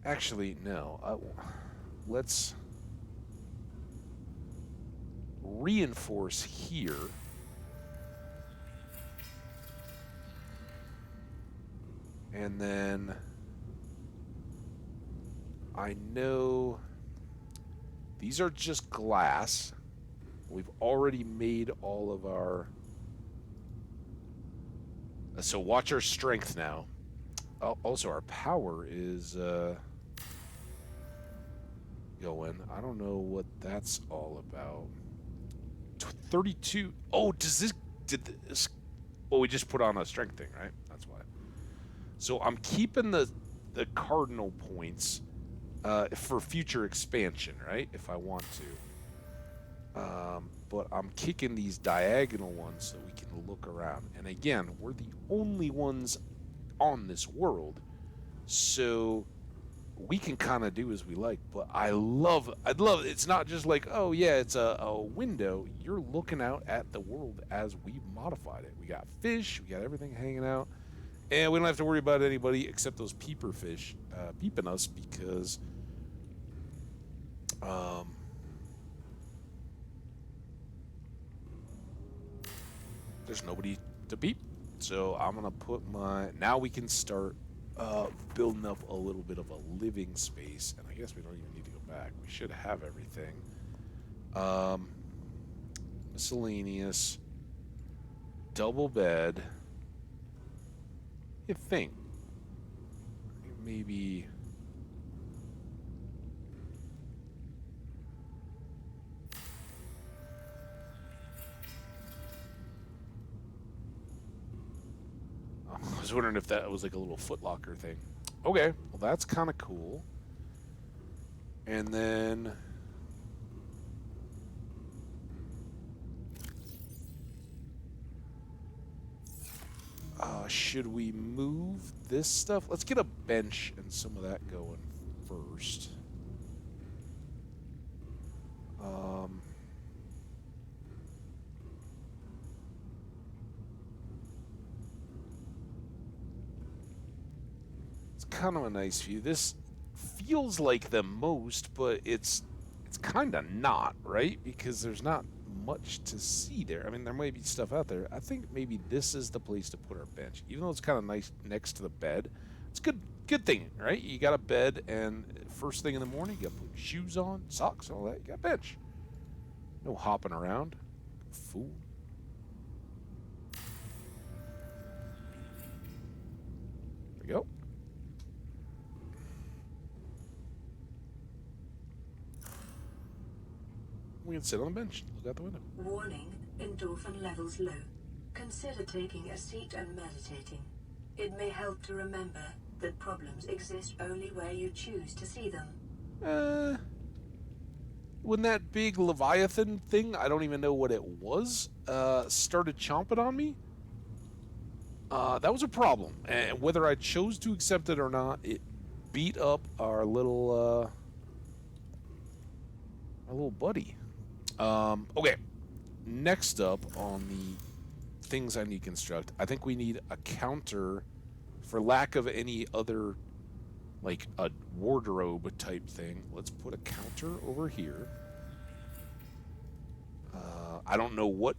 Actually, no. Let's reinforce here. And then I know these are just glass. We've already made all of our... So watch our strength now. Also, our power is going. I don't know what that's all about. 32. Oh, did this... Well, we just put on a strength thing, right? That's why. So I'm keeping the cardinal points for future expansion, right? If I want to. But I'm kicking these diagonal ones so we can look around. And again, we're the only ones on this world, so we can kind of do as we like. But I'd love it's not just like, oh yeah, it's a window. You're looking out at the world as we modified it. We got fish, we got everything hanging out, and we don't have to worry about anybody except those peeper fish peeping us, because there's nobody to peep. So I'm gonna put my... Now we can start building up a little bit of a living space, and I guess we don't even need to go back. We should have everything. Miscellaneous, double bed. You think maybe I was wondering if that was like a little footlocker thing. Okay, well that's kind of cool. And then should we move this stuff? Let's get a bench and some of that going first. It's kind of a nice view. This feels like the most, but it's kind of not, right? Because there's not much to see there. I mean, there might be stuff out there. I think maybe this is the place to put our bench, even though it's kind of nice next to the bed. It's good thing, right? You got a bed, and first thing in the morning, you got to put shoes on, socks, all that. You got a bench. No hopping around, fool. There we go. We can sit on the bench, look out the window. Warning, endorphin levels low. Consider taking a seat and meditating. It may help to remember that problems exist only where you choose to see them. When that big Leviathan thing, I don't even know what it was, started chomping on me, that was a problem. And whether I chose to accept it or not, it beat up our little buddy. Okay, next up on the things I need to construct, I think we need a counter for lack of any other, like a wardrobe type thing. Let's put a counter over here. I don't know what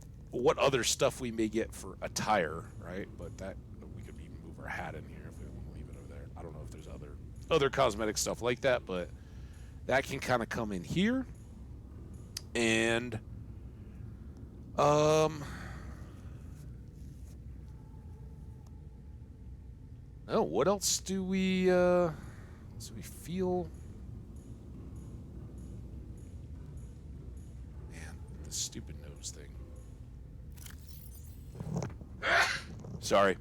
other stuff we may get for attire, right? But that we could even move our hat in here if we want to leave it over there. I don't know if there's other cosmetic stuff like that, but that can kind of come in here. And oh, what else do we feel? Man, the stupid nose thing. Sorry.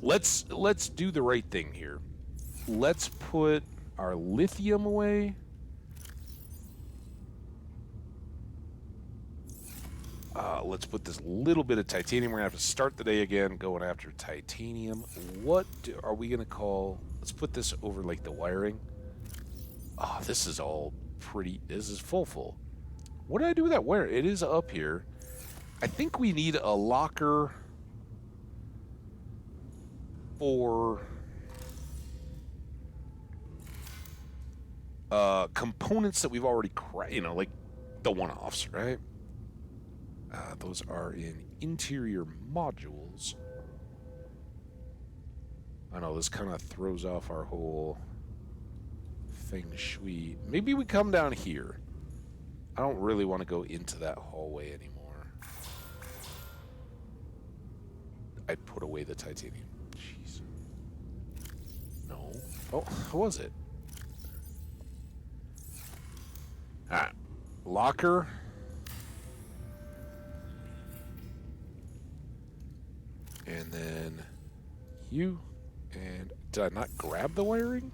Let's do the right thing here. Let's put our lithium away. Let's put this little bit of titanium. We're going to have to start the day again going after titanium. What are we going to call... Let's put this over, like, the wiring. Oh, this is all pretty... This is full. What did I do with that wire? It is up here. I think we need a locker for... components that we've already... like the one-offs, right? Those are in interior modules. I know this kind of throws off our whole feng shui. Maybe we come down here. I don't really want to go into that hallway anymore. I put away the titanium. Jeez. No. Oh, how was it? Alright. Locker. And then you, and did I not grab the wiring?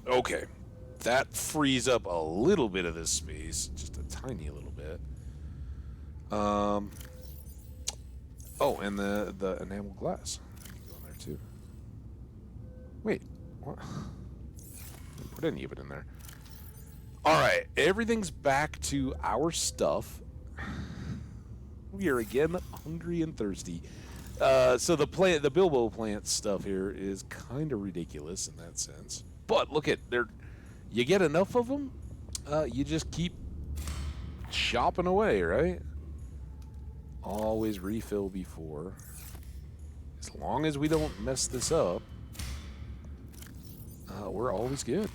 Okay, that frees up a little bit of this space, just a tiny little bit. Oh, and the enamel glass can go in there too. Wait, what? Put any of it in there. All right, everything's back to our stuff. We are again hungry and thirsty. So the Bilbo plant stuff here is kind of ridiculous in that sense. But look at there, you get enough of them, you just keep chopping away, right? Always refill before. As long as we don't mess this up, we're always good.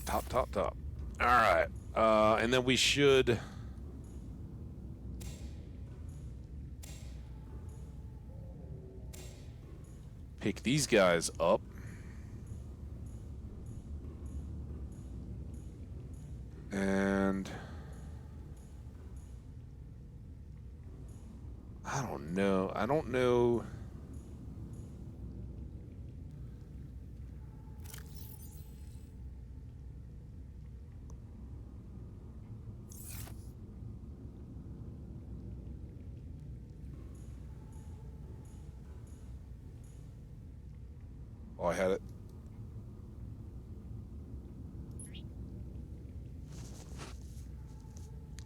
Top, top, top. All right. And then we should... pick these guys up. And... I don't know. I don't know... Oh, I had it.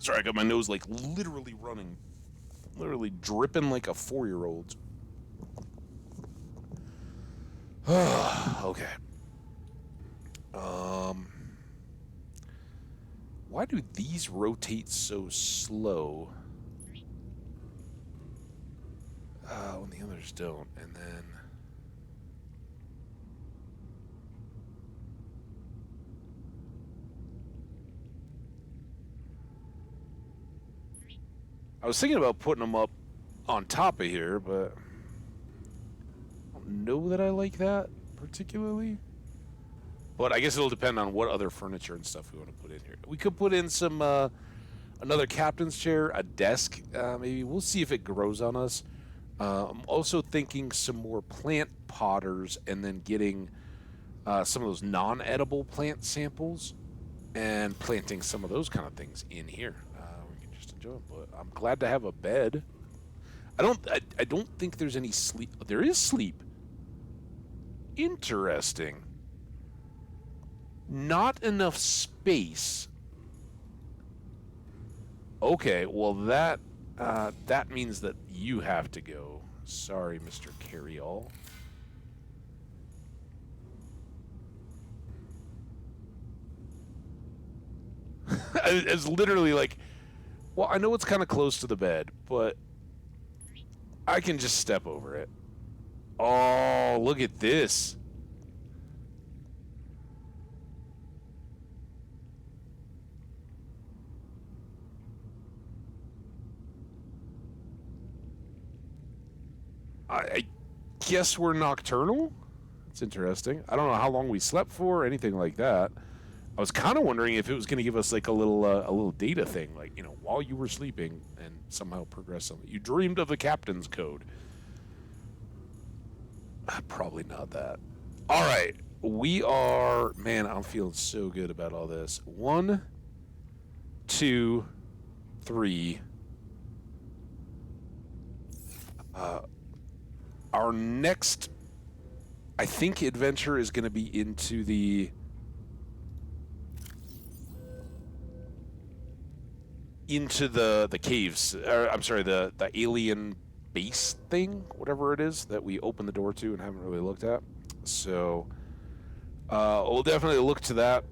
Sorry, I got my nose like literally running. Literally dripping like a 4-year-old's. Okay. Why do these rotate so slow? When the others don't, and then... I was thinking about putting them up on top of here, but I don't know that I like that particularly. But I guess it'll depend on what other furniture and stuff we want to put in here. We could put in some another captain's chair, a desk, maybe. We'll see if it grows on us. I'm also thinking some more plant potters and then getting some of those non-edible plant samples and planting some of those kind of things in here. We can just enjoy them. But I'm glad to have a bed. I don't think there's any sleep. There is sleep. Interesting. Not enough space. Okay, well that means that you have to go. Sorry, Mr. Carryall. It's literally like, well, I know it's kind of close to the bed, but I can just step over it. Oh, look at this. I guess we're nocturnal? It's interesting. I don't know how long we slept for or anything like that. I was kind of wondering if it was going to give us like a little data thing, like, you know, while you were sleeping and somehow progress something. You dreamed of the captain's code. Probably not that. All right. We are, man, I'm feeling so good about all this. 1, 2, 3. Our next, I think, adventure is going to be into the caves. I'm sorry, the alien base thing, whatever it is that we opened the door to and haven't really looked at. So we'll definitely look to that.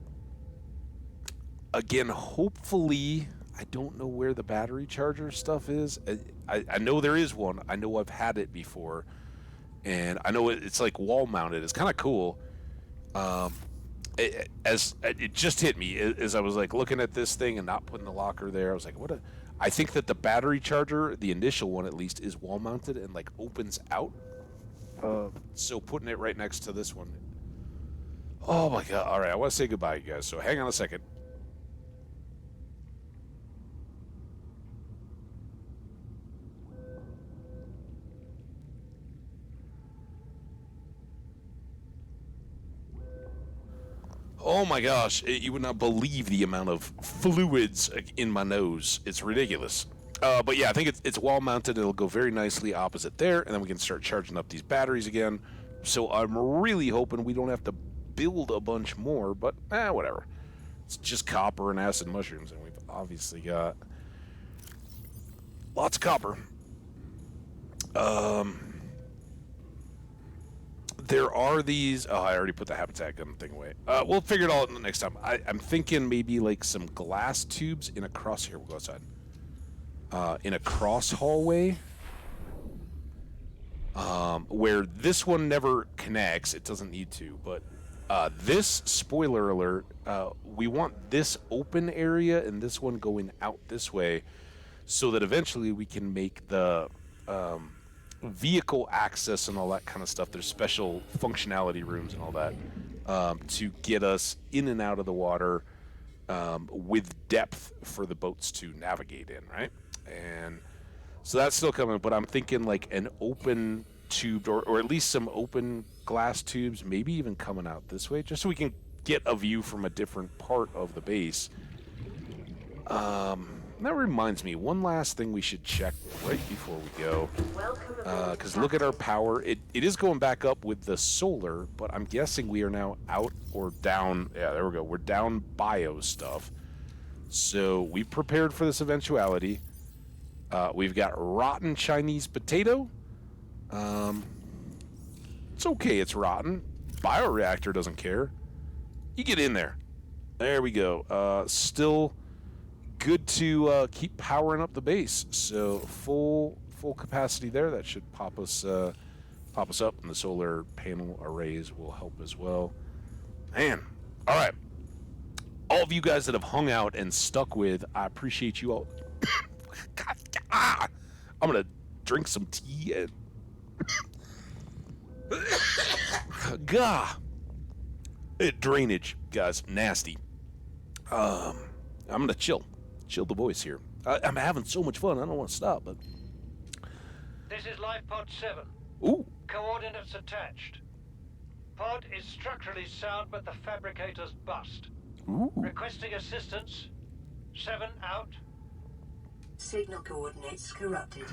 Again, hopefully, I don't know where the battery charger stuff is. I know there is one. I know I've had it before. And I know it's like wall mounted. It's kind of cool. It just hit me as I was like looking at this thing and not putting the locker there. I was like, I think that the battery charger, the initial one at least, is wall mounted and like opens out. So putting it right next to this one. Oh my God. All right. I want to say goodbye, you guys. So hang on a second. Oh my gosh, you would not believe the amount of fluids in my nose. It's ridiculous. But yeah, I think it's wall mounted. It'll go very nicely opposite there, and then we can start charging up these batteries again. So I'm really hoping we don't have to build a bunch more, but whatever. It's just copper and acid mushrooms, and we've obviously got lots of copper. there are these. Oh, I already put the habitat gun thing away. We'll figure it all out next time. I'm thinking maybe like some glass tubes in a cross. Here, we'll go outside. In a cross hallway. Where this one never connects. It doesn't need to, but this, spoiler alert, we want this open area and this one going out this way so that eventually we can make the vehicle access and all that kind of stuff. There's special functionality rooms and all that to get us in and out of the water with depth for the boats to navigate in, right? And so that's still coming, but I'm thinking like an open tube or at least some open glass tubes, maybe even coming out this way, just so we can get a view from a different part of the base. That reminds me, one last thing we should check right before we go. Because look at our power. It is going back up with the solar, but I'm guessing we are now out or down. Yeah, there we go. We're down bio stuff. So we prepared for this eventuality. We've got rotten Chinese potato. It's okay, it's rotten. Bioreactor doesn't care. You get in there. There we go. Still good to keep powering up the base. So full capacity there. That should pop us up, and the solar panel arrays will help as well. Man, all right. All of you guys that have hung out and stuck with, I appreciate you all. God, I'm gonna drink some tea and drainage, guys, nasty. I'm gonna chill the voice here. I'm having so much fun. I don't want to stop, but This is Life Pod 7. ooh, Coordinates attached. Pod is structurally sound, but the fabricator's bust. ooh. Requesting assistance. 7 out. Signal coordinates corrupted.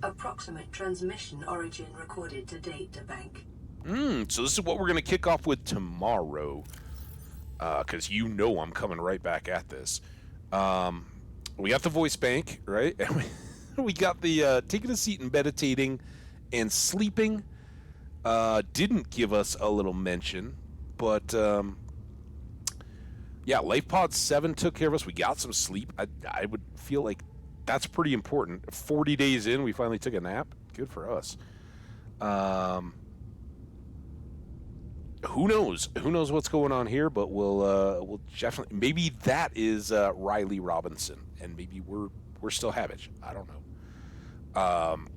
Approximate transmission origin recorded to data bank. So this is what we're gonna kick off with tomorrow. Because you know I'm coming right back at this. We got the voice bank, right? And we got the taking a seat and meditating and sleeping. Didn't give us a little mention, but yeah, LifePod 7 took care of us. We got some sleep. I would feel like that's pretty important. 40 days in, we finally took a nap. Good for us. Who knows? Who knows what's going on here? But we'll definitely. Maybe that is Riley Robinson, and maybe we're still Havage. I don't know.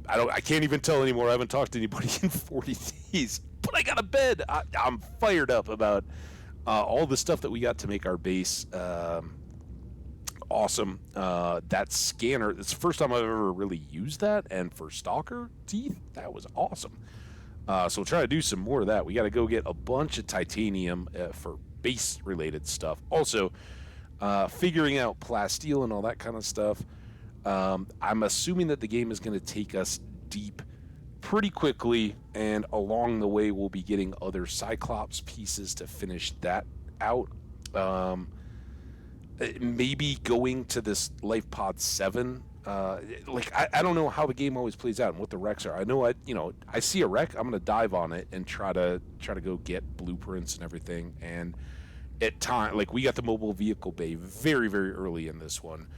I can't even tell anymore. I haven't talked to anybody in 40 days. But I got a bed. I'm fired up about all the stuff that we got to make our base awesome. That scanner. It's the first time I've ever really used that, and for stalker teeth, that was awesome. So we'll try to do some more of that. We got to go get a bunch of titanium for base-related stuff. Also, figuring out plasteel and all that kind of stuff. I'm assuming that the game is going to take us deep pretty quickly, and along the way we'll be getting other Cyclops pieces to finish that out. Maybe going to this LifePod 7. I don't know how the game always plays out and what the wrecks are. I know I see a wreck, I'm gonna dive on it and try to go get blueprints and everything. And at time, like, we got the mobile vehicle bay very, very early in this one.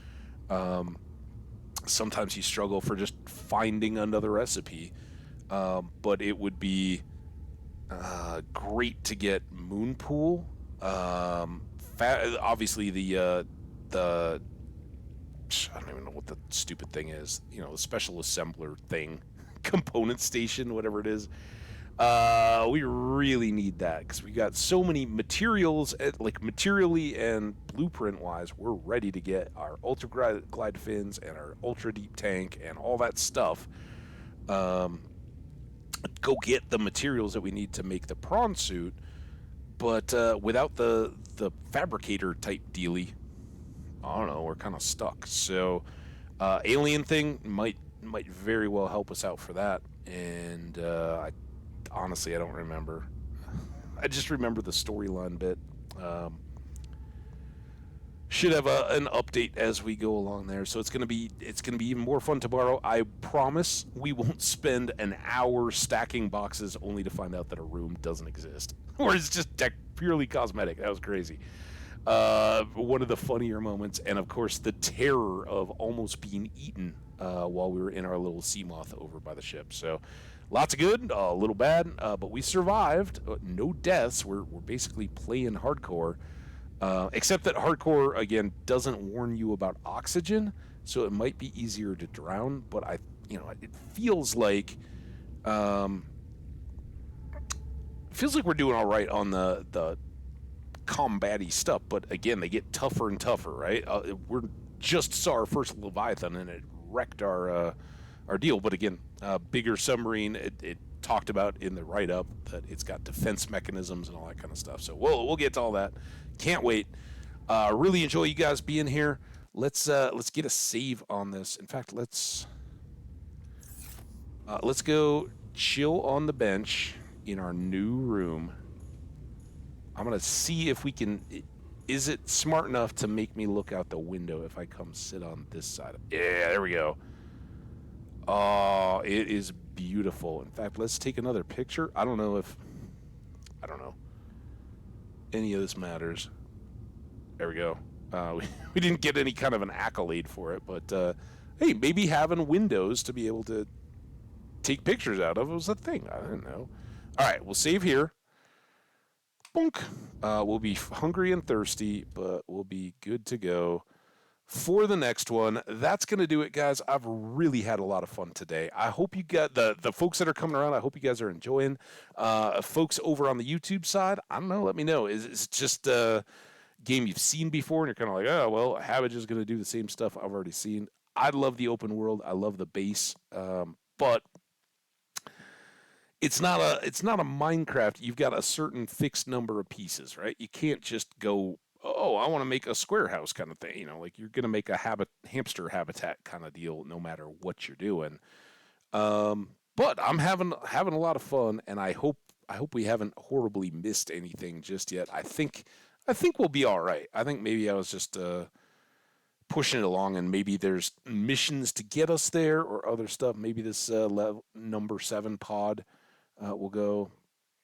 Sometimes you struggle for just finding another recipe, but it would be great to get Moonpool. Obviously the I don't even know what the stupid thing is. The special assembler thing, component station, whatever it is. We really need that because we got so many materials, like materially and blueprint wise. We're ready to get our ultra glide fins and our ultra deep tank and all that stuff. Go get the materials that we need to make the prawn suit, but without the fabricator type dealie, I don't know, we're kind of stuck. So alien thing might very well help us out for that. And honestly, I don't remember. I just remember the storyline bit. should have an update as we go along there. So it's gonna be even more fun tomorrow. I promise we won't spend an hour stacking boxes only to find out that a room doesn't exist, or it's just purely cosmetic. That was crazy. One of the funnier moments, and of course the terror of almost being eaten while we were in our little sea moth over by the ship. So lots of good, a little bad, but we survived. No deaths. We're basically playing hardcore. Except that hardcore again doesn't warn you about oxygen, so it might be easier to drown. But it um, feels like we're doing all right on the combat-y stuff. But again, they get tougher and tougher, right? We're just saw our first Leviathan and it wrecked our deal. But again, bigger submarine. It talked about in the write-up that it's got defense mechanisms and all that kind of stuff. So we'll get to all that. Can't wait. Really enjoy you guys being here. Let's get a save on this. In fact, let's go chill on the bench in our new room. I'm gonna see if we can. Is it smart enough to make me look out the window if I come sit on this side? Yeah, there we go. Oh, it is beautiful. In fact, let's take another picture. I don't know any of this matters. There we go. We didn't get any kind of an accolade for it, but hey, maybe having windows to be able to take pictures out of was a thing. I didn't know. All right, we'll save here. Bonk. We'll be hungry and thirsty, but we'll be good to go for the next one. That's going to do it, guys. I've really had a lot of fun today. I hope you got the folks that are coming around. I hope you guys are enjoying. Folks over on the YouTube side, I don't know. Let me know. Is it just game you've seen before and you're kind of like, oh, well, Havage is going to do the same stuff I've already seen? I love the open world. I love the base. But it's not a Minecraft. You've got a certain fixed number of pieces, right? You can't just go, oh, I want to make a square house kind of thing. Like you're going to make a hamster habitat kind of deal no matter what you're doing. But I'm having a lot of fun, and I hope we haven't horribly missed anything just yet. I think we'll be all right. I think maybe I was just pushing it along, and maybe there's missions to get us there or other stuff. Maybe this number 7 pod will go.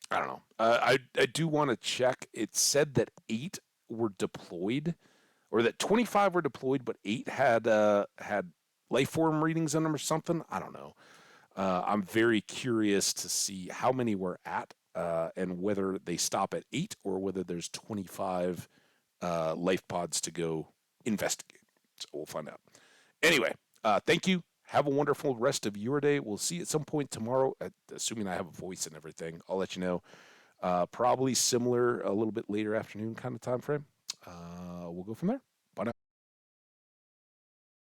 I don't know. I do want to check. It said that 8 were deployed, or that 25 were deployed, but 8 had life form readings in them or something. I don't know. I'm very curious to see how many we're at, and whether they stop at 8 or whether there's 25 life pods to go investigate. So we'll find out. Anyway, thank you. Have a wonderful rest of your day. We'll see you at some point tomorrow, assuming I have a voice and everything. I'll let you know. Probably similar, a little bit later afternoon kind of time frame. We'll go from there.